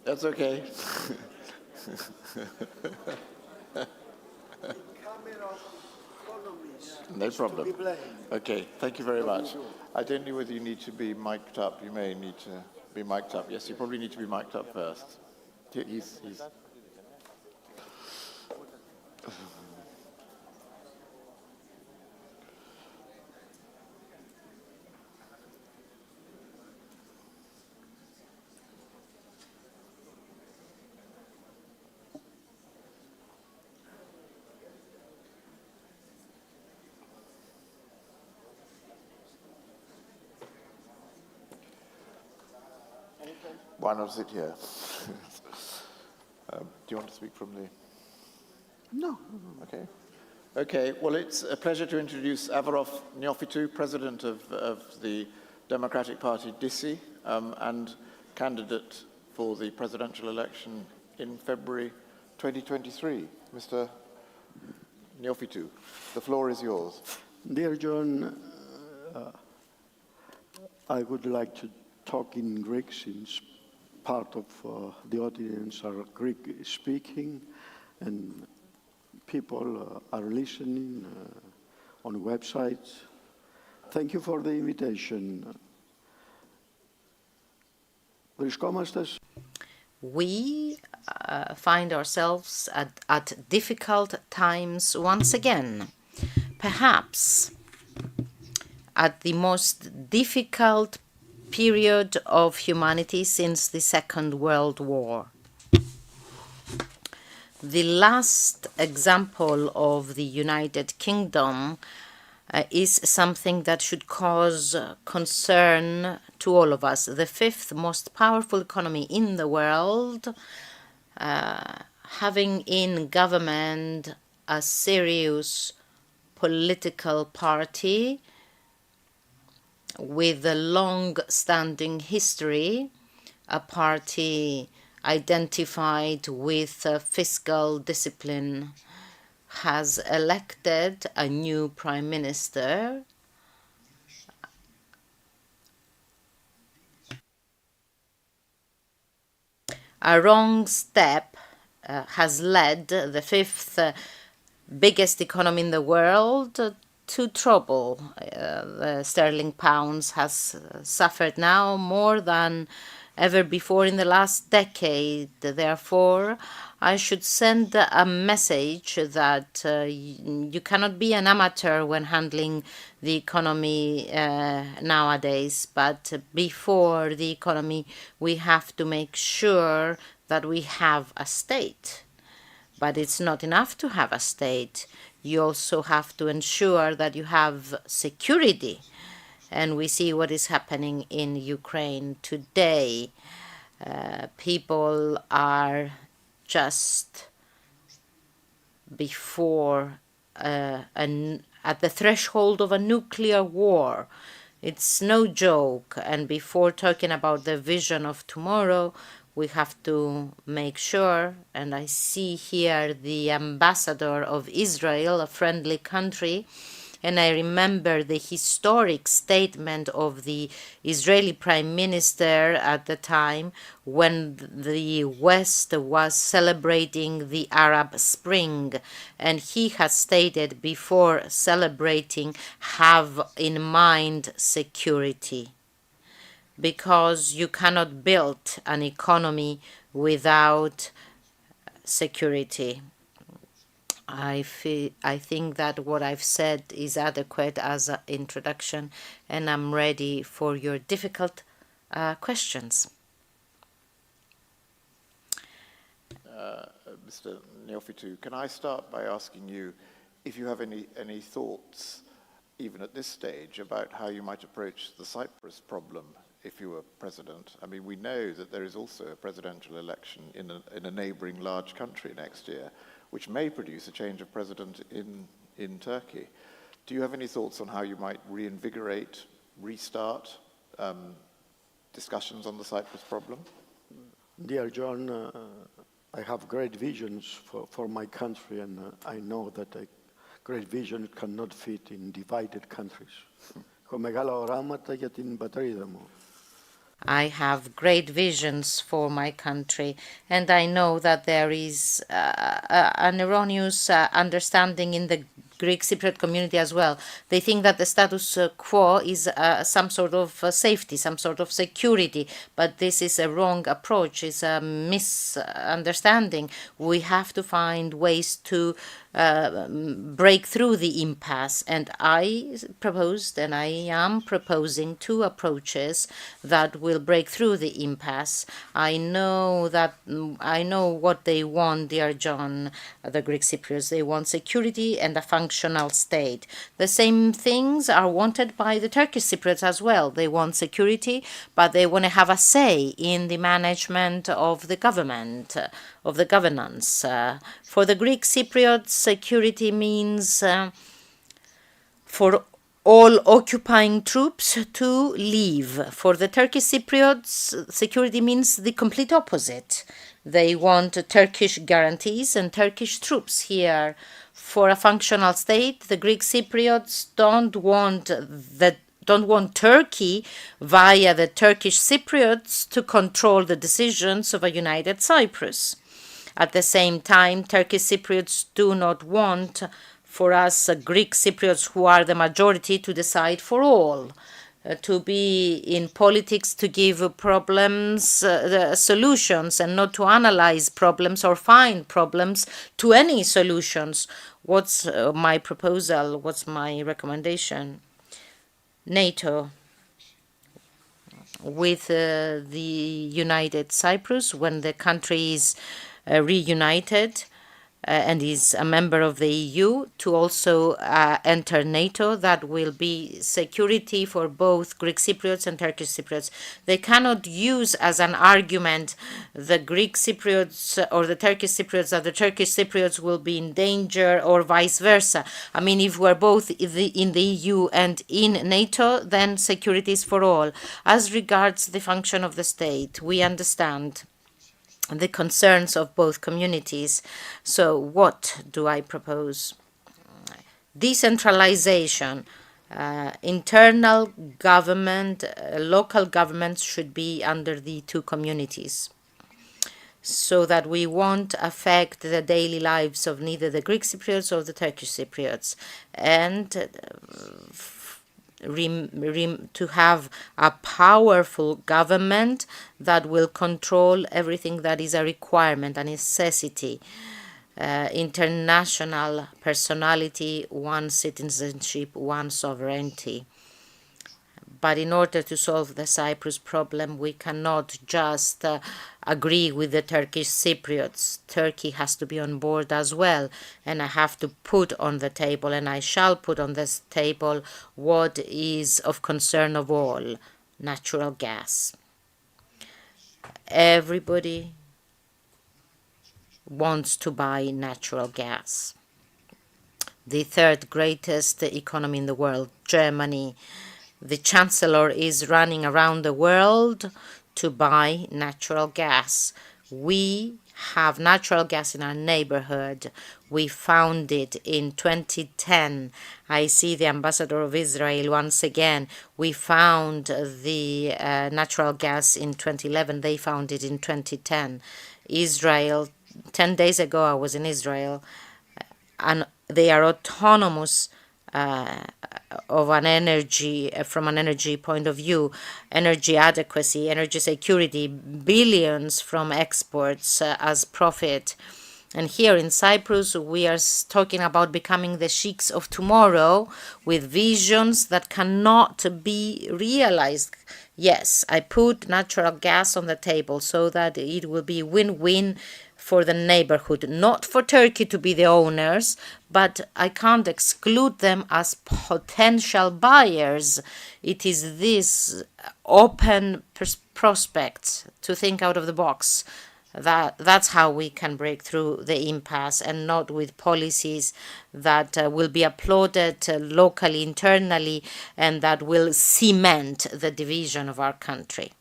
S19: That's okay. No problem. Okay, thank you very much. I don't know whether you need to be mic'd up. You may need to be mic'd up. Yes, you probably need to be mic'd up first. He's Why not sit here? Do you want to speak from the... No. Okay. Okay, well, it's a pleasure to introduce Avarof Neoftiou, President of the Democratic Party DISI, and candidate for the presidential election in February 2023. Mr. Neoftiou, the floor is yours.
S8: Dear John, I would like to talk in Greek since part of the audience are Greek speaking and people are listening on websites. Thank you for the invitation.
S17: We find ourselves at difficult times once again, perhaps at the most difficult period of humanity since the Second World War. The last example of the United Kingdom is something that should cause concern to all of us. The fifth most powerful economy in the world, having in government a serious political party with a long-standing history, a party identified with fiscal discipline, has elected a new prime minister. A wrong step has led the fifth biggest economy in the world to trouble. The sterling pounds has suffered now more than ever before in the last decade. Therefore, I should send a message that you cannot be an amateur when handling the economy nowadays, but before the economy, we have to make sure that we have a state But it's not enough to have a state. You also have to ensure that you have security. And we see what is happening in Ukraine today. People are just before at the threshold of a nuclear war. It's no joke. And before talking about the vision of tomorrow, we have to make sure, and I see here the ambassador of Israel, a friendly country, and I remember the historic statement of the Israeli Prime Minister at the time when the West was celebrating the Arab Spring. And he has stated before celebrating, have in mind security. Because you cannot build an economy without security. I think that what I've said is adequate as an introduction, and I'm ready for your difficult questions.
S19: Mr. Neophytou, can I start by asking you if you have any thoughts, even at this stage, about how you might approach the Cyprus problem if you were president? I mean, we know that there is also a presidential election in a neighboring large country next year, which may produce a change of president in Turkey. Do you have any thoughts on how you might reinvigorate, restart discussions on the Cyprus problem?
S8: Dear John, I have great visions for my country, and I know that a great vision cannot fit in divided countries. Έχω μεγάλα οράματα για την πατρίδα μου.
S17: I have great visions for my country, and I know that there is an erroneous understanding in the Greek Cypriot community as well. They think that the status quo is some sort of safety, some sort of security, but this is a wrong approach, it's a misunderstanding. We have to find ways to break through the impasse, and I proposed and I am proposing two approaches that will break through the impasse. I know what they want, dear John, the Greek Cypriots. They want security and a functional state. The same things are wanted by the Turkish Cypriots as well. They want security, but they want to have a say in the management of the government, of the governance. For the Greek Cypriots, security means for all occupying troops to leave. For the Turkish Cypriots, security means the complete opposite. They want Turkish guarantees and Turkish troops here. For a functional state, the Greek Cypriots don't want Turkey via the Turkish Cypriots to control the decisions of a united Cyprus. At the same time, Turkish Cypriots do not want for us Greek Cypriots, who are the majority, to decide for all. To be in politics to give problems solutions and not to analyze problems or find problems to any solutions. What's my proposal? What's my recommendation? NATO. With the United Cyprus, when the country is reunited and is a member of the EU, to also enter NATO. That will be security for both Greek Cypriots and Turkish Cypriots. They cannot use as an argument the Greek Cypriots or the Turkish Cypriots that the Turkish Cypriots will be in danger or vice versa. I mean, if we're both in the EU and in NATO, then security is for all. As regards the function of the state, we understand the concerns of both communities. So what do I propose? Decentralization. Internal government, local governments should be under the two communities, so that we won't affect the daily lives of neither the Greek Cypriots or the Turkish Cypriots, and to have a powerful government that will control everything that is a requirement, a necessity. International personality, one citizenship, one sovereignty. But in order to solve the Cyprus problem, we cannot just agree with the Turkish Cypriots. Turkey has to be on board as well, and I have to put on the table, and I shall put on this table, what is of concern of all: natural gas. Everybody wants to buy natural gas. The third greatest economy in the world, Germany, the chancellor is running around the world to buy natural gas. We have natural gas in our neighborhood. We found it in 2010. I see the ambassador of Israel once again. We found the natural gas in 2011. They found it in 2010. Israel, 10 days ago I was in Israel, and they are autonomous of an energy, from an energy point of view, energy adequacy, energy security, billions from exports as profit. And here in Cyprus, we are talking about becoming the sheiks of tomorrow with visions that cannot be realized. Yes, I put natural gas on the table so that it will be win-win for the neighborhood, not for Turkey to be the owners, but I can't exclude them as potential buyers. It is this open prospect to think out of the box. That's how we can break through the impasse, and not with policies that will be applauded locally, internally, and that will cement the division of our country.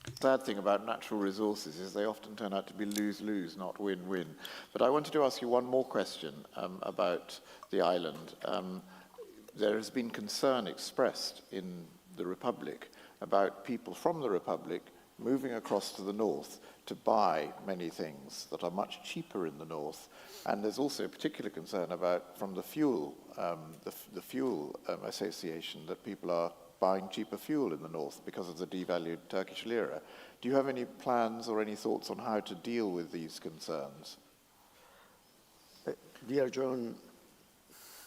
S19: The sad thing about natural resources is they often turn out to be lose-lose, not win-win. But I wanted to ask you one more question about the island. There has been concern expressed in the Republic about people from the Republic moving across to the north to buy many things that are much cheaper in the north. And there's also a particular concern from the fuel, the fuel association, that people are buying cheaper fuel in the north because of the devalued Turkish lira. Do you have any plans or any thoughts on how to deal with these concerns?
S8: Dear John,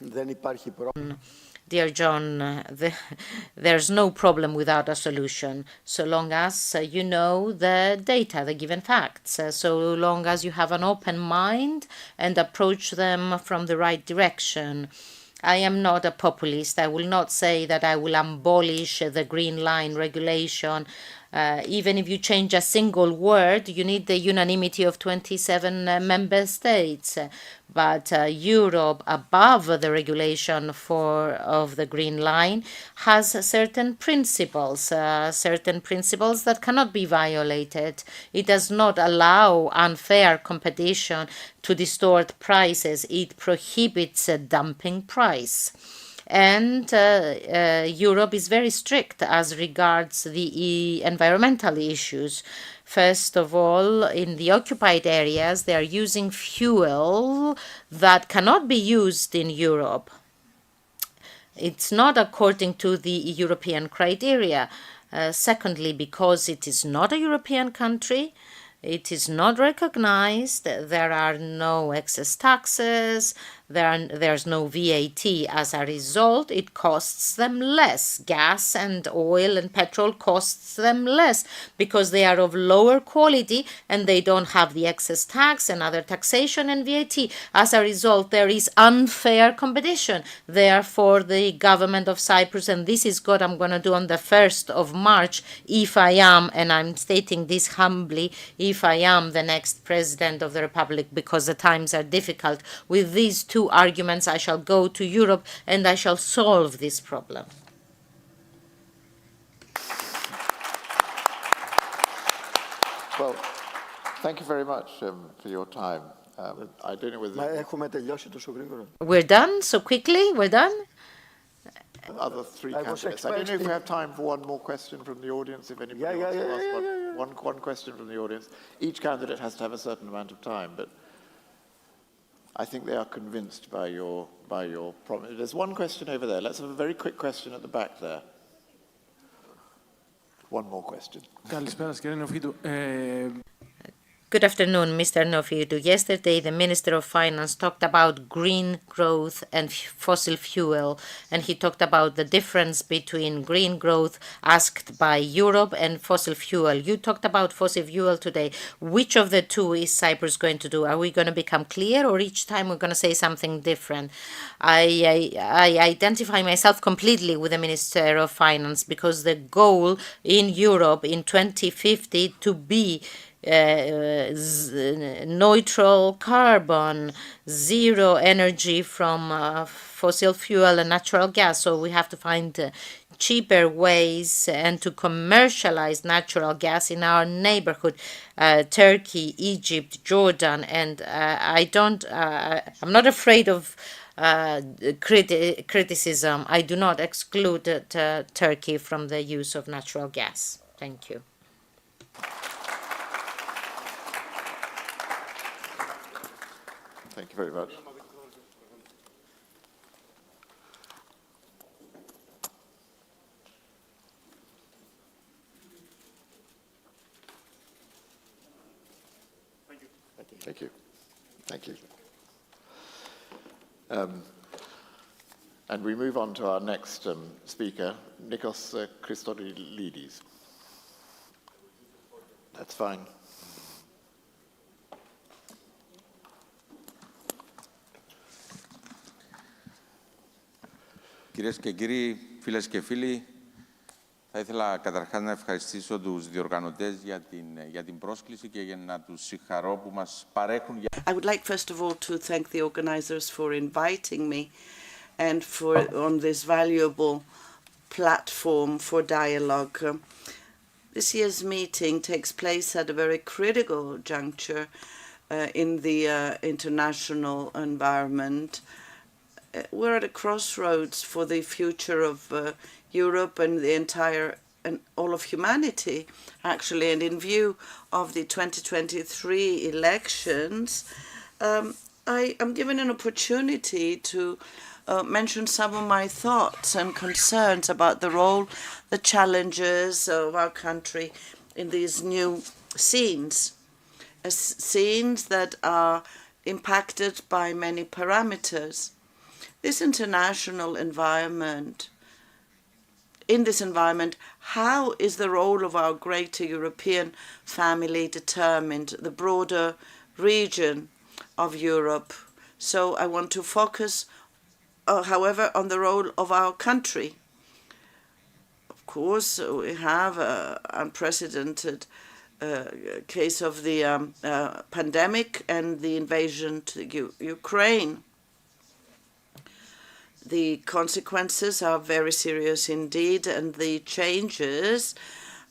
S8: δεν υπάρχει πρόβλημα.
S17: Dear John, there's no problem without a solution, so long as you know the data, the given facts, so long as you have an open mind and approach them from the right direction. I am not a populist. I will not say that I will abolish the Green Line regulation. Even if you change a single word, you need the unanimity of 27 member states. But Europe, above the regulation of the Green Line, has certain principles that cannot be violated. It does not allow unfair competition to distort prices. It prohibits a dumping price. And Europe is very strict as regards the environmental issues. First of all, in the occupied areas, they are using fuel that cannot be used in Europe. It's not according to the European criteria. Secondly, because it is not a European country, it is not recognized, there are no excess taxes, there's no VAT. As a result, it costs them less. Gas and oil and petrol costs them less because they are of lower quality and they don't have the excess tax and other taxation and VAT. As a result, there is unfair competition. Therefore, the government of Cyprus, and this is what I'm going to do on the 1st of March, if I am, and I'm stating this humbly, if I am the next president of the Republic, because the times are difficult, with these two arguments I shall go to Europe and I shall solve this problem.
S19: Well, thank you very much for your time. I don't know whether...
S17: We're done so quickly? We're done?
S19: Other three candidates. I don't know if we have time for one more question from the audience, if anybody wants to ask one question from the audience. Each candidate has to have a certain amount of time, but I think they are convinced by your promise. There's one question over there. Let's have a very quick question at the back there. One more question.
S17: Good afternoon, Mr. Nofidou. Yesterday, the Minister of Finance talked about green growth and fossil fuel, and he talked about the difference between green growth asked by Europe and fossil fuel. You talked about fossil fuel today. Which of the two is Cyprus going to do? Are we going to become clear, or each time we're going to say something different? I identify myself completely with the Minister of Finance, because the goal in Europe in 2050 to be neutral carbon, zero energy from fossil fuel and natural gas. So we have to find cheaper ways and to commercialize natural gas in our neighborhood, Turkey, Egypt, Jordan, and I'm not afraid of criticism. I do not exclude Turkey from the use of natural gas. Thank you.
S19: Thank you very much. Thank you. Thank you. And we move on to our next speaker, Nikos Christodoulidis. That's fine.
S3: Κυρίες και κύριοι, φίλες και φίλοι, θα ήθελα καταρχάς να ευχαριστήσω τους διοργανωτές για την πρόσκληση και για να τους συγχαρώ που μας παρέχουν.
S14: I would like first of all to thank the organizers for inviting me and on this valuable platform for dialogue. This year's meeting takes place at a very critical juncture in the international environment. We're at a crossroads for the future of Europe and the entire and all of humanity, actually. And in view of the 2023 elections, I am given an opportunity to mention some of my thoughts and concerns about the role, the challenges of our country in these new scenes that are impacted by many parameters. This international environment, in this environment, how is the role of our greater European family determined, the broader region of Europe? So I want to focus, however, on the role of our country. Of course, we have an unprecedented case of the pandemic and the invasion to Ukraine. The consequences are very serious indeed, and the changes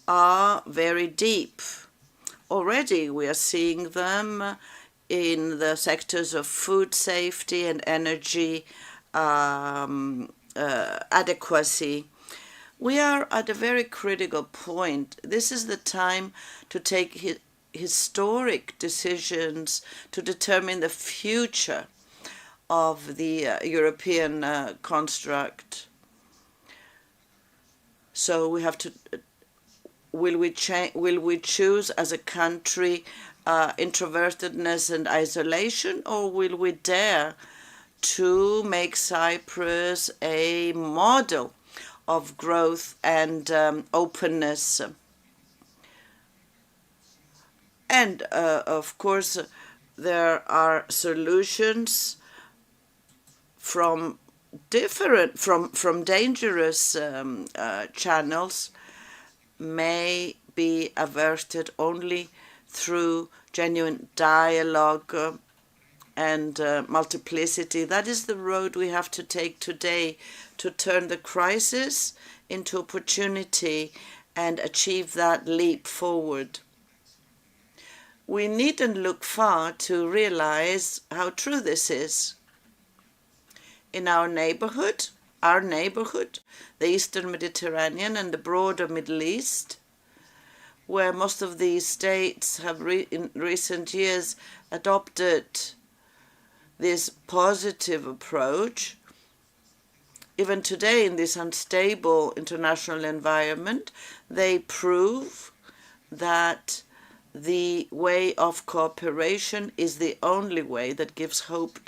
S14: are very deep. Already we are seeing them in the sectors of food safety and energy adequacy. We are at a very critical point. This is the time to take historic decisions to determine the future of the European construct. So we have to, will we choose as a country introvertedness and isolation, or will we dare to make Cyprus a model of growth and openness? And of course, there are solutions from dangerous channels may be averted only through genuine dialogue and multiplicity. That is the road we have to take today to turn the crisis into opportunity and achieve that leap forward. We needn't look far to realize how true this is. In our neighborhood, the Eastern Mediterranean and the broader Middle East, where most of these states have in recent years adopted this positive approach, even today in this unstable international environment, they prove that the way of cooperation is the only way that gives hope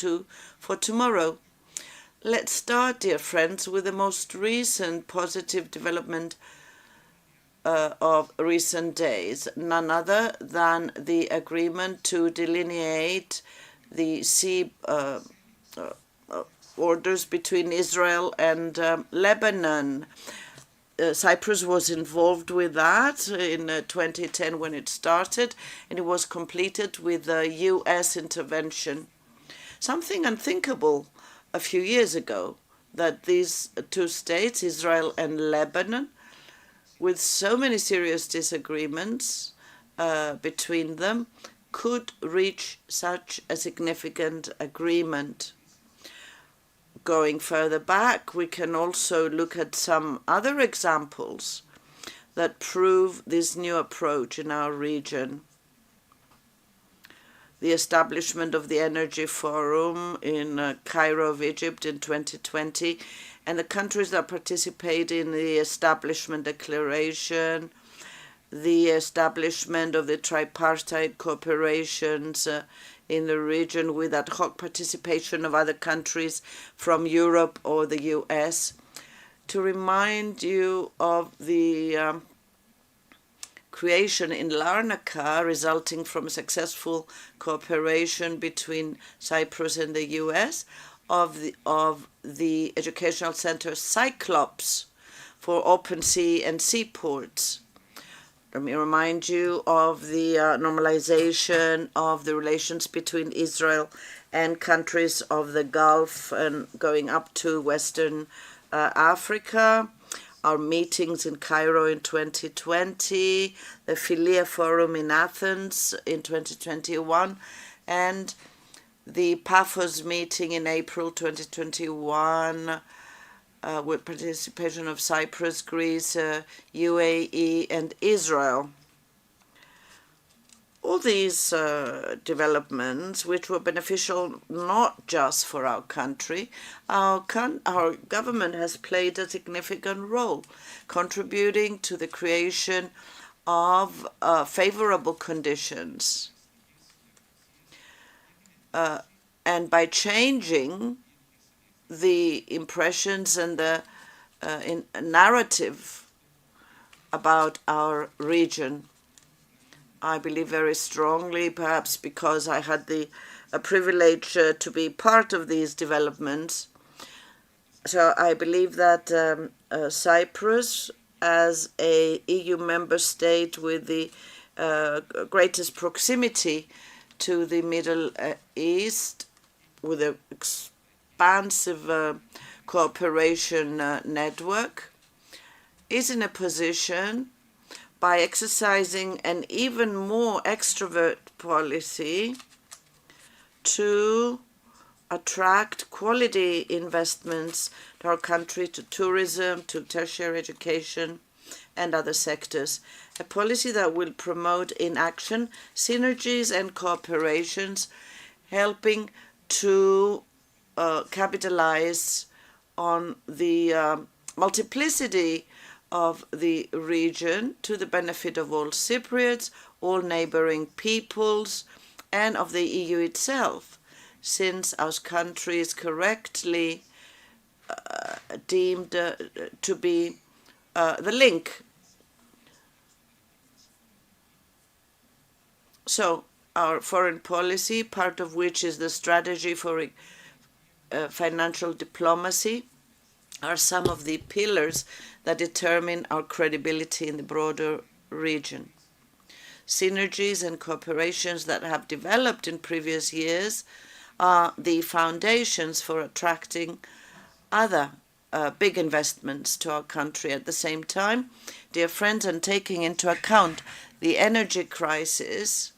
S14: for tomorrow. Let's start, dear friends, with the most recent positive development of recent days, none other than the agreement to delineate the sea borders between Israel and Lebanon. Cyprus was involved with that in 2010 when it started, and it was completed with a U.S. intervention. Something unthinkable a few years ago, that these two states, Israel and Lebanon, with so many serious disagreements between them, could reach such a significant agreement. Going further back, we can also look at some other examples that prove this new approach in our region. The establishment of the Energy Forum in Cairo of Egypt in 2020, and the countries that participate in the Establishment Declaration, the establishment of the tripartite cooperations in the region with ad hoc participation of other countries from Europe or the US. To remind you of the creation in Larnaca resulting from successful cooperation between Cyprus and the US of the educational center Cyclops for open sea and seaports. Let me remind you of the normalization of the relations between Israel and countries of the Gulf and going up to Western Africa. Our meetings in Cairo in 2020, the Philia Forum in Athens in 2021, and the Paphos meeting in April 2021, with participation of Cyprus, Greece, UAE, and Israel. All these developments, which were beneficial not just for our country, our government has played a significant role, contributing to the creation of favorable conditions. And by changing the impressions and the narrative about our region. I believe very strongly, perhaps because I had the privilege to be part of these developments. So I believe that Cyprus, as a EU member state with the greatest proximity to the Middle East, with an expansive cooperation network, is in a position, by exercising an even more extrovert policy, to attract quality investments to our country, to tourism, to tertiary education, and other sectors. A policy that will promote in action synergies and cooperations, helping to capitalize on the multiplicity of the region to the benefit of all Cypriots, all neighboring peoples, and of the EU itself, since our country is correctly deemed to be the link. So our foreign policy, part of which is the strategy for financial diplomacy, are some of the pillars that determine our credibility in the broader region. Synergies and cooperations that have developed in previous years are the foundations for attracting other big investments to our country. At the same time, dear friends, and taking into account the energy crisis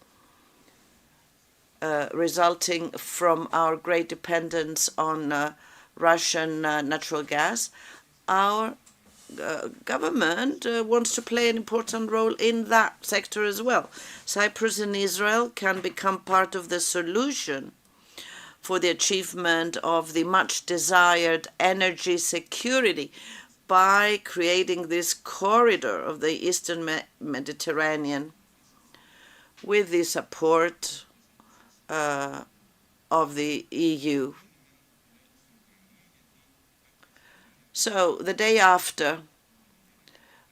S14: resulting from our great dependence on Russian natural gas, our government wants to play an important role in that sector as well. Cyprus and Israel can become part of the solution for the achievement of the much desired energy security by creating this corridor of the Eastern Mediterranean. with the support of the EU. So the day after,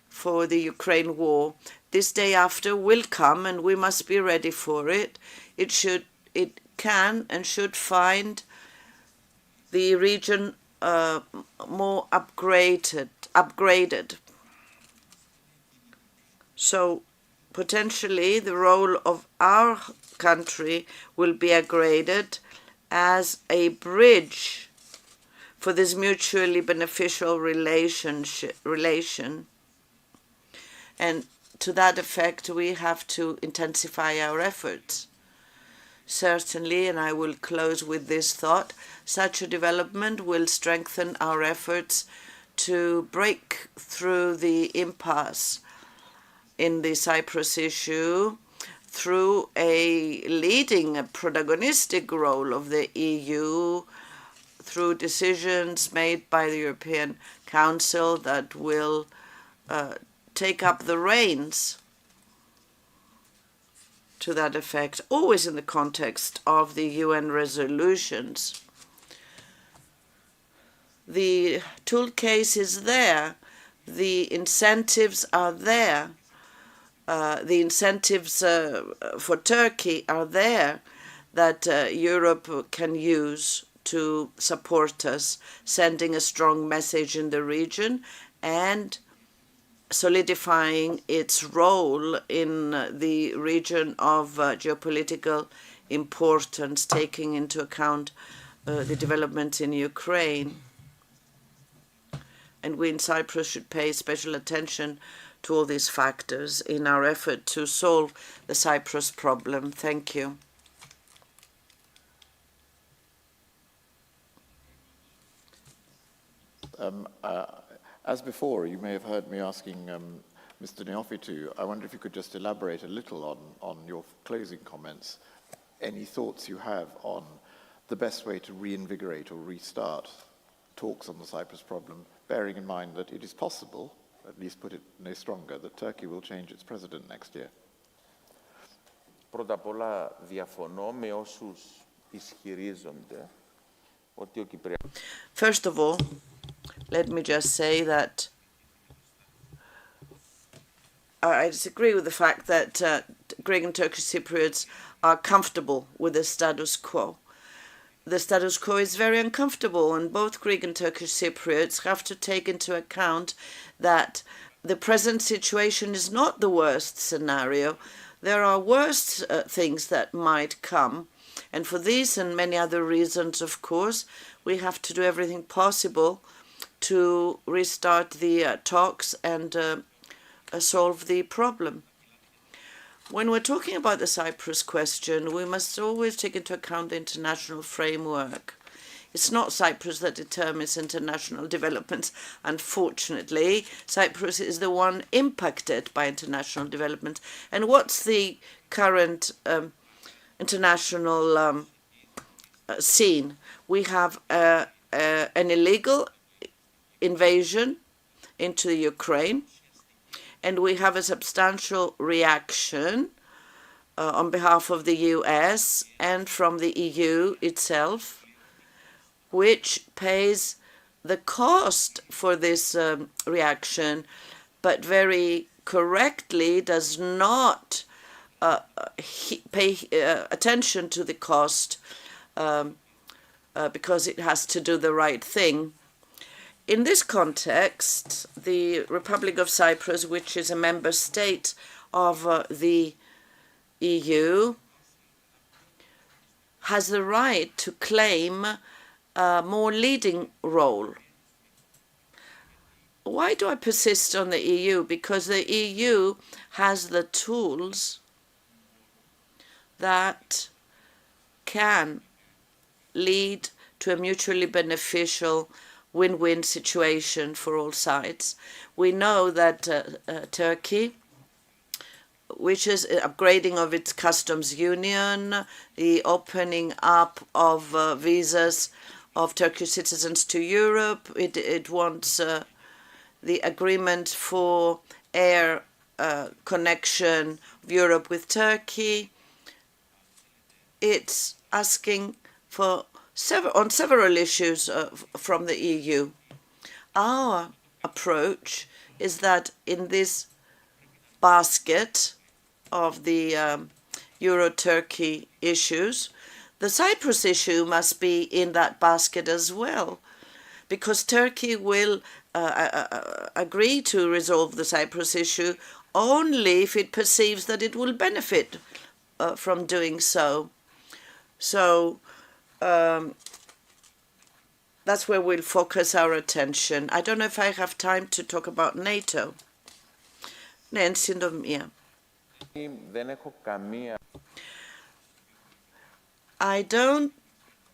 S14: for the Ukraine war, this day after will come, and we must be ready for it. It can and should find the region more upgraded. So potentially the role of our country will be upgraded as a bridge for this mutually beneficial relation. And to that effect, we have to intensify our efforts. Certainly, and I will close with this thought, such a development will strengthen our efforts to break through the impasse in the Cyprus issue through a leading, a protagonistic role of the EU, through decisions made by the European Council that will take up the reins to that effect, always in the context of the UN resolutions. The tool case is there. The incentives are there. The incentives for Turkey are there that Europe can use to support us, sending a strong message in the region and solidifying its role in the region of geopolitical importance, taking into account the developments in Ukraine. And we in Cyprus should pay special attention to all these factors in our effort to solve the Cyprus problem. Thank you.
S19: As before, you may have heard me asking Mr. Neophytou, I wonder if you could just elaborate a little on your closing comments, any thoughts you have on the best way to reinvigorate or restart talks on the Cyprus problem, bearing in mind that it is possible, at least put it no stronger, that Turkey will change its president next year.
S3: Πρώτα απ' όλα διαφωνώ με όσους ισχυρίζονται ότι ο Κυπριακός...
S14: First of all, let me just say that I disagree with the fact that Greek and Turkish Cypriots are comfortable with the status quo. The status quo is very uncomfortable, and both Greek and Turkish Cypriots have to take into account that the present situation is not the worst scenario. There are worse things that might come, and for these and many other reasons, of course, we have to do everything possible to restart the talks and solve the problem. When we're talking about the Cyprus question, we must always take into account the international framework. It's not Cyprus that determines international developments. Unfortunately, Cyprus is the one impacted by international developments. And what's the current international scene? We have an illegal invasion into Ukraine, and we have a substantial reaction on behalf of the US and from the EU itself, which pays the cost for this reaction, but very correctly does not pay attention to the cost because it has to do the right thing. In this context, the Republic of Cyprus, which is a member state of the EU, has the right to claim a more leading role. Why do I persist on the EU? Because the EU has the tools that can lead to a mutually beneficial win-win situation for all sides. We know that Turkey, which is upgrading of its customs union, the opening up of visas of Turkish citizens to Europe, it wants the agreement for air connection of Europe with Turkey. It's asking for on several issues from the EU. Our approach is that in this basket of the Euro-Turkey issues, the Cyprus issue must be in that basket as well, because Turkey will agree to resolve the Cyprus issue only if it perceives that it will benefit from doing so. So that's where we'll focus our attention. I don't know if I have time to talk about NATO. Ναι, εν συντομία. I don't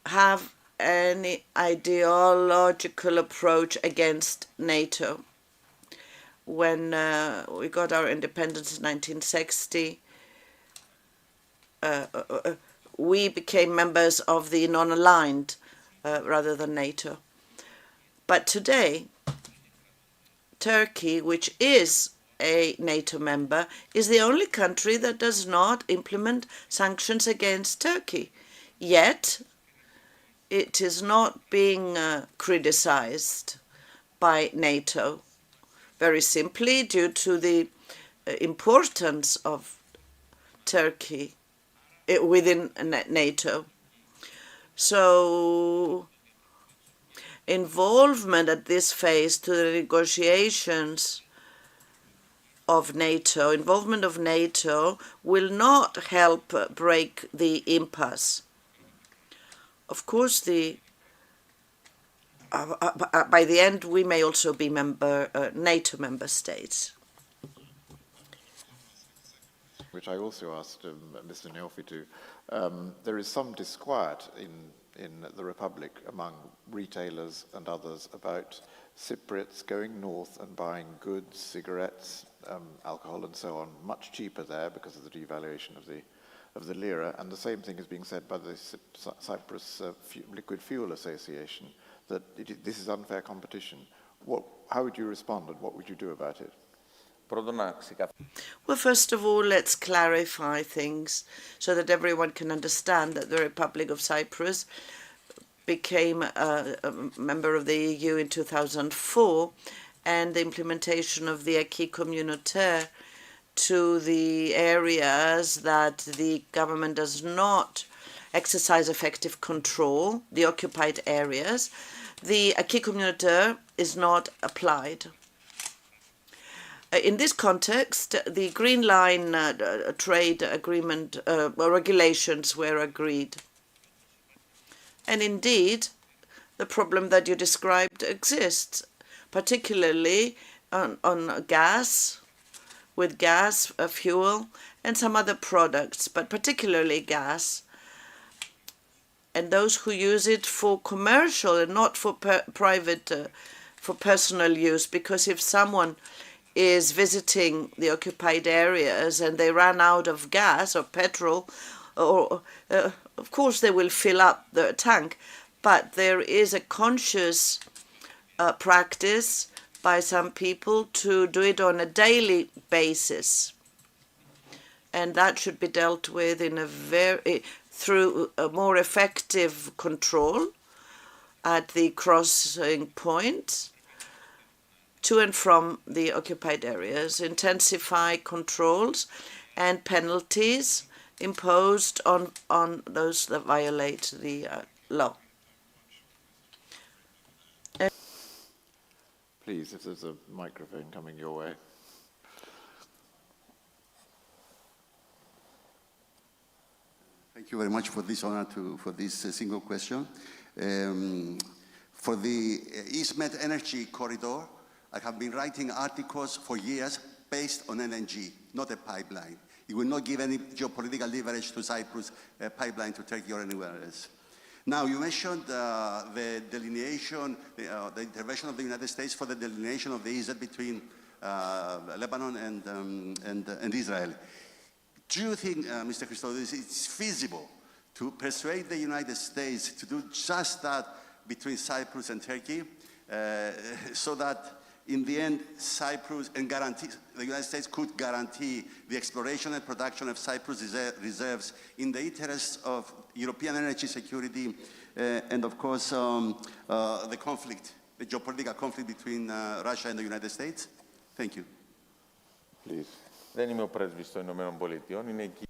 S14: have any ideological approach against NATO. When we got our independence in 1960, we became members of the non-aligned rather than NATO. But today, Turkey, which is a NATO member, is the only country that does not implement sanctions against Turkey. Yet, it is not being criticized by NATO, very simply due to the importance of Turkey within NATO. So, involvement at this phase to the negotiations of NATO, involvement of NATO will not help break the impasse. Of course, by the end, we may also be NATO member states.
S19: Which I also asked Mr. Neofitou. There is some disquiet in the Republic among retailers and others about Cypriots going north and buying goods, cigarettes, alcohol and so on, much cheaper there because of the devaluation of the lira. And the same thing is being said by the Cyprus Liquid Fuel Association, that this is unfair competition. How would you respond and what would you do about it?
S14: Well, first of all, let's clarify things so that everyone can understand that the Republic of Cyprus became a member of the EU in 2004, and the implementation of the acquis communautaire to the areas that the government does not exercise effective control, the occupied areas, the acquis communautaire is not applied. In this context, the Green Line trade agreement regulations were agreed. And indeed, the problem that you described exists, particularly on gas, with gas, fuel, and some other products, but particularly gas, and those who use it for commercial and not for private, for personal use, because if someone is visiting the occupied areas and they run out of gas or petrol, or of course they will fill up the tank, but there is a conscious practice by some people to do it on a daily basis, and that should be dealt with in through a more effective control at the crossing points to and from the occupied areas, intensify controls and penalties imposed on those that violate the law.
S19: Please, if there's a microphone coming your way.
S5: Thank you very much for this honor for this single question. For the EastMed energy corridor, I have been writing articles for years based on LNG, not a pipeline. It will not give any geopolitical leverage to Cyprus, a pipeline to Turkey or anywhere else. Now, you mentioned the delineation, the intervention of the United States for the delineation of the EZ between Lebanon and Israel. Do you think, Mr. Christodoulis, it's feasible to persuade the United States to do just that between Cyprus and Turkey, so that in the end, Cyprus and the United States could guarantee the exploration and production of Cyprus reserves in the interests of European energy security and, of course, the conflict, the geopolitical conflict between Russia and the United States? Thank you.
S3: Please. Δεν είμαι ο πρέσβης των Ηνωμένων Πολιτειών, είναι εκεί.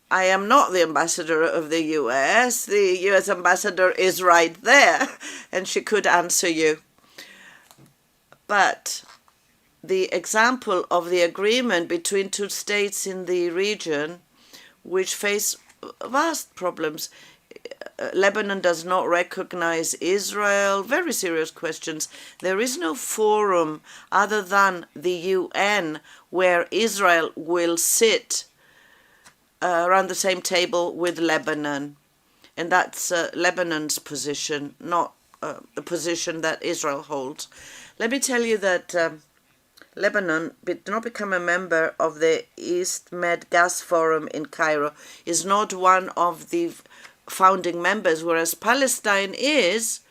S14: I am not the ambassador of the US. The US ambassador is right there, and she could answer you. But the example of the agreement between two states in the region which face vast problems. Lebanon does not recognize Israel, very serious questions. There is no forum other than the UN where Israel will sit around the same table with Lebanon. And that's Lebanon's position, not the position that Israel holds. Let me tell you that Lebanon did not become a member of the East Med Gas Forum in Cairo, is not one of the founding members, whereas Palestine is,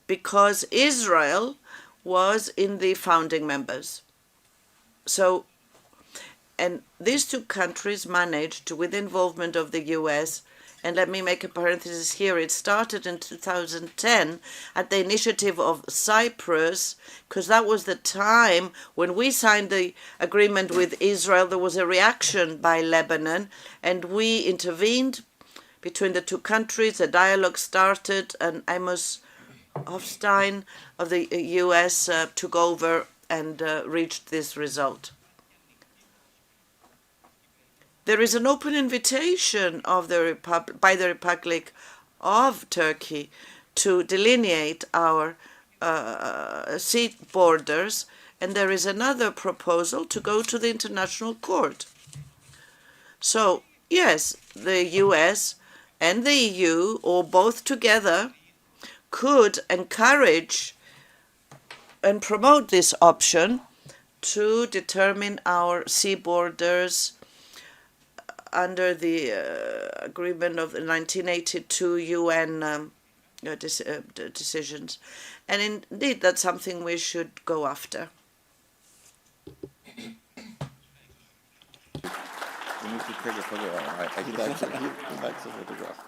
S14: because Israel was in the founding members. So, and these two countries managed, with the involvement of the US, and let me make a parenthesis here, it started in 2010 at the initiative of Cyprus, because that was the time when we signed the agreement with Israel. There was a reaction by Lebanon, and we intervened between the two countries. A dialogue started, and Amos Hochstein of the US took over and reached this result. There is an open invitation of by the Republic of Turkey to delineate our sea borders, and there is another proposal to go to the International Court. So, yes, the US and the EU, or both together, could encourage and promote this option to determine our sea borders under the agreement of the 1982 UN decisions. And indeed, that's something we should go after.
S3: We need to take a photo.
S19: He likes a photograph.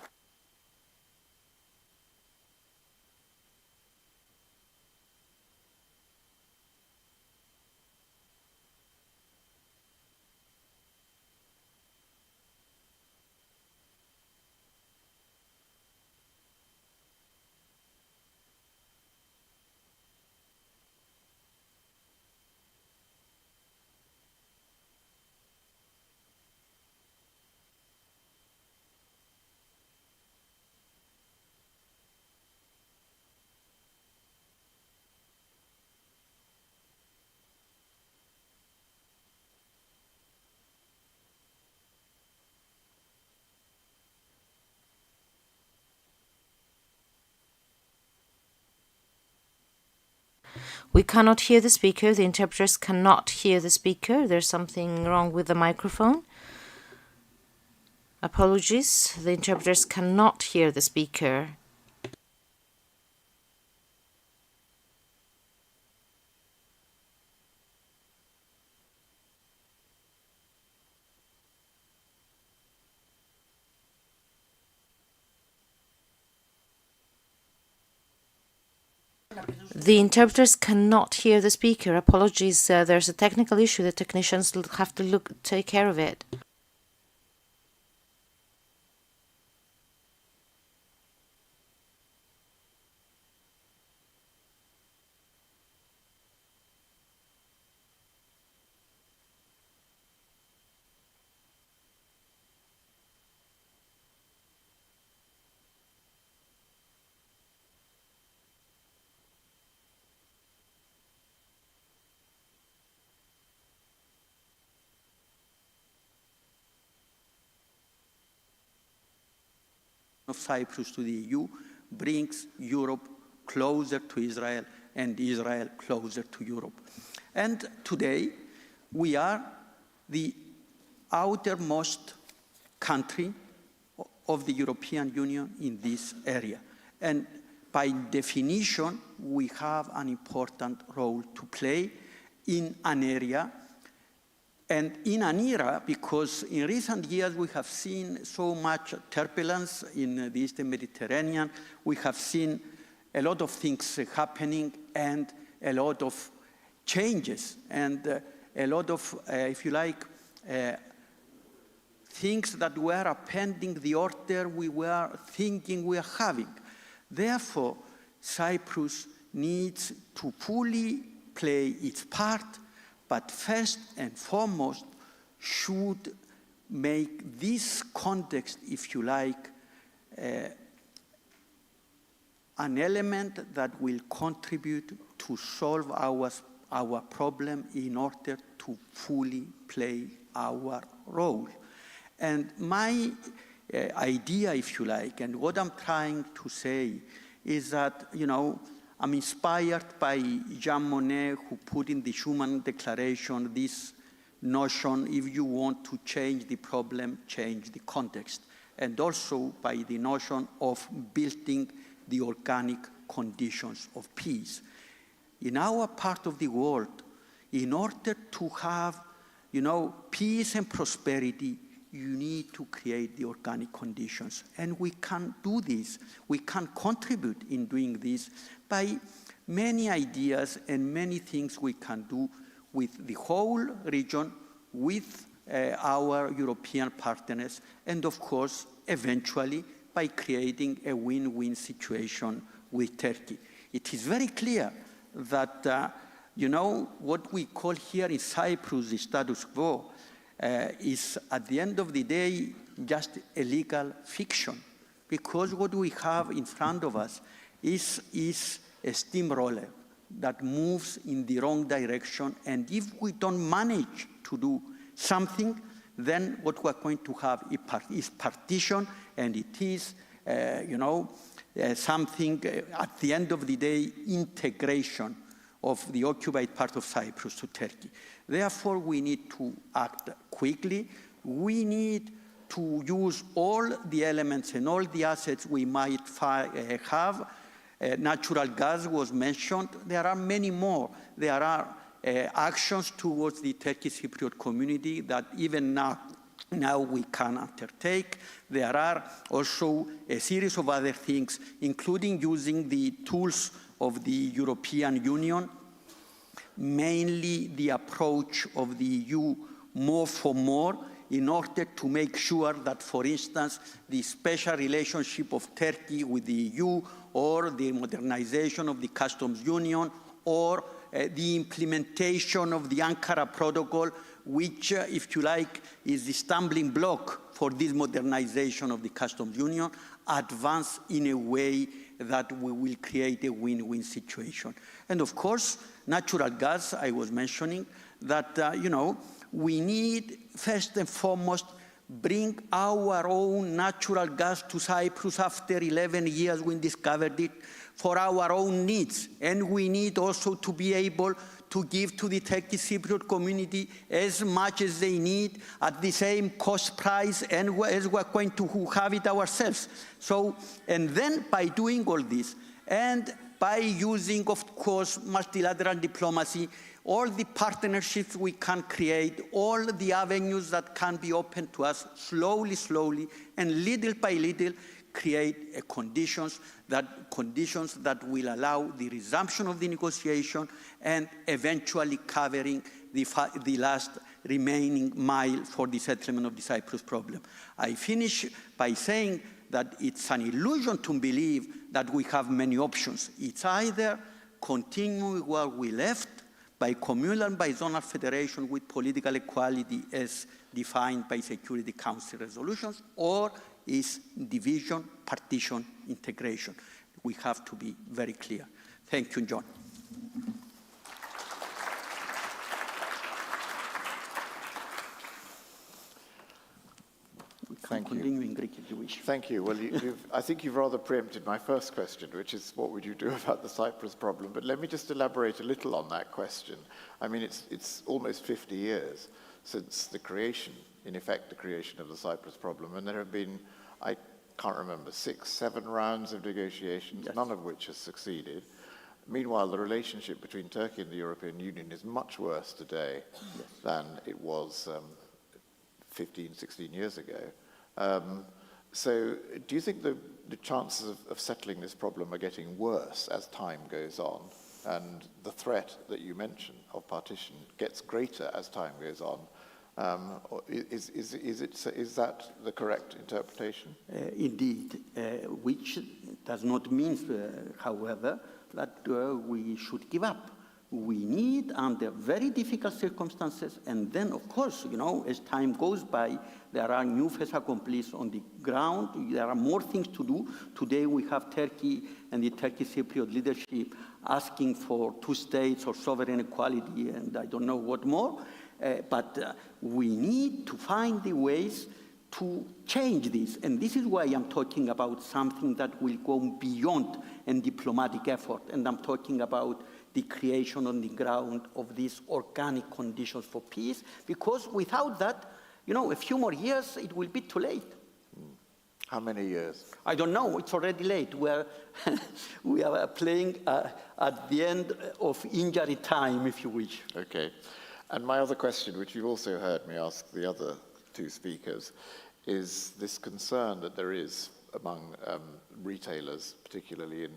S17: We cannot hear the speaker. The interpreters cannot hear the speaker. There's something wrong with the microphone. Apologies. The interpreters cannot hear the speaker. The interpreters cannot hear the speaker. Apologies, there's a technical issue. The technicians will have to take care of it.
S6: Of Cyprus to the EU brings Europe closer to Israel and Israel closer to Europe. And today we are the outermost country of the European Union in this area. And by definition, we have an important role to play in an area and in an era, because in recent years we have seen so much turbulence in the Eastern Mediterranean. We have seen a lot of things happening and a lot of changes and a lot of, if you like, things that were appending the order we were thinking we are having. Therefore, Cyprus needs to fully play its part, but first and foremost should make this context, if you like, an element that will contribute to solve our problem in order to fully play our role. And my idea, if you like, and what I'm trying to say is that, you know, I'm inspired by Jean Monnet, who put in the Schuman Declaration this notion, if you want to change the problem, change the context, and also by the notion of building the organic conditions of peace. In our part of the world, in order to have, you know, peace and prosperity, you need to create the organic conditions. And we can do this. We can contribute in doing this by many ideas and many things we can do with the whole region, with our European partners, and of course, eventually, by creating a win-win situation with Turkey. It is very clear that, you know, what we call here in Cyprus the status quo is, at the end of the day, just a legal fiction, because what we have in front of us is a steamroller that moves in the wrong direction, and if we don't manage to do something, then what we're going to have is partition, and it is, you know, something, at the end of the day, integration of the occupied part of Cyprus to Turkey. Therefore, we need to act quickly. We need to use all the elements and all the assets we might have. Natural gas was mentioned. There are many more. There are actions towards the Turkish Cypriot community that even now we can undertake. There are also a series of other things, including using the tools of the European Union, mainly the approach of the EU more for more, in order to make sure that, for instance, the special relationship of Turkey with the EU, or the modernization of the customs union, or the implementation of the Ankara Protocol, which, if you like, is the stumbling block for this modernization of the customs union, advance in a way that we will create a win-win situation. And of course, natural gas, I was mentioning, that, you know, we need, first and foremost, bring our own natural gas to Cyprus. After 11 years, we discovered it for our own needs. And we need also to be able to give to the Turkish Cypriot community as much as they need at the same cost price, and as we're going to have it ourselves. So, and then by doing all this, and by using, of course, multilateral diplomacy, all the partnerships we can create, all the avenues that can be opened to us, slowly, and little by little, create conditions that will allow the resumption of the negotiation and eventually covering the last remaining mile for the settlement of the Cyprus problem. I finish by saying that it's an illusion to believe that we have many options. It's either continue where we left, by communal and by zonal federation with political equality as defined by Security Council resolutions, or is division, partition, integration. We have to be very clear. Thank you, John.
S19: Thank you.
S6: Continue in Greek if you wish.
S19: Thank you. Well, I think you've rather preempted my first question, which is what would you do about the Cyprus problem? But let me just elaborate a little on that question. I mean, it's almost 50 years since the creation, in effect, the creation of the Cyprus problem, and there have been, can't remember, 6, 7 rounds of negotiations,
S8: Yes.
S19: none of which has succeeded. Meanwhile, the relationship between Turkey and the European Union is much worse today than it was 15, 16 years ago. So do you think the chances of settling this problem are getting worse as time goes on, and the threat that you mentioned of partition gets greater as time goes on? Or is that the correct interpretation?
S6: Indeed, which does not mean, however, that we should give up. We need, under very difficult circumstances, and then, of course, you know, as time goes by, there are new faits accomplished on the ground. There are more things to do. Today, we have Turkey and the Turkish Cypriot leadership asking for 2 states or sovereign equality, and I don't know what more. But we need to find the ways to change this. And this is why I'm talking about something that will go beyond a diplomatic effort. And I'm talking about the creation on the ground of these organic conditions for peace. Because without that, you know, a few more years, it will be too late.
S19: How many years?
S6: I don't know. It's already late. We are playing at the end of injury time, if you wish.
S19: Okay. And my other question, which you've also heard me ask the other 2 speakers, is this concern that there is among retailers, particularly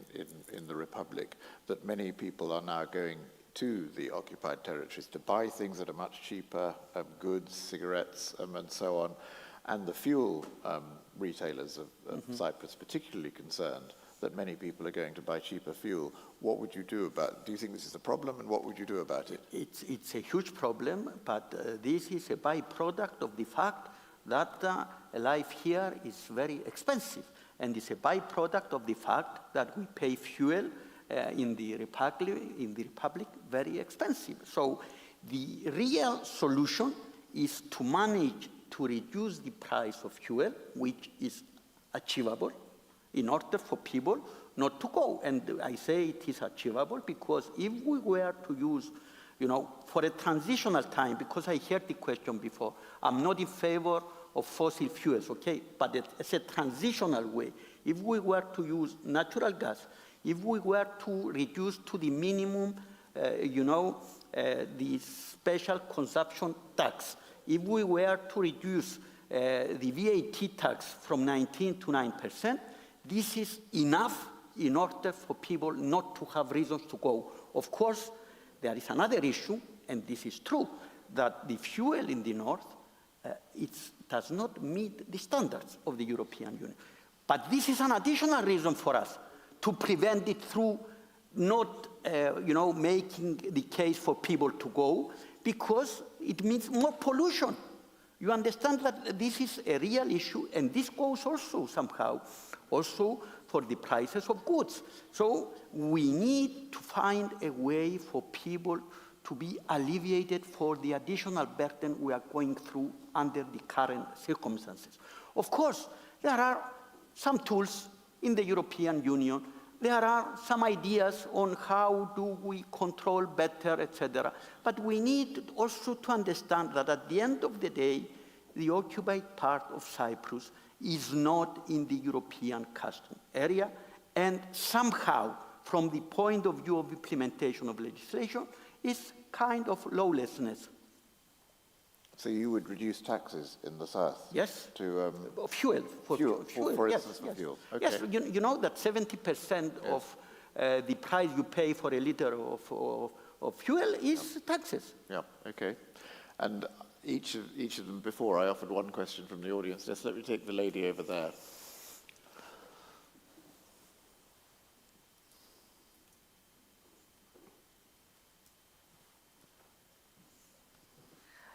S19: in the Republic, that many people are now going to the occupied territories to buy things that are much cheaper, goods, cigarettes, and so on. And the fuel retailers of Cyprus particularly concerned that many people are going to buy cheaper fuel. What would you do about it? Do you think this is a problem, and what would you do about it?
S6: It's a huge problem, but this is a byproduct of the fact that life here is very expensive. And it's a byproduct of the fact that we pay fuel in the Republic very expensive. So the real solution is to manage to reduce the price of fuel, which is achievable, in order for people not to go. And I say it is achievable because if we were to use, you know, for a transitional time, because I heard the question before, I'm not in favor of fossil fuels, okay? But it's a transitional way. If we were to use natural gas, if we were to reduce to the minimum, the special consumption tax, if we were to reduce the VAT tax from 19 to 9%, this is enough in order for people not to have reasons to go. Of course, there is another issue, and this is true, that the fuel in the north, it does not meet the standards of the European Union. But this is an additional reason for us to prevent it through not, making the case for people to go, because it means more pollution. You understand that this is a real issue, and this goes also somehow also for the prices of goods. So we need to find a way for people to be alleviated for the additional burden we are going through under the current circumstances. Of course, there are some tools in the European Union. There are some ideas on how do we control better, etc. But we need also to understand that at the end of the day, the occupied part of Cyprus is not in the European custom area, and somehow, from the point of view of implementation of legislation, is kind of lawlessness.
S19: So you would reduce taxes in the south?
S6: Yes.
S19: To
S6: fuel.
S19: For
S6: Yes,
S19: instance,
S6: yes.
S19: for fuel. Okay.
S6: Yes, you know that 70% of the price you pay for a liter of fuel is taxes.
S19: Yeah. Okay. And each of them, before I offered one question from the audience, just let me take the lady over there.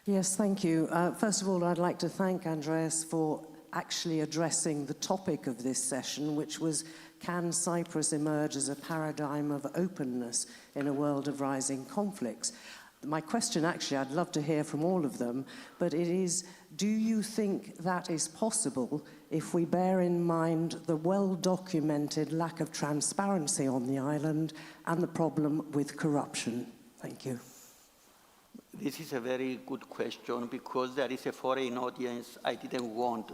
S18: Yes, thank you. First of all, I'd like to thank Andreas for actually addressing the topic of this session, which was, can Cyprus emerge as a paradigm of openness in a world of rising conflicts? My question, actually, I'd love to hear from all of them, but it is, do you think that is possible if we bear in mind the well-documented lack of transparency on the island and the problem with corruption? Thank you.
S6: This is a very good question, because there is a foreign audience. I didn't want,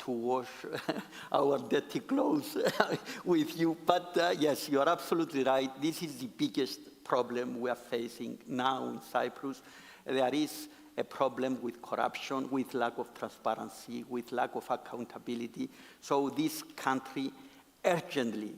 S6: to wash our dirty clothes with you. But yes, you are absolutely right. This is the biggest problem we are facing now in Cyprus. There is a problem with corruption, with lack of transparency, with lack of accountability. So this country urgently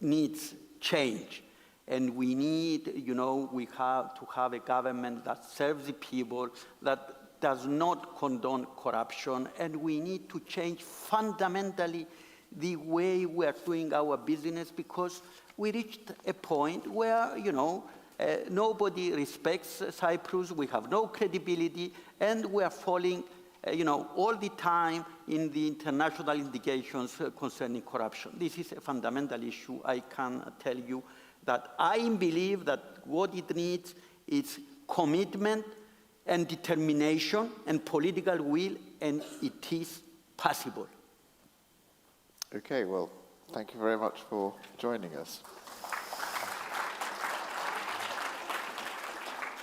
S6: needs change. And we need, we have to have a government that serves the people, that does not condone corruption, and we need to change fundamentally the way we are doing our business, because we reached a point where, nobody respects Cyprus, we have no credibility, and we are falling, all the time in the international indications concerning corruption. This is a fundamental issue. I can tell you that I believe that what it needs is commitment and determination and political will, and it is possible.
S19: Okay, well, thank you very much for joining us.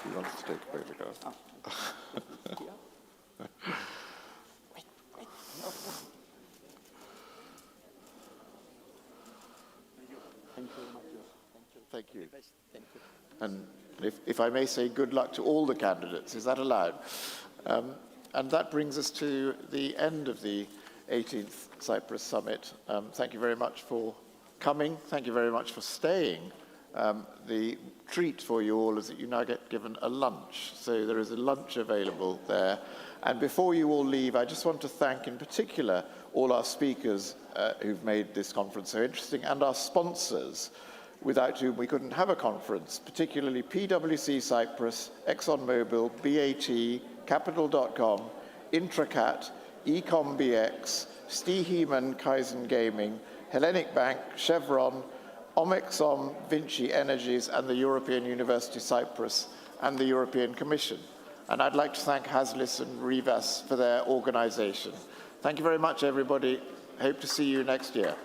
S19: He wants to take a photograph. Thank you. And if I may say, good luck to all the candidates. Is that allowed? And that brings us to the end of the 18th Cyprus Summit. Thank you very much for coming. Thank you very much for staying. The treat for you all is that you now get given a lunch. So there is a lunch available there. And before you all leave, I just want to thank in particular all our speakers who've made this conference so interesting, and our sponsors, without whom we couldn't have a conference, particularly PwC Cyprus, ExxonMobil, BAT, Capital.com, Intracat, EcomBX, Steheman Kaizen Gaming, Hellenic Bank, Chevron, Omexom, Vinci Energies, and the European University Cyprus, and the European Commission. And I'd like to thank Haslis and Rivas for their organization. Thank you very much, everybody. Hope to see you next year.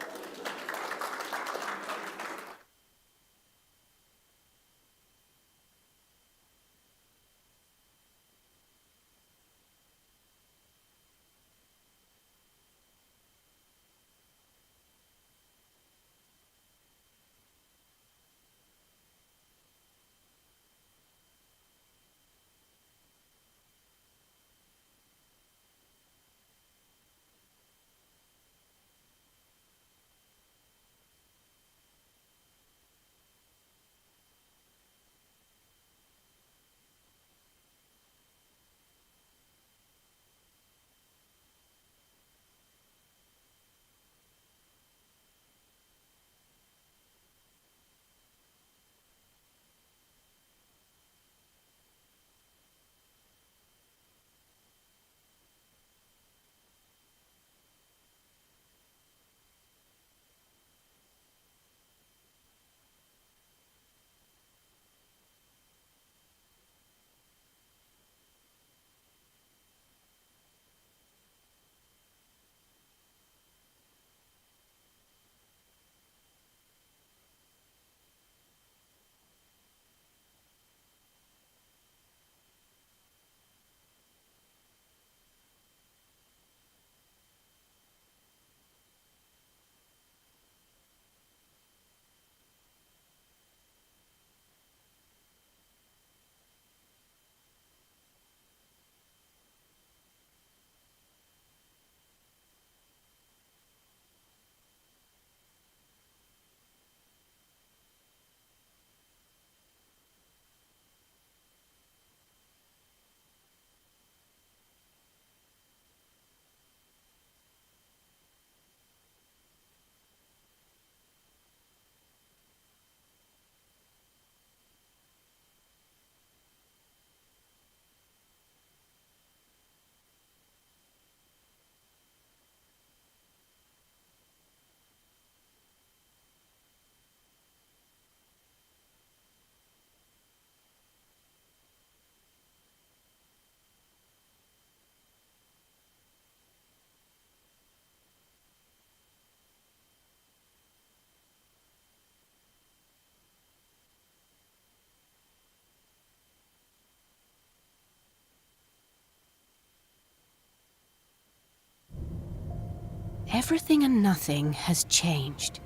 S10: everything and nothing has changed.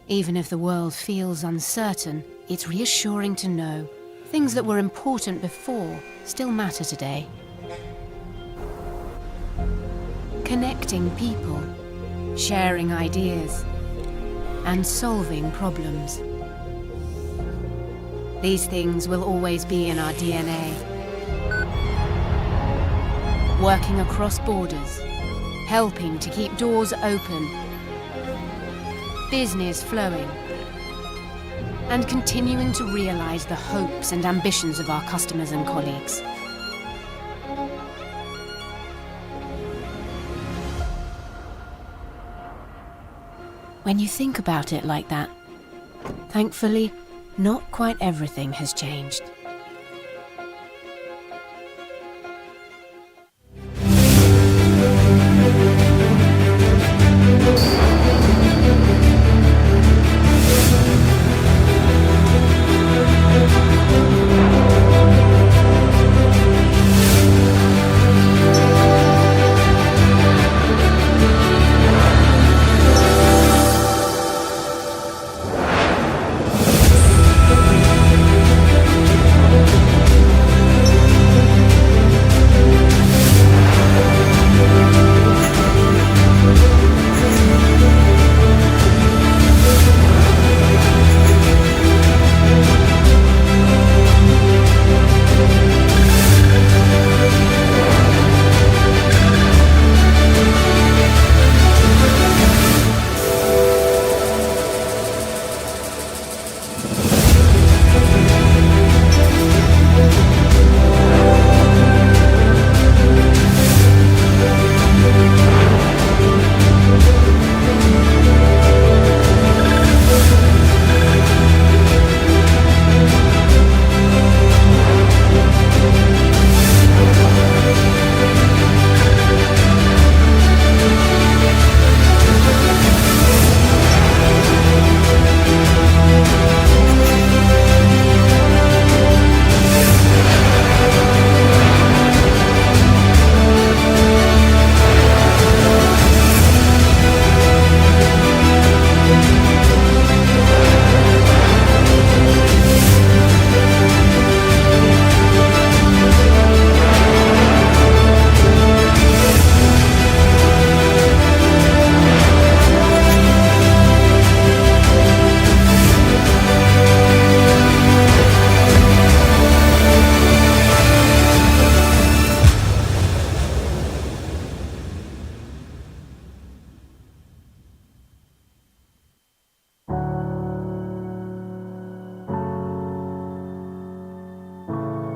S10: Even if the world feels uncertain, it's reassuring to know things that were important before still matter today. Connecting people, sharing ideas, and solving problems. These things will always be in our DNA. Working across borders, helping to keep doors open, business flowing, and continuing to realize the hopes and ambitions of our customers and colleagues. When you think about it like that, thankfully, not quite everything has changed.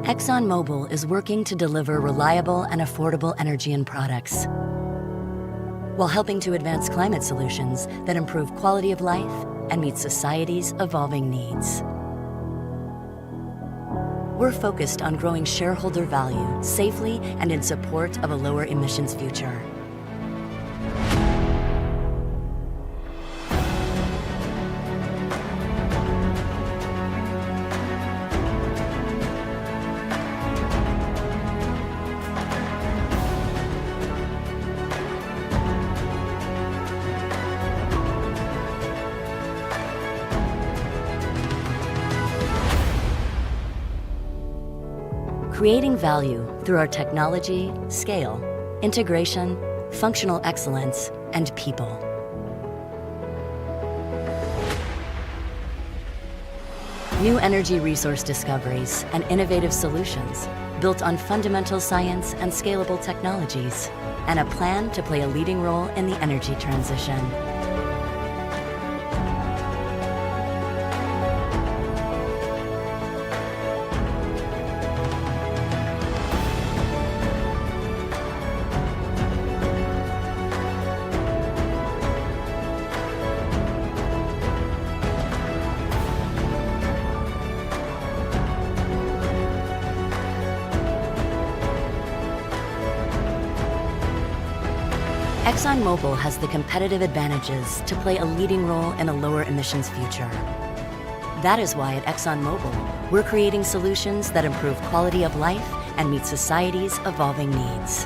S20: ExxonMobil is working to deliver reliable and affordable energy and products, while helping to advance climate solutions that improve quality of life and meet society's evolving needs. We're focused on growing shareholder value safely and in support of a lower emissions future. Creating value through our technology, scale, integration, functional excellence, and people. New energy resource discoveries and innovative solutions built on fundamental science and scalable technologies, and a plan to play a leading role in the energy transition. ExxonMobil has the competitive advantages to play a leading role in a lower emissions future. That is why at ExxonMobil, we're creating solutions that improve quality of life and meet society's evolving needs.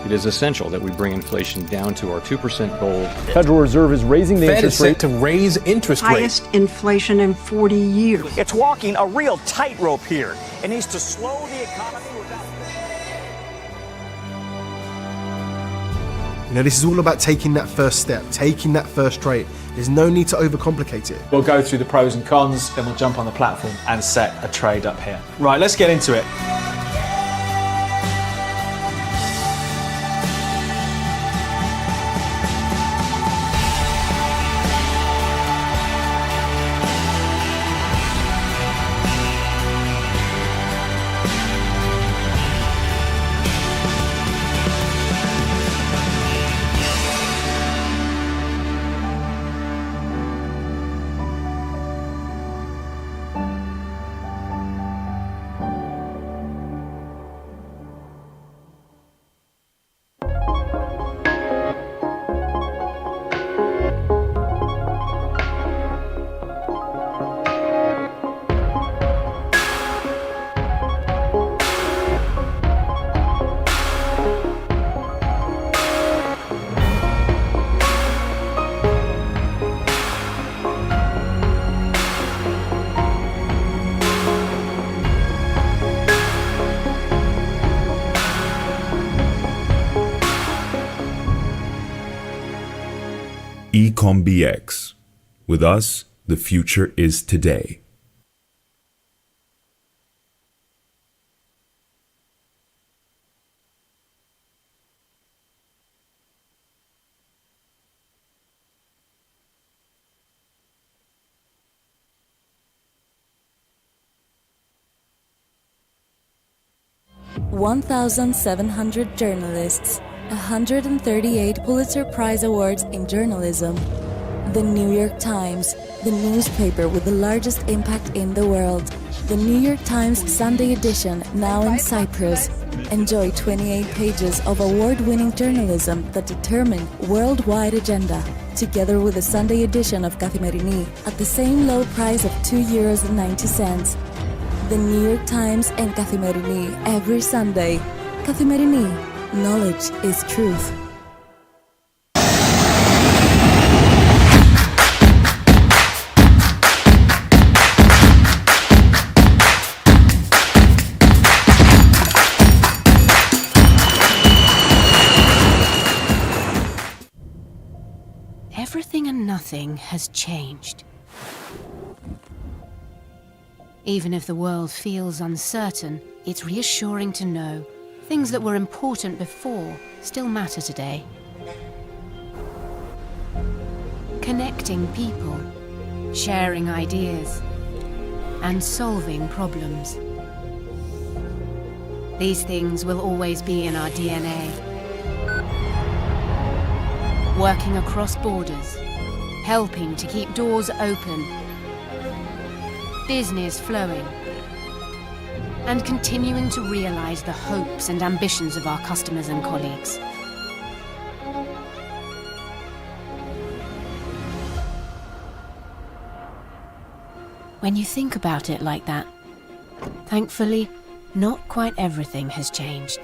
S7: It is essential that we bring inflation down to our 2% goal.
S21: Federal Reserve is raising the interest rate
S22: to raise interest rates.
S23: Highest inflation in 40 years.
S22: It's walking a real tightrope here. It needs to slow the economy without...
S24: You know, this is all about taking that first step, taking that first trade. There's no need to overcomplicate it.
S27: We'll go through the pros and cons, then we'll jump on the platform and set a trade up here. Right, let's get into it.
S4: EcomBX. With us, the future is today.
S9: $1,700 journalists, 138 Pulitzer Prize Awards in journalism. The New York Times, the newspaper with the largest impact in the world. The New York Times Sunday edition, now in Cyprus. Enjoy 28 pages of award-winning journalism that determine worldwide agenda, together with the Sunday edition of Kathimerini at the same low price of €2.90. The New York Times and Kathimerini every Sunday. Kathimerini, knowledge is truth.
S10: Everything and nothing has changed. Even if the world feels uncertain, it's reassuring to know things that were important before still matter today. Connecting people, sharing ideas, and solving problems. These things will always be in our DNA. Working across borders, helping to keep doors open, business flowing, and continuing to realize the hopes and ambitions of our customers and colleagues. When you think about it like that, thankfully, not quite everything has changed.